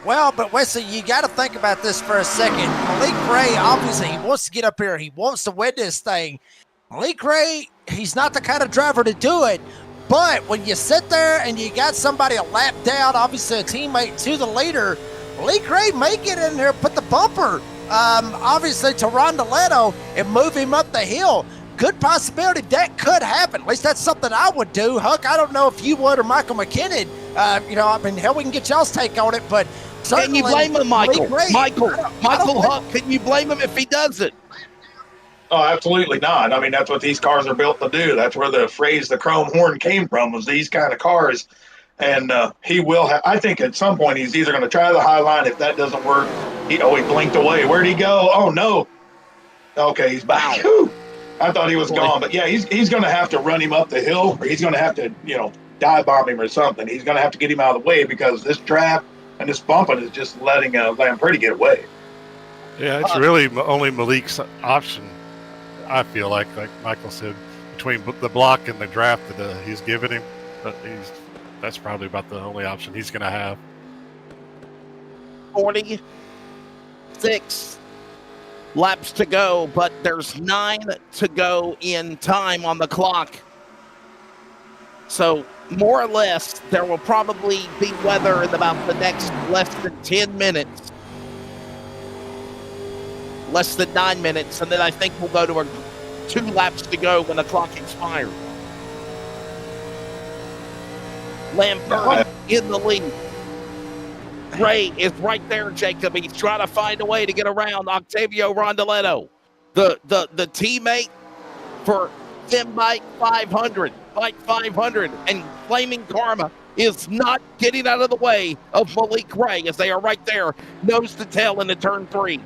Well, but Wesley, you got to think about this for a second. Malik Ray, obviously, he wants to get up here. He wants to win this thing. Malik Ray, he's not the kind of driver to do it. But when you sit there and you got somebody a lap down, obviously a teammate to the leader, Malik Ray may get in there, put the bumper, obviously, to Rondoletto and move him up the hill. Good possibility that could happen. At least that's something I would do. Huck, I don't know if you would or Michael McKinnon. Hell, we can get y'all's take on it, but can you blame him, Michael? Michael Huck, can you blame him if he does it? Oh, absolutely not. I mean, that's what these cars are built to do. That's where the phrase "the chrome horn" came from, was these kind of cars. And he will have, I think at some point he's either going to try the high line. If that doesn't work, he blinked away. Where'd he go? Oh, no. Okay, he's back. I thought he was gone. But yeah, he's going to have to run him up the hill, or he's going to have to, dive bomb him or something. He's going to have to get him out of the way, because this trap and this bumping is just letting Lamperti get away. Yeah, it's really only Malik's option, I feel like Michael said, between the block and the draft that he's given him. But that's probably about the only option he's going to have. 46, laps to go, but there's 9 to go in time on the clock. So more or less, there will probably be weather in about the next less than 10 minutes. Less than 9 minutes, and then I think we'll go to 2 laps to go when the clock expires. Lampert in the lead. Ray is right there, Jacob. He's trying to find a way to get around Octavio Rondoletto, the teammate for Sim Bike 500. Bike 500, and Flaming Karma is not getting out of the way of Malik Ray as they are right there, nose to tail into turn 3.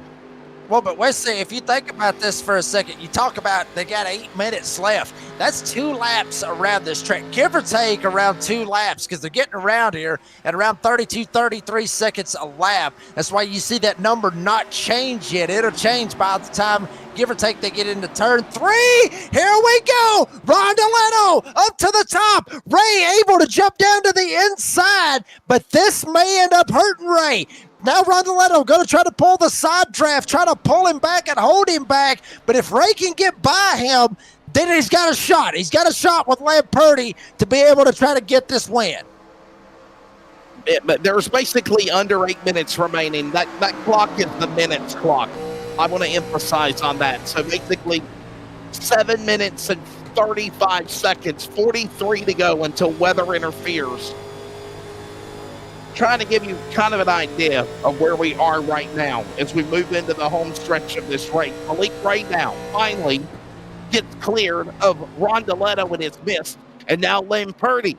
Well, but Wesley, if you think about this for a second, you talk about they got 8 minutes left. That's 2 laps around this track, give or take around 2 laps, because they're getting around here at around 32, 33 seconds a lap. That's why you see that number not change yet. It'll change by the time, give or take, they get into turn 3. Here we go. Rondoletto up to the top. Ray able to jump down to the inside, but this may end up hurting Ray. Now Rondoletto going to try to pull the side draft, try to pull him back and hold him back. But if Ray can get by him, then he's got a shot. He's got a shot with Lamperti to be able to try to get this win. But there's basically under 8 minutes remaining. That clock is the minutes clock. I want to emphasize on that. So basically 7 minutes and 35 seconds, 43 to go until weather interferes. Trying to give you kind of an idea of where we are right now as we move into the home stretch of this race. Malik Ray now finally gets cleared of Rondoletto and his miss, and now Lamperti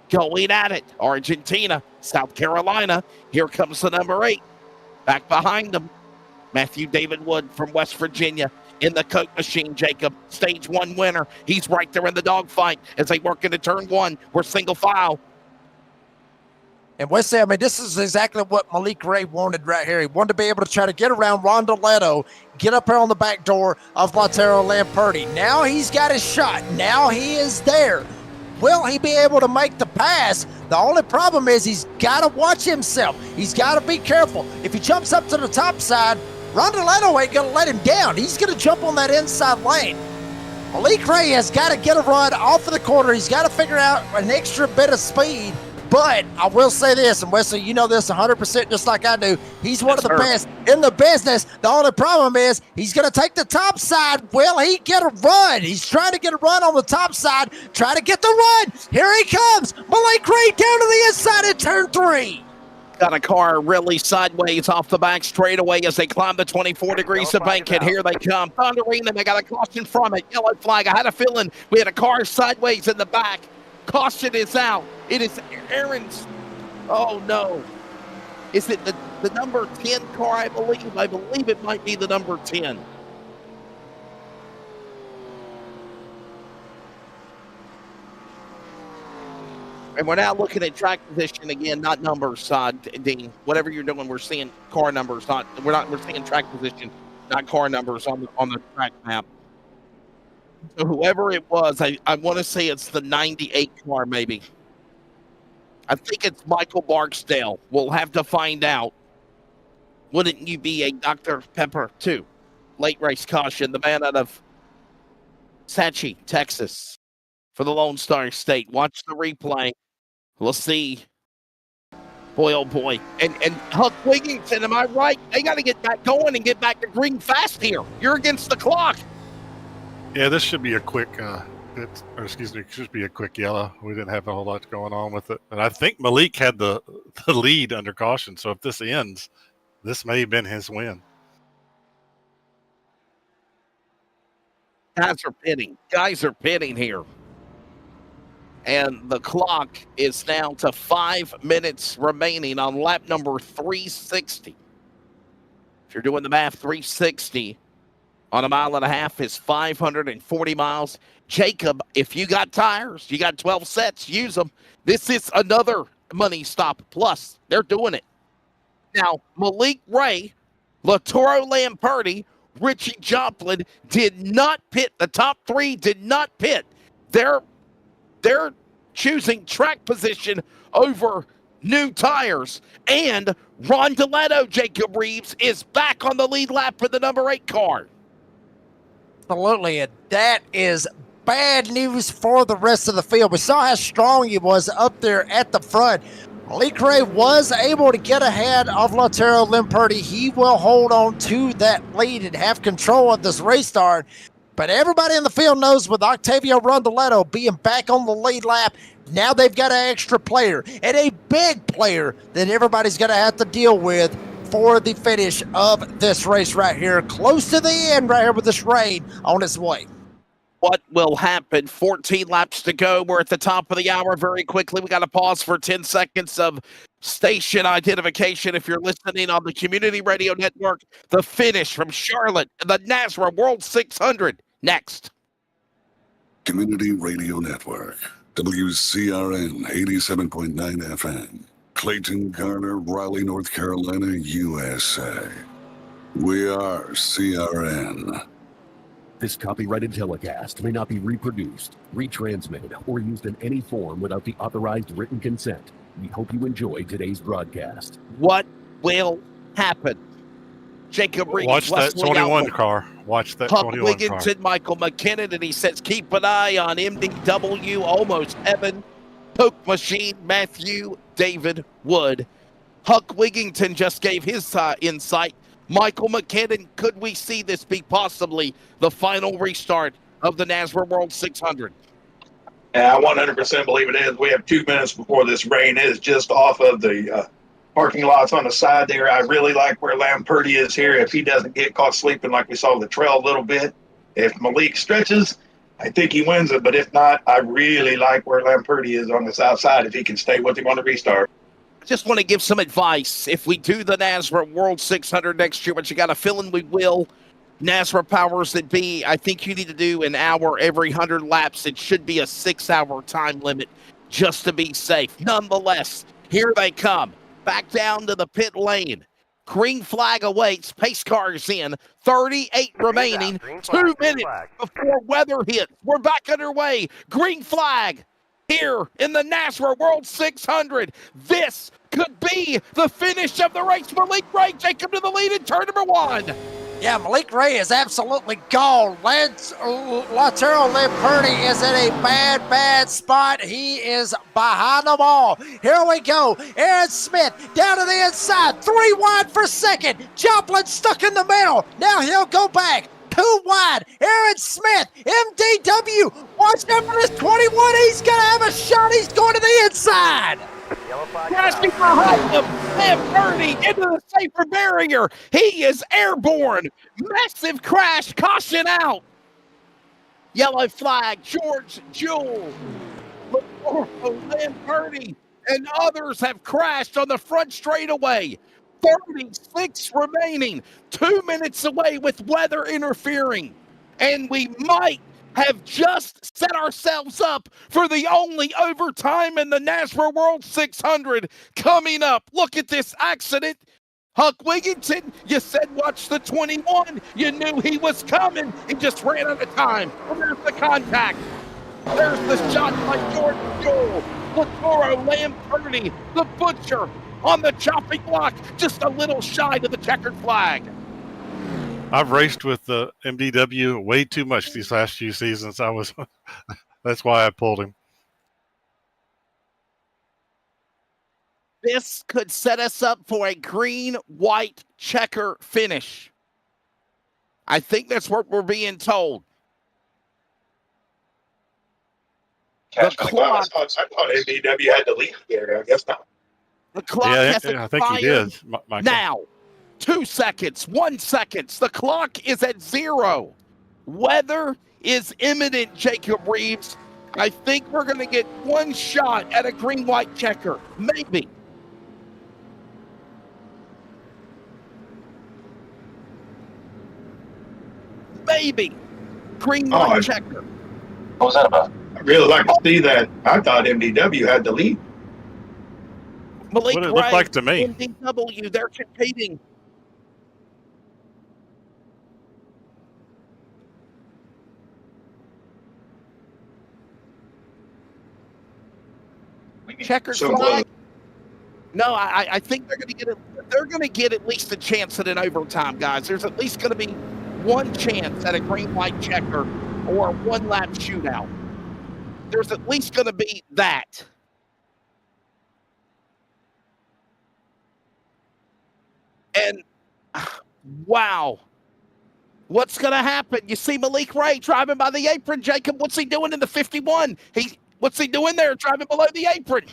going at it. Argentina, South Carolina, here comes the number 8. Back behind them, Matthew David Wood from West Virginia in the Coke machine, Jacob. Stage 1 winner. He's right there in the dogfight as they work into turn 1. We're single file. And Wesley, I mean, this is exactly what Malik Ray wanted right here. He wanted to be able to try to get around Rondoletto, get up here on the back door of Lautaro Lamperti. Now he's got his shot. Now he is there. Will he be able to make the pass? The only problem is he's got to watch himself. He's got to be careful. If he jumps up to the top side, Rondoletto ain't going to let him down. He's going to jump on that inside lane. Malik Ray has got to get a run off of the corner. He's got to figure out an extra bit of speed. But I will say this, and Wesley, you know this 100% just like I do. He's one of the best in the business. The only problem is he's going to take the top side. Will he get a run? He's trying to get a run on the top side. Try to get the run. Here he comes. Malik Ray down to the inside in turn 3. Got a car really sideways off the back straightaway as they climb the 24 degrees of Bankhead. Here they come. Thundering, and they got a caution from it. Yellow flag. I had a feeling we had a car sideways in the back. Caution is out. It is Aaron's. Oh, no. Is it the number 10 car, I believe? I believe it might be the number 10. And we're now looking at track position again, not numbers, Dean. Whatever you're doing, we're seeing car numbers. We're seeing track position, not car numbers on the track map. So whoever it was, I want to say it's the 98 car, maybe. I think it's Michael Barksdale. We'll have to find out. Wouldn't you be a Dr. Pepper, too? Late race caution, the man out of Sachi, Texas, for the Lone Star State. Watch the replay. We'll see. Boy, oh boy. And Huck Wigginton, am I right? They got to get back going and get back to green fast here. You're against the clock. Yeah, this should be a quick, should be a quick yellow. We didn't have a whole lot going on with it. And I think Malik had the lead under caution. So if this ends, this may have been his win. Guys are pitting here. And the clock is down to 5 minutes remaining on lap number 360. If you're doing the math, 360 on a mile and a half is 540 miles. Jacob, if you got tires, you got 12 sets, use them. This is another money stop plus. They're doing it. Now, Malik Ray, Lautaro Lamperti, Richie Joplin did not pit. The top 3 did not pit. They're choosing track position over new tires, and Ron Deletto, Jacob Reeves, is back on the lead lap for the number 8 car. Absolutely, and that is bad news for the rest of the field. We saw how strong he was up there at the front. Malik Ray was able to get ahead of Lautaro Limperti. He will hold on to that lead and have control of this race start. But everybody in the field knows with Octavio Rondoletto being back on the lead lap, now they've got an extra player and a big player that everybody's going to have to deal with for the finish of this race right here. Close to the end right here with this rain on its way. What will happen? 14 laps to go. We're at the top of the hour. Very quickly, we got to pause for 10 seconds of station identification. If you're listening on the Community Radio Network, the finish from Charlotte, the NASRA World 600. Next. Community Radio Network, WCRN 87.9 FM, Clayton, Garner, Raleigh, North Carolina, USA. We are CRN. This copyrighted telecast may not be reproduced, retransmitted, or used in any form without the authorized written consent. We hope you enjoy today's broadcast. What will happen? Jacob Reeves, watch that Wesley 21 Alpha, car. Watch that Huck 21 Wigginton, car. Michael McKinnon, and he says, keep an eye on MDW, Almost Evan, Poke Machine, Matthew, David Wood. Huck Wigginton just gave his insight. Michael McKinnon, could we see this be possibly the final restart of the NASRA World 600? Yeah, I 100% believe it is. We have 2 minutes before this rain is just off of the parking lots on the side there. I really like where Lamperti is here. If he doesn't get caught sleeping like we saw the trail a little bit, if Malik stretches, I think he wins it. But if not, I really like where Lamperti is on this outside if he can stay with him on the restart. Just want to give some advice. If we do the NASRA World 600 next year, which you got a feeling we will, NASRA powers that be, I think you need to do an hour every 100 laps. It should be a 6-hour time limit just to be safe. Nonetheless, here they come. Back down to the pit lane. Green flag awaits. Pace cars in. 38 remaining. 2 minutes before weather hits. We're back underway. Green flag here in the NASRA World 600. This could be the finish of the race. Malik Ray, Jacob to the lead in turn number 1. Yeah, Malik Ray is absolutely gone. Lautaro Limperti is in a bad spot. He is behind them all. Here we go. Aaron Smith down to the inside. 3 wide for second. Joplin stuck in the middle. Now he'll go back. 2 wide. Aaron Smith, MDW. Watch out for this 21. He's going to have a shot. He's going to the inside. Crashing behind him, Lamperti into the safer barrier. He is airborne. Massive crash. Caution out. Yellow flag. George Jewell, Lamperti, and others have crashed on the front straightaway. 36 remaining. 2 minutes away with weather interfering. And we might have just set ourselves up for the only overtime in the NASRA World 600 coming up. Look at this accident. Huck Wigginton, you said watch the 21. You knew he was coming. He just ran out of time. Well, there's the contact. There's the shot by George Jewell. Latoro Lamperti, the butcher, on the chopping block, just a little shy to the checkered flag. I've raced with the MDW way too much these last few seasons. That's why I pulled him. This could set us up for a green-white checker finish. I think that's what we're being told. I thought MDW had the lead there. I guess not. The clock has I think he did. now. 2 seconds, 1 second. The clock is at 0. Weather is imminent, Jacob Reeves. I think we're going to get one shot at a green-white checker. Maybe. Maybe. Green-white checker. What was that about? I really like to see that. I thought MDW had the lead. Malik What it Ray, looked like to me. MDW, they're competing. Checkered flag. No, I think they're going to get it. They're going to get at least a chance at an overtime, guys. There's at least going to be one chance at a green-white checker or a one-lap shootout. There's at least going to be that. And wow, what's going to happen? You see Malik Ray driving by the apron. Jacob, what's he doing in the 51? What's he doing there, driving below the apron?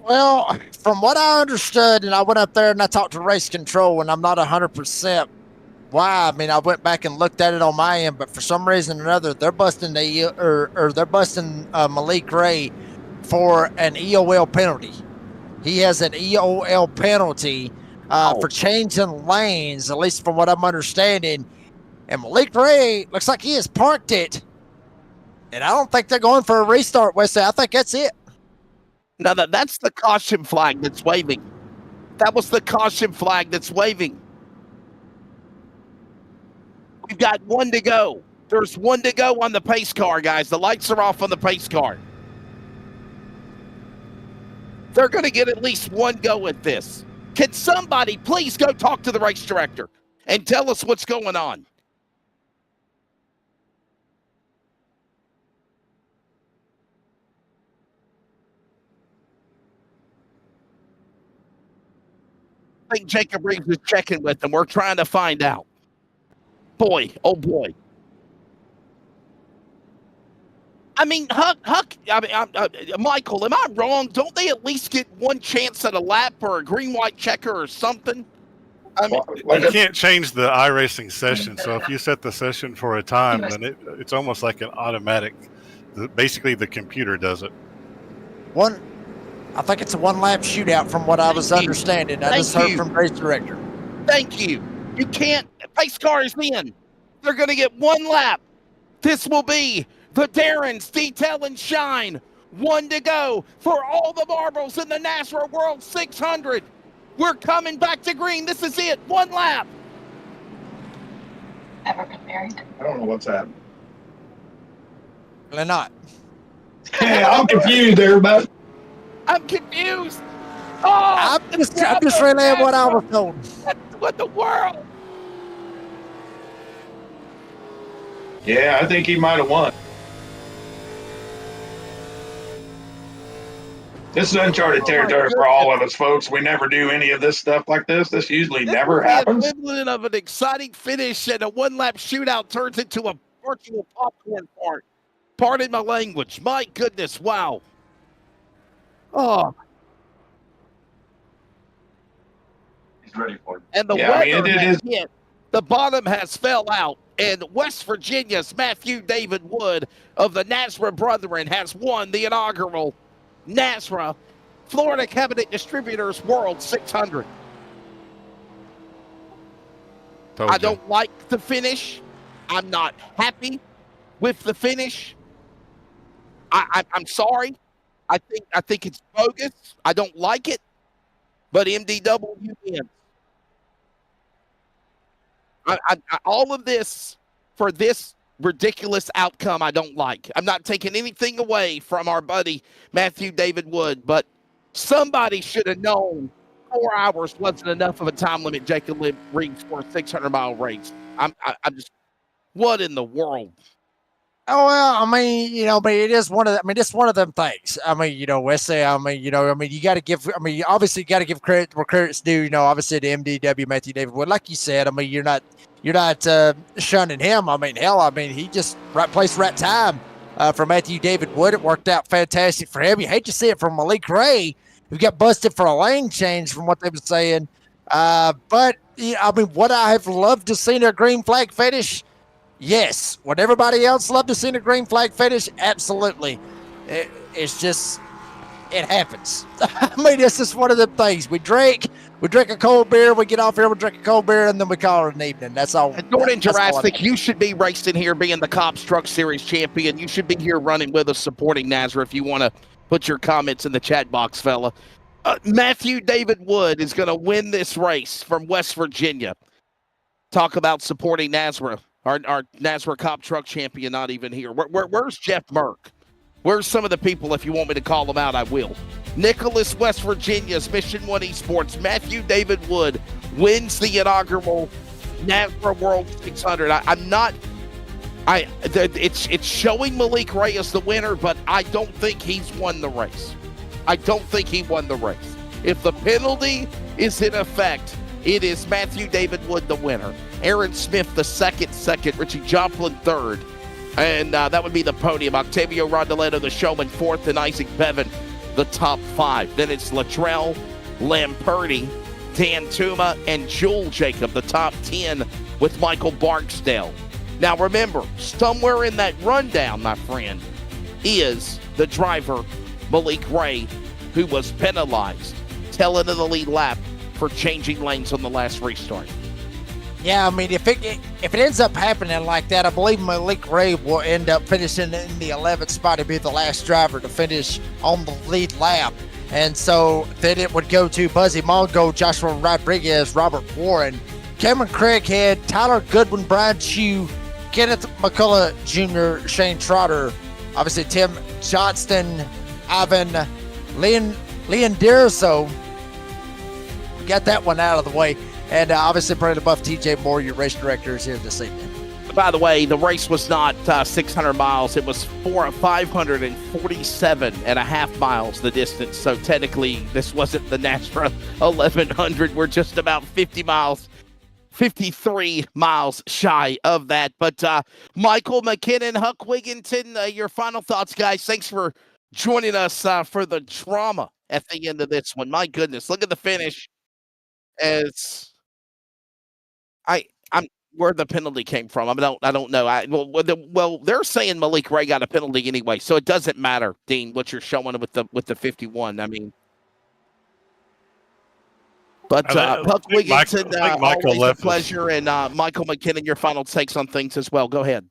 Well, from what I understood, and I went up there and I talked to race control, and I'm not 100% why. I mean, I went back and looked at it on my end, but for some reason or another, they're busting they're busting Malik Ray for an EOL penalty. He has an EOL penalty for changing lanes, at least from what I'm understanding. And Malik Ray looks like he has parked it, and I don't think they're going for a restart, Wesley. I think that's it. No, that's the caution flag that's waving. That was the caution flag that's waving. We've got one to go. There's one to go on the pace car, guys. The lights are off on the pace car. They're going to get at least one go at this. Can somebody please go talk to the race director and tell us what's going on? I think Jacob Reeves is checking with them. We're trying to find out. Boy, oh boy. I mean, Michael, am I wrong? Don't they at least get one chance at a lap or a green-white checker or something? I mean, you can't change the iRacing session. So if you set the session for a time, then it's almost like an automatic. Basically, the computer does it. I think it's a one-lap shootout from what I was understanding. I just heard from race director. Thank you. You can't. Pace car is in. They're going to get one lap. This will be the Darren's Detail and Shine. One to go for all the marbles in the NASRA World 600. We're coming back to green. This is it. One lap. Ever been married? I don't know what's happening. They're not. Yeah, I'm confused, everybody. I'm confused. I'm just relaying what I was told. What the world? Yeah, I think he might have won. This is uncharted territory for all of us, folks. We never do any of this stuff like this. This usually never happens. The equivalent of an exciting finish and a one-lap shootout turns into a virtual popcorn fart. Pardon my language. My goodness, wow. Oh. He's ready for it. And the weather has hit. The bottom has fell out. And West Virginia's Matthew David Wood of the NASRA Brethren has won the inaugural NASRA Florida Cabinet Distributors World 600. I don't like the finish. I'm not happy with the finish. I'm sorry. I think it's bogus. I don't like it. But MDW wins. All of this for this ridiculous outcome I don't like. I'm not taking anything away from our buddy Matthew David Wood, but somebody should have known 4 hours wasn't enough of a time limit Jacob Reeves for a 600-mile race. I'm just, what in the world? Oh, well, I mean, it is one of the, it's one of them things. I mean, Wesley, you got to give, obviously you got to give credit where credit's due, obviously to MDW, Matthew David Wood. Like you said, you're not shunning him. He just right place, right time for Matthew David Wood. It worked out fantastic for him. You hate to see it from Malik Ray, who got busted for a lane change from what they were saying. But, would I have loved to see a green flag finish? Yes. Would everybody else love to see a green flag finish? Absolutely. It's just, it happens. It's just one of the things. We drink a cold beer, we get off here, we drink a cold beer, and then we call it an evening. That's all. And Jordan Jurassic, you should be racing here being the C.O.P.S Truck Series champion. You should be here running with us, supporting NASRA if you want to put your comments in the chat box, fella. Matthew David Wood is going to win this race from West Virginia. Talk about supporting NASRA. Our NASRA C.O.P.S Truck champion not even here. Where's Jeff Merck? Where's some of the people? If you want me to call them out, I will. Nicholas, West Virginia's Mission 1 Esports. Matthew David Wood wins the inaugural NASRA World 600. It's showing Malik Ray as the winner, but I don't think he's won the race. I don't think he won the race. If the penalty is in effect, it is Matthew David Wood the winner. Aaron Smith the second, Richie Joplin third, and that would be the podium. Octavio Rondoletto the showman fourth, and Isaac Bevan the top 5. Then it's Latrell, Lamperti, Dan Tuma, and Joel Jacob the top 10 with Michael Barksdale. Now remember, somewhere in that rundown, my friend, is the driver, Malik Ray, who was penalized, tail end of the lead lap for changing lanes on the last restart. Yeah, I mean, if it ends up happening like that, I believe Malik Ray will end up finishing in the 11th spot and be the last driver to finish on the lead lap. And so then it would go to Buzzy Mongo, Joshua Rodriguez, Robert Warren, Cameron Craighead, Tyler Goodwin, Brian Chew, Kenneth McCullough Jr., Shane Trotter, obviously Tim Johnston, Ivan Leonderso. Got that one out of the way. And obviously, Brandon Buff, TJ Moore, your race director, is here this evening. By the way, the race was not 600 miles. It was 547 and a half miles, the distance. So technically, this wasn't the NASRA 1100. We're just about 53 miles shy of that. But Michael McKinnon, Huck Wigginton, your final thoughts, guys. Thanks for joining us for the drama at the end of this one. My goodness, look at the finish. I'm where the penalty came from. I don't know. Well, they're saying Malik Ray got a penalty anyway, so it doesn't matter, Dean, what you're showing with the 51. I mean, but Huck Wigginton, always a pleasure, and Michael McKinnon, your final takes on things as well. Go ahead.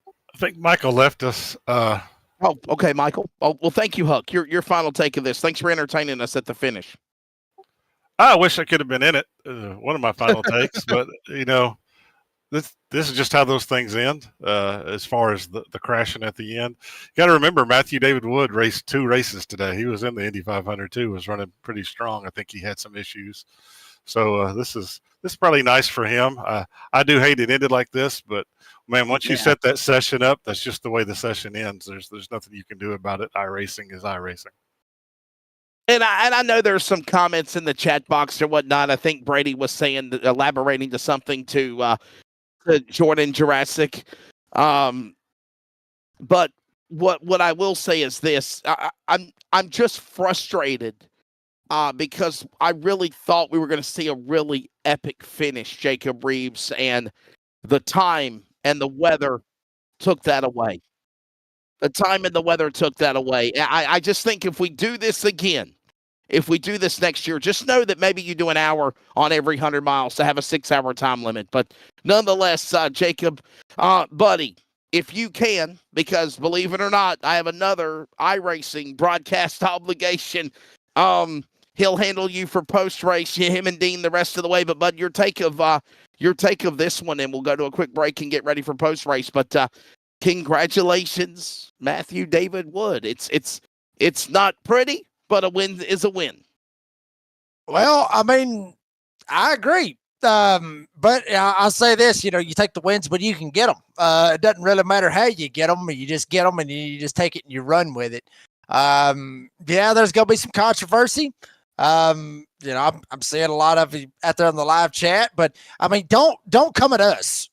I think Michael left us. Oh, okay, Michael. Oh, well, thank you, Huck. Your final take of this. Thanks for entertaining us at the finish. I wish I could have been in it. One of my final takes, but this is just how those things end. As far as the crashing at the end, you got to remember Matthew David Wood raced 2 races today. He was in the Indy 500 too. Was running pretty strong. I think he had some issues. So this is probably nice for him. I do hate it ended like this, but man, once you set that session up, that's just the way the session ends. There's nothing you can do about it. iRacing is iRacing. And I know there's some comments in the chat box or whatnot. I think Brady was saying, elaborating to something to Jordan Jurassic. But what I will say is this: I'm just frustrated because I really thought we were going to see a really epic finish, Jacob Reeves, and the time and the weather took that away. The time and the weather took that away. I just think if we do this again, if we do this next year, just know that maybe you do an hour on every 100 miles to have a 6-hour time limit. But nonetheless, Jacob, buddy, if you can, because believe it or not, I have another iRacing broadcast obligation. He'll handle you for post-race, him and Dean the rest of the way. But bud, your take of this one, and we'll go to a quick break and get ready for post-race. But congratulations, Matthew David Wood. It's not pretty, but a win is a win. Well, I mean, I agree. But I'll say this, you take the wins, but you can get them. It doesn't really matter how you get them. You just get them and you just take it and you run with it. There's going to be some controversy. I'm seeing a lot of it out there in the live chat, but I mean, don't come at us.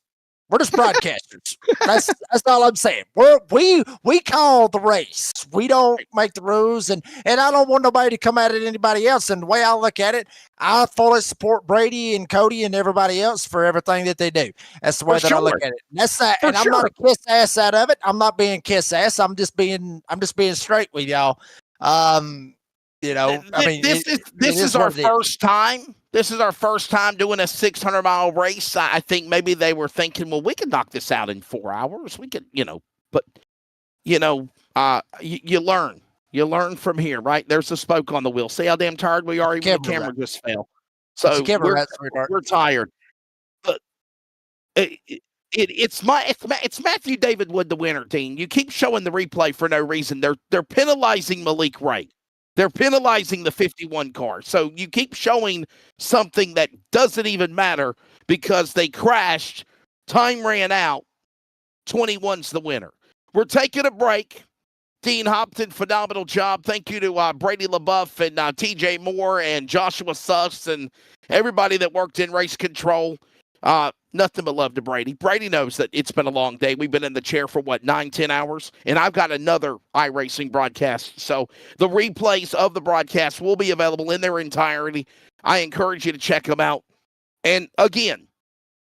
We're just broadcasters. That's all I'm saying. We call the race. We don't make the rules, and I don't want nobody to come at it anybody else. And the way I look at it, I fully support Brady and Cody and everybody else for everything that they do. That's the way I look at it. And that's that. And I'm not a kiss ass out of it. I'm not being kiss ass. I'm just being straight with y'all. This is our first time. This is our first time doing a 600-mile race. I think maybe they were thinking, well, we could knock this out in 4 hours. We could, but you learn. You learn from here, right? There's a spoke on the wheel. See how damn tired we are? Even the camera just fell. So we're tired. But It's Matthew David Wood, the winner, Dean. You keep showing the replay for no reason. They're penalizing Malik Ray. They're penalizing the 51 car. So you keep showing something that doesn't even matter because they crashed. Time ran out. 21's the winner. We're taking a break. Dean Hopton, phenomenal job. Thank you to Brady LaBeouf and TJ Moore and Joshua Suss and everybody that worked in race control. Nothing but love to Brady. Brady knows that it's been a long day. We've been in the chair for, 9-10 hours? And I've got another iRacing broadcast. So the replays of the broadcast will be available in their entirety. I encourage you to check them out. And again,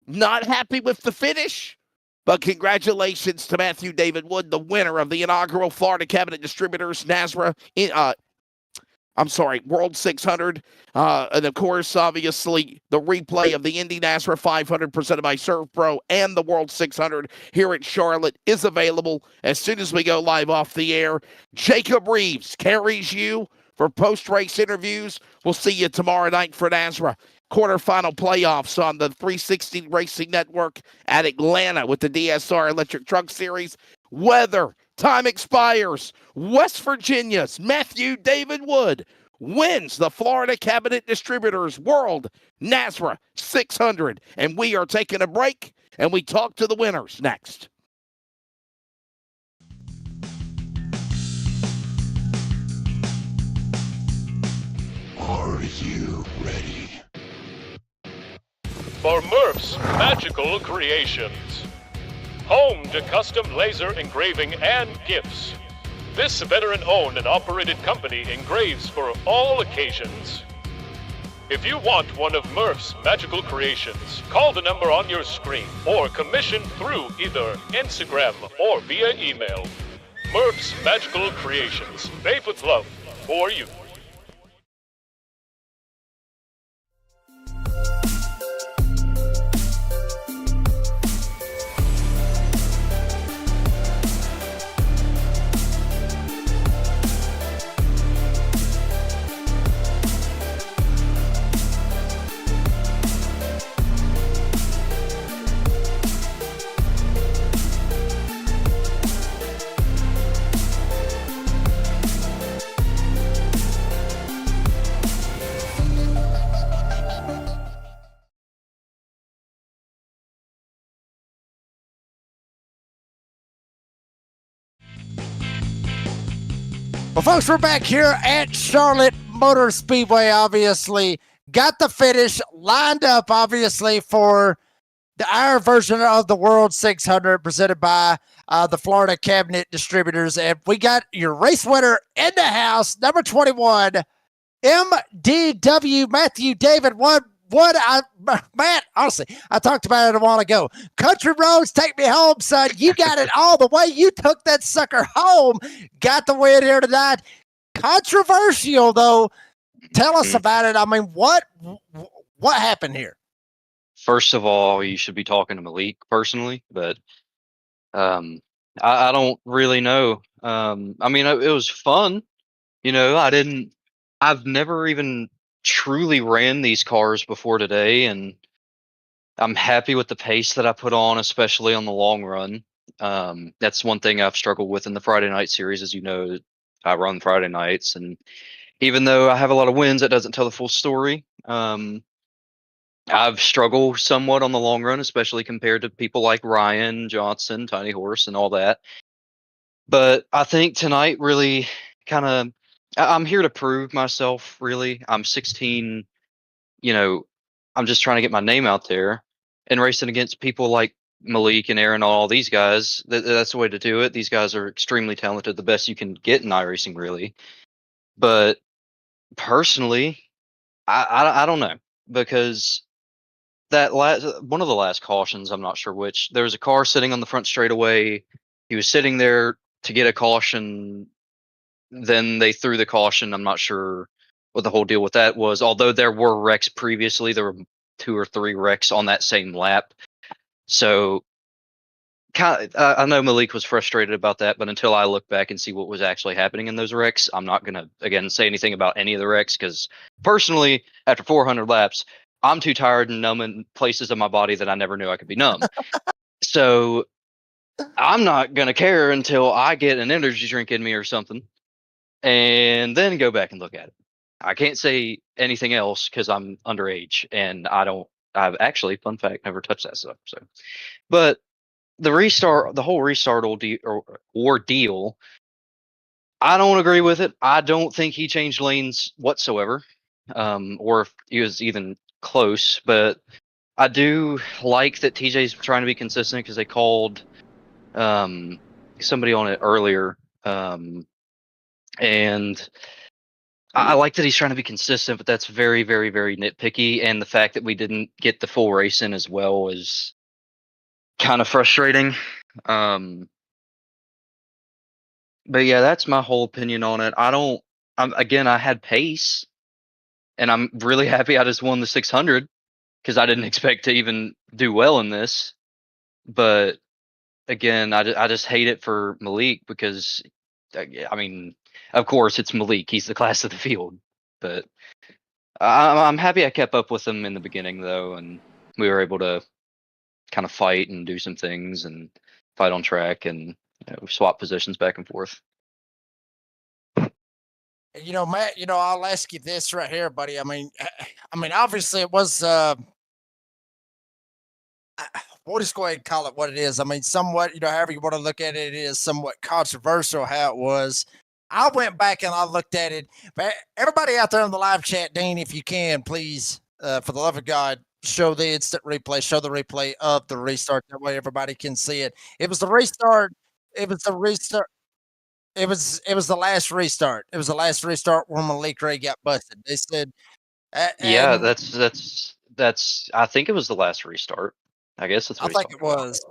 not happy with the finish, but congratulations to Matthew David Wood, the winner of the inaugural Florida Cabinet Distributors NASRA World 600. And of course, obviously, the replay of the Indy NASRA 500 presented by Serve Pro and the World 600 here at Charlotte is available as soon as we go live off the air. Jacob Reeves carries you for post-race interviews. We'll see you tomorrow night for NASRA quarterfinal playoffs on the 360 Racing Network at Atlanta with the DSR Electric Truck Series. Weather. Time expires. West Virginia's Matthew David Wood wins the Florida Cabinet Distributors World NASRA 600. And we are taking a break, and we talk to the winners next. Are you ready? For Murph's Magical Creations. Home to custom laser engraving and gifts. This veteran-owned and operated company engraves for all occasions. If you want one of Murph's Magical Creations, call the number on your screen or commission through either Instagram or via email. Murph's Magical Creations, made with love for you. Well, folks, we're back here at Charlotte Motor Speedway, obviously. Got the finish lined up, obviously, for our version of the World 600 presented by the Florida Cabinet Distributors. And we got your race winner in the house, number 21, MDW Matthew David Wood. Matt, honestly, I talked about it a while ago. Country roads, take me home, son. You got it all the way. You took that sucker home. Got the win here tonight. Controversial, though. Tell us about it. I mean, what happened here? First of all, you should be talking to Malik personally, but I don't really know. I mean, it was fun. I've never even truly ran these cars before today, and I'm happy with the pace that I put on, especially on the long run. That's one thing I've struggled with in the Friday night series. As you know, I run Friday nights, and even though I have a lot of wins, that doesn't tell the full story. I've struggled somewhat on the long run, especially compared to people like Ryan Johnson, Tiny Horse, and all that. But I think tonight really kind of, I'm here to prove myself, really. I'm 16, I'm just trying to get my name out there and racing against people like Malik and Aaron, all these guys. That's the way to do it. These guys are extremely talented, the best you can get in iRacing, really. But personally, I don't know, because one of the last cautions, I'm not sure which, there was a car sitting on the front straightaway. He was sitting there to get a caution. Then they threw the caution. I'm not sure what the whole deal with that was. Although there were wrecks previously, there were 2 or 3 wrecks on that same lap. So I know Malik was frustrated about that, but until I look back and see what was actually happening in those wrecks, I'm not going to, again, say anything about any of the wrecks, because personally, after 400 laps, I'm too tired and numb in places of my body that I never knew I could be numb. So I'm not going to care until I get an energy drink in me or something and then go back and look at it. I can't say anything else because I'm underage and I've actually, fun fact, never touched that stuff. So, but the whole restart ordeal, I don't agree with it. I don't think he changed lanes whatsoever, or if he was even close. But I do like that TJ's trying to be consistent because they called somebody on it earlier, and I like that he's trying to be consistent. But that's very, very, very nitpicky, and the fact that we didn't get the full race in as well is kind of frustrating. But yeah, that's my whole opinion on it. I had pace, and I'm really happy I just won the 600 because I didn't expect to even do well in this. But again, I just hate it for Malik because, I mean, of course it's Malik. He's the class of the field. But I'm happy I kept up with him in the beginning though, and we were able to kind of fight and do some things and fight on track and swap positions back and forth. Matt, I'll ask you this right here, buddy. I mean, obviously it was, we'll just go ahead and call it what it is. I mean, somewhat, however you want to look at it, it is somewhat controversial how it was. I went back and I looked at it. But everybody out there in the live chat, Dean, if you can, please, for the love of God, show the instant replay, show the replay of the restart. That way everybody can see it. It was the restart. It was the restart. It was the last restart. It was the last restart where Malik Ray got busted. They said, Yeah, that's. I think it was the last restart. I guess that's I what think it was,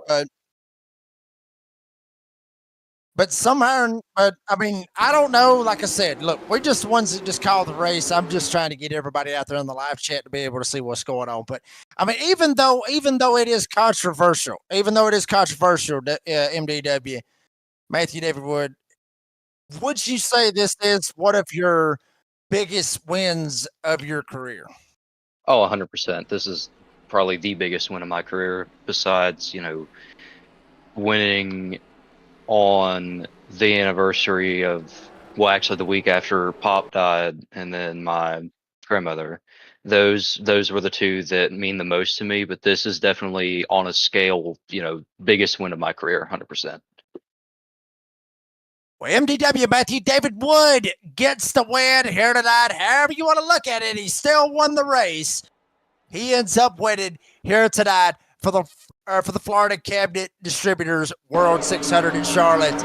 but somehow, but I mean, I don't know. Like I said, look, we're just the ones that just call the race. I'm just trying to get everybody out there in the live chat to be able to see what's going on. But I mean, even though it is controversial, MDW, Matthew David would you say this is one of your biggest wins of your career? Oh, 100%. This is probably the biggest win of my career besides, winning on the anniversary of, well, actually the week after Pop died and then my grandmother. Those were the two that mean the most to me, but this is definitely on a scale, biggest win of my career, 100%. Well, MDW Matthew David Wood gets the win here tonight. However you want to look at it, he still won the race. He ends up winning here tonight for the Florida Cabinet Distributors World 600 in Charlotte.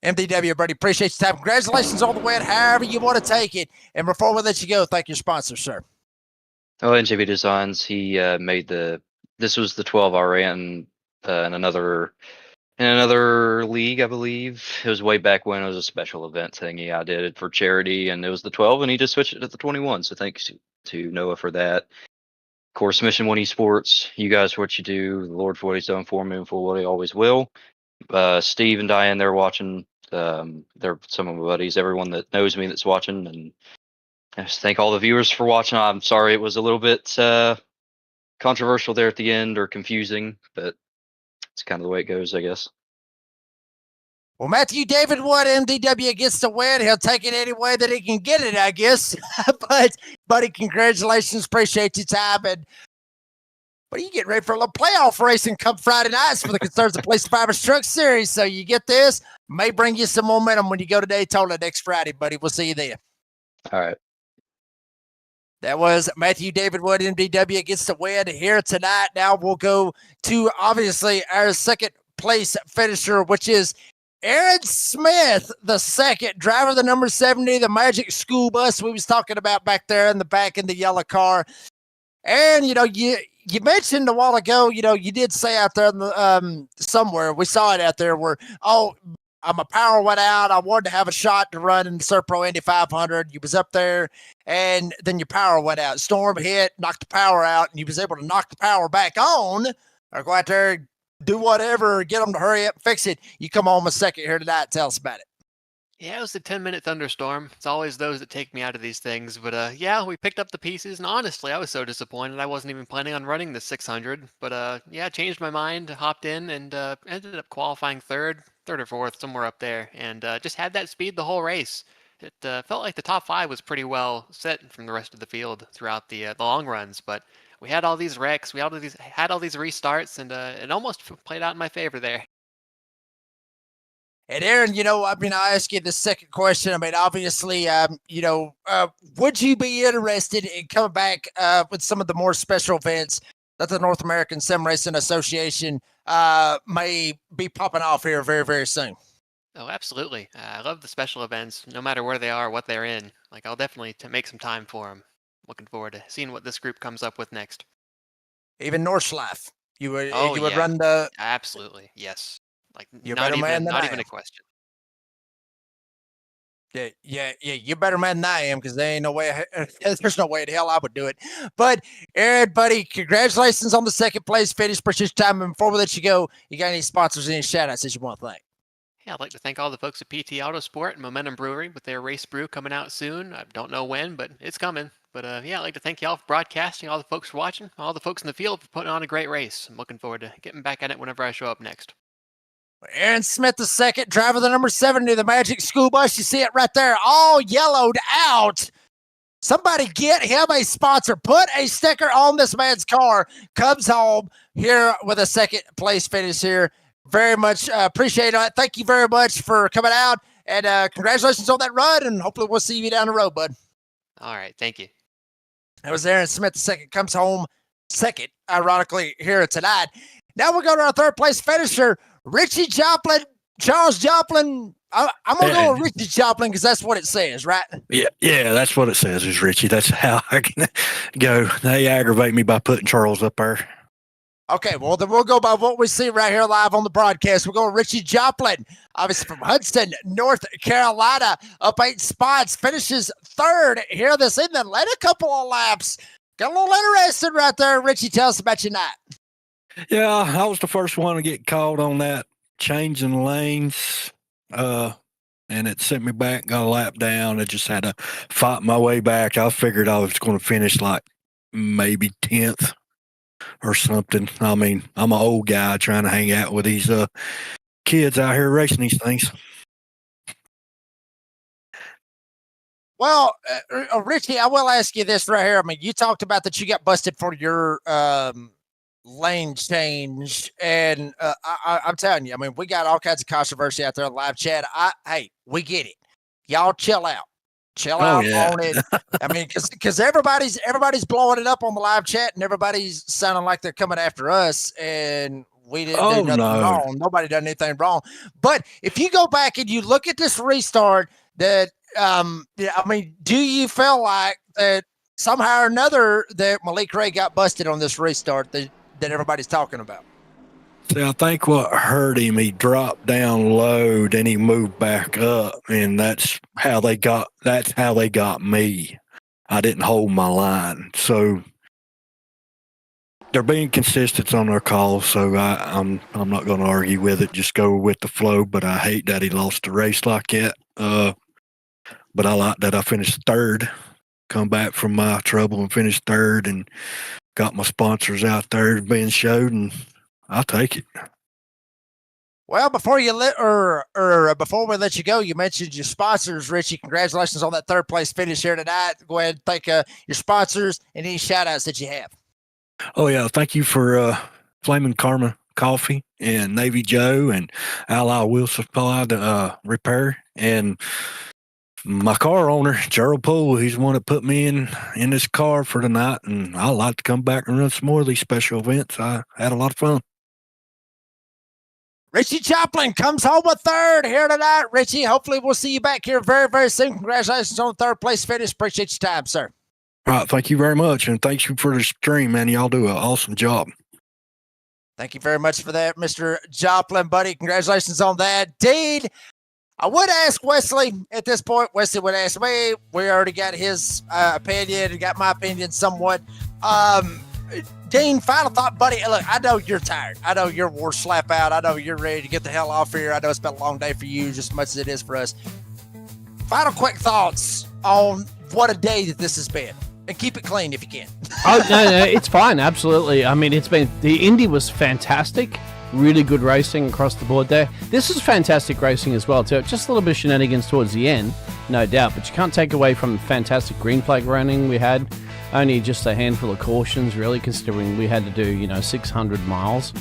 MDW, buddy, appreciate your time. Congratulations on the win, however you want to take it. And before we let you go, thank your sponsor, sir. Oh, NJB Designs, he made this was the 12 I ran in another league, I believe. It was way back when it was a special event thingy I did it for charity, and it was the 12, and he just switched it to the 21. So thanks to Noah for that. Of course, Mission 1 Esports, you guys for what you do, the Lord for what he's done for me and for what he always will. Steve and Diane, they're watching. They're some of my buddies, everyone that knows me that's watching, and I just thank all the viewers for watching. I'm sorry it was a little bit controversial there at the end or confusing, but it's kind of the way it goes, I guess. Well, Matthew David Wood, MDW, gets the win. He'll take it any way that he can get it, I guess. But, buddy, congratulations. Appreciate your time. And, but you get ready for a little playoff racing come Friday nights for the Concerns of Police Survivors Truck Series. So you get this. May bring you some momentum when you go to Daytona next Friday, buddy. We'll see you there. All right. That was Matthew David Wood, MDW, gets the win here tonight. Now we'll go to, obviously, our second place finisher, which is Aaron Smith, the second driver, the number 70, the Magic School Bus we was talking about back there in the back in the yellow car. And, you mentioned a while ago, you did say out there somewhere, we saw it out there where, my power went out. I wanted to have a shot to run in the Serpro Indy 500. You was up there, and then your power went out. Storm hit, knocked the power out, and you was able to knock the power back on or go out there, do whatever, get them to hurry up, fix it. You come home a second here tonight. Tell us about it. Yeah, it was a 10-minute thunderstorm. It's always those that take me out of these things. But yeah, we picked up the pieces, and honestly, I was so disappointed. I wasn't even planning on running the 600. But yeah, changed my mind, hopped in, and ended up qualifying third or fourth, somewhere up there, and just had that speed the whole race. It felt like the top five was pretty well set from the rest of the field throughout the long runs, but we had all these wrecks, we had all these restarts, and it almost played out in my favor there. And Aaron, I ask you the second question. I mean, obviously, would you be interested in coming back with some of the more special events that the North American Sim Racing Association may be popping off here very, very soon? Oh, absolutely. I love the special events, no matter where they are, what they're in. Like, I'll definitely make some time for them. Looking forward to seeing what this group comes up with next. Even Nordschleife, you would yeah. run the. Absolutely, yes. Like, You're not better man than not I even am. a question. Yeah. You're better man than I am because there ain't no way. There's no way in hell I would do it. But Aaron, buddy, congratulations on the second place finish. Appreciate your time. And before we let you go, you got any sponsors, any shout outs that you want to thank? Yeah, I'd like to thank all the folks at PT Autosport and Momentum Brewery with their race brew coming out soon. I don't know when, but it's coming. But yeah, I'd like to thank y'all for broadcasting, all the folks for watching, all the folks in the field for putting on a great race. I'm looking forward to getting back at it whenever I show up next. Aaron Smith II, driver the number 70, the Magic School Bus. You see it right there, all yellowed out. Somebody get him a sponsor. Put a sticker on this man's car. Comes home here with a second place finish here. Very much appreciate it. Thank you very much for coming out. And congratulations on that run. And hopefully we'll see you down the road, bud. All right. Thank you. That was Aaron Smith II. Comes home second, ironically, here tonight. Now we'll go to our third place finisher, Richie Joplin, Charles Joplin. I'm going to go with Richie Joplin because that's what it says, right? Yeah, that's what it says is Richie. That's how I can go. They aggravate me by putting Charles up there. Okay, well, then we'll go by what we see right here live on the broadcast. We'll go with Richie Joplin, obviously from Hudson, North Carolina, up 8 spots, finishes third here this evening. Led a couple of laps. Got a little interested right there. Richie, tell us about your night. Yeah, I was the first one to get caught on that changing lanes, and it sent me back, got a lap down. I just had to fight my way back. I figured I was going to finish like maybe 10th or something. I mean, I'm an old guy trying to hang out with these kids out here racing these things. Well, Richie, I will ask you this right here. I mean, you talked about that you got busted for your lane change, and I'm telling you, I mean, we got all kinds of controversy out there in live chat. Hey, we get it. Y'all chill out. Chill out on it. I mean, because everybody's blowing it up on the live chat, and everybody's sounding like they're coming after us, and we didn't do nothing wrong. Nobody done anything wrong. But if you go back and you look at this restart, that I mean, do you feel like that somehow or another that Malik Ray got busted on this restart that everybody's talking about? See, I think what hurt him, he dropped down low, then he moved back up, and that's how they got me. I didn't hold my line. So they're being consistent on their calls, so I'm not going to argue with it. Just go with the flow, but I hate that he lost the race like that. But I like that I finished third, come back from my trouble and finished third, and got my sponsors out there being showed, and I'll take it. Well, before we let you go, you mentioned your sponsors, Richie. Congratulations on that third place finish here tonight. Go ahead and thank your sponsors and any shout outs that you have. Oh yeah, thank you for Flaming Karma Coffee and Navy Joe and Ally Wheel Supply repair, and my car owner, Gerald Poole. He's the one that put me in this car for tonight, and I'd like to come back and run some more of these special events. I had a lot of fun. Richie Joplin comes home with third here tonight. Richie, hopefully we'll see you back here very, very soon. Congratulations on the third place finish. Appreciate your time, sir. All right, thank you very much, and thank you for the stream, man. Y'all do an awesome job. Thank you very much for that, Mr. Joplin, buddy. Congratulations on that. Dean, I would ask Wesley at this point. Wesley would ask me. We already got his opinion and got my opinion somewhat. Dean, final thought, buddy. Look, I know you're tired. I know you're wore slap out. I know you're ready to get the hell off here. I know it's been a long day for you just as much as it is for us. final quick thoughts on what a day that this has been. And keep it clean if you can. Oh, no, it's fine. Absolutely. I mean, the Indy was fantastic. Really good racing across the board there. This is fantastic racing as well, too. Just a little bit of shenanigans towards the end, no doubt. But you can't take away from the fantastic green flag running we had. Only just a handful of cautions, really, considering we had to do, 600 miles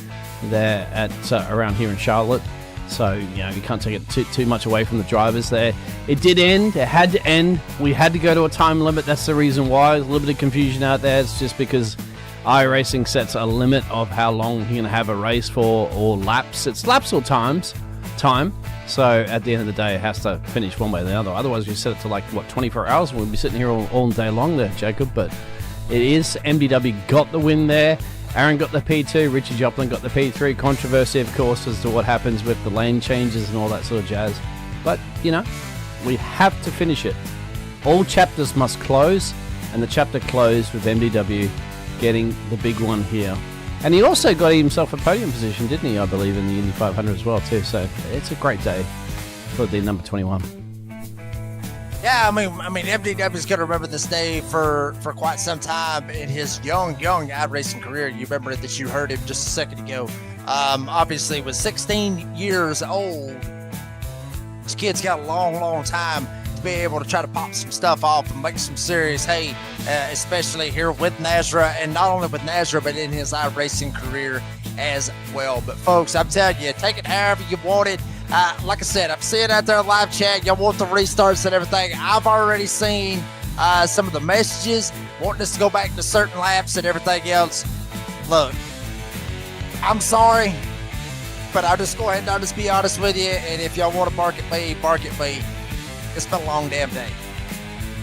there at around here in Charlotte. So, you can't take it too much away from the drivers there. It did end. It had to end. We had to go to a time limit. That's the reason why. There's a little bit of confusion out there. It's just because iRacing sets a limit of how long you're going to have a race for, or laps. It's laps or time. So, at the end of the day, it has to finish one way or the other. Otherwise, we set it to 24 hours, and we'll be sitting here all day long there, Jacob. But it is. MDW got the win there. Aaron got the P2, Richard Joplin got the P3. Controversy, of course, as to what happens with the lane changes and all that sort of jazz. But, we have to finish it. All chapters must close, and the chapter closed with MDW getting the big one here. And he also got himself a podium position, didn't he, I believe, in the Indy 500 as well, too. So it's a great day for the number 21. Yeah, I mean, MDW's going to remember this day for quite some time in his young iRacing career. You remember that you heard him just a second ago. Obviously, was 16 years old. This kid's got a long time to be able to try to pop some stuff off and make some serious hay, especially here with NASRA, and not only with NASRA, but in his iRacing career as well. But folks, I'm telling you, take it however you want it. Like I said, I'm seeing out there live chat. Y'all want the restarts and everything. I've already seen some of the messages wanting us to go back to certain laps and everything else. Look, I'm sorry, but I'll just go ahead and I'll just be honest with you. And if y'all want to bark at me, bark at me. It's been a long damn day.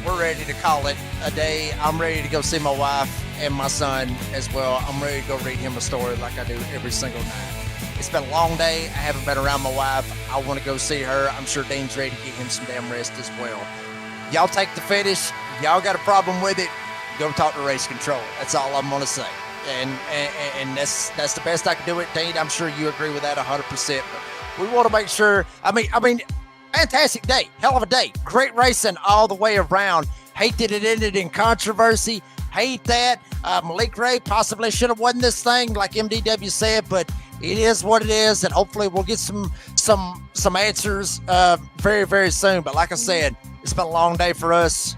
We're ready to call it a day. I'm ready to go see my wife and my son as well. I'm ready to go read him a story like I do every single night. It's been a long day. I haven't been around my wife. I want to go see her. I'm sure Dean's ready to get him some damn rest as well. Y'all take the finish. Y'all got a problem with it, go talk to race control. That's all I'm going to say. And that's the best I can do it. Dean, I'm sure you agree with that 100%. But we want to make sure, I mean, fantastic day. Hell of a day. Great racing all the way around. Hate that it ended in controversy. Hate that. Malik Ray possibly should have won this thing, like MDW said, but it is what it is, and hopefully we'll get some answers very, very soon. But like I said, it's been a long day for us.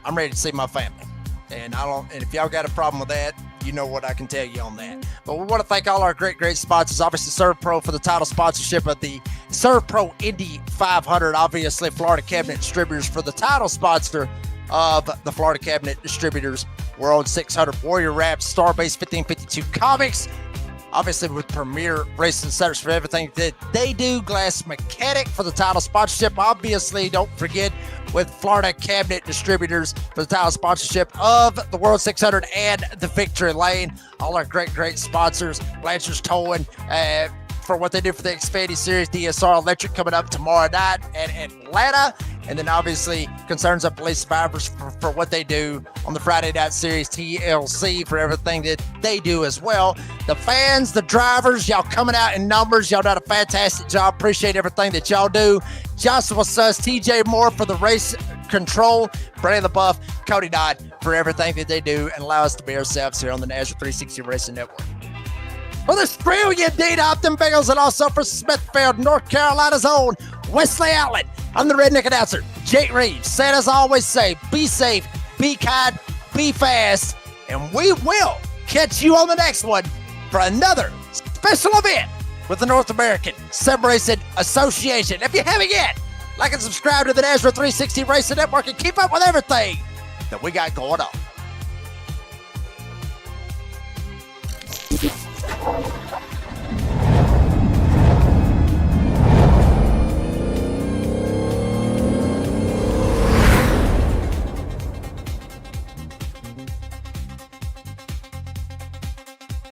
I'm ready to see my family, and if y'all got a problem with that, you know what I can tell you on that. But we want to thank all our great sponsors. Obviously, Serve Pro for the title sponsorship of the Serve Pro Indy 500. Obviously, Florida Cabinet Distributors for the title sponsor of the Florida Cabinet Distributors World 600 Warrior Wraps, Starbase 1552 Comics. Obviously, with Premier Racing Centers for everything that they do. Glass Mechanic for the title sponsorship. Obviously, don't forget with Florida Cabinet Distributors for the title sponsorship of the World 600 and the Victory Lane. All our great sponsors. Blanchard's Towing for what they do for the Xfinity Series. DSR Electric coming up tomorrow night at Atlanta. And then obviously Concerns of Police Survivors for what they do on the Friday Night Series, TLC, for everything that they do as well. The fans, the drivers, y'all coming out in numbers. Y'all done a fantastic job. Appreciate everything that y'all do. Joshua Suss, TJ Moore for the race control, Brandon LaBeouf, Cody Dodd for everything that they do and allow us to be ourselves here on the NASRA 360 Racing Network. For the brilliant Dean Optum Bengals, and also for Smithfield, North Carolina's own Wesley Outlet, I'm the Redneck Announcer, Jake Reeves. Saying as I always say, be safe, be kind, be fast, and we will catch you on the next one for another special event with the North American Sim Racing Association. If you haven't yet, like and subscribe to the NASRA 360 Racing Network and keep up with everything that we got going on.